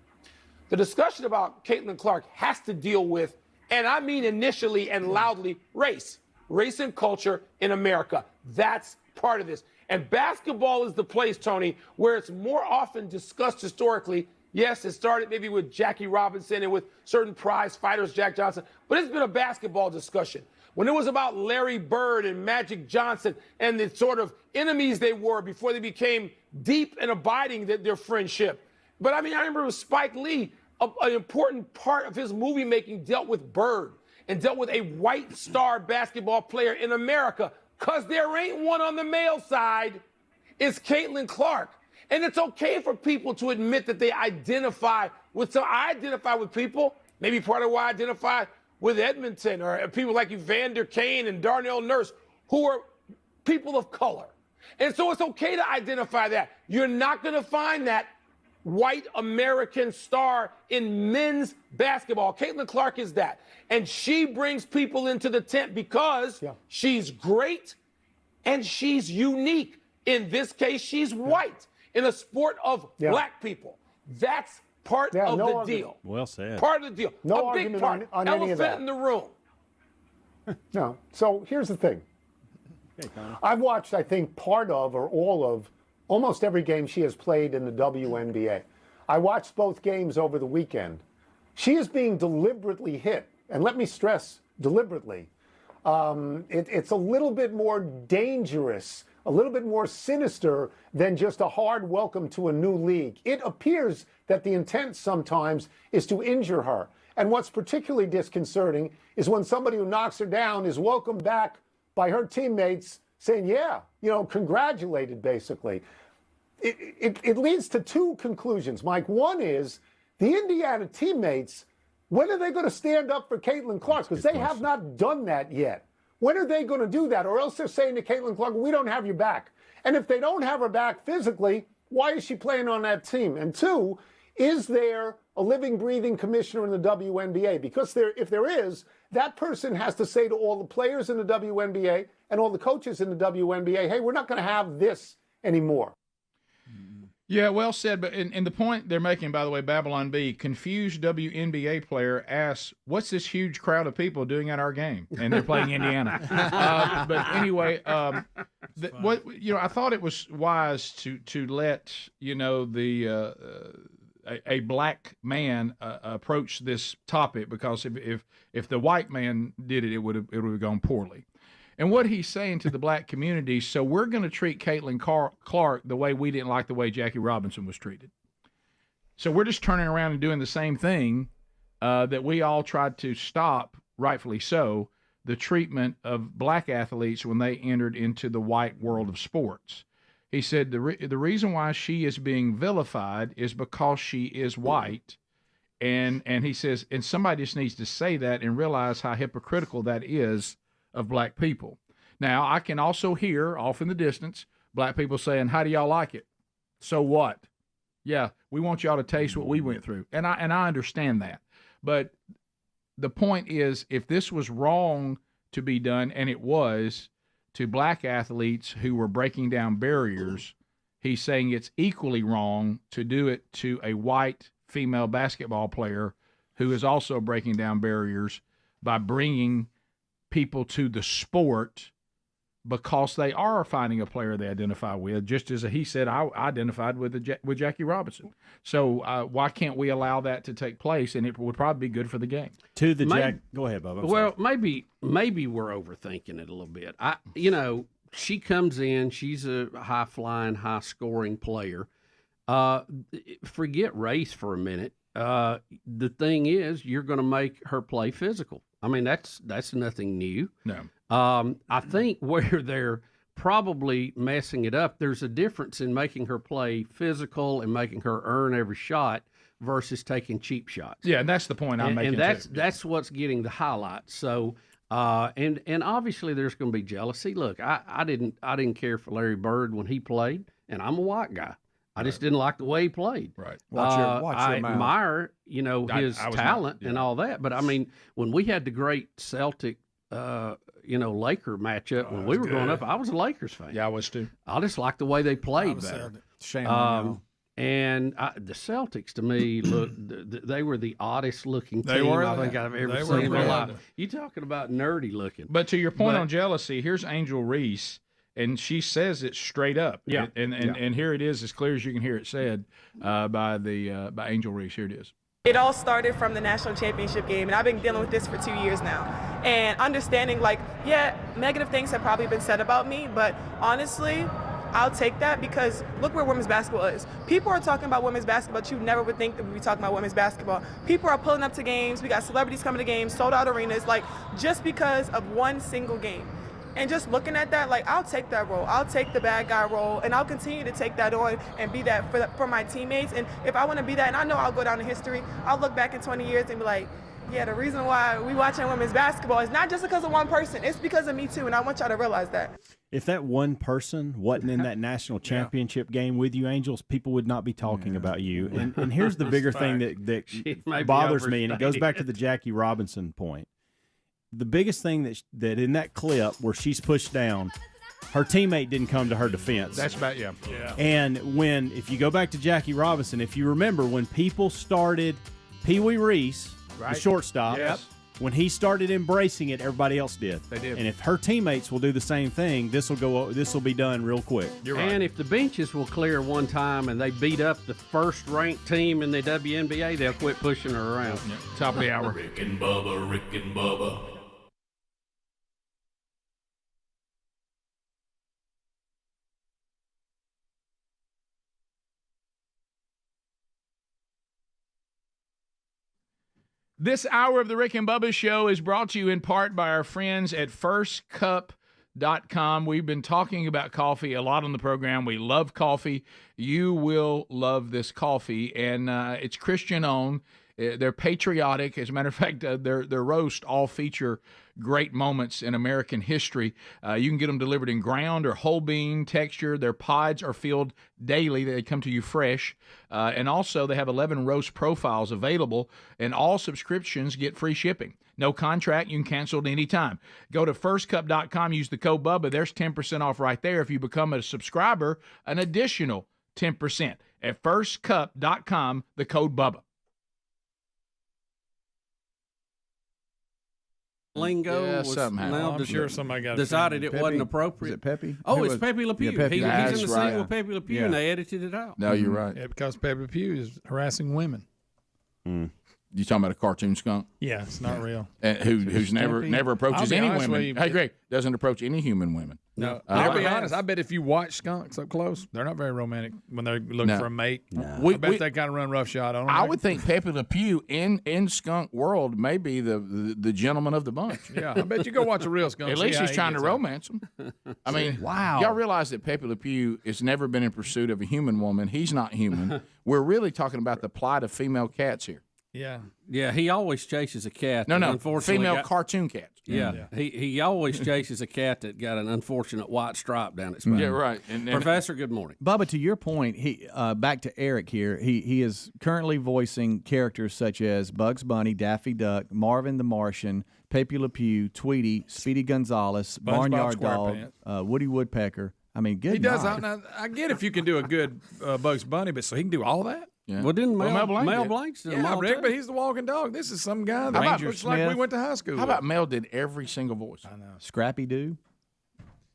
The discussion about Caitlyn Clark has to deal with, and I mean initially and loudly, race and culture in America. That's part of this. And basketball is the place, Tony, where it's more often discussed historically. Yes, it started maybe with Jackie Robinson and with certain prize fighters, Jack Johnson, but it's been a basketball discussion. When it was about Larry Bird and Magic Johnson and the sort of enemies they were before they became deep and abiding their friendship. But I remember with Spike Lee, an important part of his movie making dealt with Bird and dealt with a white star basketball player in America, because there ain't one on the male side. It's Caitlyn Clark. And it's okay for people to admit that they identify with some. I identify with people, maybe part of why I identify with Edmonton, or people like Evander Kane and Darnell Nurse, who are people of color. And so it's okay to identify that. You're not going to find that white American star in men's basketball. Caitlyn Clark is that. And she brings people into the tent because she's great and she's unique. In this case, she's white in a sport of black people. That's part of the deal. Well said. Part of the deal. No a big argument part. on any of that. Elephant in the room. No. So here's the thing. I've watched, I think, part of or all of almost every game she has played in the WNBA. I watched both games over the weekend. She is being deliberately hit, and let me stress, deliberately. It's a little bit more dangerous, a little bit more sinister than just a hard welcome to a new league. It appears that the intent sometimes is to injure her. And what's particularly disconcerting is when somebody who knocks her down is welcomed back by her teammates saying, yeah, congratulated, basically. It leads to two conclusions, Mike. One is the Indiana teammates, when are they going to stand up for Caitlyn Clark? Because they have not done that yet. When are they going to do that? Or else they're saying to Caitlyn Clark, we don't have your back. And if they don't have her back physically, why is she playing on that team? And two, is there a living, breathing commissioner in the WNBA? Because if there is, that person has to say to all the players in the WNBA and all the coaches in the WNBA, hey, we're not going to have this anymore. Yeah, well said. But and the point they're making, by the way, Babylon B, confused WNBA player asks, what's this huge crowd of people doing at our game? And they're playing Indiana. But anyway, I thought it was wise to let, a black man approach this topic, because if the white man did it, it would have gone poorly. And what he's saying to the black community, so we're going to treat Caitlyn Clark the way we didn't like the way Jackie Robinson was treated. So we're just turning around and doing the same thing that we all tried to stop, rightfully so, the treatment of black athletes when they entered into the white world of sports. He said the reason why she is being vilified is because she is white. And he says, and somebody just needs to say that and realize how hypocritical that is of black people. Now, I can also hear off in the distance black people saying, how do y'all like it? So what? Yeah, we want y'all to taste what we went through. And I understand that. But the point is, if this was wrong to be done, and it was, to black athletes who were breaking down barriers, he's saying it's equally wrong to do it to a white female basketball player who is also breaking down barriers by bringing people to the sport because they are finding a player they identify with, just as he said I identified with Jackie Robinson. So why can't we allow that to take place? And it would probably be good for the game. Go ahead, Bubba. Well, maybe we're overthinking it a little bit. She comes in, she's a high-flying, high-scoring player. Forget race for a minute. The thing is, you're going to make her play physical. I mean, that's nothing new. No. I think where they're probably messing it up, there's a difference in making her play physical and making her earn every shot versus taking cheap shots. Yeah, and that's the point I'm making. And that's what's getting the highlights. So, and obviously there's going to be jealousy. Look, I didn't care for Larry Bird when he played, and I'm a white guy. I just didn't like the way he played. Right. Watch your I mouth. Admire, his talent and all that. But I mean, when we had the great Celtic, Laker matchup when we were growing up, I was a Lakers fan. Yeah, I was too. I just liked the way they played better. And the Celtics, to me, they were the oddest looking team I think I've ever seen in my life. You talking about nerdy looking. But to your point on jealousy, here's Angel Reese. And she says it straight up. Yeah. And here it is, as clear as you can hear it said by Angel Reese. Here it is. It all started from the national championship game, and I've been dealing with this for 2 years now. And understanding, negative things have probably been said about me, but honestly, I'll take that because look where women's basketball is. People are talking about women's basketball, but you never would think that we'd be talking about women's basketball. People are pulling up to games. We got celebrities coming to games, sold out arenas, just because of one single game. And just looking at that, I'll take that role. I'll take the bad guy role, and I'll continue to take that on and be that for my teammates. And if I want to be that, and I know I'll go down in history, I'll look back in 20 years and be like, Yeah, the reason why we watching women's basketball is not just because of one person. It's because of me too, and I want y'all to realize that. If that one person wasn't in that national championship game with you, Angels, people would not be talking about you. And here's the bigger thing that bothers me, and it goes back to the Jackie Robinson point. The biggest thing that in that clip where she's pushed down, her teammate didn't come to her defense. That's about, yeah. And if you go back to Jackie Robinson, if you remember when people started Pee Wee Reese, the shortstop, when he started embracing it, everybody else did. They did. And if her teammates will do the same thing, this will be done real quick. You're right. And if the benches will clear one time and they beat up the first-ranked team in the WNBA, they'll quit pushing her around. Yeah. Top of the hour. Rick and Bubba, Rick and Bubba. This hour of the Rick and Bubba Show is brought to you in part by our friends at firstcup.com. We've been talking about coffee a lot on the program. We love coffee. You will love this coffee, and it's Christian-owned. They're patriotic. As a matter of fact, their roast all feature great moments in American history. You can get them delivered in ground or whole bean texture. Their pods are filled daily. They come to you fresh. And also, they have 11 roast profiles available, and all subscriptions get free shipping. No contract. You can cancel at any time. Go to firstcup.com. Use the code BUBBA. There's 10% off right there. If you become a subscriber, an additional 10%. At firstcup.com, the code BUBBA. Lingo was now I'm sure somebody got decided it Pepe. wasn't appropriate. Is it Pepe? Oh, Who it's was- Pepe Le Pew. Yeah, Pepe. He's That's in the right. scene with Pepe Le Pew, Yeah. and they edited it out. No, you're right. Yeah, because Pepe Pew is harassing women. You talking about a cartoon skunk? Yeah, it's not real. And who's never approaches I'll be any honest with women. you. Hey, Greg, doesn't approach any human women. No, I'll be honest. I bet if you watch skunks up close, they're not very romantic when they're looking No. for a mate. No. I bet they kind of run roughshod on them. I would think Pepe Le Pew in skunk world may be the gentleman of the bunch. Yeah, I bet you go watch a real skunk. At see least how he's he trying to gets on. romance them. I mean, Wow. Y'all realize that Pepe Le Pew has never been in pursuit of a human woman. He's not human. We're really talking about the plight of female cats here. Yeah. Yeah, he always chases a cat. No, that no, unfortunately female got- cartoon cats. Yeah, he always chases a cat that got an unfortunate white stripe down its back. Yeah, right. And Professor, good morning. Bubba, to your point, he back to Eric here. He is currently voicing characters such as Bugs Bunny, Daffy Duck, Marvin the Martian, Pepe Le Pew, Tweety, Speedy Gonzales, SpongeBob Barnyard Dog, SquarePants. Woody Woodpecker. I mean, good. He does. night. I get if you can do a good Bugs Bunny, but so he can do all that. Yeah. Well, didn't Mel Blanc Blanc's did them Yeah, all Rick, too. but he's the walking dog. This is some guy How that about looks Ranger like we Smith? went to high school. How about Mel did every single voice? I know. Scrappy Doo.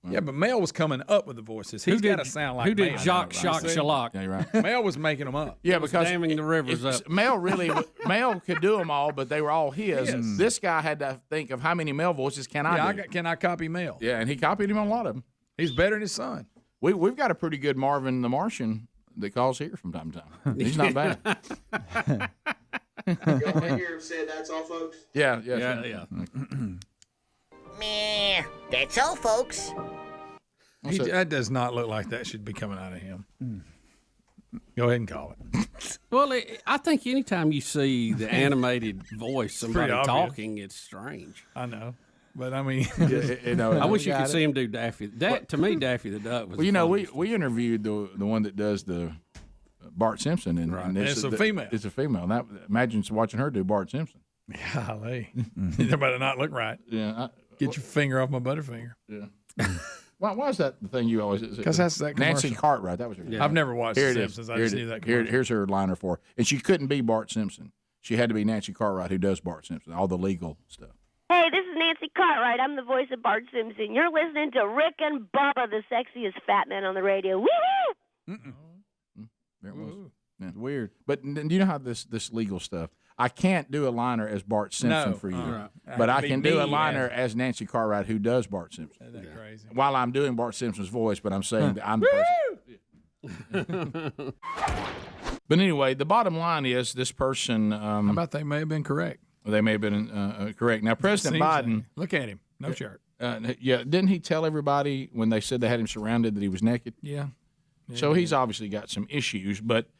Yeah, but Mel was coming up with the voices. He's got to sound like who did Mel, Jock, right? Shock, See? Shellac? Yeah, you're right. Mel was making them up. Yeah, was because damming the rivers it's- up. Mel could do them all, but they were all his. Yes. This guy had to think of how many Mel voices can I do. Can I copy Mel? Yeah, and he copied him on a lot of them. He's better than his son. We've got a pretty good Marvin the Martian that calls here from time to time. He's not bad. Y'all right here said that's all, folks. Yeah. Meh. That's all, folks. That does not look like that should be coming out of him. Go ahead and call it. Well, I think anytime you see the animated voice, somebody obvious. talking, it's strange. I know. But I mean, I wish you could see him do Daffy. To me, Daffy the Duck was. Well, you know, we interviewed the one that does the Bart Simpson, and It's a female. It's a female. That imagine watching her do Bart Simpson. golly, that better not look right. Yeah. Get your finger off my Butterfinger. Yeah. Why is that the thing you always? 'Cause that's that Nancy commercial. Cartwright. That was her. I've never watched Here The it is. Simpsons. I Here just it knew is. that Here, commercial. here's her liner for her. And she couldn't be Bart Simpson. She had to be Nancy Cartwright, who does Bart Simpson, all the legal stuff. Hey, this is Nancy Cartwright. I'm the voice of Bart Simpson. You're listening to Rick and Bubba, the sexiest fat man on the radio. Woo-hoo! There it was. Yeah. Weird. But do you know how this legal stuff? I can't do a liner as Bart Simpson No, for you, right. but I Be can do a me liner as Nancy Cartwright, who does Bart Simpson. Isn't that crazy? While I'm doing Bart Simpson's voice, but I'm saying that I'm the person. But anyway, the bottom line is this person. How about they may have been correct? They may have been correct. Now, President Seems Biden. like- look at him, no shirt. Yeah, didn't he tell everybody when they said they had him surrounded that he was naked? Yeah. So he's obviously got some issues, but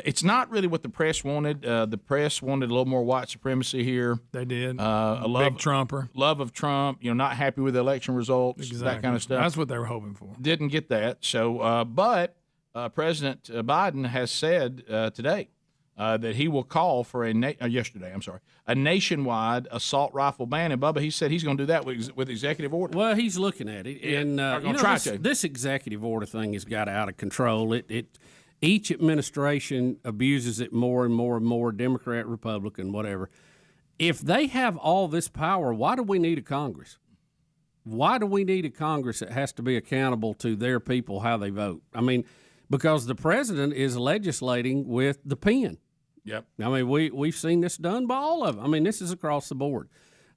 It's not really what the press wanted. The press wanted a little more white supremacy here. They did. Big Trumper. Love of Trump, not happy with the election results, that kind of stuff. That's what they were hoping for. Didn't get that. So, but President Biden has said today that he will call for a nationwide assault rifle ban. And Bubba, he said he's going to do that with executive order. Well, he's looking at it, and this executive order thing has got out of control. Each administration abuses it more and more and more, Democrat, Republican, whatever. If they have all this power, why do we need a Congress? Why do we need a Congress that has to be accountable to their people, how they vote? I mean, because the president is legislating with the pen. Yep. I mean, we've seen this done by all of them. I mean, this is across the board.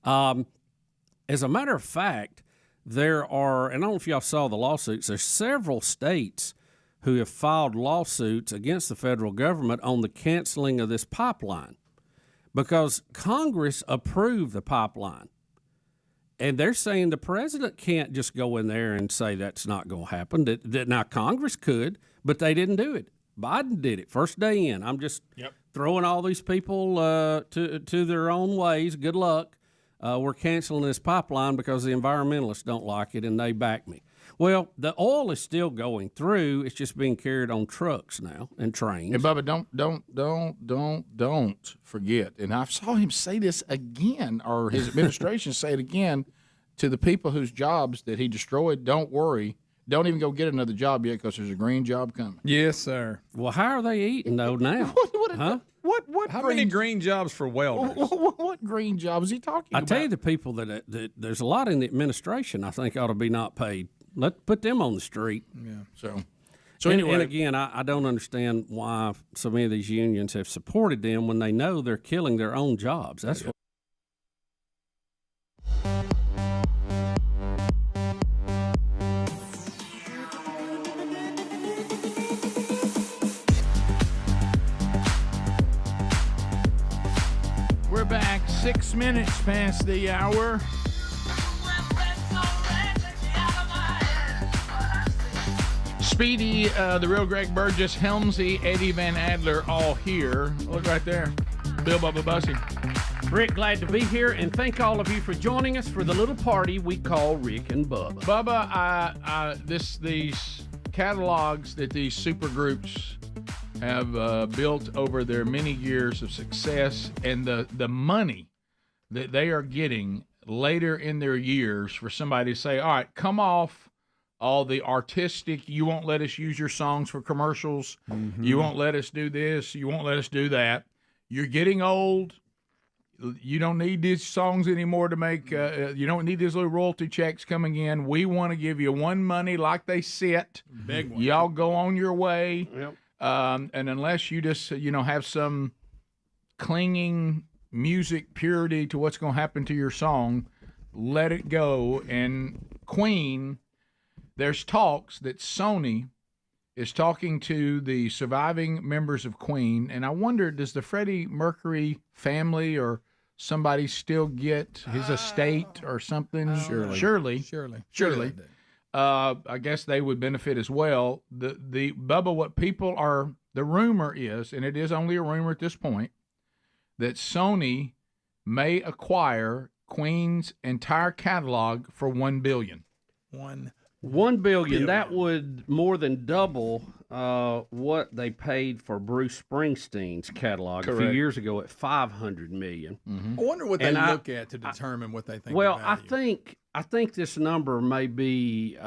As a matter of fact, there are, and I don't know if y'all saw the lawsuits, there's several states who have filed lawsuits against the federal government on the canceling of this pipeline because Congress approved the pipeline. And they're saying the president can't just go in there and say that's not going to happen. Now, Congress could, but they didn't do it. Biden did it first day in. I'm just throwing all these people to their own ways. Good luck. We're canceling this pipeline because the environmentalists don't like it, and they back me. Well, the oil is still going through. It's just being carried on trucks now and trains. And Bubba, don't forget. And I saw him say this again, or his administration say it again, to the people whose jobs that he destroyed. Don't worry. Don't even go get another job yet because there's a green job coming. Yes, sir. Well, how are they eating though now? What? How many green jobs for welders? What green job is he talking about? I tell you, the people that there's a lot in the administration I think ought to be not paid. Let's put them on the street. Yeah. So anyway, and again, I don't understand why so many of these unions have supported them when they know they're killing their own jobs. That's what. We're back 6 minutes past the hour. Speedy, the real Greg Burgess, Helmsy, Eddie Van Adler, all here. Look right there. Bill Bubba Bussy. Rick, glad to be here, and thank all of you for joining us for the little party we call Rick and Bubba. Bubba, these catalogs that these super groups have built over their many years of success, and the money that they are getting later in their years for somebody to say, all right, come off all the artistic, you won't let us use your songs for commercials, you won't let us do this, you won't let us do that. You're getting old. You don't need these songs anymore to make, you don't need these little royalty checks coming in. We want to give you one money like they sit. Big one. Y'all go on your way. Yep. And unless you just, have some clinging music purity to what's going to happen to your song, let it go. And Queen, there's talks that Sony is talking to the surviving members of Queen, and I wonder, does the Freddie Mercury family or somebody still get his estate or something? Surely. I guess they would benefit as well. The Bubba, what people are, the rumor is, and it is only a rumor at this point, that Sony may acquire Queen's entire catalog for $1 billion. $1 billion. That would more than double what they paid for Bruce Springsteen's catalog a few years ago at $500 million. I wonder what they look at to determine what they think. Well, I think this number may be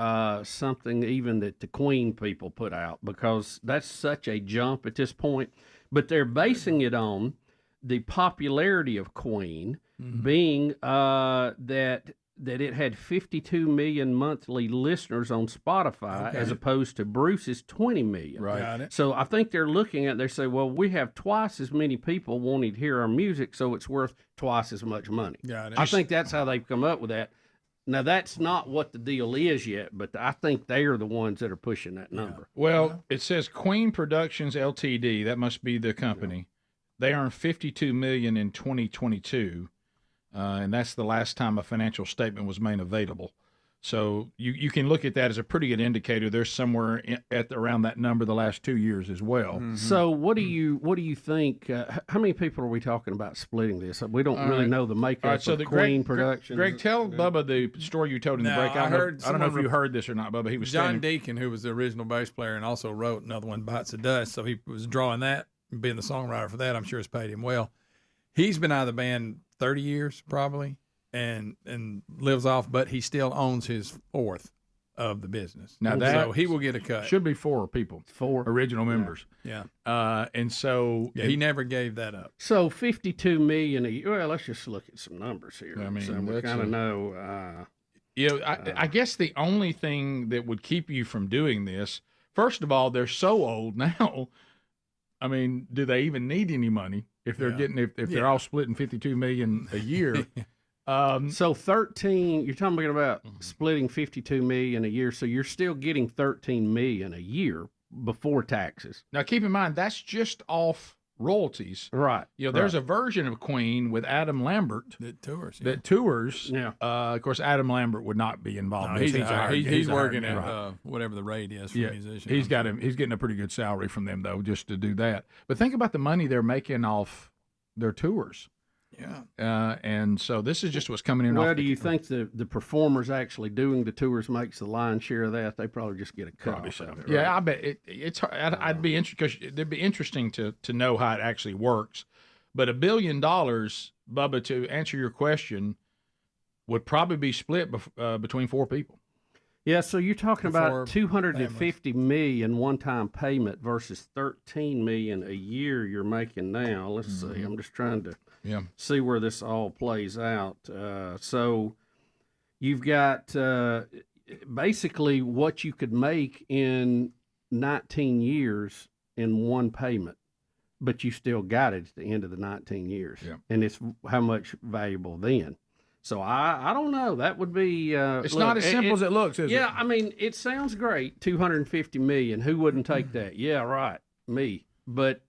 something even that the Queen people put out, because that's such a jump at this point. But they're basing it on the popularity of Queen being that it had 52 million monthly listeners on Spotify as opposed to Bruce's 20 million. Right. Got it. So I think they're looking at, they say, well, we have twice as many people wanting to hear our music, so it's worth twice as much money. Got it. I think that's how they've come up with that. Now, that's not what the deal is yet, but I think they are the ones that are pushing that number. Well, it says Queen Productions Ltd. That must be the company. They earned $52 million in 2022. And that's the last time a financial statement was made available. So you can look at that as a pretty good indicator. There's somewhere around that number the last 2 years as well. Mm-hmm. So what do you think? How many people are we talking about splitting this? We don't really know the makeup of Queen production. Greg, tell Bubba the story you told in the break. I don't know if you heard this or not, Bubba. He was John Deacon, who was the original bass player and also wrote another one, Bites of Dust. So he was drawing that, being the songwriter for that. I'm sure it's paid him well. He's been out of the band 30 years probably. And lives off, but he still owns his fourth of the business. Now so he will get a cut. Should be 4 people, 4 original members. Yeah. And so he never gave that up. So $52 million a year. Well, let's just look at some numbers here. I mean, so we kind of know. I guess the only thing that would keep you from doing this, first of all, they're so old now. I mean, do they even need any money if they're getting if they're all splitting $52 million a year? So 13, you're talking about splitting $52 million a year. So you're still getting $13 million a year before taxes. Now, keep in mind, that's just off royalties. Right. There's a version of Queen with Adam Lambert that tours. Yeah. Of course, Adam Lambert would not be involved. No, he's working at whatever the rate is for musicians. He's getting a pretty good salary from them though, just to do that. But think about the money they're making off their tours. Yeah. And so this is just what's coming in. Well, do you think the performers actually doing the tours makes the lion's share of that? They probably just get a cut off of it. Right? Yeah, I bet it's. I'd be interested because it'd be interesting to know how it actually works. But $1 billion, Bubba, to answer your question, would probably be split between 4 people. Yeah, so you're talking about $250 million one-time payment versus $13 million a year you're making now. Let's see. I'm just trying to see where this all plays out. So you've got basically what you could make in 19 years in one payment, but you still got it at the end of the 19 years. Yeah. And it's how much valuable then. So I don't know. That would be. It's not as simple as it looks, is it? Yeah, I mean, it sounds great. $250 million. Who wouldn't take that? Yeah, right. Me. But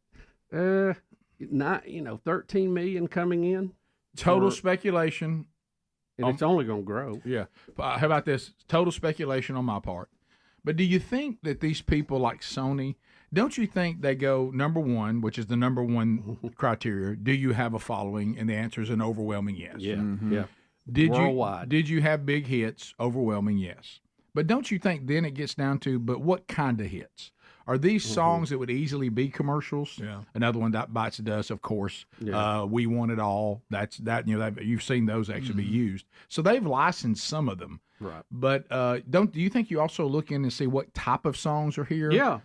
not 13 million coming in. Total speculation. And it's only going to grow. Yeah. How about this? Total speculation on my part. But do you think that these people like Sony, don't you think they go number one, which is the number one criteria? Do you have a following? And the answer is an overwhelming yes. Yeah. Yeah. Worldwide. Did you have big hits? Overwhelming yes. But don't you think then it gets down to, but what kind of hits? Are these songs that would easily be commercials? Yeah. Another one that Bites the Dust, of course. Yeah. We Want It All. That's that. You've seen those actually be used. So they've licensed some of them. Right. But do you think you also look in and see what type of songs are here? Yeah.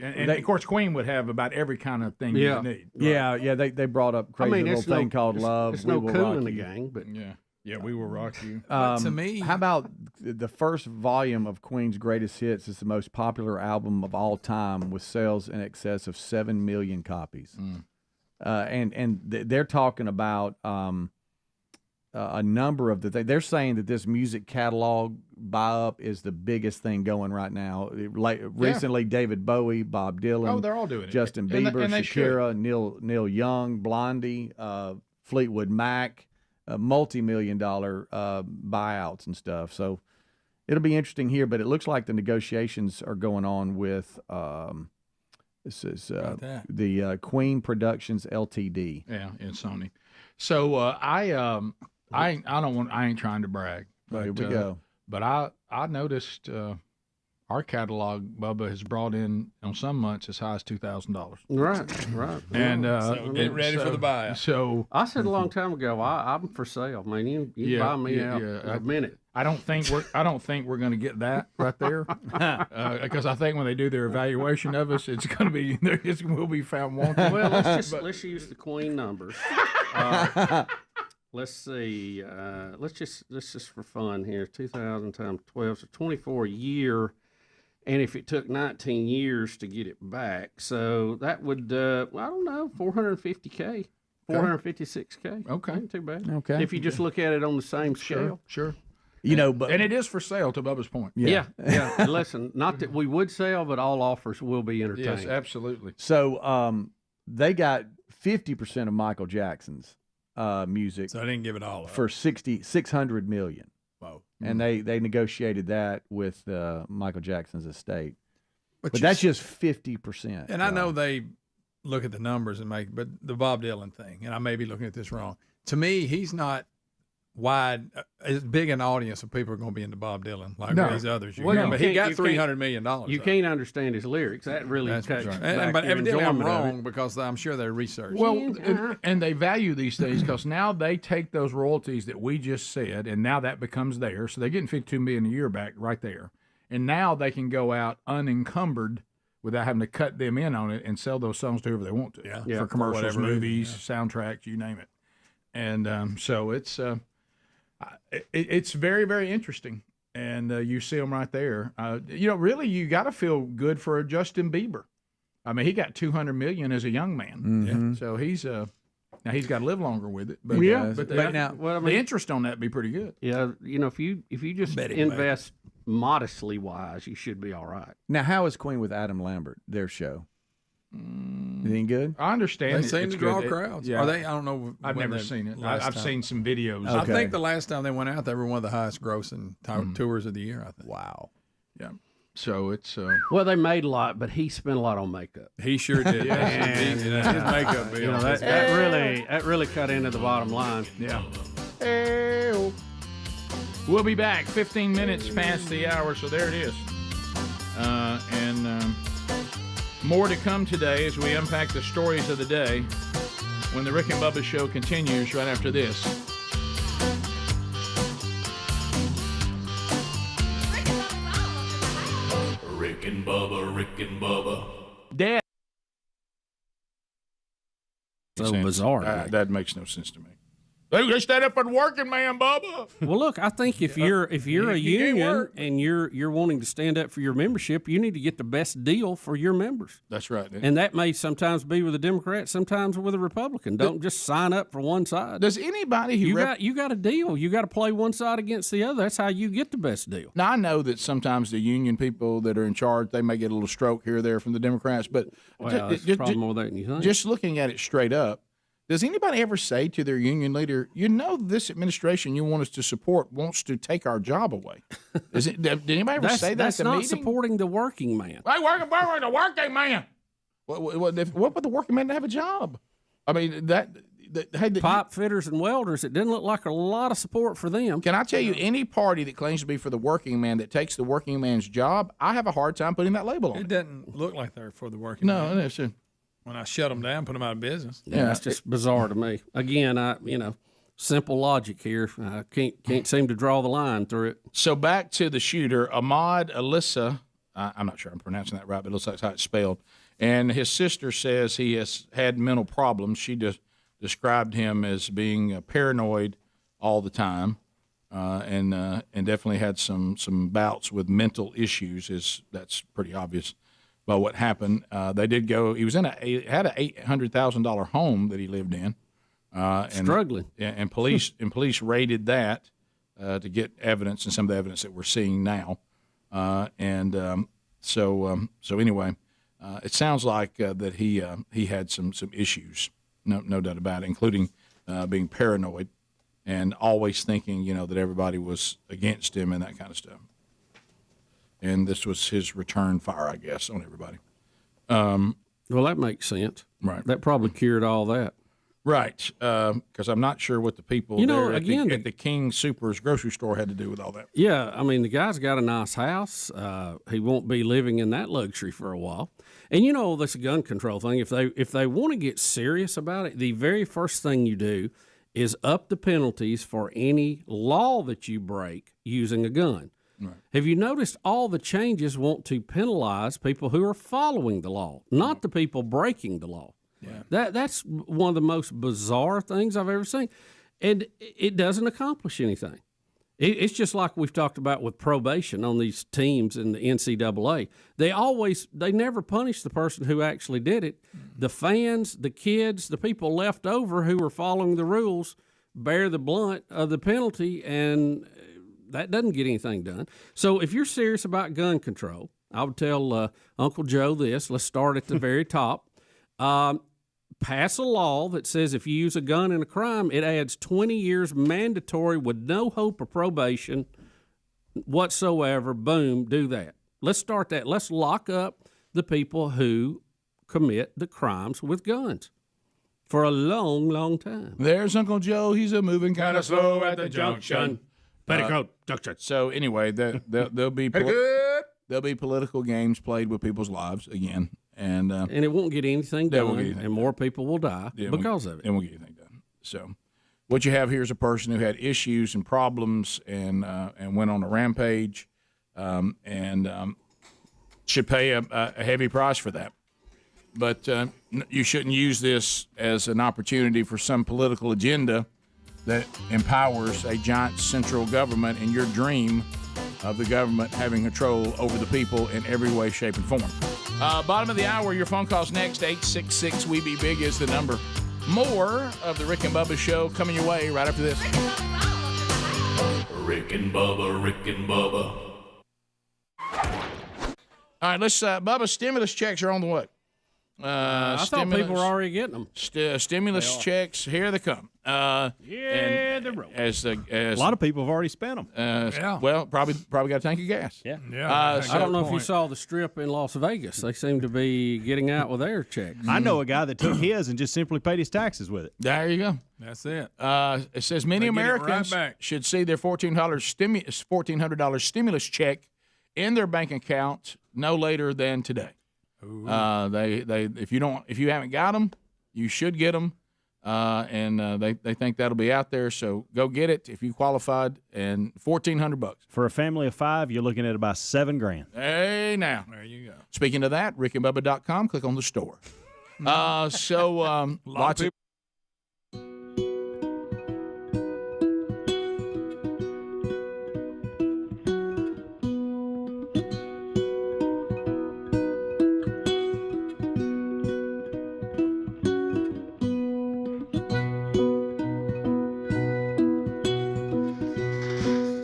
And of course, Queen would have about every kind of thing you need. Right? Yeah. They brought up crazy little thing called Love. It's no Cool in the Gang, but yeah, We Will Rock You. To me, how about the first volume of Queen's Greatest Hits is the most popular album of all time with sales in excess of 7 million copies. And they're talking about a number of they're saying that this music catalog buy-up is the biggest thing going right now. Recently, David Bowie, Bob Dylan, they're all doing it. Justin Bieber, and Shakira, Neil Young, Blondie, Fleetwood Mac, multi-million-dollar buyouts and stuff. So it'll be interesting here, but it looks like the negotiations are going on with this is the Queen Productions Ltd. Yeah, in Sony. So I ain't trying to brag, but here we go. But I noticed our catalog, Bubba, has brought in on some months as high as $2,000. Right. And so get ready for the buyout. So I said a long time ago, I'm for sale. Man, you buy me out in a minute. I don't think we're going to get that right there, because I think when they do their evaluation of us, it's going to be we'll be found wanting. Well, let's use the Queen numbers. Let's see. Let's just for fun here. 2,000 times 12, so 24 a year, and if it took 19 years to get it back, so that would I don't know, $450K, $456K. Okay, ain't too bad. Okay, if you just look at it on the same scale. Sure. But and it is for sale, to Bubba's point. Yeah. And listen, not that we would sell, but all offers will be entertained. Yes, absolutely. So they got 50% of Michael Jackson's music. So I didn't give it all up. For $600 million. Whoa. and they negotiated that with Michael Jackson's estate. But that's just 50%. And I know they look at the numbers but the Bob Dylan thing, and I may be looking at this wrong. To me, he's not wide as big an audience of people are going to be into Bob Dylan like these others. But he got $300 million. You can't understand his lyrics. That really touches. Right. But evidently I'm wrong because I'm sure they're researched. Well, and they value these things because now they take those royalties that we just said, and now that becomes theirs. So they're getting $52 million a year back right there, and now they can go out unencumbered without having to cut them in on it and sell those songs to whoever they want to for commercials, movies, soundtracks, you name it. And so it's very, very interesting, and you see them right there. Really, you got to feel good for Justin Bieber. I mean, he got $200 million as a young man, so he's now he's got to live longer with it. But the interest on that be pretty good. Yeah, if you just invest modestly wise, you should be all right. Now, how is Queen with Adam Lambert? Their show. Anything good? I understand. They seem to draw crowds. Yeah. Are they? I don't know. I've never seen it. I've seen some videos. Okay. I think the last time they went out, they were one of the highest grossing tours of the year. I think. Wow. Yeah. So it's well, they made a lot, but he spent a lot on makeup. He sure did. Yes, his makeup bill. That really cut into the bottom line. Yeah. We'll be back 15 minutes past the hour, so there it is. More to come today as we unpack the stories of the day when the Rick and Bubba show continues right after this. Rick and Bubba, Rick and Bubba. Dad. So bizarre. That makes no sense to me. They stand up for the working man, Bubba. Well, look, I think if you're a union and you're wanting to stand up for your membership, you need to get the best deal for your members. That's right. And that may sometimes be with a Democrat, sometimes with a Republican. Don't just sign up for one side. Does anybody who you got a deal? You got to play one side against the other. That's how you get the best deal. Now I know that sometimes the union people that are in charge, they may get a little stroke here or there from the Democrats, but it's probably more than you think. Just looking at it straight up. Does anybody ever say to their union leader, this administration you want us to support wants to take our job away? Did anybody ever say that that's at the not meeting? Supporting the working man. Hey, the working man. What would the working man to have a job? I mean, pipe fitters and welders, it didn't look like a lot of support for them. Can I tell you, any party that claims to be for the working man that takes the working man's job, I have a hard time putting that label on it. It doesn't look like they're for the working man. No, that's true. When I shut them down, put them out of business. Yeah, that's just bizarre to me. Again, simple logic here. I can't seem to draw the line through it. So back to the shooter, Ahmad Alyssa. I'm not sure I'm pronouncing that right, but it looks like how it's spelled. And his sister says he has had mental problems. She just described him as being paranoid all the time, and definitely had some bouts with mental issues. That's pretty obvious. But what happened? They did go. He was had an $800,000 home that he lived in, struggling. And police raided that to get evidence and some of the evidence that we're seeing now. So anyway, it sounds like that he had some issues, no doubt about it, including being paranoid and always thinking that everybody was against him and that kind of stuff. And this was his return fire, I guess, on everybody. Well, that makes sense. Right. That probably cured all that. Right. Because I'm not sure what the people at the King Soopers grocery store had to do with all that. Yeah. I mean, the guy's got a nice house. He won't be living in that luxury for a while. And, this gun control thing, if they want to get serious about it, the very first thing you do is up the penalties for any law that you break using a gun. Right. Have you noticed all the changes want to penalize people who are following the law, not the people breaking the law? Yeah. That's one of the most bizarre things I've ever seen. And it doesn't accomplish anything. It's just like we've talked about with probation on these teams in the NCAA. They never punish the person who actually did it. The fans, the kids, the people left over who were following the rules bear the blunt of the penalty, and that doesn't get anything done. So if you're serious about gun control, I would tell Uncle Joe this. Let's start at the very top. Pass a law that says if you use a gun in a crime, it adds 20 years mandatory with no hope of probation whatsoever, boom, do that. Let's start that. Let's lock up the people who commit the crimes with guns for a long, long time. There's Uncle Joe. He's a moving kind of slow at the junction. Petticoat junction. So anyway, there'll be political games played with people's lives again, and it won't get anything done, and more people will die because of it. It won't get anything done. So what you have here is a person who had issues and problems and went on a rampage, and should pay a heavy price for that. But you shouldn't use this as an opportunity for some political agenda that empowers a giant central government in your dream of the government having control over the people in every way, shape, and form. Bottom of the hour, your phone calls next. 866-WE-BE-BIG is the number. More of the Rick and Bubba Show coming your way right after this. Rick and Bubba, Rick and Bubba. All right, let's, Bubba, stimulus checks are on the way. I thought people were already getting them. Stimulus checks, here they come. They're rolling. As a lot of people have already spent them. Well, probably got a tank of gas. Yeah. I don't know if you saw the strip in Las Vegas. They seem to be getting out with their checks. I know a guy that took his and just simply paid his taxes with it. There you go. That's it. It says many Americans should see their $1,400 stimulus check in their bank account no later than today. If you haven't got them, you should get them, and they think that'll be out there. So go get it if you qualified, and $1,400 for a family of 5. You're looking at about $7,000. Hey, now there you go. Speaking of that, rickandbubba.com. Click on the store. Lots of.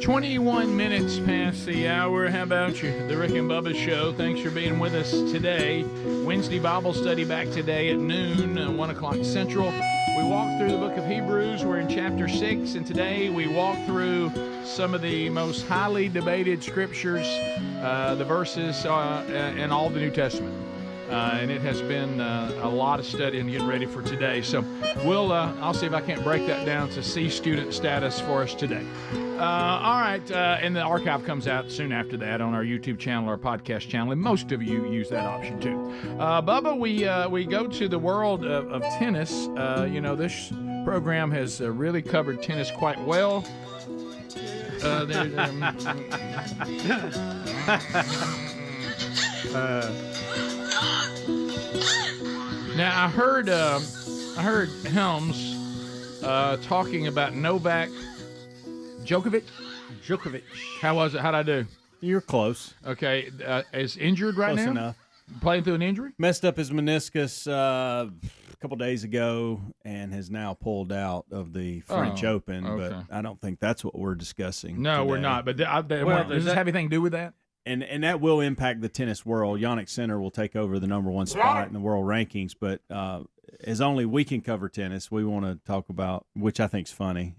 21 minutes past the hour. How about you? The Rick and Bubba Show. Thanks for being with us today. Wednesday Bible study back today at noon, 1 o'clock Central. We walked through the book of Hebrews. We're in chapter 6, and today we walk through some of the most highly debated scriptures, the verses in all the New Testament. And it has been a lot of studying getting ready for today. So I'll see if I can't break that down to C student status for us today. All right, and the archive comes out soon after that on our YouTube channel, our podcast channel, and most of you use that option too. Bubba, we go to the world of tennis. This program has really covered tennis quite well. Now I heard Helms talking about Novak Djokovic. How was it? How'd I do? You're close. Okay, is injured right now? Close enough. Playing through an injury? Messed up his meniscus a couple days ago and has now pulled out of the French Open. Okay. But I don't think that's what we're discussing. No, today. we're not. But does this have anything to do with that? And that will impact the tennis world. Yannick Sinner will take over the number 1 spot in the world rankings. But as only we can cover tennis, we want to talk about, which I think is funny,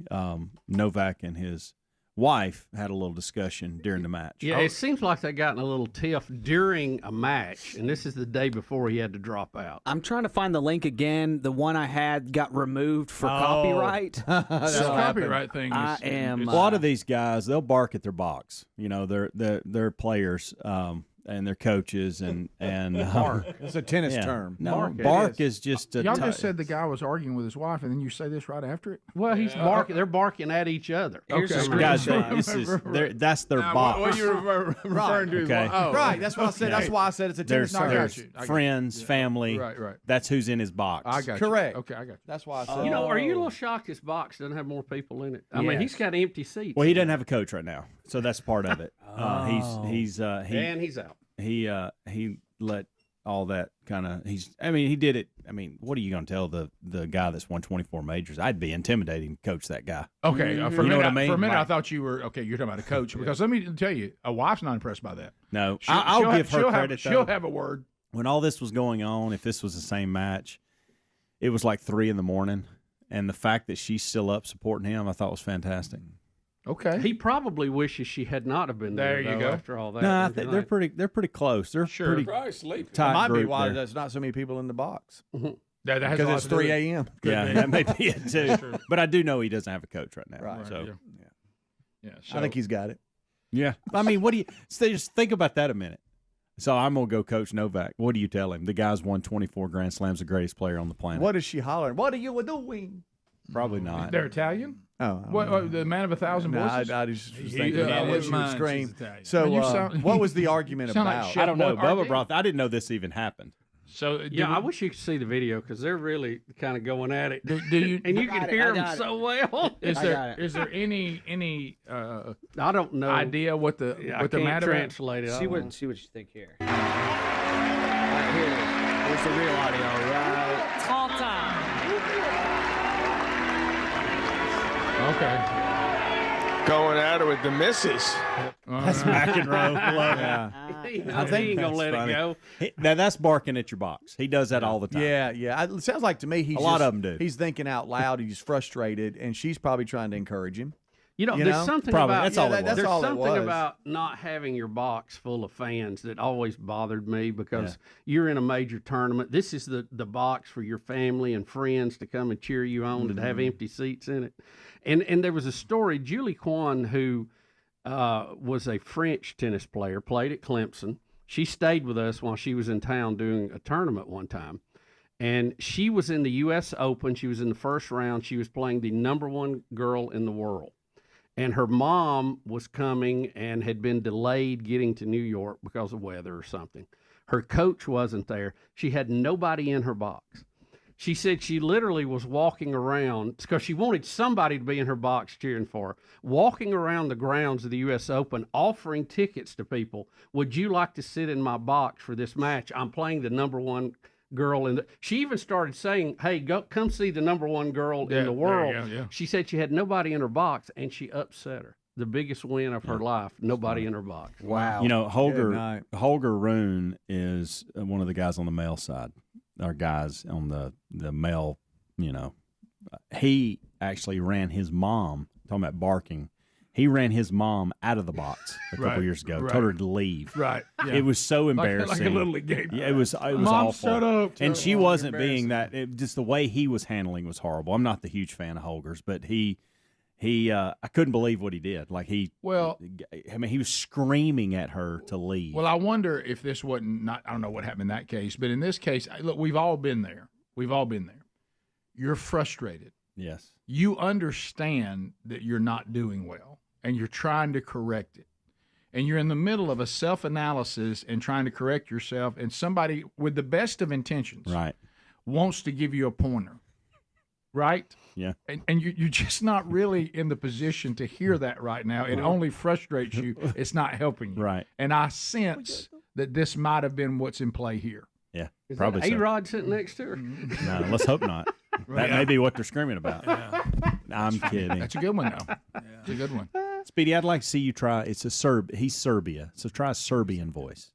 Novak and his wife had a little discussion during the match. Yeah, it seems like they got in a little tiff during a match, and this is the day before he had to drop out. I'm trying to find the link again. The one I had got removed for copyright. This copyright thing. A lot of these guys, they'll bark at their box. They're players. And their coaches and bark. It's a tennis term. No, bark is just a y'all just said the guy was arguing with his wife, and then you say this right after it. Well, he's barking. They're barking at each other. Guys, that's their box. What you're referring to? Okay. Right. That's what I said. That's why I said it's a tennis term. There's friends, family. Right. That's who's in his box. I got Correct. You. Okay, I got you. That's why I said. Are you a little shocked his box doesn't have more people in it? I mean, he's got empty seats. Well, he doesn't have a coach right now, so that's part of it. He's out. He let all that kind of he did it. I mean, what are you going to tell the guy that's won 24 majors? I'd be intimidating to coach that guy. Okay, for a minute, what I mean? For a minute, I thought you were you're talking about a coach because let me tell you, a wife's not impressed by that. No, I'll give her credit. She'll have a word. When all this was going on, if this was the same match, it was like 3 a.m, and the fact that she's still up supporting him, I thought was fantastic. Okay. He probably wishes she had not have been there. There you though, go. After all that, No, I don't you think they're pretty close. They're pretty Probably sleeping. That tight might be group why there. there's not so many people in the box. That has a Because lot it's to do with 3 it. a.m. Yeah, that may be it too. But I do know he doesn't have a coach right now. Right. So Yeah. I think he's got it. yeah. I mean, what do you just think about that a minute? So I'm gonna go coach Novak. What do you tell him? The guy's won 24 Grand Slams, the greatest player on the planet. What is she hollering? What are you doing? Probably not. They're Italian? Oh, What, the man of 1,000 no, voices? I just was He- thinking yeah, about I what wouldn't she would mind scream. she's Italian. So, Man, you sound- what was the argument sound like about? Chef I don't know. Boyardee. Bubba brought. I didn't know this even happened. So Yeah, I wish you could see the video because they're really kind of going at it. Do you? And you can hear them got it. so well. Is I got there it. is there any I don't know. idea what the I what the can't matter? translate it. See what you think here. All right, here it is. Here's the real audio, right? Call time. Okay. Going at it with the missus. That's McEnroe. Love it. Yeah. I think he ain't gonna let funny. it go. Now that's barking at your box. He does that all the time. Yeah. It sounds like to me he's A lot just- of 'em do. He's thinking out loud. He's frustrated, and she's probably trying to encourage him. You know, You there's know? something Probably. about That's all it was. That's there's all it something was. about not having your box full of fans that always bothered me because you're in a major tournament. This is the box for your family and friends to come and cheer you on to have empty seats in it. And there was a story. Julie Kwan, who was a French tennis player, played at Clemson. She stayed with us while she was in town doing a tournament one time. And she was in the U.S. Open. She was in the first round. She was playing the #1 girl in the world. And her mom was coming and had been delayed getting to New York because of weather or something. Her coach wasn't there. She had nobody in her box. She said she literally was walking around because she wanted somebody to be in her box cheering for her, walking around the grounds of the U.S. Open, offering tickets to people. Would you like to sit in my box for this match? I'm playing the #1 girl in the. She even started saying, "Hey, come see the #1 girl in the world." Yeah. She said she had nobody in her box, and she upset her. The biggest win of her life. Nobody in her box. Wow. You know, Holger Rune is one of the guys on the male side, or guys on the male. You know, he actually ran his mom. Talking about barking. He ran his mom out of the box a couple years ago. Told her to leave. Right. Yeah. It was so embarrassing. Like a little league game. Yeah, it was Mom, awful. shut up. And she wasn't being that. Just the way he was handling was horrible. I'm not the huge fan of Holger's, but he I couldn't believe what he did. Like he was screaming at her to leave. Well, I wonder if this wasn't not. I don't know what happened in that case, but in this case, look, we've all been there. We've all been there. You're frustrated. Yes. You understand that you're not doing well, and you're trying to correct it. And you're in the middle of a self-analysis and trying to correct yourself, and somebody with the best of intentions wants to give you a pointer, right? Yeah. And you're just not really in the position to hear that right now. It only frustrates you. It's not helping you. Right. And I sense that this might have been what's in play here. Yeah, Is probably that so. A-Rod sitting next to her? No, let's hope not. That may be what they're screaming about. I'm kidding. That's a good one, though. It's a good one. Speedy, I'd like to see you try. It's he's Serbia, so try a Serbian voice.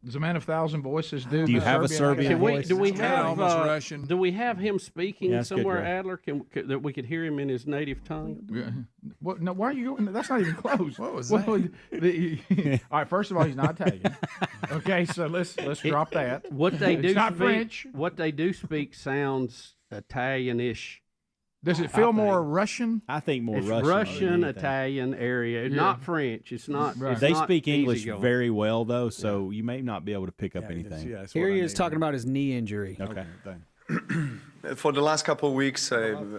Does a man of 1,000 voices do? Do you have a Serbian voice? Do we have almost Russian? Do we have him speaking Yeah, that's good, somewhere, Greg. Adler, that we could hear him in his native tongue? Yeah. What? No, why are you going? That's not even close. What was All right. First of all, he's not Italian. Okay, so let's drop that. What they do It's not speak, French. What they do speak sounds Italian-ish. Does it feel more Russian? I think more It's Russian. Russian, Italian area, not French. It's not. It's They not speak English easygoing. very well, though, so you may not be able to pick up anything. Here he is talking about his knee injury. Okay. For the last couple of weeks, I've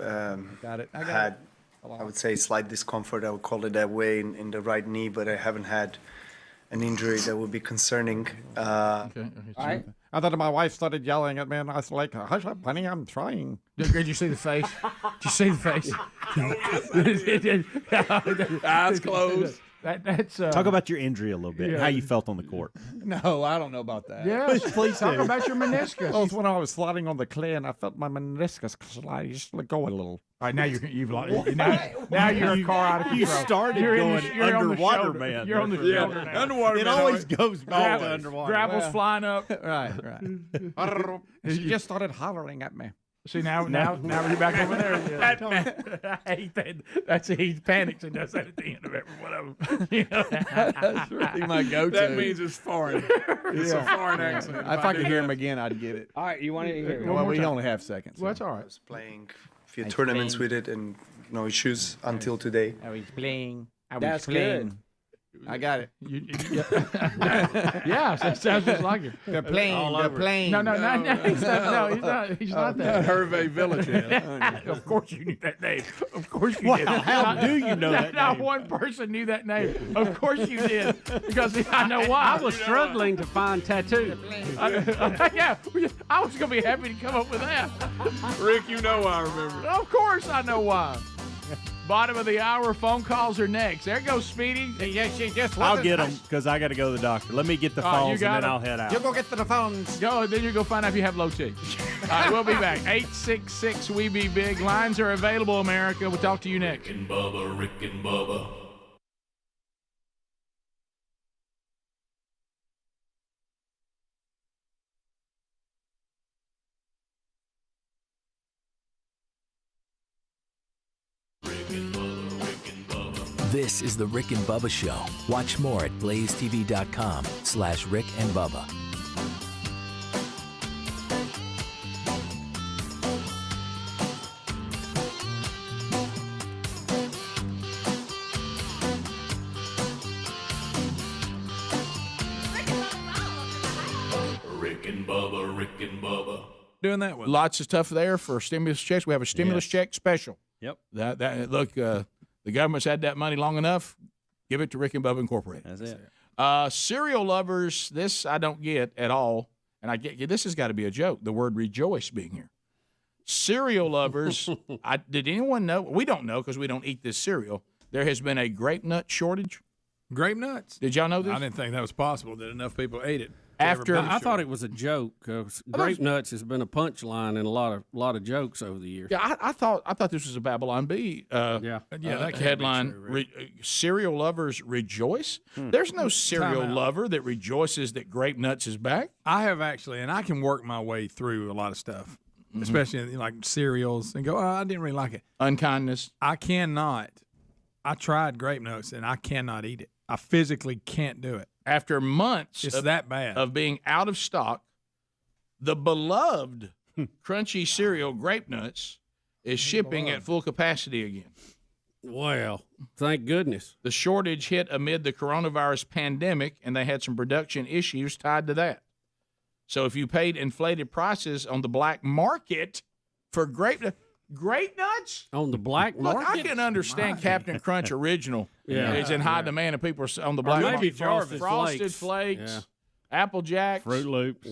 Got it. I got had, it. I would say, slight discomfort. I would call it that way in the right knee, but I haven't had an injury that would be concerning. All right. And then my wife started yelling at me, and I was like, "Hush up, honey, I'm trying." Did you see the face? Did you see the face? Eyes closed. That's Talk about your injury a little bit, and how you felt on the court. No, I don't know about that. Yes, Please talk do. about your meniscus. Oh, it's when I was sliding on the clay, and I felt my meniscus slide. Just let go a little. All right, now you've now you're a car out of control. You started You're in going you're on the underwater, shoulder. man. You're on the shoulder now. Underwater. It man, always goes back to underwater. Gravel's flying up. Right. She just started hollering at me. See, now we're back over there. I hate that. He panics and does that at the end of every one of them. You know? That's really my go-to. That means it's foreign. It's a foreign accent. If I could hear him again, I'd get it. All right, you want to hear it? Well, we only have seconds. Well, that's all right. I was playing a few tournaments with it and no issues until today. I was playing. That's good. I got it. Yeah, that sounds just like it. They're playing. They're playing. No, he's not. He's not that. Hervé Village. Of course you knew that name. Of course you did. How do you know that Not name? one person knew that name. Of course you did. Because I know why. I was struggling to find tattoo. Yeah, I was going to be happy to come up with that. Rick, you know I remember. Of course I know why. Bottom of the hour, phone calls are next. There goes Speedy. I'll get them because I got to go to the doctor. Let me get the phones and then I'll head out. You go get to the phones. Go, then you go find out if you have low T. All right, we'll be back. 866 We Be Big. Lines are available, America. We'll talk to you next. Rick and Bubba. This is the Rick and Bubba Show. Watch more at blazetv.com/Rick and Bubba. Rick and Bubba. Doing that one. Lots of stuff there for stimulus checks. We have a stimulus check special. Yep. Look, the government's had that money long enough. Give it to Rick and Bubba Incorporated. That's it. Cereal lovers, this I don't get at all, and I get this has got to be a joke. The word rejoice being here. Cereal lovers, did anyone know? We don't know because we don't eat this cereal. There has been a grape nut shortage. Grape nuts? Did y'all know this? I didn't think that was possible that enough people ate it. I thought it was a joke. Grape nuts has been a punchline in a lot of jokes over the years. Yeah, I thought this was a Babylon Bee. That headline: cereal lovers rejoice. There's no cereal lover that rejoices that grape nuts is back. I have actually, and I can work my way through a lot of stuff, especially like cereals, and go, oh, I didn't really like it. Unkindness. I cannot. I tried grape nuts, and I cannot eat it. I physically can't do it. After months that bad of being out of stock, the beloved crunchy cereal Grape Nuts is shipping at full capacity again. Well, thank goodness. The shortage hit amid the coronavirus pandemic, and they had some production issues tied to that. So if you paid inflated prices on the black market for grape nuts on the black market, look, I can understand Captain Crunch Original. It's in high demand, and people are on the black market. Frosted Flakes, Apple Jacks, Fruit Loops,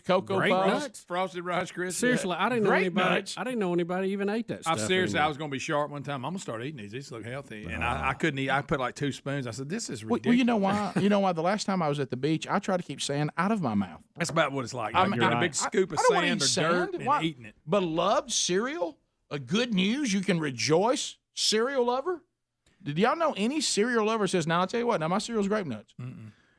Cocoa Puffs, nuts, Frosted Rice Krispies. Seriously, I didn't know anybody even ate that stuff. Seriously, I was going to be sharp one time. I'm going to start eating these. These look healthy, and I couldn't eat. I put like 2 spoons. I said, "This is ridiculous." Well, you know why? The last time I was at the beach, I tried to keep sand out of my mouth. That's about what it's like. I'm getting a big scoop of sand or dirt and eating it. Beloved cereal, a good news. You can rejoice, cereal lover. Did y'all know any cereal lover says, "Now I'll tell you what. Now my cereal's Grape Nuts."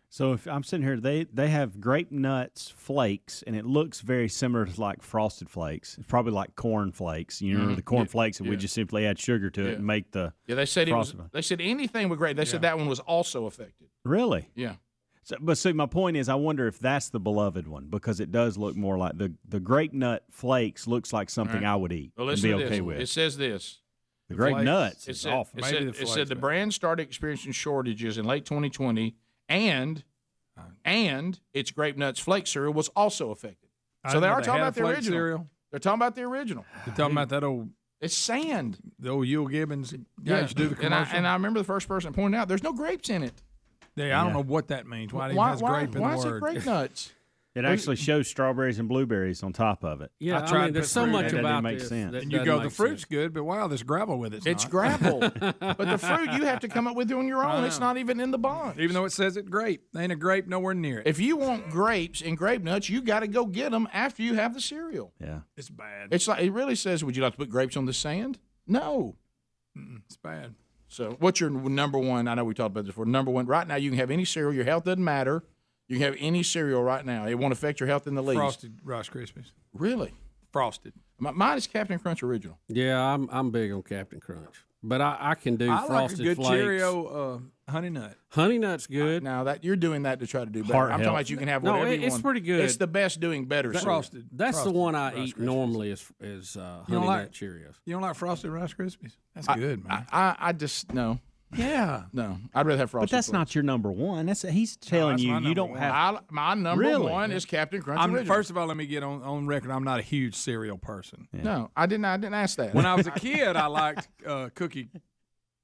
So if I'm sitting here, they have Grape Nuts flakes, and it looks very similar to like Frosted Flakes. It's probably like corn flakes. You know, the corn flakes, and we just simply add sugar to it and make the they said They said anything with grape. They said that one was also affected. Really? Yeah. So, but see, my point is, I wonder if that's the beloved one because it does look more like the Grape Nut flakes looks like something I would eat and be okay with. It says this. The Grape Nuts is awful. It said the brand started experiencing shortages in late 2020, and its Grape Nuts flake cereal was also affected. So they are talking about the original. Cereal. They're talking about the original. They're talking about that old. It's sand. The old Yule Gibbons guys do the commercial. And I remember the first person pointing out there's no grapes in it. Yeah, I don't know what that means. Why it has grape in the word? Why is it Grape Nuts? It actually shows strawberries and blueberries on top of it. Yeah, I mean, there's so much about this. Makes sense. And you go, the fruit's good, but wow, there's gravel with it. It's gravel. But the fruit you have to come up with on your own. It's not even in the bond. Even though it says it's grape. There ain't a grape nowhere near it. If you want grapes and Grape Nuts, you got to go get them after you have the cereal. Yeah. It's bad. It's like, it really says, would you like to put grapes on the sand? No. It's bad. So what's your number one? I know we talked about this before. Number one, right now you can have any cereal. Your health doesn't matter. You can have any cereal right now. It won't affect your health in the least. Frosted Rice Krispies. Really? Frosted. Mine is Captain Crunch original. Yeah, I'm big on Captain Crunch, but I can do I Frosted like a good Flakes. Cheerio Honey Nut. Honey Nut's good. Now that you're doing that to try to do better. Heart I'm talking health. about you can have No, whatever you it's want. pretty good. It's the best doing better. Frosted. That's Frosted the one I Rice eat Krispies. normally is Honey Nut Cheerios. You don't like Frosted Rice Krispies? That's good, man. I just no. Yeah. No, I'd rather have Frosted. But that's not your number one. He's telling you you don't have. My number one is Captain Crunch original. First of all, let me get on record. I'm not a huge cereal person. Yeah. No, I didn't ask that. When I was a kid, I liked Cookie.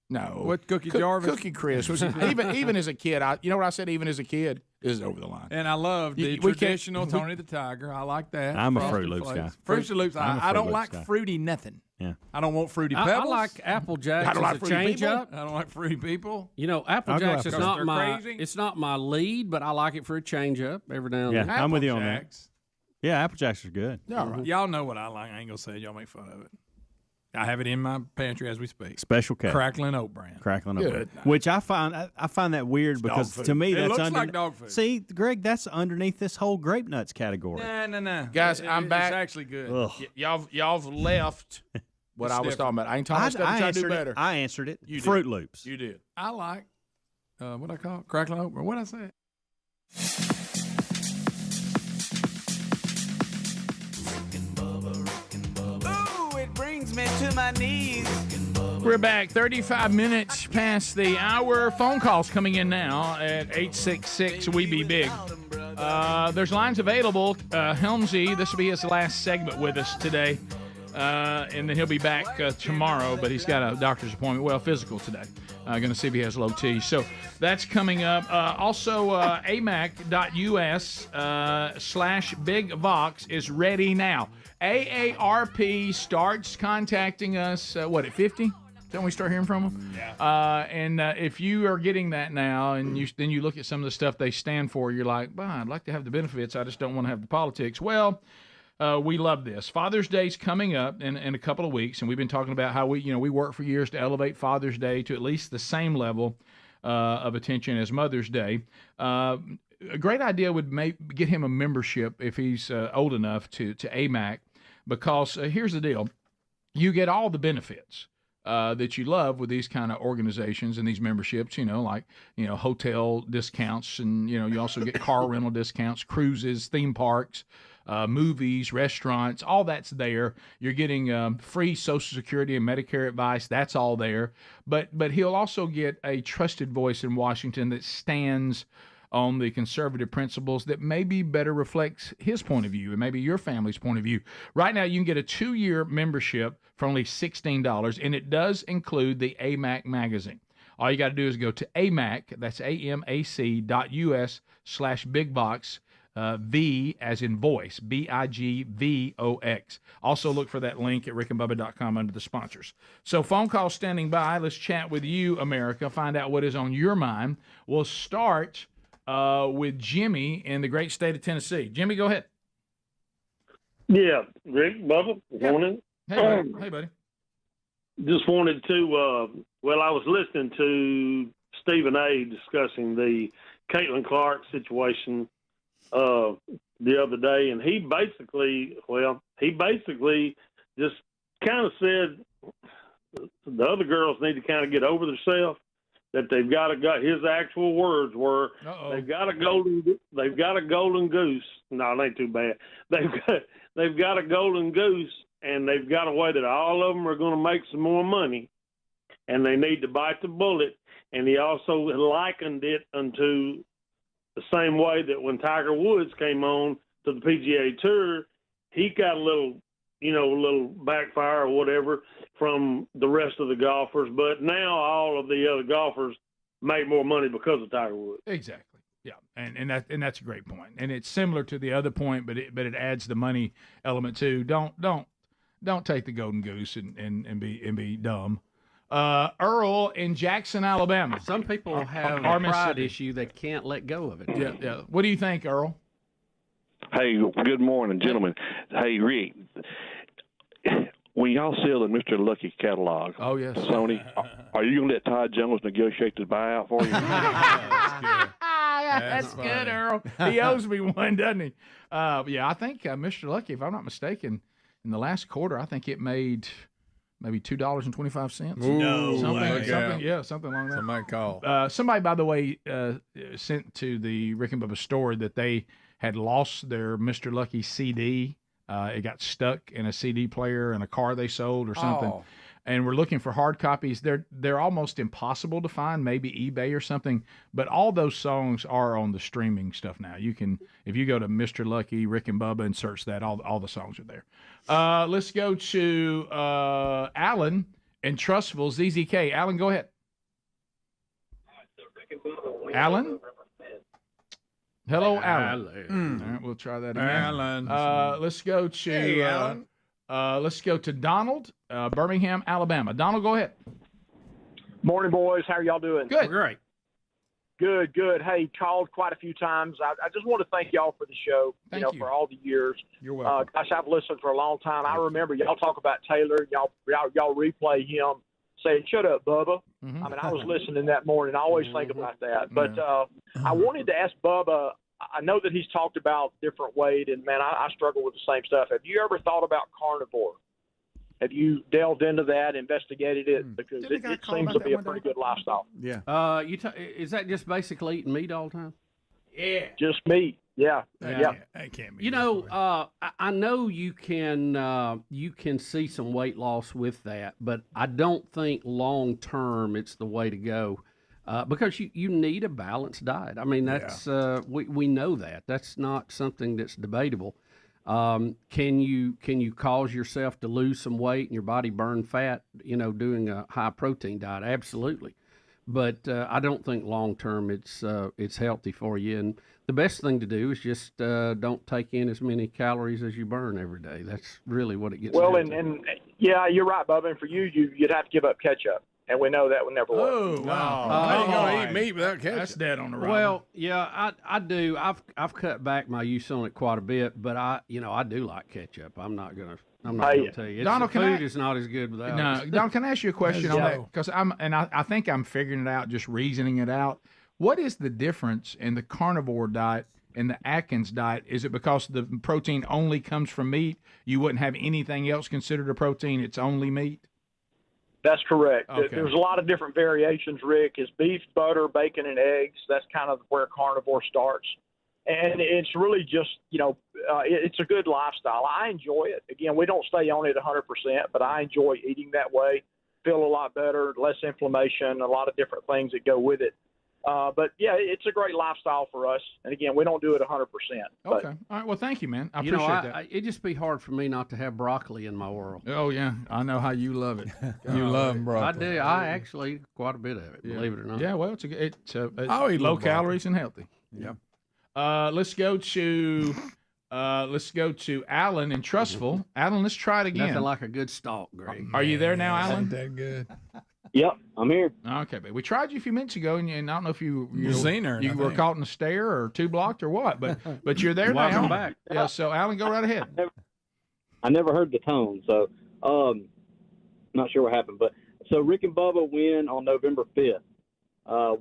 No, What Cookie Jarvis? Cookie Crisp. even as a kid, you know what I said? Even as a kid, this is over the line. And I loved the traditional Tony the Tiger. I like that. I'm a Frosted Fruit Loops Flakes. guy. Fruity Loops. I don't like fruity nothing. Yeah. I don't want fruity I pebbles. like Apple Jacks I don't like as a fruity change people. up. I don't like fruity people. You know, Apple I'll go Jacks is Apple not Jacks. my. Crazy. It's not my lead, but I like it for a change up every now and Yeah, then. I'm with you on Apple that. Jacks. Yeah, Apple Jacks are good. All right. Y'all know what I like. I ain't gonna say it. Y'all make fun of it. I have it in my pantry as we speak. Special K. Crackling Oat Brand. Crackling Oat Good. Brand. Which I find that weird because food. to me It that's looks under. like dog food. See, Greg, that's underneath this whole grape nuts category. No. Guys, I'm back. It's actually good. Ugh. Y'all left what I was talking about. I ain't talking about stuff to try to do better. I answered it. You did. Fruit Loops. You did. I like what I call it? Crackling Oat Brand. What I say? Ooh, it brings me to my knees. We're back 35 minutes past the hour. Phone calls coming in now at 866-WE-BE-BIG. There's lines available. Helmsy, this will be his last segment with us today. And then he'll be back tomorrow, but he's got a doctor's appointment. Well, physical today. Going to see if he has low T. So that's coming up. Also, amac.us/BigVox is ready now. AARP starts contacting us, at 50? Don't we start hearing from them? Yeah. And if you are getting that now, and then you look at some of the stuff they stand for, you're like, well, I'd like to have the benefits. I just don't want to have the politics. Well, we love this. Father's Day's coming up in a couple of weeks, and we've been talking about how we work for years to elevate Father's Day to at least the same level of attention as Mother's Day. A great idea would get him a membership if he's old enough to AMAC, because here's the deal. You get all the benefits that you love with these kind of organizations and these memberships, like hotel discounts, and you also get car rental discounts, cruises, theme parks, movies, restaurants, all that's there. You're getting free Social Security and Medicare advice. That's all there. But he'll also get a trusted voice in Washington that stands on the conservative principles that maybe better reflects his point of view and maybe your family's point of view. Right now, you can get a 2-year membership for only $16, and it does include the AMAC magazine. All you got to do is go to AMAC, that's AMAC.us/BigVox, V as in voice, BIGVOX. Also look for that link at rickandbubba.com under the sponsors. So phone call standing by. Let's chat with you, America. Find out what is on your mind. We'll start with Jimmy in the great state of Tennessee. Jimmy, go ahead. Yeah, Rick, Bubba, good morning. Hey, buddy. Just wanted to, I was listening to Stephen A. discussing the Caitlyn Clark situation the other day, and he basically just kind of said the other girls need to kind of get over themselves, that they've got his actual words were, they've got a golden goose. No, it ain't too bad. They've got a golden goose, and they've got a way that all of them are going to make some more money, and they need to bite the bullet. And he also likened it unto the same way that when Tiger Woods came on to the PGA Tour, he got a little backfire or whatever from the rest of the golfers. But now all of the other golfers make more money because of Tiger Woods. Exactly. Yeah, and that's a great point. And it's similar to the other point, but it adds the money element too. Don't take the golden goose and be dumb. Earl in Jackson, Alabama. Some people have a pride issue that can't let go of it. Yeah. What do you think, Earl? Hey, good morning, gentlemen. Hey, Rick, when y'all sell the Mr. Lucky catalog, oh yes, Sony, are you going to let Todd Jones negotiate the buyout for you? That's good, Earl. He owes me one, doesn't he? Yeah, I think Mr. Lucky, if I'm not mistaken, in the last quarter, I think it made maybe $2.25. No, Something along that. Somebody call. Somebody, by the way, sent to the Rick and Bubba story that they had lost their Mr. Lucky CD. It got stuck in a CD player in a car they sold or something. Oh. And we're looking for hard copies. They're almost impossible to find, maybe eBay or something. But all those songs are on the streaming stuff now. You can, if you go to Mr. Lucky, Rick and Bubba, and search that, all the songs are there. Let's go to Alan in Trustville, ZZK. Alan, go ahead. Alan? Hello, Alan. All right, we'll try that again. Alan. Let's go to Hey, Alan. Let's go to Donald, Birmingham, Alabama. Donald, go ahead. Morning, boys. How are y'all doing? Good. Great. Good, good. Hey, called quite a few times. I just want to thank y'all for the show, Thank you. for all the years. You're welcome. Gosh, I've listened for a long time. I remember y'all talk about Taylor. Y'all replay him saying, "Shut up, Bubba." Mm-hmm. I mean, I was listening that morning. I always think about that. But I wanted to ask Bubba, I know that he's talked about different weight, and, man, I struggle with the same stuff. Have you ever thought about carnivore? Have you delved into that, investigated it? Because it seems to be a pretty good lifestyle. Yeah. Is that just basically eating meat all the time? Yeah. Just meat. Yeah. Yeah. That can't be. You know, I know you can see some weight loss with that, but I don't think long term it's the way to go. Because you need a balanced diet. I mean, that's we know that. That's not something that's debatable. Can you cause yourself to lose some weight and your body burn fat, doing a high protein diet? Absolutely. But I don't think long term it's healthy for you. And the best thing to do is just don't take in as many calories as you burn every day. That's really what it gets Well, down to. and yeah, you're right, Bubba. And for you'd have to give up ketchup. And we know that would never work. Oh, wow. How you going to eat meat without ketchup? That's dead on the right. Well, yeah, I do. I've cut back my use on it quite a bit, but I do like ketchup. I'm not gonna tell you. Donald, food is not as good without No, it. Donald, can I ask you a question on that? Because I think I'm figuring it out, just reasoning it out. What is the difference in the carnivore diet and the Atkins diet? Is it because the protein only comes from meat? You wouldn't have anything else considered a protein? It's only meat? That's correct. Okay. There's a lot of different variations, Rick. It's beef, butter, bacon, and eggs. That's kind of where carnivore starts. And it's really just, it's a good lifestyle. I enjoy it. Again, we don't stay on it 100%, but I enjoy eating that way. Feel a lot better, less inflammation, a lot of different things that go with it. But, yeah, it's a great lifestyle for us. And, again, we don't do it 100%. Okay. All right. Well, thank you, man. I appreciate that. It'd just be hard for me not to have broccoli in my world. Oh, yeah. I know how you love it. You love broccoli. I do. I actually eat quite a bit of it, believe it or not. Yeah, well, it's I'll eat low broccoli. calories and healthy. Yeah. Let's go to Alan in Trustville. Alan, let's try it again. Nothing like a good stalk, Greg. Are you there now, Alan? Ain't that good? Yep, I'm here. Okay, but we tried you a few minutes ago, and I don't know if you seen her. You were caught in a stare or too blocked or what, but you're there now. Welcome back. Yeah, so Alan, go right ahead. I never heard the tone, so not sure what happened. But so Rick and Bubba win on November 5th.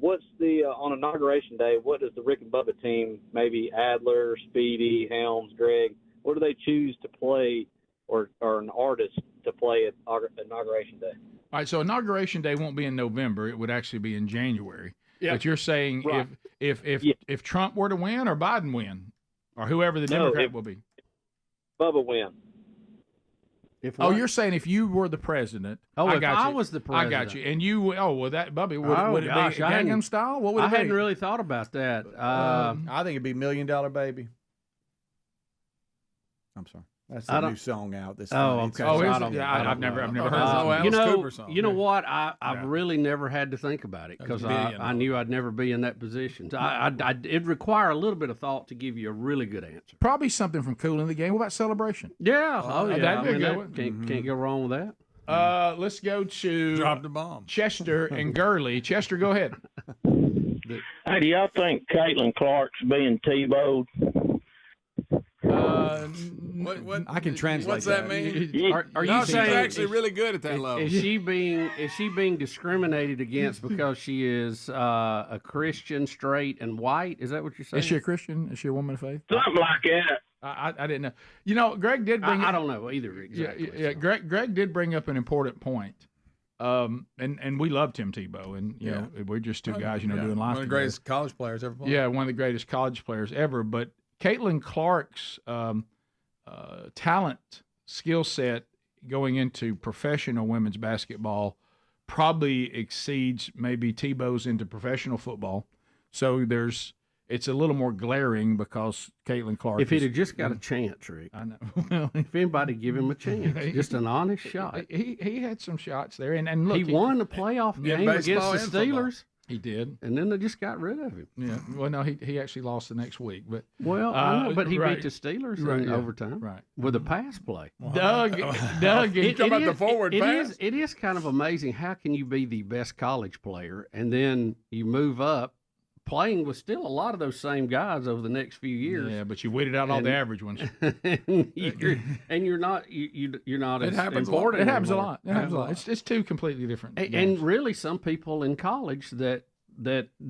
What's the on Inauguration Day? What does the Rick and Bubba team, maybe Adler, Speedy, Helms, Greg, what do they choose to play, or an artist to play at Inauguration Day? All right, so Inauguration Day won't be in November; it would actually be in January. Yeah. But you're saying Right. if Trump were to win or Biden win, or whoever the Democrat will be, Bubba win. You're saying if you were the president? If got I you. was the I president. got you. And you, that Bubby, would it be I Gangnam Style? What would it I be? hadn't really thought about that. I think it'd be $1 Million Baby. I'm sorry. That's the new song out. This okay. I've never heard that. You know what? I've really never had to think about it because I knew I'd never be in that position. So it'd require a little bit of thought to give you a really good answer. Probably something from Cool in the Game. What about Celebration? Yeah. That'd be a good one. Can't go wrong with that. Let's go to Drop the bomb. Chester and Gurley. Chester, go ahead. Hey, do y'all think Caitlyn Clark's being T-bowed? What I can translate. What's that mean? Are No, you she's saying actually really good at that level. Is she being discriminated against because she is a Christian, straight, and white? Is that what you're saying? Is she a Christian? Is she a woman of faith? Something like that. I didn't know. You know, Greg did bring. I don't know either exactly. Yeah. Greg did bring up an important point. And we love Tim Tebow, and you know we're just two guys, doing life together. One of the greatest college players ever played. Yeah, one of the greatest college players ever. But Caitlyn Clark's talent, skill set going into professional women's basketball probably exceeds maybe Tebow's into professional football. So it's a little more glaring because Caitlyn Clark. If he'd have just got a chance, Rick. I know. If anybody give him a chance, just an honest shot. He had some shots there, and look, he won the playoff game against the Steelers. He did, and then they just got rid of him. Yeah. Well, no, he actually lost the next week, but I know, but he beat the Steelers in overtime, with a pass play. Doug, you talking about the forward pass? It is kind of amazing. How can you be the best college player and then you move up? Playing with still a lot of those same guys over the next few years. Yeah, but you weeded out all the average ones. You're not it as happens important. It happens a lot. It happens a lot. It's two completely different games. And really, some people in college that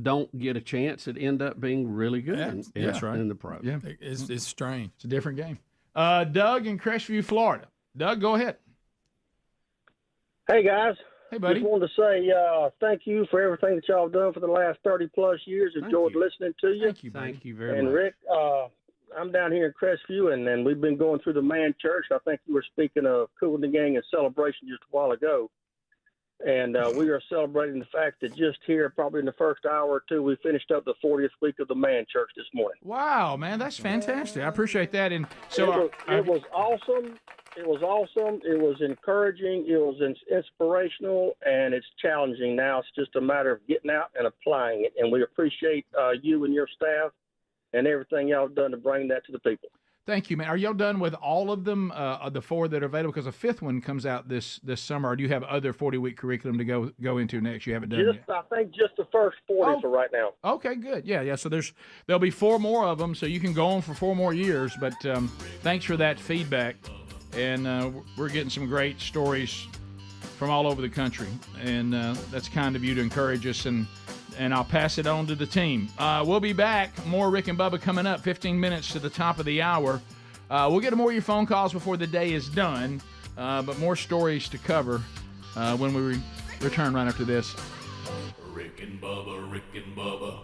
don't get a chance that end up being really good that's right. in the pros. Yeah, it's strange. It's a different game. Doug in Crestview, Florida. Doug, go ahead. Hey, guys. Hey, buddy. Just wanted to say thank you for everything that y'all have done for the last 30-plus years. Enjoyed listening to you. Thank you very much. And, Rick, I'm down here in Crestview, and we've been going through the man church. I think you were speaking of Cooling the Gang and celebration just a while ago. And we are celebrating the fact that just here, probably in the first hour or two, we finished up the 40th week of the man church this morning. Wow, man, that's fantastic. I appreciate that. And so it was awesome. It was awesome. It was encouraging. It was inspirational, and it's challenging now. It's just a matter of getting out and applying it. And we appreciate you and your staff and everything y'all have done to bring that to the people. Thank you, man. Are y'all done with all of them, the 4 that are available? Because a 5th one comes out this summer. Or do you have other 40-week curriculum to go into next? You haven't done yet? I think just the first 40 for right now. Okay, good. Yeah. So there'll be 4 more of them, so you can go on for 4 more years. But thanks for that feedback. And we're getting some great stories from all over the country. And that's kind of you to encourage us, and I'll pass it on to the team. We'll be back. More Rick and Bubba coming up, 15 minutes to the top of the hour. We'll get more of your phone calls before the day is done, but more stories to cover when we return right after this. Rick and Bubba, Rick and Bubba.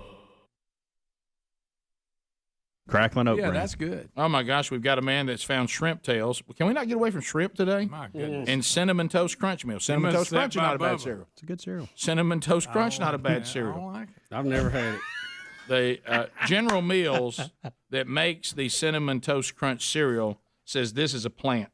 Crackling oat Yeah, bran. that's good. Oh, my gosh, we've got a man that's found shrimp tails. Can we not get away from shrimp today? My goodness. And Cinnamon Toast Crunch meal. Cinnamon Toast Crunch is not a bad cereal. It's a good cereal. Cinnamon Toast Crunch, not a bad cereal. I don't like it. I've never had it. The General Mills that makes the Cinnamon Toast Crunch cereal says this is a plant.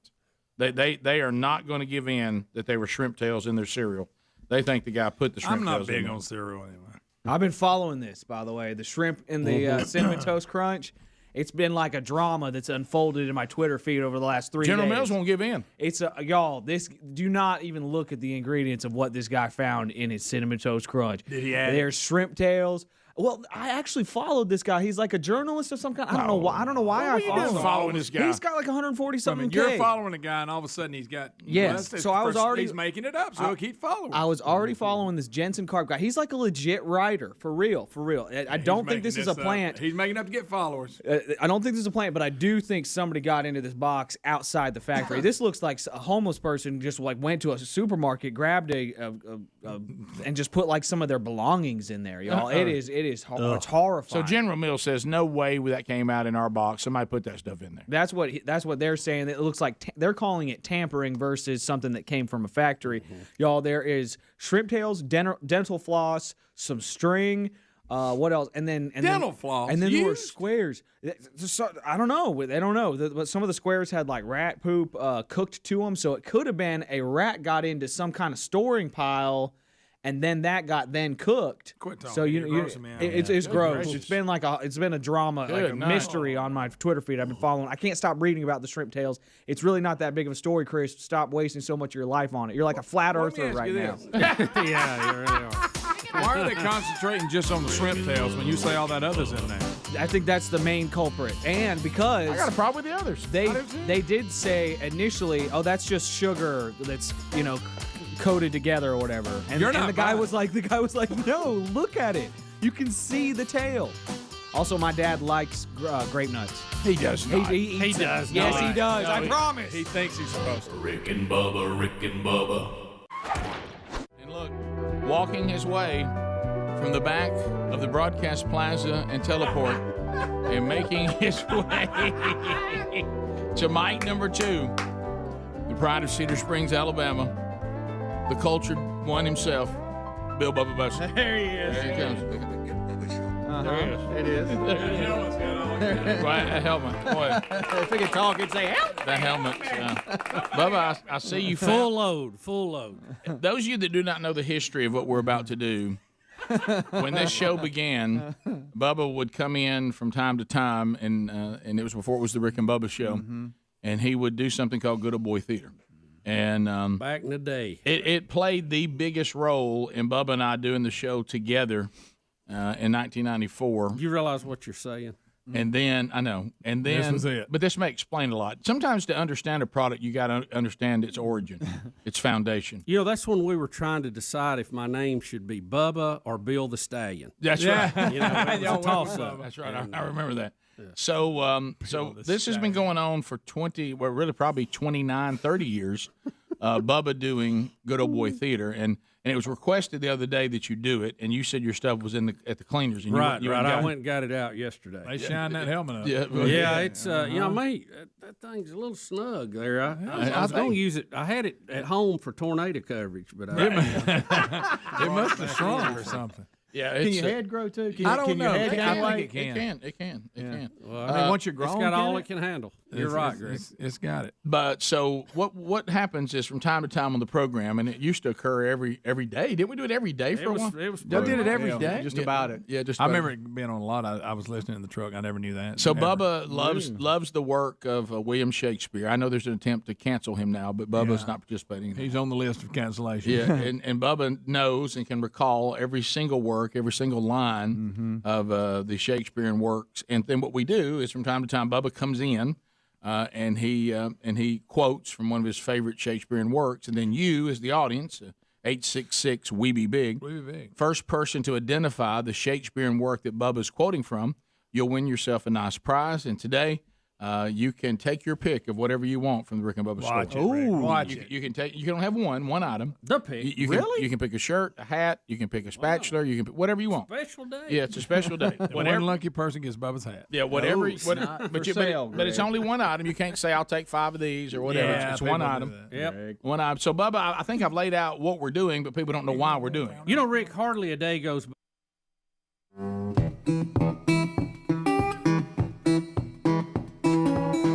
They are not going to give in that they were shrimp tails in their cereal. They think the guy put the shrimp I'm tails not in big there. on cereal anyway. I've been following this, by the way. The shrimp in the Cinnamon Toast Crunch. It's been like a drama that's unfolded in my Twitter feed over the last 3 days. General Mills won't give in. It's y'all. Do not even look at the ingredients of what this guy found in his Cinnamon Toast Crunch. Did he add There's shrimp tails. Well, I actually followed this guy. He's like a journalist of some kind. I don't know why. I don't know why I follow him. Following this guy? He's got like 140 something. You're following a guy, and all of a sudden he's got. Yes. Well, so I was already. He's making it up, so he'll keep following. I was already following this Jensen Karp guy. He's like a legit writer, for real. I don't think this is a plant. He's making up to get followers. I don't think this is a plant, but I do think somebody got into this box outside the factory. This looks like a homeless person just like went to a supermarket, grabbed and just put like some of their belongings in there, y'all. It is. It's horrifying. So General Mills says no way that came out in our box. Somebody put that stuff in there. That's what they're saying. It looks like they're calling it tampering versus something that came from a factory. Y'all, there is shrimp tails, dental floss, some string. What else? And then dental floss. And then there were squares. I don't know. They don't know. But some of the squares had like rat poop cooked to them, so it could have been a rat got into some kind of storing pile. And then that got cooked. Quit talking. So it's gross. Gracious. It's been a drama, like a mystery on my Twitter feed. I've been following. I can't stop reading about the shrimp tails. It's really not that big of a story, Chris. Stop wasting so much of your life on it. You're like a flat earther right now. Yeah, you really are. Why are they concentrating just on the shrimp tails when you say all that other's in there? I think that's the main culprit. And because I got a problem with the others. They did say initially, oh, that's just sugar that's coated together or whatever. And the guy was like, no, look at it. You can see the tail. Also, my dad likes grape nuts. He does not. He He does Yes, not. he does. No, I promise. He thinks he's supposed to. Rick and Bubba, Rick and Bubba. And look, walking his way from the back of the broadcast plaza and teleport and making his way to mic number 2, the pride of Cedar Springs, Alabama, the cultured one himself, Bill Bubba Bussey. There he is. There he comes. It is. Right, that helmet. Boy, If he could talk, he'd say, help. that helmet. Bubba, I see you. Full load. Those of you that do not know the history of what we're about to do, when this show began, Bubba would come in from time to time, and it was before it was the Rick and Bubba show, and he would do something called Good Old Boy Theater. And back in the day, it played the biggest role in Bubba and I doing the show together in 1994. You realize what you're saying? And then I know, and then This was it. But this may explain a lot. Sometimes to understand a product, you got to understand its origin, its foundation. You know, that's when we were trying to decide if my name should be Bubba or Bill the Stallion. That's right. You know, it was a toss-up. That's right. I remember that. So this has been going on for 20, well, really probably 29, 30 years. Bubba doing Good Old Boy Theater, and it was requested the other day that you do it, and you said your stuff was at the cleaners. And Right. You I went and got it out yesterday. They shine that helmet up. Yeah, it's you know, mate, that thing's a little snug there. I was going to use it. I had it at home for tornado coverage, but It must have shrunk or something. Yeah, Can your head grow too? I don't know. Your head I gain weight? think It can. Well, I mean, once you're grown, it's got can all it? it can handle. You're right, Greg. It's got it. But so what happens is from time to time on the program, and it used to occur every day. Didn't we do it every day for a while? Y'all did it every day? Yeah. Just about it. Yeah, just. I about remember it being on a lot. I was listening in the truck. I never knew that. So Never. Bubba loves the work of William Shakespeare. I know there's an attempt to cancel him now, but Bubba's not participating. He's on the list of cancellation. Yeah, and Bubba knows and can recall every single work, every single line of the Shakespearean works. And then what we do is from time to time, Bubba comes in and he quotes from one of his favorite Shakespearean works, and then you, as the audience, 866 We Be Big, first person to identify the Shakespearean work that Bubba's quoting from, you'll win yourself a nice prize. And today, you can take your pick of whatever you want from the Rick and Bubba store. Watch it. You can take. You can only have one item. The pick. You Really? You can pick a shirt, a hat. You can pick a spatula. You can pick whatever you want. Special day. Yeah, it's a special day. One lucky person gets Bubba's hat. Yeah, whatever. No, it's not for but sale, but it's Greg. only one item. You can't say I'll take 5 of these or whatever. Yeah, it's one people do item. that. Yep. One item. So Bubba, I think I've laid out what we're doing, but people don't know why we're doing it. You know, Rick, hardly a day goes by.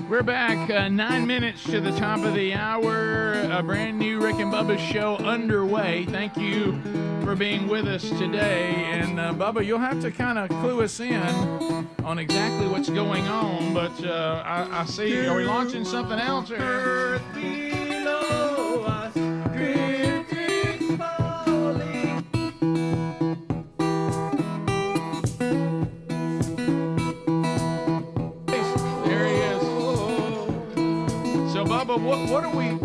We're back 9 minutes to the top of the hour. A brand new Rick and Bubba show underway. Thank you for being with us today. And Bubba, you'll have to kind of clue us in on exactly what's going on. But I see, are we launching something else? Earth below us, drifting, falling. There he is. So, Bubba, what are we?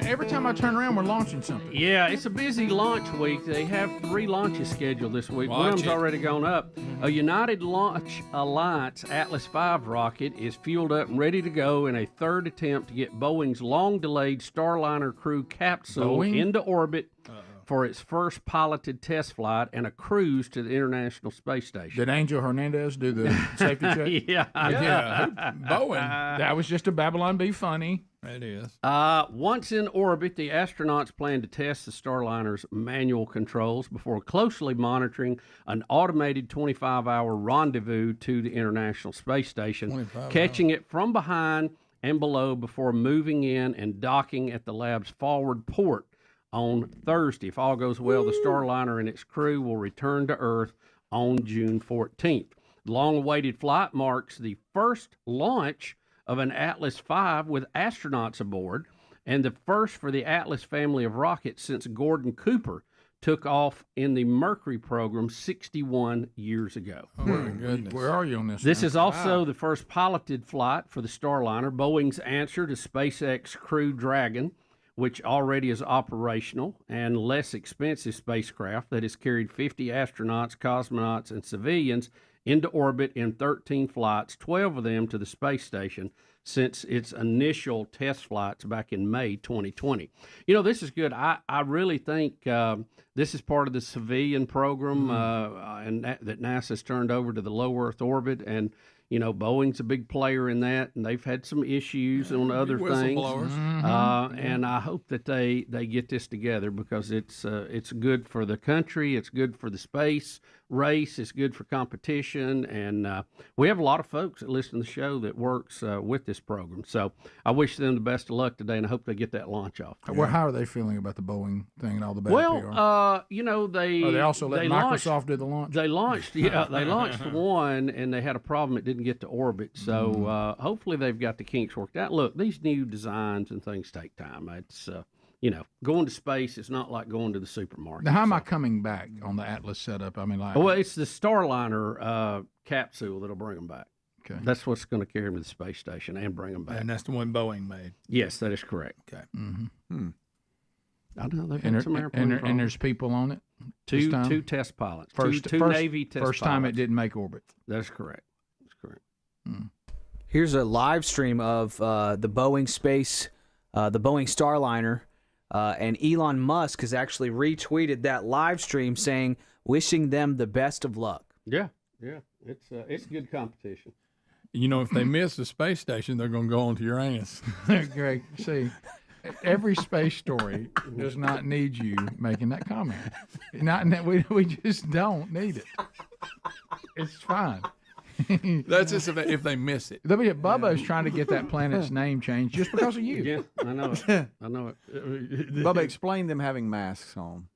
Every time I turn around, we're launching something. Yeah, it's a busy launch week. They have 3 launches scheduled this week. One of them's already gone up. A United Launch Alliance Atlas V rocket is fueled up and ready to go in a third attempt to get Boeing's long-delayed Starliner crew capsule into orbit for its first piloted test flight and a cruise to the International Space Station. Did Angel Hernandez do the safety check? Yeah. Boeing. That was just a Babylon Bee funny. It is. Once in orbit, the astronauts plan to test the Starliner's manual controls before closely monitoring an automated 25-hour rendezvous to the International Space Station, catching it from behind and below before moving in and docking at the lab's forward port on Thursday. If all goes well, the Starliner and its crew will return to Earth on June 14th. The long-awaited flight marks the first launch of an Atlas V with astronauts aboard, and the first for the Atlas family of rockets since Gordon Cooper took off in the Mercury program 61 years ago. Oh, my goodness. Where are you on this? This is also the first piloted flight for the Starliner, Boeing's answer to SpaceX Crew Dragon, which already is operational and less expensive spacecraft that has carried 50 astronauts, cosmonauts, and civilians into orbit in 13 flights, 12 of them to the space station since its initial test flights back in May 2020. This is good. I really think this is part of the civilian program and that NASA's turned over to the low Earth orbit. And Boeing's a big player in that, and they've had some issues on other things. And I hope that they get this together because it's good for the country, it's good for the space race, it's good for competition, and we have a lot of folks that listen to the show that works with this program. So I wish them the best of luck today, and I hope they get that launch off. Well, how are they feeling about the Boeing thing and all the bad PR? They also let Microsoft do the launch. They launched one, and they had a problem. It didn't get to orbit. So hopefully they've got the kinks worked out. Look, these new designs and things take time. It's going to space. It's not like going to the supermarket. Now, how am I coming back on the Atlas setup? I mean, well, it's the Starliner capsule that'll bring them back. Okay, that's what's going to carry them to the space station and bring them back. And that's the one Boeing made. Yes, that is correct. Okay. I know they've got some airplane and there's people on it. Two test pilots. Two Navy test pilots. First time it didn't make orbit. That's correct. Here's a live stream of the Boeing Starliner, and Elon Musk has actually retweeted that live stream saying, wishing them the best of luck. Yeah, it's good competition. If they miss the space station, they're going to go onto Uranus. Greg, see, every space story does not need you making that comment. We just don't need it. It's fine. That's just if they miss it. Bubba is trying to get that planet's name changed just because of you. Yeah, I know it. Bubba, explain them having masks on.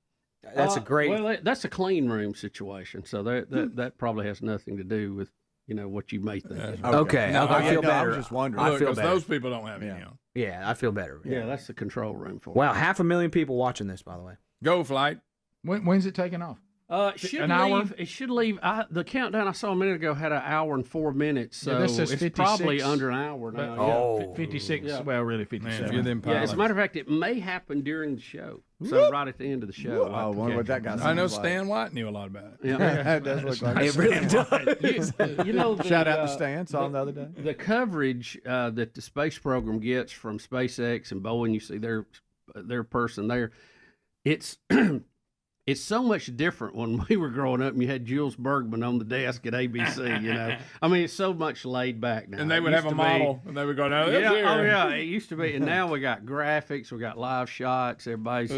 That's a great. Well, that's a clean room situation, so that probably has nothing to do with what you may think. Okay, I feel better. I was just wondering. I feel better. Those people don't have any on. Yeah, I feel better. Yeah, that's the control room for. Wow, 500,000 people watching this, by the way. Go flight. When's it taking off? It should leave. The countdown I saw a minute ago had an hour and 4 minutes, so this says it's 56, probably under an hour now. 56. Yeah. Well, really 57. Man, as a matter of fact, it may happen during the show. So right at the end of the show. I wonder what that guy sounds I know like. Stan White knew a lot about it. Yeah, that does look like it really does. Shout out to Stan. Saw him the other day. The coverage that the space program gets from SpaceX and Boeing, you see their person there. It's so much different when we were growing up and you had Jules Bergman on the desk at ABC, I mean, it's so much laid back now. And they would have a model and they would go, no, that's here. Oh, yeah, it used to be. And now we got graphics, we got live shots, everybody's,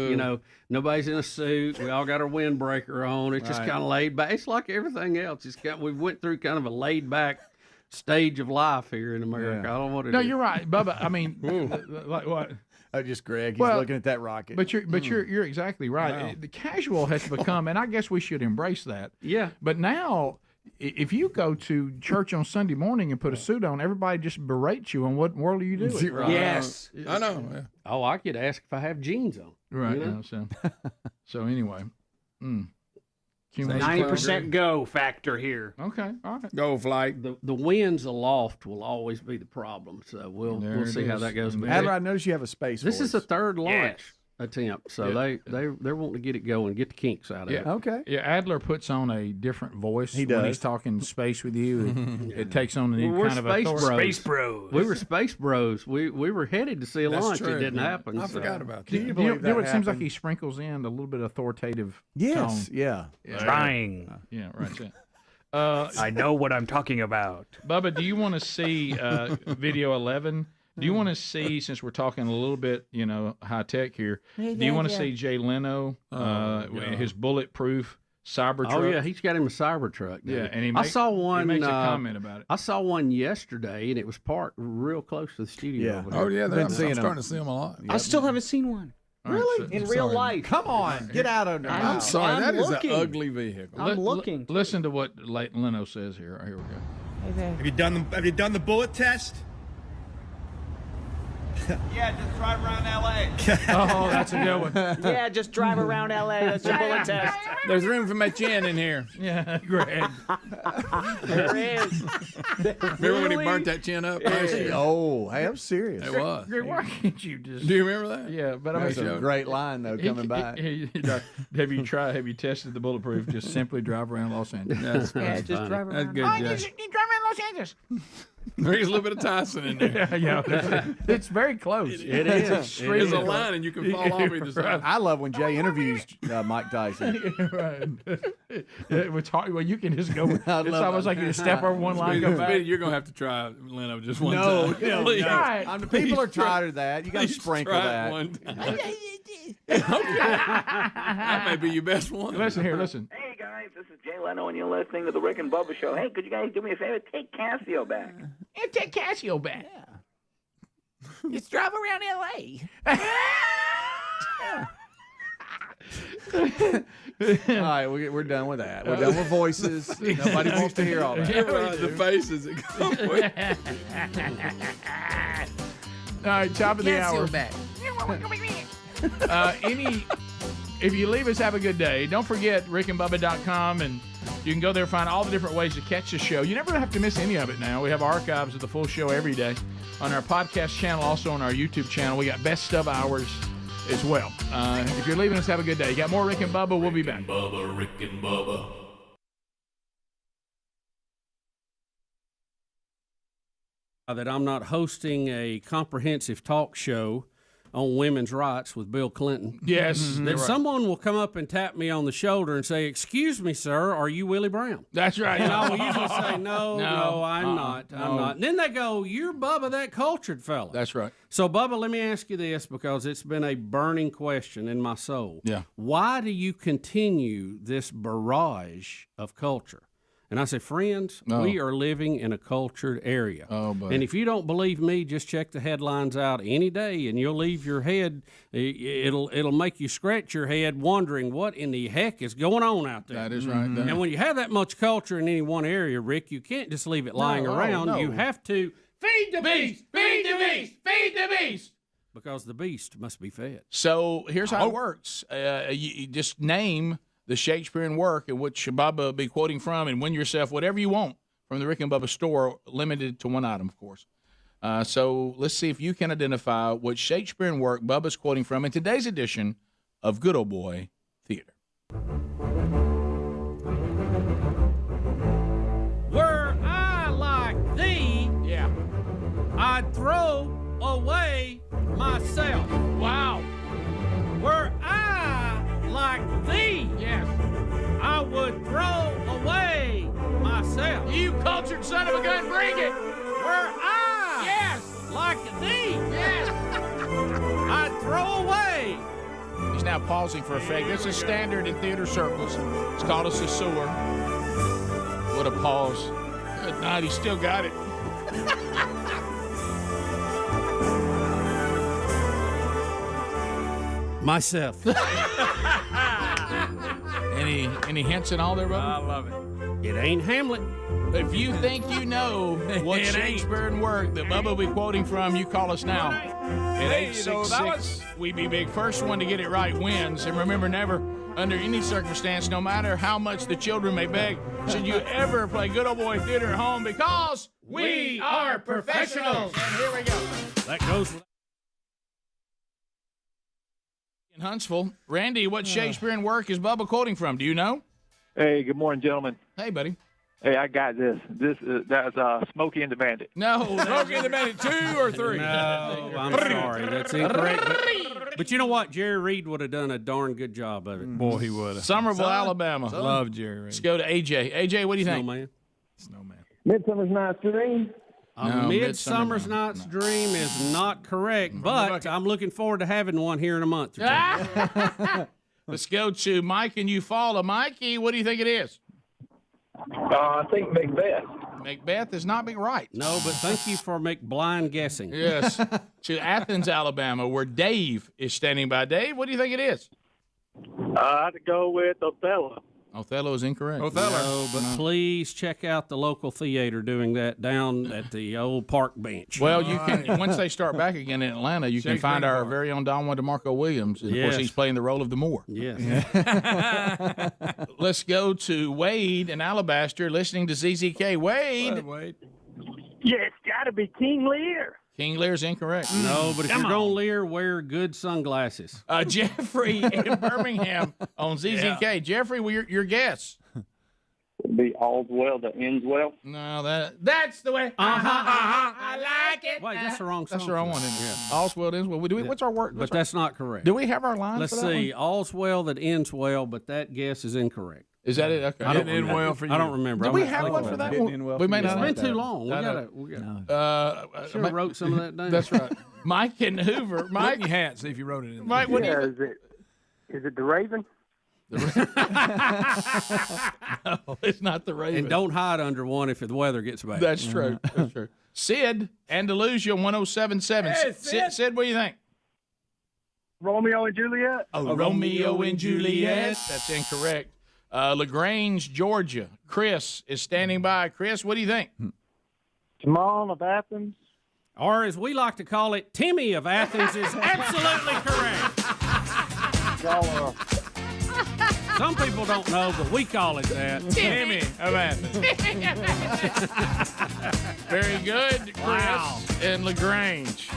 nobody's in a suit. We all got our windbreaker on. It's just kind of laid back. It's like everything else. We went through kind of a laid back stage of life here in America. I don't want to No, you're right, Bubba. I mean, like what? Oh, just Greg. He's looking at that rocket. But you're exactly right. Wow. The casual has become, and I guess we should embrace that. Yeah. But now, if you go to church on Sunday morning and put a suit on, everybody just berates you on what world are you doing? Right. Yes. I know. Yeah. Oh, I get asked if I have jeans on. Right. So anyway. 90% go factor here. Okay. All right. Go flight. The winds aloft will always be the problem. So we'll see how that goes. Adler, I noticed you have a space. This is the third launch attempt, so they're wanting to get it going, get the kinks out of it. Okay. Yeah, Adler puts on a different voice He does. when he's talking space with you. It takes on a new We're kind of space authority. bros. Space bros. We were space bros. We were headed to see a That's launch. true. It didn't happen. I forgot about that. You know what it seems like he sprinkles in a little bit of authoritative Yes. tone. Yeah. Trying. Yeah, right. I know what I'm talking about. Bubba, do you want to see video 11? Do you want to see, since we're talking a little bit, high tech here, do you want to see Jay Leno, his bulletproof Cybertruck? Oh yeah, he's got him a Cybertruck. Yeah, and I saw one. He makes a comment about it. I saw one yesterday, and it was parked real close to the studio. Yeah. over there. Oh, yeah. I'm seeing starting to see them a lot. I still haven't seen one. Really? In real life. Come on, get out of there. I'm sorry. I'm That is looking. an ugly vehicle. I'm looking. Listen to what Leno says here. Here we go. Have you done the bullet test? Yeah, just drive around L.A. Oh, that's a good one. Yeah, just drive around L.A. That's your bullet test. There's room for my chin in here. Yeah, Greg. There is. Remember when he burnt that chin up? Oh, hey, I'm serious. It was. Greg, why can't you just? Do you remember that? Yeah, but I That's mean, a great line though coming back. Have you tested the bulletproof? Just simply drive around Los Angeles. Just drive around. That's good, Jeff. You drive around Los Angeles. There's a little bit of Tyson in there. Yeah, it's very close. It is. There's a line, and you can fall off either side. I love when Jay interviews Mike Tyson. Right. It's hard. Well, you can just go. It's love almost like you just step over one line, go back. You're going to have to try Leno just one No, time. no, Please. no. People are tired of that. You got to Please sprinkle try it that. one time. That may be your best one. Listen here, listen. Hey guys, this is Jay Leno, and you're listening to the Rick and Bubba Show. Hey, could you guys do me a favor? Take Casio back. Yeah, take Casio back. Yeah. Just drive around L.A. All right, we're done with that. We're done with voices. Nobody wants to hear all that. The faces that come with. All right, top of the hour. back. If you leave us, have a good day. Don't forget rickandbubba.com, and you can go there and find all the different ways to catch the show. You never have to miss any of it now. We have archives of the full show every day on our podcast channel, also on our YouTube channel. We got best of hours as well. If you're leaving us, have a good day. You got more Rick and Bubba. We'll be back. Bubba, Rick and Bubba. That I'm not hosting a comprehensive talk show on women's rights with Bill Clinton. Yes. That someone will come up and tap me on the shoulder and say, "Excuse me, sir, are you Willie Brown?" That's right. And I will usually say, no, I'm not. I'm not. And then they go, "You're Bubba, that cultured fella." That's right. So, Bubba, let me ask you this, because it's been a burning question in my soul. Yeah. Why do you continue this barrage of culture? And I say, friends, we are living in a cultured area. Oh, buddy. And if you don't believe me, just check the headlines out any day, and you'll leave your head. It'll make you scratch your head wondering what in the heck is going on out there. That is right. And when you have that much culture in any one area, Rick, you can't just leave it lying around. no. You have to Feed the beast! Feed the beast! Feed the beast! because the beast must be fed. So here's how it works. You just name the Shakespearean work in which Bubba will be quoting from, and win yourself whatever you want from the Rick and Bubba store, limited to one item, of course. So let's see if you can identify what Shakespearean work Bubba's quoting from in today's edition of Good Old Boy Theater. Were I like thee, I'd throw away myself. Wow. Were I like thee, I would throw away myself. You cultured son of a gun, bring it. Were I like thee, I'd throw away. He's now pausing for effect. This is standard in theater circles. It's called a caesura. What a pause. Good night. He still got it. Myself. Any hints at all there, brother? I love it. It ain't Hamlet. If you think you know what Shakespearean work that Bubba will be quoting from, you call us now. At 866 We Be Big. First one to get it right wins. And remember, never, under any circumstance, no matter how much the children may beg, should you ever play Good Old Boy Theater at home, because we are professionals. And here we go. That goes with in Huntsville. Randy, what Shakespearean work is Bubba quoting from? Do you know? Hey, good morning, gentlemen. Hey, buddy. Hey, I got this. That's Smokey and the Bandit. No, Smokey and the Bandit 2 or 3. No, I'm sorry. That's incorrect. But you know what? Jerry Reed would have done a darn good job of it. Boy, he would have. Somerville, Alabama. Love Jerry Reed. Let's go to AJ. AJ, what do you think? Snowman. Midsummer's Night's Dream. A Midsummer's Night's Dream is not correct, but I'm looking forward to having one here in a month or two. Let's go to Mike and Eufaula. Mikey, what do you think it is? I think Macbeth. Macbeth is not being right. No, but thank you for blind guessing. Yes. To Athens, Alabama, where Dave is standing by. Dave, what do you think it is? I'd go with Othello. Othello is incorrect. No, but please check out the local theater doing that down at the old park bench. Well, you can once they start back again in Atlanta, you can find our very own Don Juan DeMarco Williams. And of course, he's playing the role of the Moor. Yes. Let's go to Wade in Alabaster, listening to ZZK. Wade. Yeah, it's got to be King Lear. King Lear's incorrect. No, but if you're going to Lear, wear good sunglasses. Jeffrey in Birmingham on ZZK. Yeah. Jeffrey, your guess. Would be all's well that ends well. No, that's the way. I like it. Wait, that's the wrong song. That's the wrong one, isn't it? Yeah. All's well that ends well. What's our word? But that's not correct. Do we have our lines Let's for that see. one? All's well that ends well, but that guess is incorrect. Is that it? Okay. I don't Didn't end remember. well for you. I don't remember. Did we have one for that one? We may not. It's been too long. We got should have wrote some of that down. That's right. Mike in Hoover. Mike, Look in your hat, see if you wrote it in. Mike, what do you? Is it the Raven? No, it's not the Raven. And don't hide under one if the weather gets bad. That's true. That's true. Sid, Andalusia 1077. Hey, Sid, what do you think? Romeo and Juliet? Oh, Romeo and Juliet. That's incorrect. LaGrange, Georgia. Chris is standing by. Chris, what do you think? Timon of Athens? Or as we like to call it, Timmy of Athens is absolutely correct. Some people don't know, but we call it that. Timmy of Athens. Very good, Chris. Wow. And LaGrange.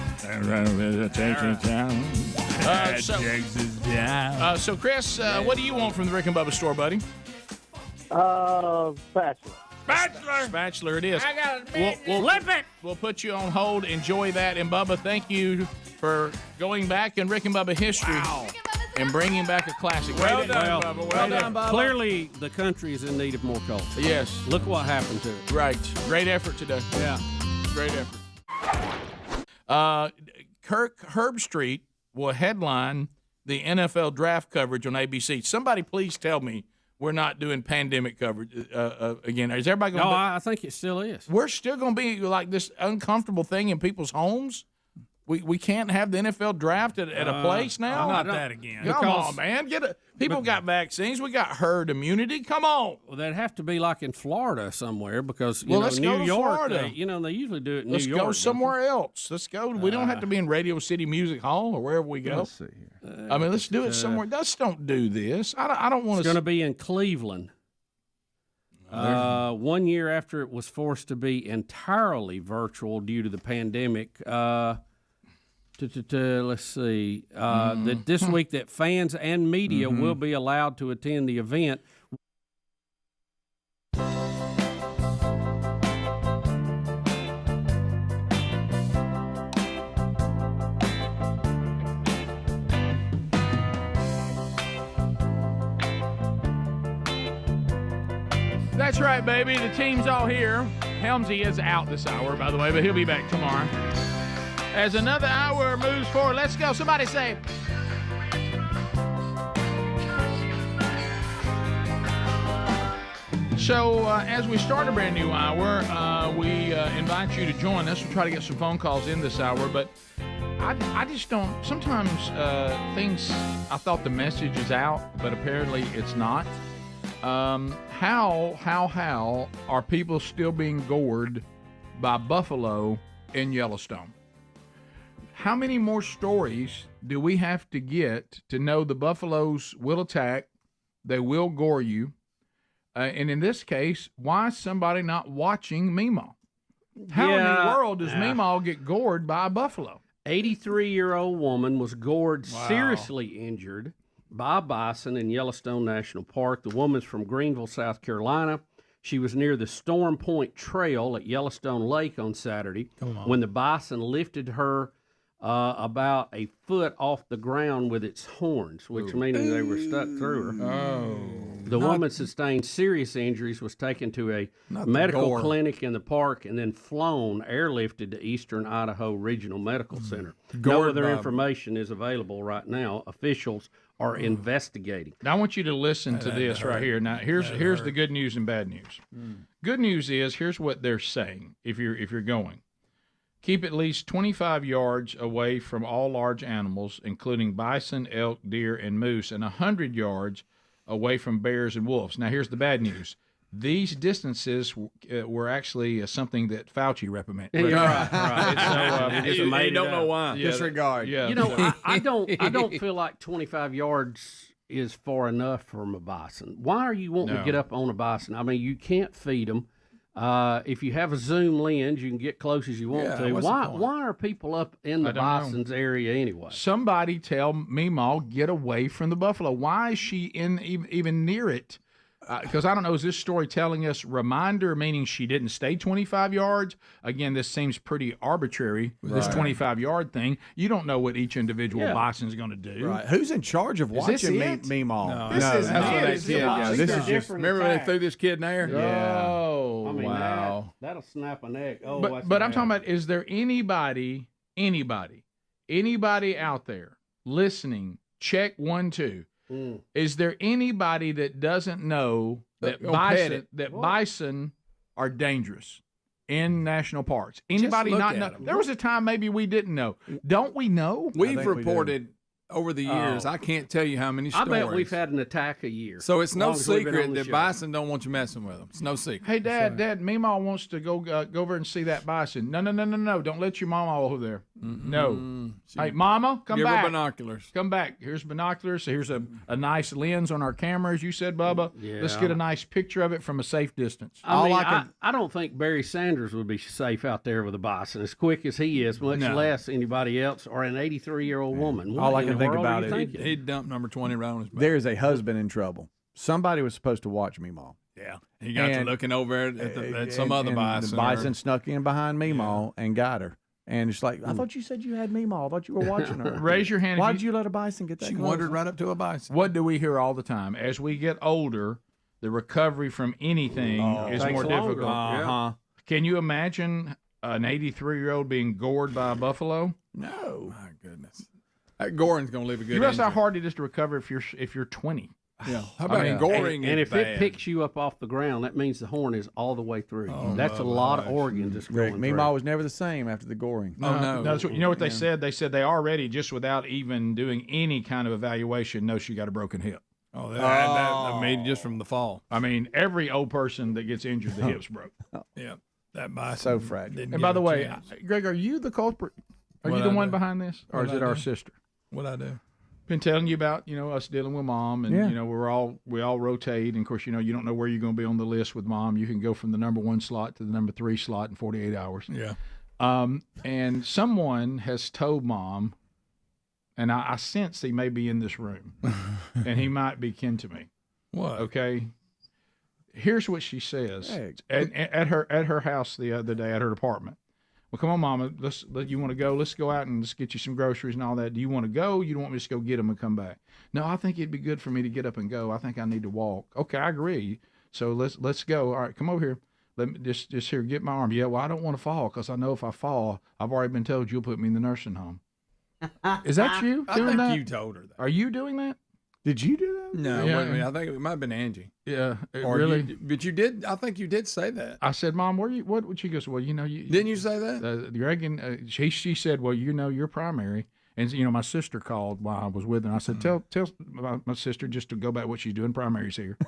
So, Chris, what do you want from the Rick and Bubba store, buddy? Bachelor. Spatula it is. I got we'll flip it. We'll put you on hold. Enjoy that. And, Bubba, thank you for going back in Rick and Bubba history and bringing back a classic. Well Great done, effort. Bubba. Well done, Bubba. Clearly, the country is in need of more culture. Yes. Look what happened to it. Right. Great effort today. Yeah. Great effort. Kirk Herbstreit will headline the NFL draft coverage on ABC. Somebody please tell me we're not doing pandemic coverage again. Is everybody going to I think it still is. We're still going to be like this uncomfortable thing in people's homes? We can't have the NFL draft at a place now? Not that again. Come on, man. People got vaccines. We got herd immunity. Come on. Well, that'd have to be like in Florida somewhere because, let's New go to York, Florida. they usually do it in Let's New York. go somewhere else. Let's go. We don't have to be in Radio City Music Hall or wherever we go. Let's see here. Let's do it somewhere. Let's don't do this. I don't want It's going to be in Cleveland. 1 year after it was forced to be entirely virtual due to the pandemic. Let's see. That this week that fans and media will be allowed to attend the event. That's right, baby. The team's all here. Helmsy is out this hour, by the way, but he'll be back tomorrow. As another hour moves forward, let's go. Somebody say. So, as we start a brand new hour, we invite you to join us. We'll try to get some phone calls in this hour, but I just don't. Sometimes things, I thought the message is out, but apparently it's not. How are people still being gored by buffalo in Yellowstone? How many more stories do we have to get to know the buffaloes will attack, they will gore you, and in this case, why is somebody not watching Meemaw? How in the world does Meemaw get gored by a buffalo? 83-year-old woman was gored, seriously injured by a bison in Yellowstone National Park. The woman's from Greenville, South Carolina. She was near the Storm Point Trail at Yellowstone Lake on Saturday when the bison lifted her about a foot off the ground with its horns, which meaning they were stuck through her. The woman sustained serious injuries, was taken to a medical clinic in the park, and then flown, airlifted to Eastern Idaho Regional Medical Center. No other information is available right now. Officials are investigating. Now, I want you to listen to this right here. Now, here's the good news and bad news. Good news is, here's what they're saying if you're going. Keep at least 25 yards away from all large animals, including bison, elk, deer, and moose, and 100 yards away from bears and wolves. Now, here's the bad news. These distances were actually something that Fauci recommended. Right. You don't know why. Disregard. Yeah. You know, I don't feel like 25 yards is far enough from a bison. Why are you wanting to get up on a bison? I mean, you can't feed them. If you have a zoom lens, you can get close as you want to. Why are people up in the bison's area anyway? Somebody tell Meemaw, get away from the buffalo. Why is she even near it? Because I don't know, is this story telling us reminder, meaning she didn't stay 25 yards? Again, this seems pretty arbitrary, this 25-yard thing. You don't know what each individual bison's going to do. Right. Who's in charge of watching Meemaw? No, This is just. Remember when they threw this kid in there? Yeah. Oh, I mean, wow. That'll snap a neck. Oh, But I'm talking about, is there anybody out there listening? Check 1, 2. Is there anybody that doesn't know that bison are dangerous in national parks? Anybody not know? There was a time maybe we didn't know. Don't we know? We've reported over the years. I can't tell you how many stories. I bet we've had an attack a year. So it's no secret that bison don't want you messing with them. It's no secret. Hey, Dad, Meemaw wants to go over and see that bison. No. Don't let your mama over there. No. Hey, Mama, come back. Give her binoculars. Come back. Here's binoculars. Here's a nice lens on our camera, as you said, Bubba. Yeah. Let's get a nice picture of it from a safe distance. I don't think Barry Sanders would be safe out there with a bison as quick as he is, much less anybody else, or an 83-year-old woman. All I can think about it. He'd dump number 20 right on his back. There's a husband in trouble. Somebody was supposed to watch Meemaw. Yeah. He got to looking over at some other bison. The bison snuck in behind Meemaw and got her. And it's like, I thought you said you had Meemaw. I thought you were watching her. Raise your hand. Why did you let a bison get that She close? wandered right up to a bison. What do we hear all the time? As we get older, the recovery from anything is more difficult. Uh-huh. Can you imagine an 83-year-old being gored by a buffalo? No. My goodness. Goring's going to live a good You realize how injury. hard it is to recover if you're 20. Yeah. How about goring? And if bad. it picks you up off the ground, that means the horn is all the way through. That's a lot of organs that's Rick, going Meemaw through. was never the same after the goring. No. That's what, you know what they said? They said they already, just without even doing any kind of evaluation, know she got a broken hip. Oh, that made just from the fall. I mean, every old person that gets injured, the hips broke. Yeah. That bison. So fragile. And by the way, Greg, are you the culprit? Are you the one behind this? Or is it our sister? What'd I do? Been telling you about, us dealing with Mom, and we all rotate, and of course, you don't know where you're going to be on the list with Mom. You can go from the number 1 slot to the number 3 slot in 48 hours. Yeah. And someone has told Mom, and I sense he may be in this room, and he might be kin to me. What? Okay. Here's what she says at her house the other day, at her apartment. Well, come on, Mama. You want to go? Let's go out and let's get you some groceries and all that. Do you want to go? You don't want me to just go get them and come back? No, I think it'd be good for me to get up and go. I think I need to walk. Okay, I agree. So let's go. All right, come over here. Let me just here, get my arm. Yeah, well, I don't want to fall because I know if I fall, I've already been told you'll put me in the nursing home. Is that you doing that? I think you told her that. Are you doing that? Did you do that? No, Yeah. wait a minute. I think it might have been Angie. Yeah, Or really? but you did. I think you did say that. I said, Mom, what? She goes, well, Didn't you say that? Greg and she said, well, you're primary. And my sister called while I was with her. And I said, tell my sister just to go back what she's doing. Primary's here.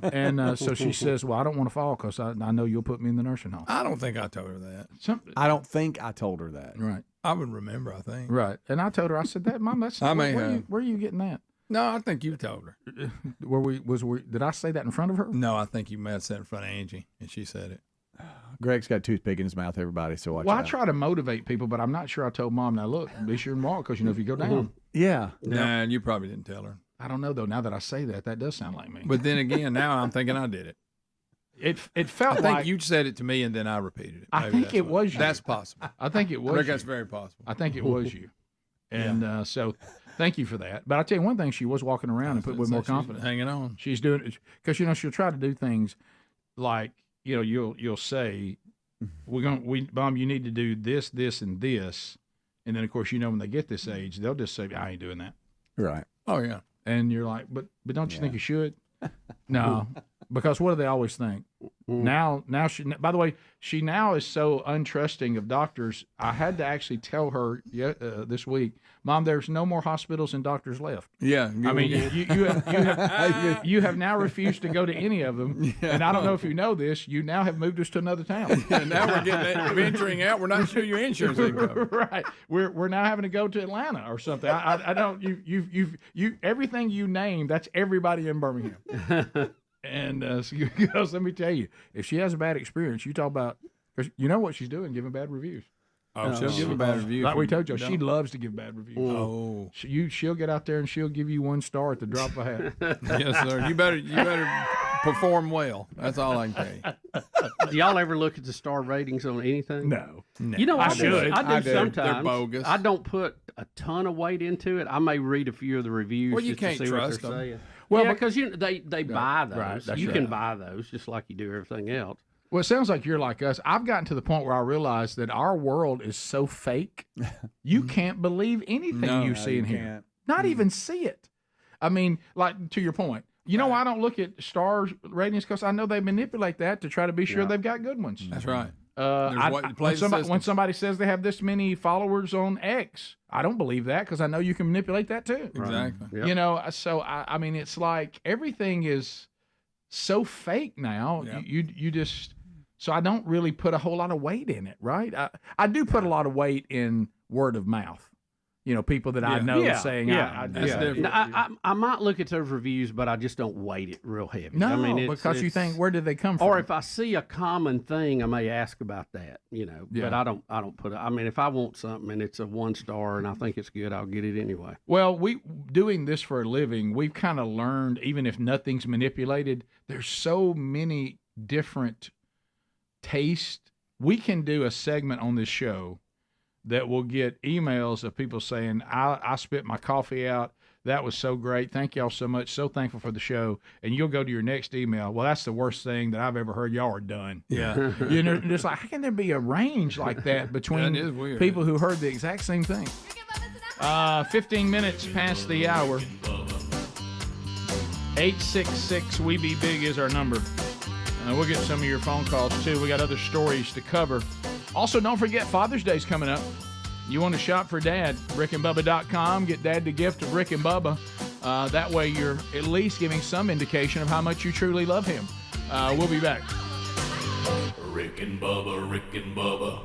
And so she says, well, I don't want to fall because I know you'll put me in the nursing home. I don't think I told her that. I don't think I told her that. Right. I would remember. I think. Right. And I told her, I said, that Mom, that's I where, may where, have. you, where are you getting that? No, I think you told her. Did I say that in front of her? No, I think you may have said it in front of Angie, and she said it. Greg's got a toothpick in his mouth, everybody, so watch Well, out. I try to motivate people, but I'm not sure I told Mom, now look, be sure and walk because, if you go down. Yeah. Nah, you probably didn't tell her. I don't know, though. Now that I say that does sound like me. But then again, now I'm thinking I did it. It felt I think like you said it to me, and then I repeated it. I Maybe think that's it what- was you. That's possible. I think it was Rick, you. that's very possible. I think it was you. And so thank you for that. But I'll tell you one thing, she was walking around and put with more confidence. Hanging on. She's doing it because she'll try to do things like you'll say Mom, you need to do this, this, and this, and then of course when they get this age they'll just say I ain't doing that. Right. Oh yeah. And you're like, but don't you think you should? No, Because what do they always think? Now she. By the way, she now is so untrusting of doctors. I had to actually tell her this week, Mom, there's no more hospitals and doctors left. Yeah, I mean, you have now refused to go to any of them, and I don't know if you know this. You now have moved us to another town. Now we're getting venturing out. We're not sure your insurance is covered. Right. We're now having to go to Atlanta or something. I don't. You everything you name. That's everybody in Birmingham. And because let me tell you, if she has a bad experience, you talk about, because you know what she's doing, giving bad reviews. Oh, she'll give a bad review. Like we told you, she loves to give bad reviews. Oh, she'll get out there and she'll give you 1 star at the drop of a hat. Yes, sir. You better perform well. That's all I can tell you. Do y'all ever look at the star ratings on anything? No. You know, I do sometimes. They're bogus. I don't put a ton of weight into it. I may read a few of the reviews. Well, you just can't to see trust what they're them. saying. Well, yeah, because they buy those. Right, you can buy those just like you do everything else. Well, it sounds like you're like us. I've gotten to the point where I realize that our world is so fake, you can't believe anything you see in here. Not even see it. I mean, like, to your point, you know, I don't look at star ratings because I know they manipulate that to try to be sure they've got good ones. That's right. When somebody says they have this many followers on X, I don't believe that because I know you can manipulate that too. Exactly. Yep. You know, so I mean, it's like everything is so fake now. Yep. You just, so I don't really put a whole lot of weight in it, right? I do put a lot of weight in word of mouth. You know, people that I know saying, I might look at those reviews, but I just don't weight it real heavy. No, I mean, because you think, where did they come from? Or if I see a common thing, I may ask about that. You know, but I don't put it. I mean, if I want something and it's a 1 star and I think it's good, I'll get it anyway. Well, we doing this for a living, we've kind of learned, even if nothing's manipulated, there's so many different tastes. We can do a segment on this show that will get emails of people saying, I spit my coffee out. That was so great. Thank y'all so much. So thankful for the show. And you'll go to your next email. Well, that's the worst thing that I've ever heard. Y'all are done. Yeah. You know, just like, how can there be a range like that between people who heard the exact same thing? 15 minutes past the hour. 866-WE-BE-BIG is our number. We'll get some of your phone calls, too. We got other stories to cover. Also, don't forget, Father's Day's coming up. You want to shop for Dad, rickandbubba.com. Get Dad the gift of Rick and Bubba. That way you're at least giving some indication of how much you truly love him. We'll be back. Rick and Bubba, Rick and Bubba.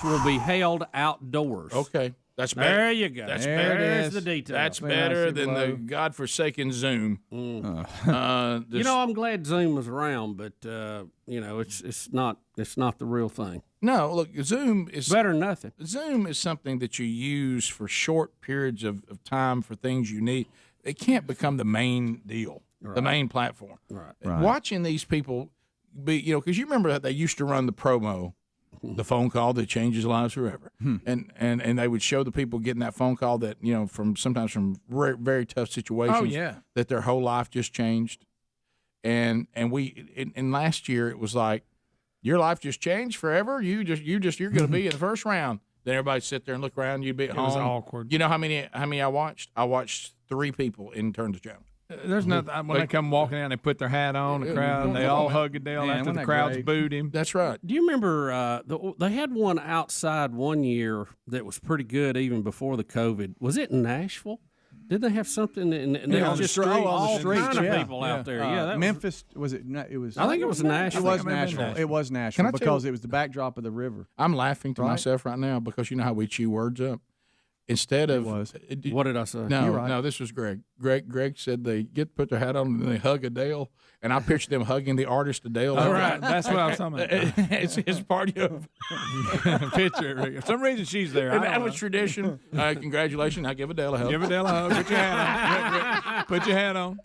Will be held outdoors. Okay. That's better. There you go. That's better. There's the detail. That's better than the godforsaken Zoom. You know, I'm glad Zoom was around, but you know, it's not the real thing. No, look, Zoom is better than nothing. Zoom is something that you use for short periods of time for things you need. It can't become the main deal, the main platform. Right. Watching these people be, you know, because you remember that they used to run the promo. The phone call that changes lives forever, and they would show the people getting that phone call that, you know, sometimes from very, very tough situations. Oh, yeah. That their whole life just changed, and last year it was like, your life just changed forever. You're going to be in the first round. Then everybody sit there and look around. You'd be at home. It was awkward. You know how many I watched? I watched 3 people in Turner's Channel. There's nothing. When they come walking in, they put their hat on, the crowd, and they all hug Adele after the crowd's booed him. That's right. Do you remember they had one outside one year that was pretty good even before the COVID? Was it in Nashville? Did they have something? And they were just all kind of people out there. Yeah, Memphis was it? It was. I think it was Nashville. It was Nashville. It was Nashville because it was the backdrop of the river. I'm laughing to myself right now because you know how we chew words up. Instead of what did I say? No, this was Greg. Greg said they put their hat on and they hug Adele, and I pictured them hugging the artist Adele. All right, that's what I was talking about. It's part of picture. Rick. For some reason, she's there. And that was tradition. Congratulations! I give Adele a hug. Give Adele a hug. Put your hat on. Put your hat on.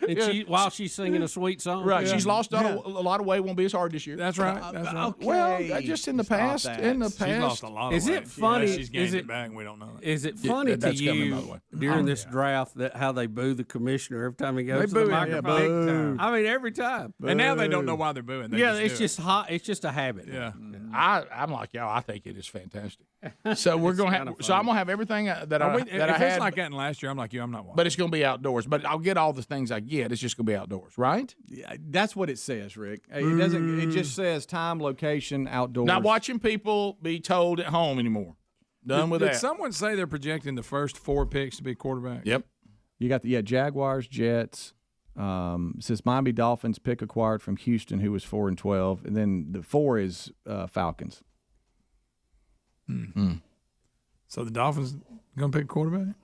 And while she's singing a sweet song, right? Yeah. She's lost a lot of weight. Won't be as hard this year. That's right. That's right. Okay. Well, just in the past. In the past, she's lost a lot of weight. Is it funny? She's gained it back. We don't know that. Is it funny to you during this draft that how they boo the commissioner every time he goes to the microphone? I mean, every time. And now they don't know why they're booing. It's just hot. It's just a habit. Yeah. I'm like y'all. I think it is fantastic. So we're going to have. So I'm going to have everything that I if had. it's like that in last year, I'm like you. I'm not watching. But it's going to be outdoors. But I'll get all the things I get. It's just going to be outdoors, right? Yeah, that's what it says, Rick. It doesn't. It just says time, location, outdoors. Not watching people be told at home anymore. Done with that. Did someone say they're projecting the first 4 picks to be quarterback? Yep. You got the Jaguars, Jets. It says Miami Dolphins pick acquired from Houston, who was 4-12, and then the 4 is Falcons. So the Dolphins going to pick quarterback?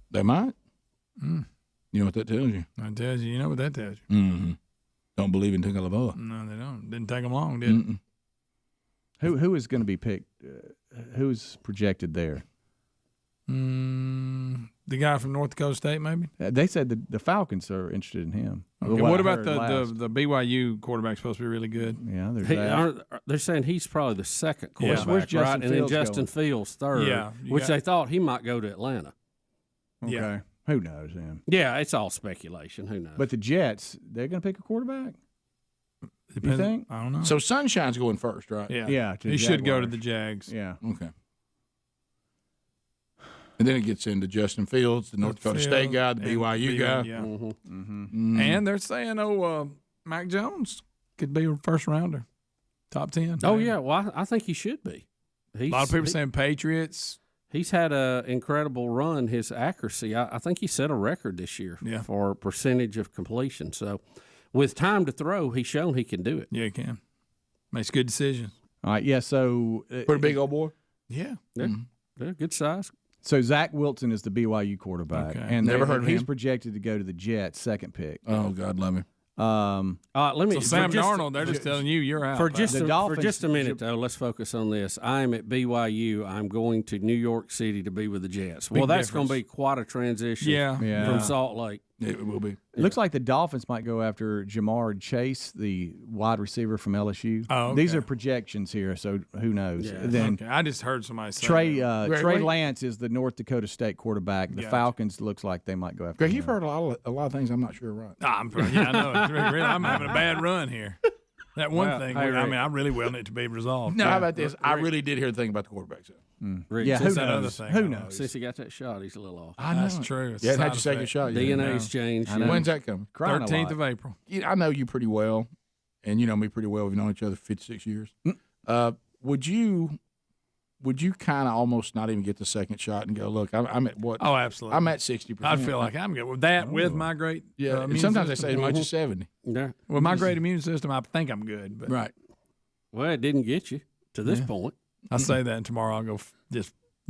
They might. You know what that tells you? That tells you. You know what that tells you? Mm-hmm. Don't believe in Pickleball. No, they don't. Didn't take them long, did it? Who is going to be picked? Who's projected there? The guy from North Dakota State, maybe? They said the Falcons are interested in him. Okay. What about the BYU quarterback supposed to be really good? Yeah, there's that. They're saying he's probably the second quarterback, Where's Justin right? And then Fields Justin going? Fields third, they thought he might go to Atlanta. Okay. Yeah. Who knows him? Yeah, it's all speculation. Who knows? But the Jets, they're going to pick a quarterback? Depends. You think? I don't know. So Sunshine's going first, right? Yeah. Yeah. He should go to the Jags. Yeah. Okay. And then it gets into Justin Fields, the North Dakota State guy, the BYU guy. Yeah. Mm-hmm. And they're saying, Mac Jones could be a first rounder, top 10. Oh, yeah. Well, I think he should be. A lot of people saying Patriots. He's had an incredible run. His accuracy, I think he set a record this year for percentage of completion. So with time to throw, he's shown he can do it. Yeah, he can. Makes good decisions. All right, yeah, so pretty big old boy. Yeah. They're good size. So Zach Wilson is the BYU quarterback. Okay. And Never heard of he's him. projected to go to the Jets, second pick. Oh, God love him. Let me. So Sam Darnold, they're just telling you you're out. For just a minute, though, let's focus on this. I'm at BYU. I'm going to New York City to be with the Jets. Well, that's going to be quite a transition from Salt Lake. It will be. It looks like the Dolphins might go after Jamar Chase, the wide receiver from LSU. Oh, okay. These are projections here, so who knows? Yeah. Then I just heard somebody say Trey Lance is the North Dakota State quarterback. The Falcons looks like they might go after Greg, him. you've heard a lot of things I'm not sure are right. I know. Really, I'm having a bad run here. That one thing, I really willing it to be resolved. No, how about this? I really did hear the thing about the quarterbacks. Rick, Yeah, Since who that knows? other thing, Who I don't know. knows? Since he got that shot, he's a little off. I know. That's true. It's Yeah, a had side your second effect. shot. DNA's changed. When's that coming? Crying a 13th lot. of April. I know you pretty well, and you know me pretty well. We've known each other for 56 years. Would you kind of almost not even get the second shot and go, look, I'm at what? Oh, absolutely. I'm at 60%. I feel like I'm good with that. With my great and sometimes they say as much as 70. Yeah. With my great immune system, I think I'm good. But Right. Well, it didn't get you to this point. I say that, and tomorrow I'll go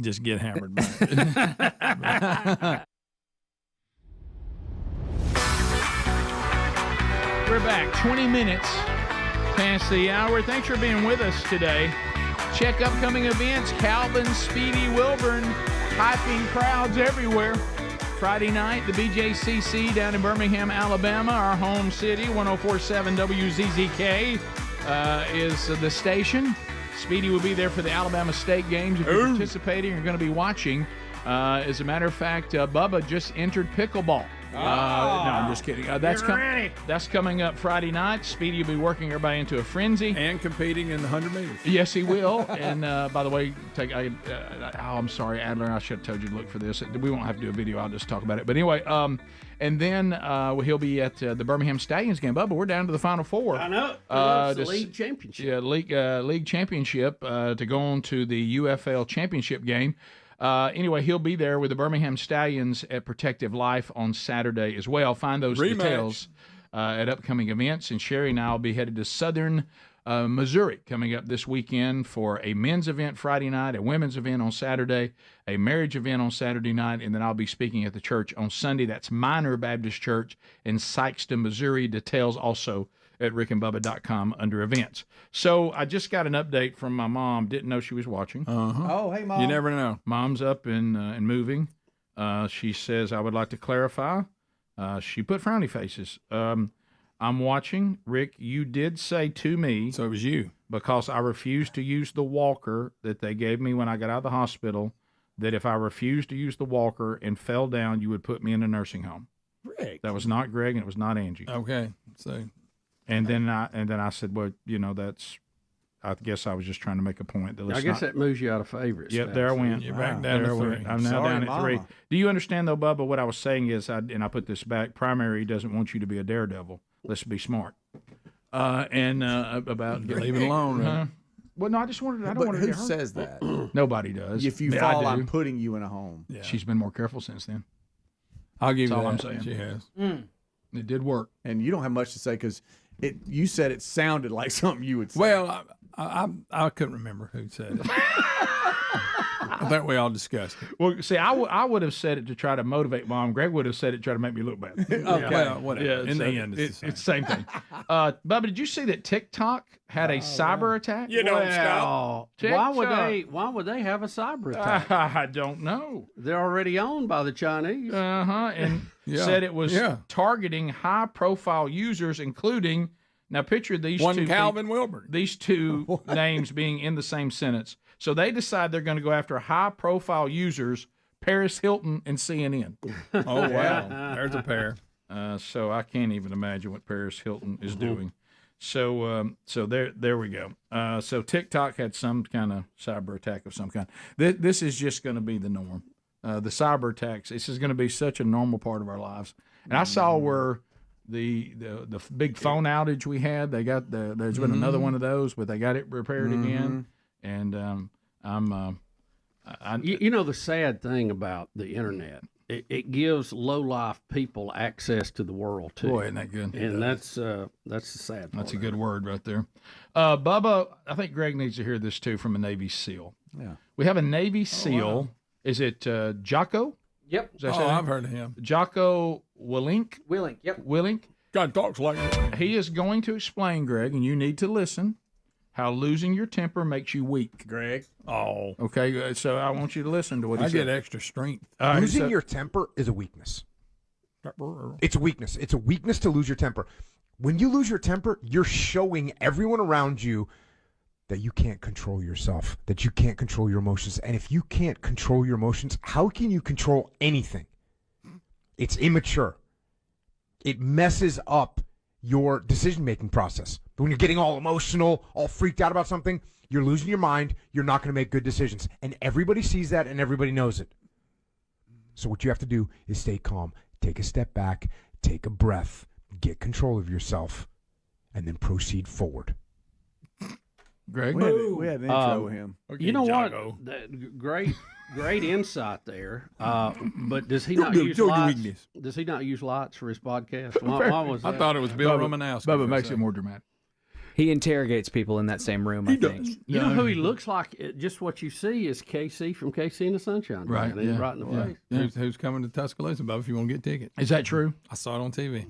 just get hammered by it. We're back 20 minutes past the hour. Thanks for being with us today. Check upcoming events. Calvin, Speedy, Wilburn, hyping crowds everywhere. Friday night, the BJCC down in Birmingham, Alabama, our home city, 104.7 WZZK is the station. Speedy will be there for the Alabama State games. If you're participating, you're going to be watching. As a matter of fact, Bubba just entered pickleball. No, I'm just kidding. That's coming up Friday night. Speedy will be working everybody into a frenzy. And competing in the 100 meters. Yes, he will. And by the way, I'm sorry, Adler. I should have told you to look for this. We won't have to do a video. I'll just talk about it. But anyway, and then he'll be at the Birmingham Stallions game. Bubba, we're down to the Final Four. I know. It's the league championship. Yeah, league championship to go on to the UFL championship game. Anyway, he'll be there with the Birmingham Stallions at Protective Life on Saturday as well. Find those details at upcoming events. And Sherry and I will be headed to Southern Missouri coming up this weekend for a men's event Friday night, a women's event on Saturday, a marriage event on Saturday night, and then I'll be speaking at the church on Sunday. That's Minor Baptist Church in Sikeston, Missouri. Details also at rickandbubba.com under events. So I just got an update from my mom. Didn't know she was watching. Oh, hey, Mom. You never know. Mom's up and moving. She says, I would like to clarify. She put frowny faces. I'm watching. Rick, you did say to me. So it was you. Because I refused to use the walker that they gave me when I got out of the hospital, that if I refused to use the walker and fell down, you would put me in a nursing home. Rick. That was not Greg, and it was not Angie. Okay. So. And then I said, well, you know, I guess I was just trying to make a point. I guess that moves you out of favorites. Yep, there I went. You're back down to 3. I'm now down at 3. Do you understand, though, Bubba, what I was saying is, and I put this back, primary doesn't want you to be a daredevil. Let's be smart. About... Leave it alone, right? Well, no, I don't want her to who get hurt. says that? Nobody does. If you fall, I'm putting you in a home. Yeah. She's been more careful since then. I'll give you all that. I'm saying. She has. It did work. And you don't have much to say because you said it sounded like something you would say. Well, I couldn't remember who said it. I think we all discussed it. Well, see, I would have said it to try to motivate Mom. Greg would have said it to try to make me look bad. Okay. Well, whatever. Yeah, In the end, it's the same thing. Bubba, did you see that TikTok had a cyber attack? You don't stop. Why would they have a cyber attack? I don't know. They're already owned by the Chinese. And said it was targeting high-profile users, including, now picture these two. Calvin Wilbur. These two names being in the same sentence. So they decide they're going to go after high-profile users, Paris Hilton and CNN. Oh, wow. There's a pair. So I can't even imagine what Paris Hilton is doing. So there we go. So TikTok had some kind of cyber attack of some kind. This is just going to be the norm. The cyber attacks. This is going to be such a normal part of our lives. And I saw where the big phone outage we had. They got there's been another one of those, but they got it repaired again. And you know the sad thing about the internet, it gives low-life people access to the world too. Boy, isn't that good? And that's the sad part. That's a good word right there. Bubba, I think Greg needs to hear this too from a Navy SEAL. Yeah, we have a Navy SEAL. Wow. Is it Jocko? Yep. I've heard of him. Jocko Willink. Yep. Willink. God talks like that. He is going to explain, Greg, and you need to listen, how losing your temper makes you weak. Greg. Oh. Okay, so I want you to listen to what he said. I get extra strength. Losing your temper is a weakness. It's a weakness. It's a weakness to lose your temper. When you lose your temper, you're showing everyone around you that you can't control yourself, that you can't control your emotions. And if you can't control your emotions, how can you control anything? It's immature. It messes up your decision-making process. But when you're getting all emotional, all freaked out about something, you're losing your mind. You're not going to make good decisions. And everybody sees that and everybody knows it. So what you have to do is stay calm. Take a step back. Take a breath. Get control of yourself. And then proceed forward. Greg? We had an intro with him. Okay, you know Jocko. What? Great insight there. But does he not use lights? Does he not use lights for his podcast? Why was that? I thought it was Bill Romanowski. Bubba makes it more dramatic. He interrogates people in that same room, I think. You know who he looks like? Just what you see is KC from KC and the Sunshine. Right. He's right in the face. Yeah. Who's coming to Tuscaloosa, Bubba, if you want to get tickets? Is that true? I saw it on TV.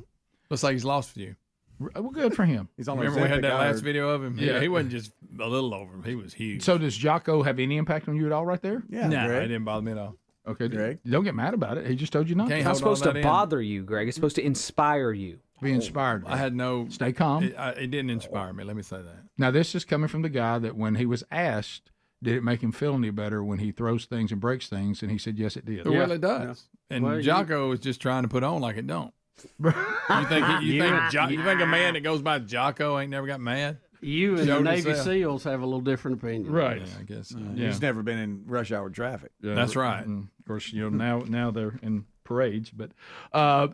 Looks like he's lost you. Well, good for him. He's on Remember we had that last video of him? Yeah, he wasn't just a little over him. He was huge. So does Jocko have any impact on you at all right there? Yeah, no, Greg. it didn't bother me at all. Okay, Greg. Don't get mad about it. He just told you not to. It's not supposed to bother you, Greg. It's supposed to inspire you. Be inspired. I had no... Stay calm. It didn't inspire me, let me say that. Now, this is coming from the guy that when he was asked, did it make him feel any better when he throws things and breaks things, and he said, yes, it did. Well, it does. Yeah. And Jocko is just trying to put on like it don't. You think a man that goes by Jocko ain't never got mad? You and the Navy SEALs have a little different opinion. Right. Yeah, I guess so. He's never been in rush hour traffic. That's right. And of course, now they're in parades, but the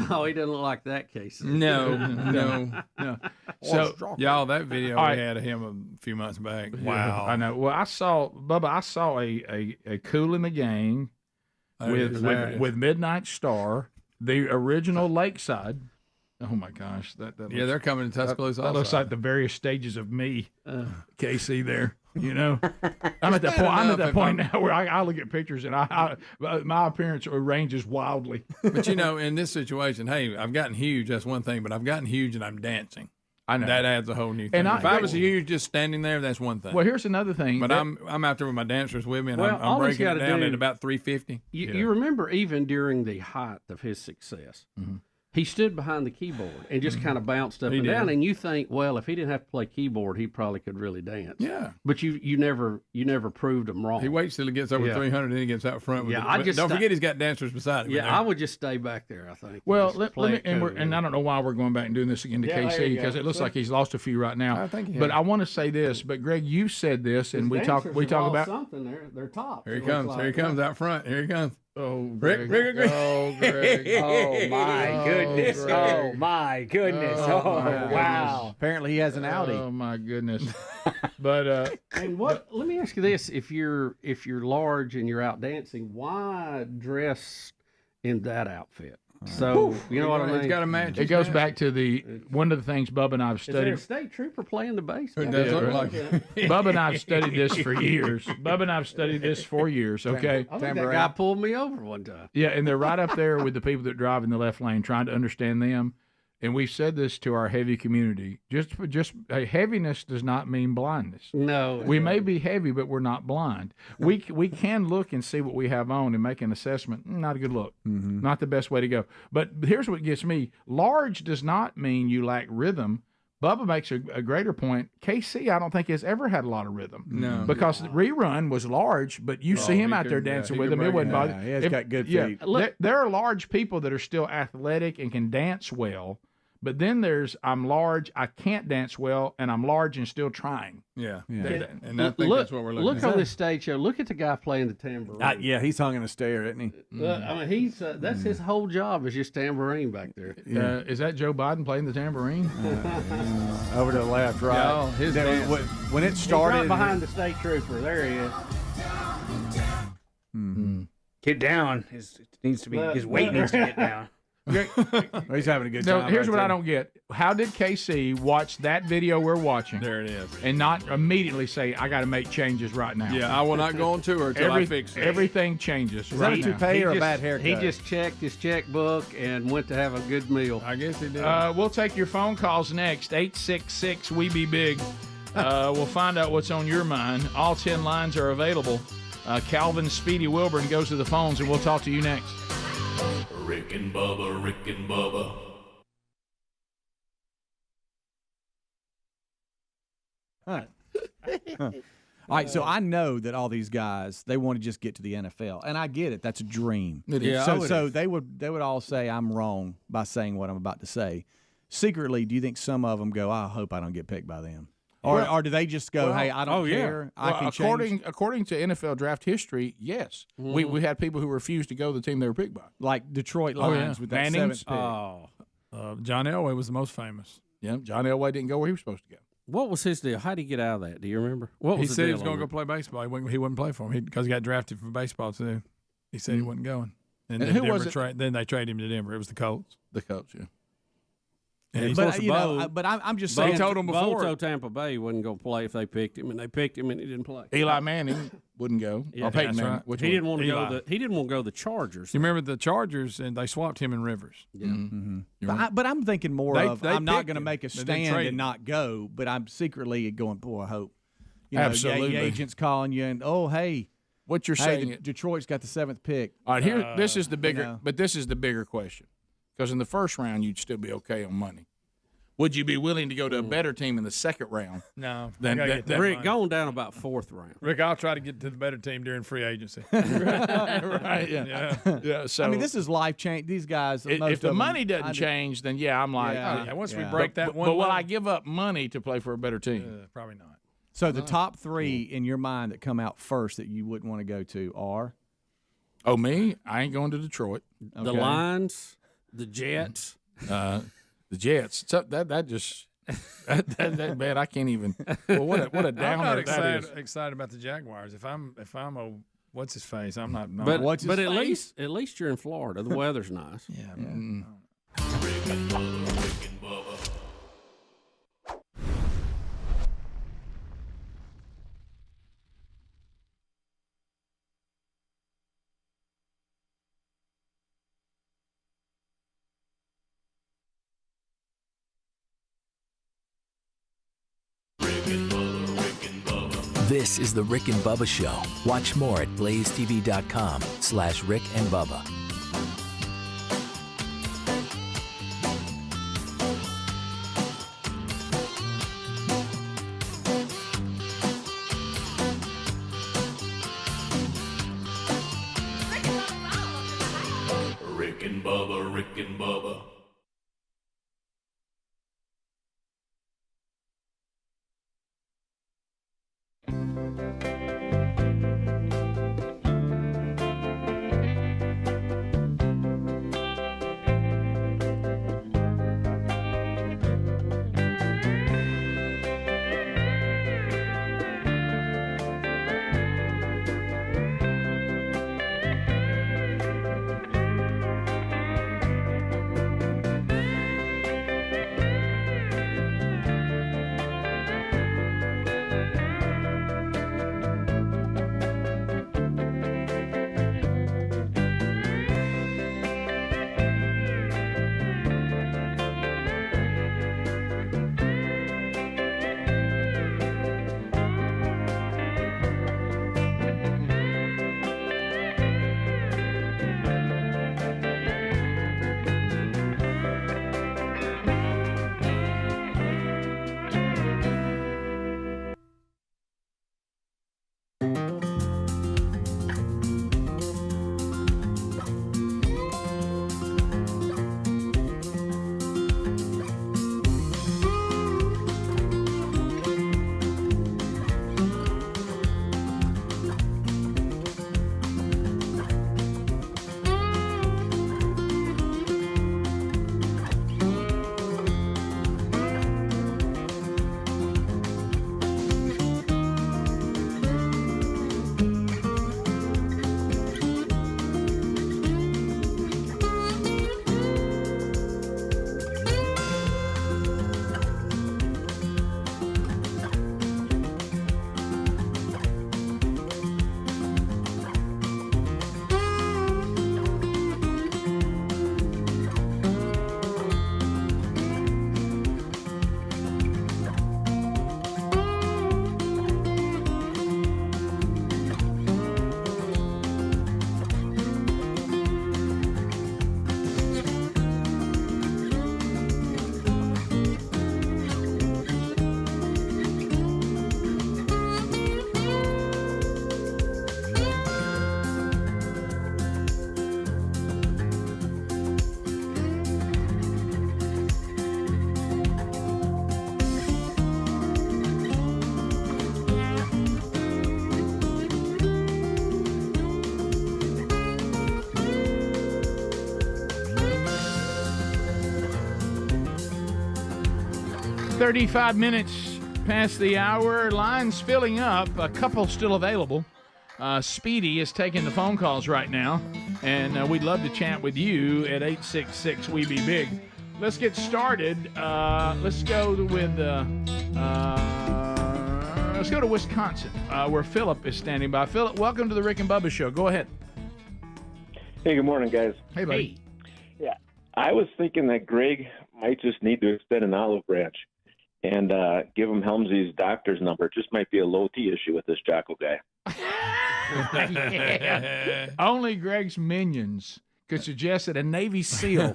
no, he doesn't look like that, Casey. No. So y'all, that video we had of him a few months back. Wow. I know. Well, I saw a Kool in the Gang with Midnight Star, the original Lakeside. Oh my gosh, that yeah, they're coming to Tuscaloosa. That looks like the various stages of me, Casey. There, you know, I'm at that point now where I look at pictures and my appearance ranges wildly. But you know, in this situation, hey, I've gotten huge. That's one thing, but I've gotten huge and I'm dancing. I know that adds a whole new thing. And if I was huge, just standing there, that's one thing. Well, here's another thing. But I'm out there with my dancers with me, and I'm breaking it down at about 350. You remember even during the height of his success, he stood behind the keyboard and just kind of bounced up and down. And you think, well, if he didn't have to play keyboard, he probably could really dance. Yeah. But you never proved him wrong. He waits till he gets over 300, then he gets out front. With don't forget he's got dancers beside him. Yeah, I would just stay back there, I think. Well, let me, and I don't know why we're going back and doing this again to KC, because it looks like he's lost a few right now. I think he has. But I want to say this. But Greg, you said this, and we talk about something. They're top. Here he comes. Here he comes out front. Here he comes. Oh, Greg. Oh, Greg. Oh, my goodness. Oh, my goodness. Oh, wow. Apparently he has an Audi. Oh, my goodness. But and what? Let me ask you this: if you're large and you're out dancing, why dress in that outfit? So you know what I mean. It's got to match. It goes back to one of the things Bubba and I've studied. Is there a state trooper playing the bass? It does look like it. Bubba and I've studied this for years. Bubba and I've studied this for years. Okay. I think that guy pulled me over one time. Yeah, and they're right up there with the people that drive in the left lane, trying to understand them. And we've said this to our heavy community. Just heaviness does not mean blindness. No, we may be heavy, but we're not blind. We can look and see what we have on and make an assessment. Not a good look. Mm-hmm. Not the best way to go. But here's what gets me: large does not mean you lack rhythm. Bubba makes a greater point. KC, I don't think, has ever had a lot of rhythm. No. Because Rerun was large, but you see him out there dancing with him. It wasn't bothering. He has got good feet. There are large people that are still athletic and can dance well. But then there's I'm large, I can't dance well, and I'm large and still trying. Yeah. And I think that's what we're looking at. Look on this stage show. Look at the guy playing the tambourine. Yeah, he's hung in a stair, isn't he? I mean, he's that's his whole job is just tambourine back there. Is that Joe Biden playing the tambourine? Over to the left, right. Yeah, his when it started, he's right behind the state trooper. There he is. Mm-hmm. Get down. His weight needs to get down. He's having a good time. No, here's what I don't get. How did KC watch that video we're watching? There it is. And not immediately say, I got to make changes right now. Yeah, I will not go on tour until I fix it. Everything changes. Is that a toupee or a bad haircut? He just checked his checkbook and went to have a good meal. I guess he did. We'll take your phone calls next. 866-WE-BE-BIG. We'll find out what's on your mind. All 10 lines are available. Calvin Speedy Wilburn goes to the phones, and we'll talk to you next. Rick and Bubba, Rick and Bubba. All right, so I know that all these guys, they want to just get to the NFL, and I get it. That's a dream. Yeah, so they would all say I'm wrong by saying what I'm about to say. Secretly, do you think some of them go, I hope I don't get picked by them? Or do they just go, hey, I don't care. I can change. According to NFL draft history, yes. Mm-hmm. We had people who refused to go to the team they were picked by. Like Detroit Lions with that Manning's, 7th pick. John Elway was the most famous. Yeah, John Elway didn't go where he was supposed to go. What was his deal? How did he get out of that? Do you remember? What was he said he was going to go play baseball. He wouldn't play for him because he got drafted for baseball too. He said he wasn't going. And then who was it? Then they traded him to Denver. It was the Colts. The Colts, yeah. And but I'm just saying. He told them before. told Tampa Bay he wasn't going to play if they picked him, and they picked him, and he didn't play. Eli Manning wouldn't go. Or Peyton Manning. Right. Which he didn't want to Eli. go. He didn't want to go to the Chargers. You remember the Chargers, and they swapped him and Rivers. Yeah. Mm-hmm. But I'm thinking more of I'm not going to make a stand trade and not go, but I'm secretly going, boy, I hope. Absolutely. The agent's calling you, and hey. What you're saying? Detroit's got the 7th pick. All right, here. This is the bigger, but this is the bigger question, because in the first round you'd still be okay on money. Would you be willing to go to a better team in the second round? No. Rick, going down about 4th round. Rick, I'll try to get to the better team during free agency. Right. Yeah. So I mean, this is life change. These guys. If the money doesn't change, then I'm like, once we break that one. But will I give up money to play for a better team? Probably not. So the top 3 in your mind that come out first that you wouldn't want to go to are? Oh, me? I ain't going to Detroit. Okay. The Lions, the Jets. The Jets. That just that man, I can't even. Well, what a downer I'm not that is. excited about the Jaguars. If I'm a what's his face, I'm not. No. But at least you're in Florida. The weather's nice. Yeah. Rick and Bubba, Rick and Bubba. This is the Rick and Bubba Show. Watch more at blazetv.com/Rick and Bubba. 35 minutes past the hour. Lines filling up. A couple still available. Speedy is taking the phone calls right now, and we'd love to chat with you at 866-WE-BE-BIG. Let's get started. Let's go to Wisconsin, where Philip is standing by. Philip, welcome to the Rick and Bubba Show. Go ahead. Hey, good morning, guys. Hey, buddy. Yeah, I was thinking that Greg might just need to extend an olive branch and give him Helmsley's doctor's number. It just might be a low T issue with this Jocko guy. Yeah. Only Greg's minions could suggest that a Navy SEAL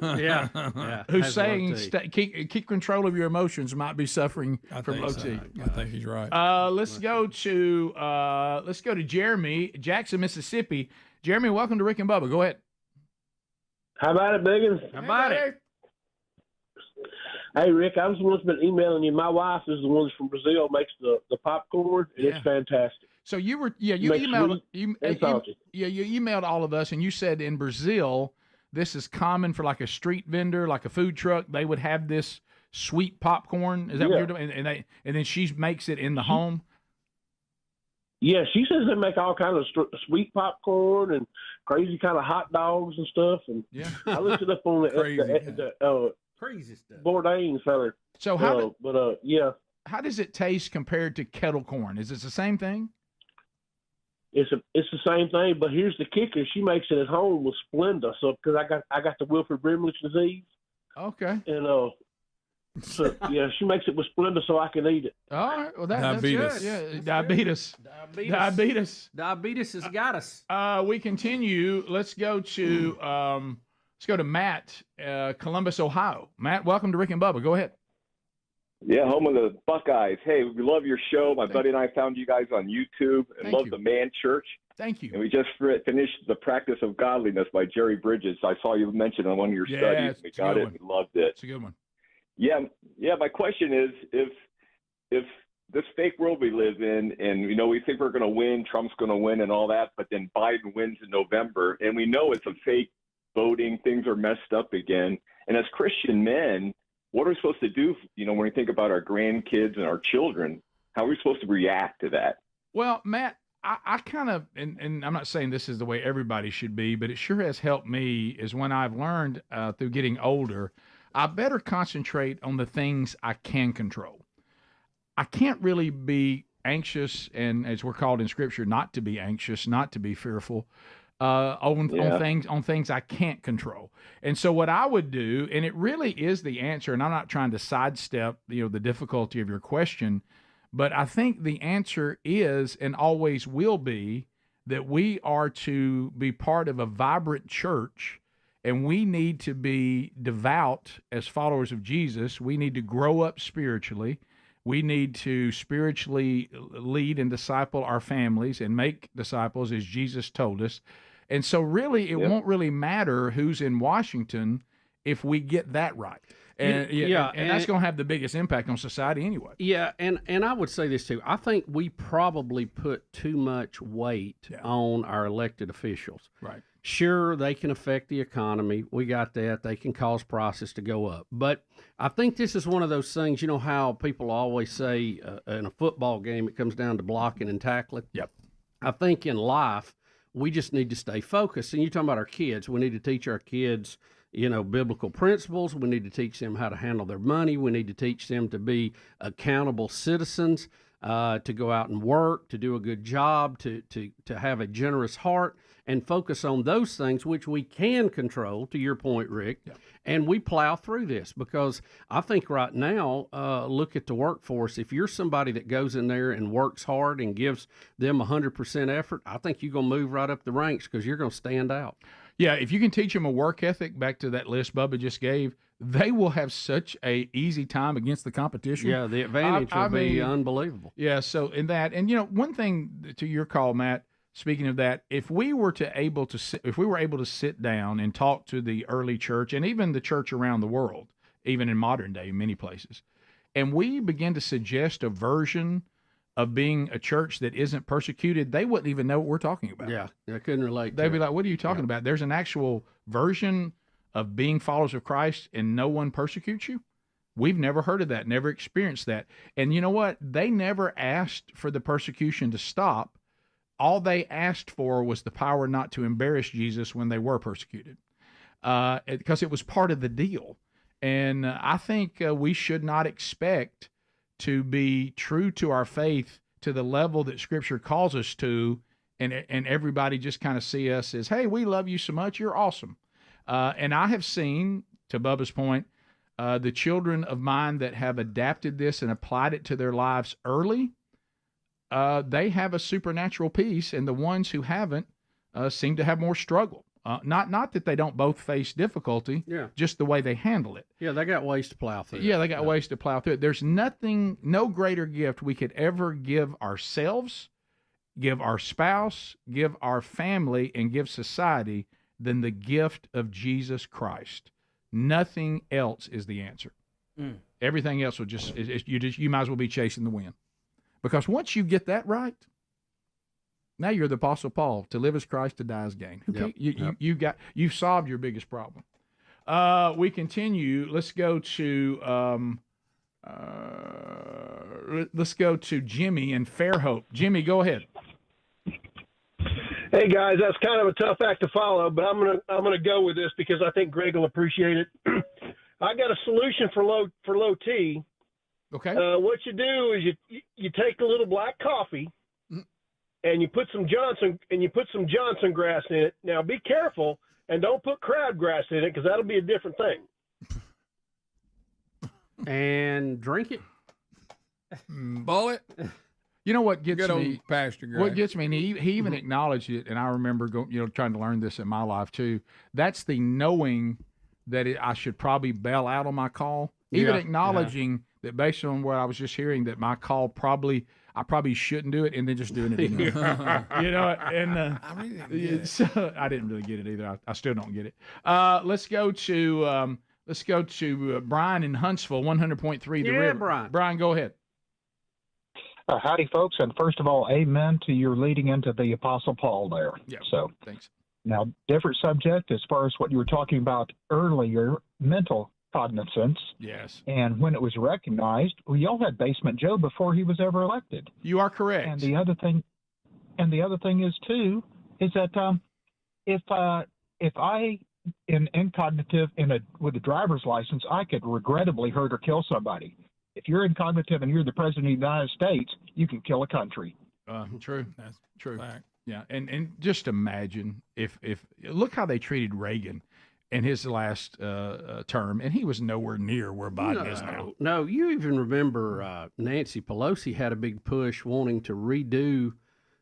who's saying keep control of your emotions might be suffering from low T. I think he's right. Let's go to Jeremy, Jackson, Mississippi. Jeremy, welcome to Rick and Bubba. Go ahead. How about it, Biggins? How about it? Hey, Rick, I was the one that's been emailing you. My wife is the one from Brazil, makes the popcorn, and it's fantastic. So you emailed all of us, and you said in Brazil this is common for like a street vendor, like a food truck. They would have this sweet popcorn. Is that what you're doing? And then she makes it in the home. Yeah, she says they make all kinds of sweet popcorn and crazy kind of hot dogs and stuff. And I looked it up on the crazy stuff. Bourdain feller. So how does it taste compared to kettle corn? Is it the same thing? It's the same thing, but here's the kicker: she makes it at home with Splenda. So because I got the Wilford Brimley's disease. Okay. And so yeah, she makes it with Splenda so I can eat it. All right. Well, that's good. Yeah, diabetes. Diabetes has got us. We continue. Let's go to Matt, Columbus, Ohio. Matt, welcome to Rick and Bubba. Go ahead. Yeah, home of the Buckeyes. Hey, we love your show. My buddy and I found you guys on YouTube and love the Man Church. Thank you. And we just finished The Practice of Godliness by Jerry Bridges. I saw you mention on one of your studies. We got it. We loved it. It's a good one. Yeah. My question is, if this fake world we live in, and we think we're going to win, Trump's going to win, and all that, but then Biden wins in November, and we know it's a fake voting, things are messed up again. And as Christian men, what are we supposed to do, when we think about our grandkids and our children? How are we supposed to react to that? Well, Matt, I kind of, and I'm not saying this is the way everybody should be, but it sure has helped me is when I've learned through getting older, I better concentrate on the things I can control. I can't really be anxious, and as we're called in Scripture, not to be anxious, not to be fearful, on things I can't control. And so what I would do, and it really is the answer, and I'm not trying to sidestep the difficulty of your question, but I think the answer is and always will be that we are to be part of a vibrant church, and we need to be devout as followers of Jesus. We need to grow up spiritually. We need to spiritually lead and disciple our families and make disciples as Jesus told us. And so really, it won't really matter who's in Washington if we get that right. And that's going to have the biggest impact on society anyway. Yeah, and I would say this too. I think we probably put too much weight on our elected officials. Right. Sure, they can affect the economy. We got that. They can cause prices to go up. But I think this is one of those things, how people always say in a football game, it comes down to blocking and tackling. Yep. I think in life, we just need to stay focused. And you're talking about our kids. We need to teach our kids, biblical principles. We need to teach them how to handle their money. We need to teach them to be accountable citizens, to go out and work, to do a good job, to have a generous heart, and focus on those things which we can control, to your point, Rick, and we plow through this. Because I think right now, look at the workforce. If you're somebody that goes in there and works hard and gives them 100% effort, I think you're going to move right up the ranks because you're going to stand out. Yeah, if you can teach them a work ethic, back to that list Bubba just gave, they will have such a easy time against the competition. Yeah, the advantage will be unbelievable. Yeah, so in that, and one thing to your call, Matt, speaking of that, if we were able to sit down and talk to the early church and even the church around the world, even in modern day, in many places, and we begin to suggest a version of being a church that isn't persecuted, they wouldn't even know what we're talking about. Yeah, I couldn't relate. They'd be like, "What are you talking about?" There's an actual version of being followers of Christ and no one persecutes you. We've never heard of that, never experienced that. And you know what? They never asked for the persecution to stop. All they asked for was the power not to embarrass Jesus when they were persecuted, because it was part of the deal. And I think we should not expect to be true to our faith to the level that Scripture calls us to, and everybody just kind of see us as, hey, we love you so much, you're awesome. And I have seen, to Bubba's point, the children of mine that have adapted this and applied it to their lives early, they have a supernatural peace, and the ones who haven't seem to have more struggle. Not that they don't both face difficulty, just the way they handle it. Yeah, they got ways to plow through it. Yeah, they got ways to plow through it. There's no greater gift we could ever give ourselves, give our spouse, give our family, and give society than the gift of Jesus Christ. Nothing else is the answer. Everything else will you might as well be chasing the wind. Because once you get that right, now you're the Apostle Paul. To live as Christ, to die as gain. Okay? You've solved your biggest problem. We continue. Let's go to Jimmy in Fairhope. Jimmy, go ahead. Hey guys, that's kind of a tough act to follow, but I'm gonna go with this because I think Greg will appreciate it. I got a solution for low T. Okay. What you do is you take a little black coffee, and you put some Johnson grass in it. Now be careful and don't put crabgrass in it because that'll be a different thing. And drink it. Boil it. You know what gets Good me? old pasture grass. What gets me? And he even acknowledged it, and I remember trying to learn this in my life too. That's the knowing that I should probably bail out on my call. Even acknowledging that based on what I was just hearing, that my call I probably shouldn't do it, and then just doing it again. And I really didn't get it. So I didn't really get it either. I still don't get it. Let's go to Brian in Huntsville, 100.3 The River. Brian. Brian, go ahead. Howdy, folks, and first of all, amen to your leading into the Apostle Paul there. Yeah. So, thanks. Now, different subject as far as what you were talking about earlier, mental cognizance. Yes. And when it was recognized, we all had Basement Joe before he was ever elected. You are correct. And the other thing is too, is that if I in incognitive with a driver's license, I could regrettably hurt or kill somebody. If you're incognitive and you're the president of the United States, you can kill a country. True. That's true. Fact. Yeah, and just imagine if look how they treated Reagan in his last term, and he was nowhere near where Biden is now. No, you even remember Nancy Pelosi had a big push wanting to redo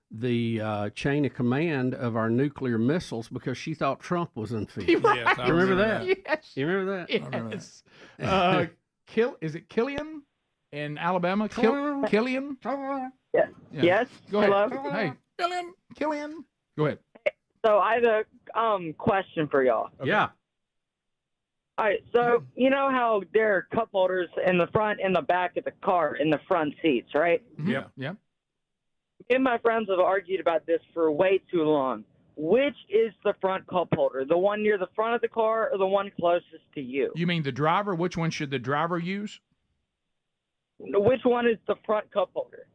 the chain of command of our nuclear missiles because she thought Trump was unfit. Right. Yes, you remember that? Yes. You remember that? Yes. I remember that. Is it Killian in Alabama? Killian? Yeah. Yeah. Yes. Go ahead. Hello? Hey, Killian. Go ahead. So I have a question for y'all. Okay. Yeah. All right. So you know how there are cup holders in the front and the back of the car in the front seats, right? Yep. Yep. Me and my friends have argued about this for way too long. Which is the front cup holder? The one near the front of the car or the one closest to you? You mean the driver? Which one should the driver use? Which one is the front cup holder?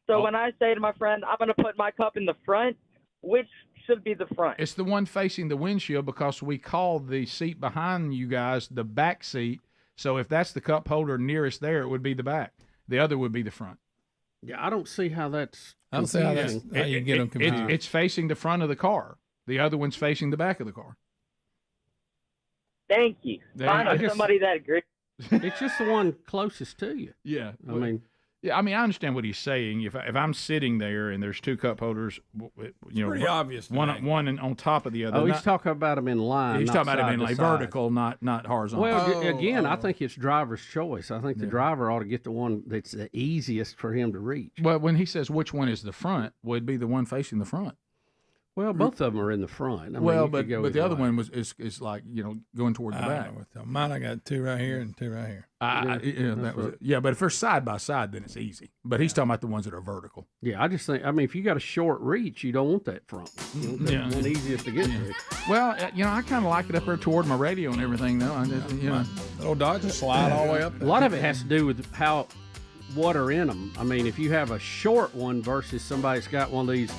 So when I say to my friend, I'm going to put my cup in the front, which should be the front? It's the one facing the windshield because we call the seat behind you guys the back seat. So if that's the cup holder nearest there, it would be the back. The other would be the front. Yeah, I don't see how that's. I don't see how you get them confused. It's facing the front of the car. The other one's facing the back of the car. Thank you. Find somebody that agrees. It's just the one closest to you. Yeah. I I understand what he's saying. If I'm sitting there and there's two cup holders, pretty obvious. One on top of the other. Oh, he's talking about them in line. He's talking about them in like vertical, not horizontal. Well, again, I think it's driver's choice. I think the driver ought to get the one that's the easiest for him to reach. Well, when he says which one is the front, would be the one facing the front. Well, both of them are in the front. I mean, well, you but could go the either other way. one is like going toward the I back. don't know what the- Mine, I got 2 right here and 2 right here. That was it. Yeah, but if they're side by side, then it's easy. But he's talking about the ones that are vertical. Yeah, I just think. I mean, if you got a short reach, you don't want that front. You want that one easiest to get to. Well, I kind of like it up there toward my radio and everything, though. I just, Little dogs just slide all the way up A lot of it has to do with what are in them. I mean, if you have a short one versus somebody's got one of these,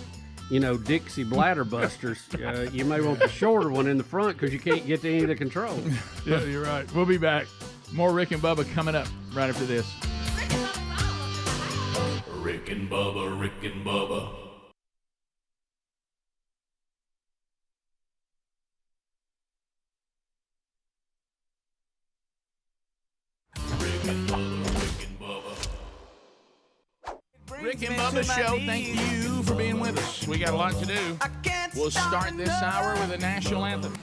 Dixie bladder busters, you may want the shorter one in the front because you can't get to any of the controls. Yeah, you're right. We'll be back. More Rick and Bubba coming up right after this. Rick and Bubba, Rick and Bubba. Rick and Bubba Show, thank you for being with us. We got a lot to do. We'll start this hour with a national anthem.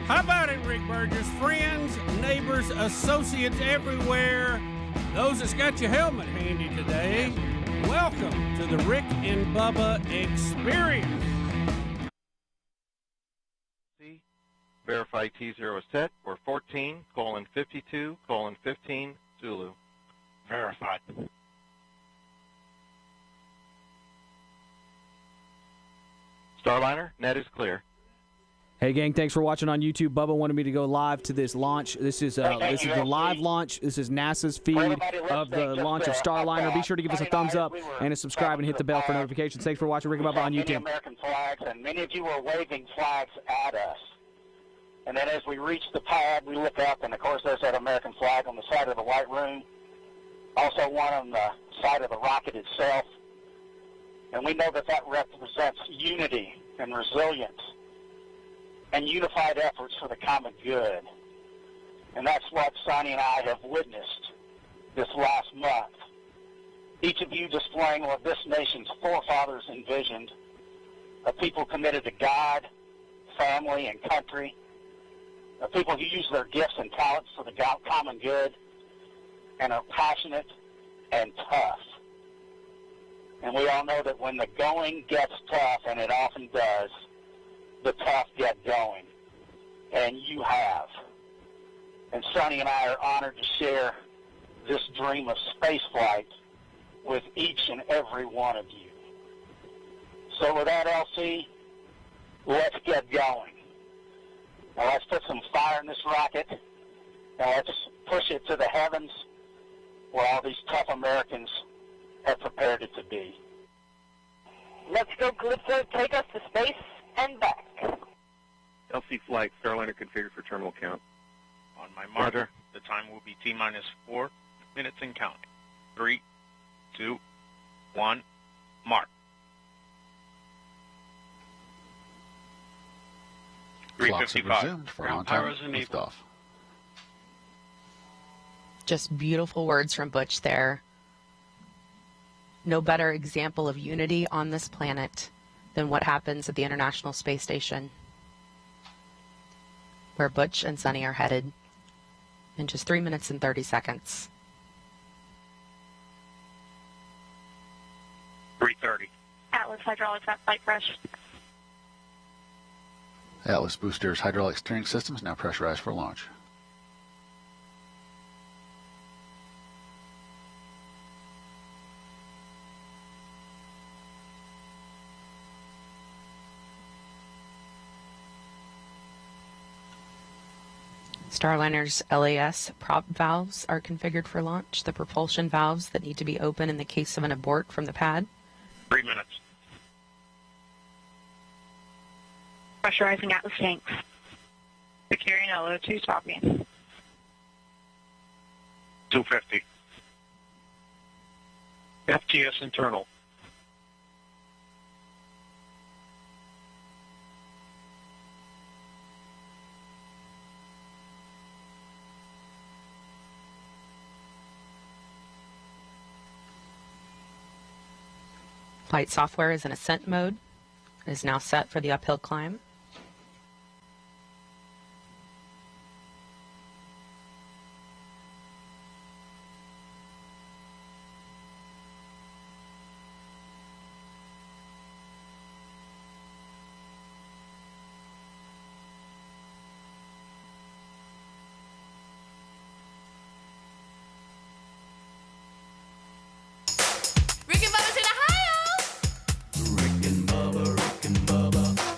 How about it, Rick Burgess? Friends, neighbors, associates everywhere, those that's got your helmet handy today, welcome to the Rick and Bubba Experience. Verify T0 is set. We're 14:52:15 Zulu. Verified. Starliner, net is clear. Hey gang, thanks for watching on YouTube. Bubba wanted me to go live to this launch. This is the live launch. This is NASA's feed of the launch of Starliner. Be sure to give us a thumbs up and a subscribe and hit the bell for notifications. Thanks for watching Rick and Bubba on YouTube. American flags, and many of you were waving flags at us. And then as we reach the pad, we look up, and of course there's that American flag on the side of the White Room. Also one on the side of the rocket itself. And we know that that represents unity and resilience and unified efforts for the common good. And that's what Sonny and I have witnessed this last month. Each of you displaying what this nation's forefathers envisioned, a people committed to God, family, and country, a people who use their gifts and talents for the common good, and are passionate and tough. And we all know that when the going gets tough, and it often does, the tough get going. And you have. And Sonny and I are honored to share this dream of spaceflight with each and every one of you. So with that, LC, let's get going. Now let's put some fire in this rocket. Now let's push it to the heavens where all these tough Americans have prepared it to be. Let's go, Calypso. Take us to space and back. LC flight, Starliner configured for terminal count. On my marker, the time will be T-minus 4 minutes and counting. 3, 2, 1, mark. 3:55. For on-time liftoff. Just beautiful words from Butch there. No better example of unity on this planet than what happens at the International Space Station, where Butch and Sonny are headed in just 3 minutes and 30 seconds. 3:30. Atlas hydraulics at flight fresh. Atlas boosters hydraulic steering systems now pressurized for launch. Starliner's LAS prop valves are configured for launch, the propulsion valves that need to be open in the case of an abort from the pad. 3 minutes. Pressurizing Atlas tanks. Securing Yellow, 2 copy. 250. FTS internal. Flight software is in ascent mode. It is now set for the uphill climb.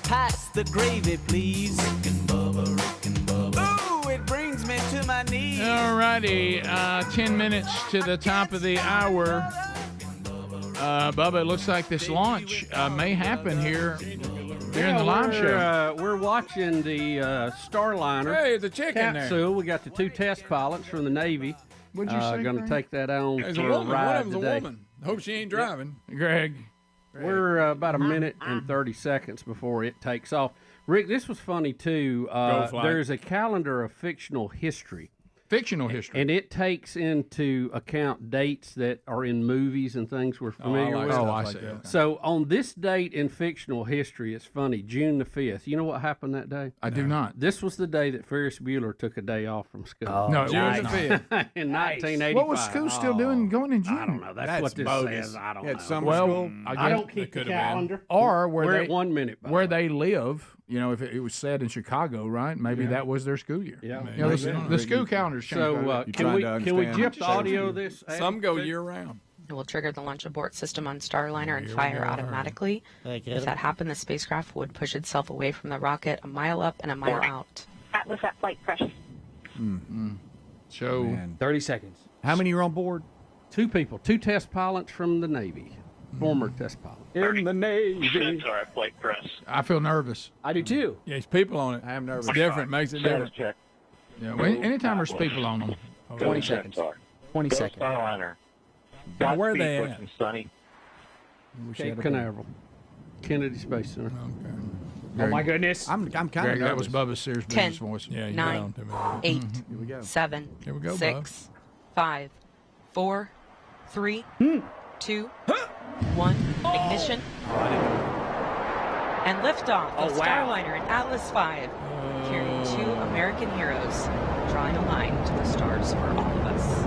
Pass the gravy, please. Ooh, it brings me to my knees. All righty, 10 minutes to the top of the hour. Bubba, it looks like this launch may happen here during the live show. We're watching the Starliner. Hey, the chicken there. capsule. We got the 2 test pilots from the Navy. What'd you say, Going to Greg? take that on There's for a woman. ride One of them's today. a woman. Hope she ain't driving. Greg. We're about a minute and 30 seconds before it takes off. Rick, this was funny, too. There's a calendar of fictional history. Fictional history. And it takes into account dates that are in movies and things we're familiar with. I see. Okay. So on this date in fictional history, it's funny, June the 5th. You know what happened that day? I do not. This was the day that Ferris Bueller took a day off from school. No, June the 5th. In 1985. What was school still doing going in June? I don't know. That's what this bogus. says. I don't You had know. summer Well, school. I don't keep the calendar. Or where We're they at 1 minute. by where the way. they live. You know, if it was set in Chicago, right? Maybe that was their school year. Yeah. You know, the school calendars change. So can we jip the audio of this? Some go year round. It will trigger the launch abort system on Starliner and fire automatically. If that happened, the spacecraft would push itself away from the rocket a mile up and a mile out. Atlas at flight crush. So 30 seconds. How many are on board? 2 people, 2 test pilots from the Navy, former test pilots. In the Navy. Sorry, flight press. I feel nervous. I do too. Yeah, there's people on it. I am nervous. It's different. Makes it different. Check. Yeah, well, anytime there's people on them. 20 seconds. 20 seconds. Starliner. Now, where are they at? Sunny. Cape Canaveral, Kennedy Space Center. Oh my goodness. I'm kind of Greg, nervous. that was Bubba's serious 10, business voice. Yeah, you 9, don't do me. 8, Here we go. 7, Here we go, 6, 5, 4, 3, 2, 1. Ignition. And liftoff of Starliner and Atlas V, carrying 2 American heroes, drawing a line to the stars for all of us.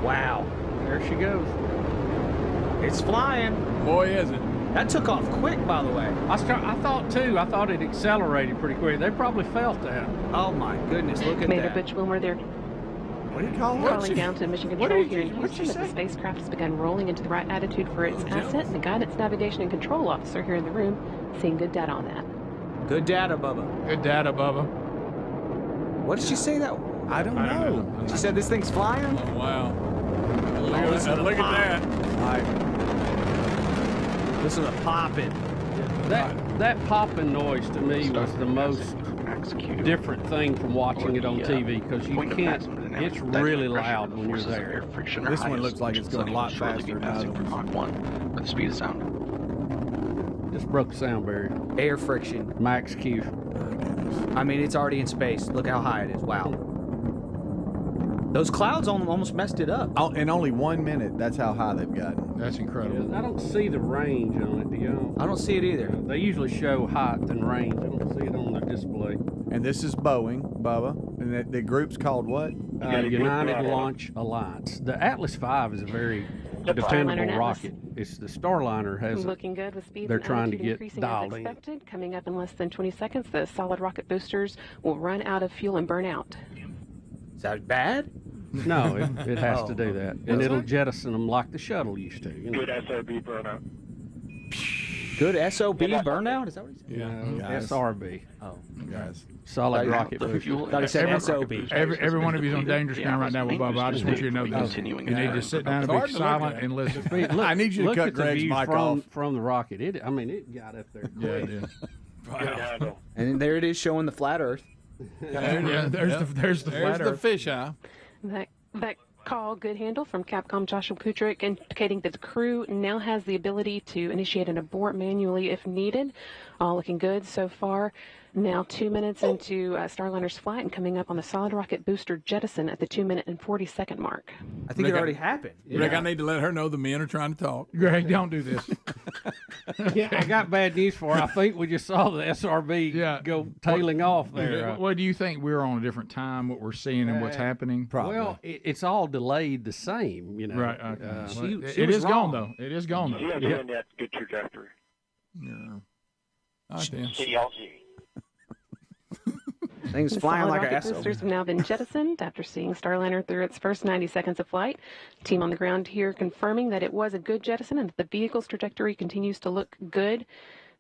Wow. There she goes. It's flying. Boy, is it. That took off quick, by the way. I thought too. I thought it accelerated pretty quick. They probably felt that. Oh my goodness, look at Commander that. Butch Wilmer, they're What do you call it? calling down to Mission what Control did here in you- what'd you Houston that the say? spacecraft has begun rolling into the right attitude for its ascent. And the guidance, navigation, and control officer here in the room seeing good data on that. Good data, Bubba. Good data, Bubba. What did she say that? I don't know. She said this thing's flying? Oh, wow. Look at that. Listen to the popping. That popping noise to me was the most different thing from watching it on TV because you can't. It's really loud when you're there. This one looks like it's going a lot faster than other ones. With the speed of sound. Just broke the sound barrier. Air friction. Max Q. I mean, it's already in space. Look how high it is. Wow. Those clouds almost messed it up. In only 1 minute, that's how high they've gotten. That's incredible. I don't see the range on it, do you? I don't see it either. They usually show height and range. I don't see it on the display. And this is Boeing, Bubba. And the group's called what? United Launch Alliance. The Atlas V is a very dependable rocket. It's the Starliner has. Looking good with speed They're and trying to altitude get increasing dialed as in. expected. Coming up in less than 20 seconds, the solid rocket boosters will run out of fuel and burn out. Is that bad? No, it has to do that, and it'll jettison them like the shuttle used to. You know? Good SOB burnout. Good SOB burnout? Is that what he said? Yeah, SRB. Oh, guys. Solid rocket The booster. fuel Thought he said SOB. Every one of you's on dangerous ground right now with Bubba. I just want you to know this. You need to sit down and be silent and listen. Look, I need you to look cut at the Greg's view mic from, off. from the rocket. It got up there quick. Yeah, it is. And there it is showing the flat Earth. There's the flat the Earth. fish eye. That call, good handle from Capcom Joshua Kutrick, indicating that the crew now has the ability to initiate an abort manually if needed. All looking good so far. Now 2 minutes into Starliner's flight and coming up on the solid rocket booster jettison at the 2 minute and 40-second mark. I think it already happened. Rick, I need to let her know the men are trying to talk. Greg, don't do this. Yeah, I got bad news for her. I think we just saw the SRB go tailing off there. What do you think? We're on a different time, what we're seeing and what's happening? Well, it's all delayed the same, you know. Right. Okay. She It was is wrong. gone, though. It is gone, though. Yeah, doing that's good trajectory. Yeah. All right, then. CLG. Things The flying solid like rocket an SO. boosters have now been jettisoned after seeing Starliner through its first 90 seconds of flight. Team on the ground here confirming that it was a good jettison and that the vehicle's trajectory continues to look good.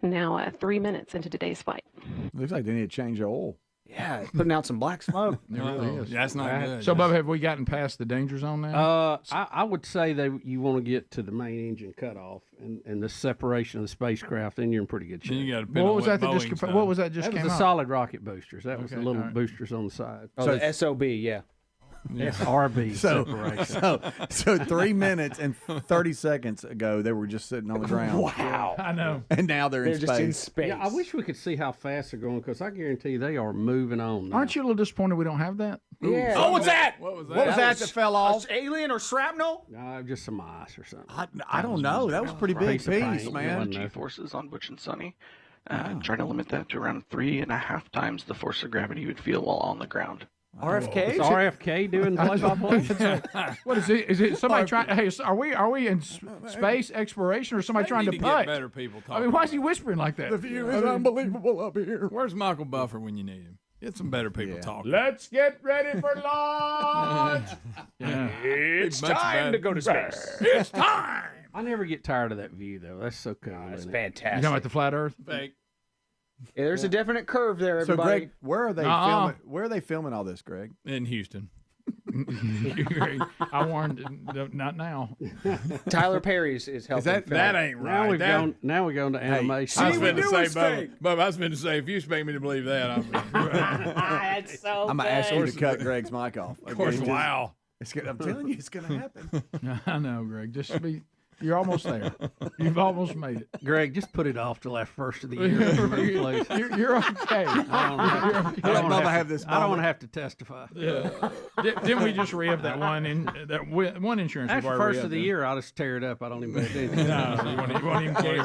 Now 3 minutes into today's flight. Looks like they need to change the oil. Yeah, it's putting out some black smoke. It really is. That's not good. So, Bubba, have we gotten past the danger zone now? I would say that you want to get to the main engine cutoff and the separation of the spacecraft, then you're in pretty good shape. Then you got to What was that that just That came was the out? solid rocket boosters. That was the Okay, little all right. boosters on the side. Oh, the SOB, yeah. SRB separation. So 3 minutes and 30 seconds ago, they were just sitting on the ground. Wow. I know. And now they're in just space. in space. Yeah, I wish we could see how fast they're going because I guarantee you they are moving on. Now. Aren't you a little disappointed we don't have that? Yeah. Oh, what's that? What was that? What was that fell off? Alien or shrapnel? No, just some ice or something. I don't know. That was a pretty big Piece of paint. piece, It man. wasn't G nothing. forces on Butch and Sunny. Trying to limit that to around 3.5 times the force of gravity you would feel while on the ground. RFK? Is RFK doing play-by-play? What is it? Is it somebody trying? Hey, are we in space exploration or somebody trying to get putt? better people talking. I mean, why is he whispering like that? The view is unbelievable up here. Where's Michael Buffer when you need him? Get some better people talking. Let's get ready for launch. It's Much time better. to go to space. It's time. I never get tired of that view, though. That's so cool. It's isn't it? You fantastic. talking about the flat Earth? Fake. Yeah, there's a definite curve there, So, everybody. Greg, where are they filming? Where are they filming all this, Greg? In Houston. I warned. Not now. Tyler Perry's is helping. that- film. That ain't right. Now we're going to animation. I was See, we finna knew say, it's fake. Bubba, I was finna say, if you expect me to believe that, That's so I'm going to ask you to cut Greg's mic off. of course, Okay, wow. I'm telling you, it's going to happen. I know, Greg. Just be. You're almost there. You've almost made it. Greg, just put it off till that first of the year, please. You're okay. Let Bubba have this I don't want moment. to have to testify. Didn't we just re-up that one one insurance? After we've already first re-upped of the it. year, I'll just tear it up. I don't even pay attention. No, you won't even care.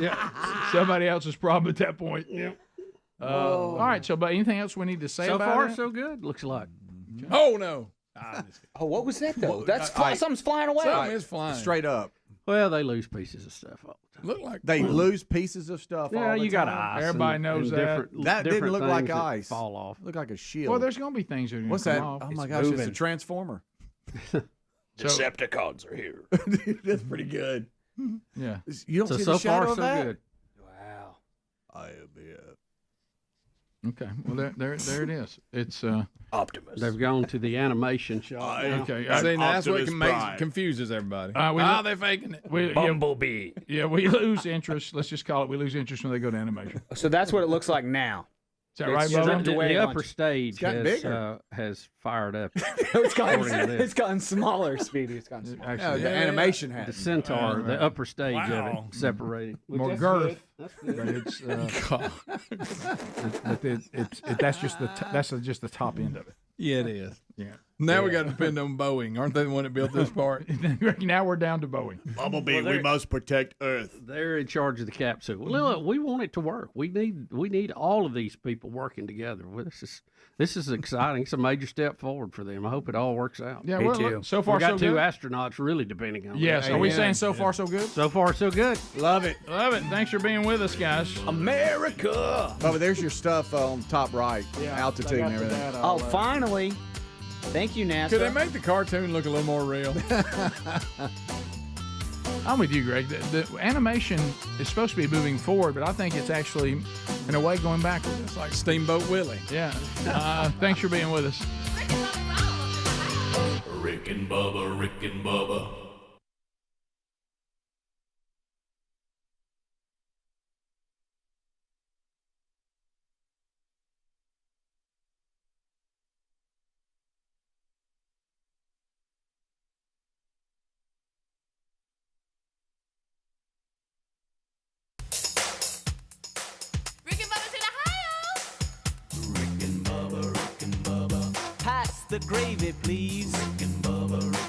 Yeah, somebody else's problem at that point. Yeah. All right. So, but anything else we need to say So about far, it? so good. Looks like. Oh, no. Oh, what was that though? That's something's flying away. Something is flying. Straight up. Well, they lose pieces of stuff all the time. Look like They lose pieces of stuff all Yeah, the you got time. ice. Everybody and- knows and that. different- That didn't different look like things that ice. Fall off. Look like a shield. Well, there's going to be things that are going What's to that? come off. Oh my It's gosh, it's moving. a transformer. Decepticons are here. That's pretty good. Yeah. You don't see So the shadow far, of so that? good. Wow. I am here. Okay. Well, there it is. It's Optimus. They've gone to the animation shop. now. okay. See, now that's what Optimus Prime. confuses everybody. we They're faking it. Bumblebee. Yeah, we lose interest. Let's just call it. We lose interest when they go to animation. So that's what it looks like now. Is that right, It's Bubba? the way The it upper launches. stage gotten bigger. has fired up. It's gotten, According to this. it's gotten smaller, Speedy. It's gotten smaller. Actually, The animation The has. Centaur, the upper stage Wow. of it, separated. more That's girth. good. That's good. But it's that's just just the top end of it. Yeah, it is. Yeah. Now we got to depend on Boeing. Aren't they the one that built this part? Now we're down to Boeing. Bumblebee, we must protect Earth. They're in charge of the capsule. Well, look, we want it to work. We need all of these people working together. Well, this is exciting. It's a major step forward for them. I hope it all works out. Yeah, well, look, so far we got so two good. astronauts really depending on. Yes. it. Are we saying so far so good? So far so good. Love it. Love it. Thanks for being with us, guys. America. Bubba, there's your stuff on top right. Altitude and everything. Oh, finally. Thank you, NASA. Could they make the cartoon look a little more real? I'm with you, Greg. The animation is supposed to be moving forward, but I think it's actually, in a way, going backwards. It's like Steamboat Willie. Yeah. Thanks for being with us. Rick and Bubba, Rick and Bubba. the gravy, please. Rick and Bubba, Rick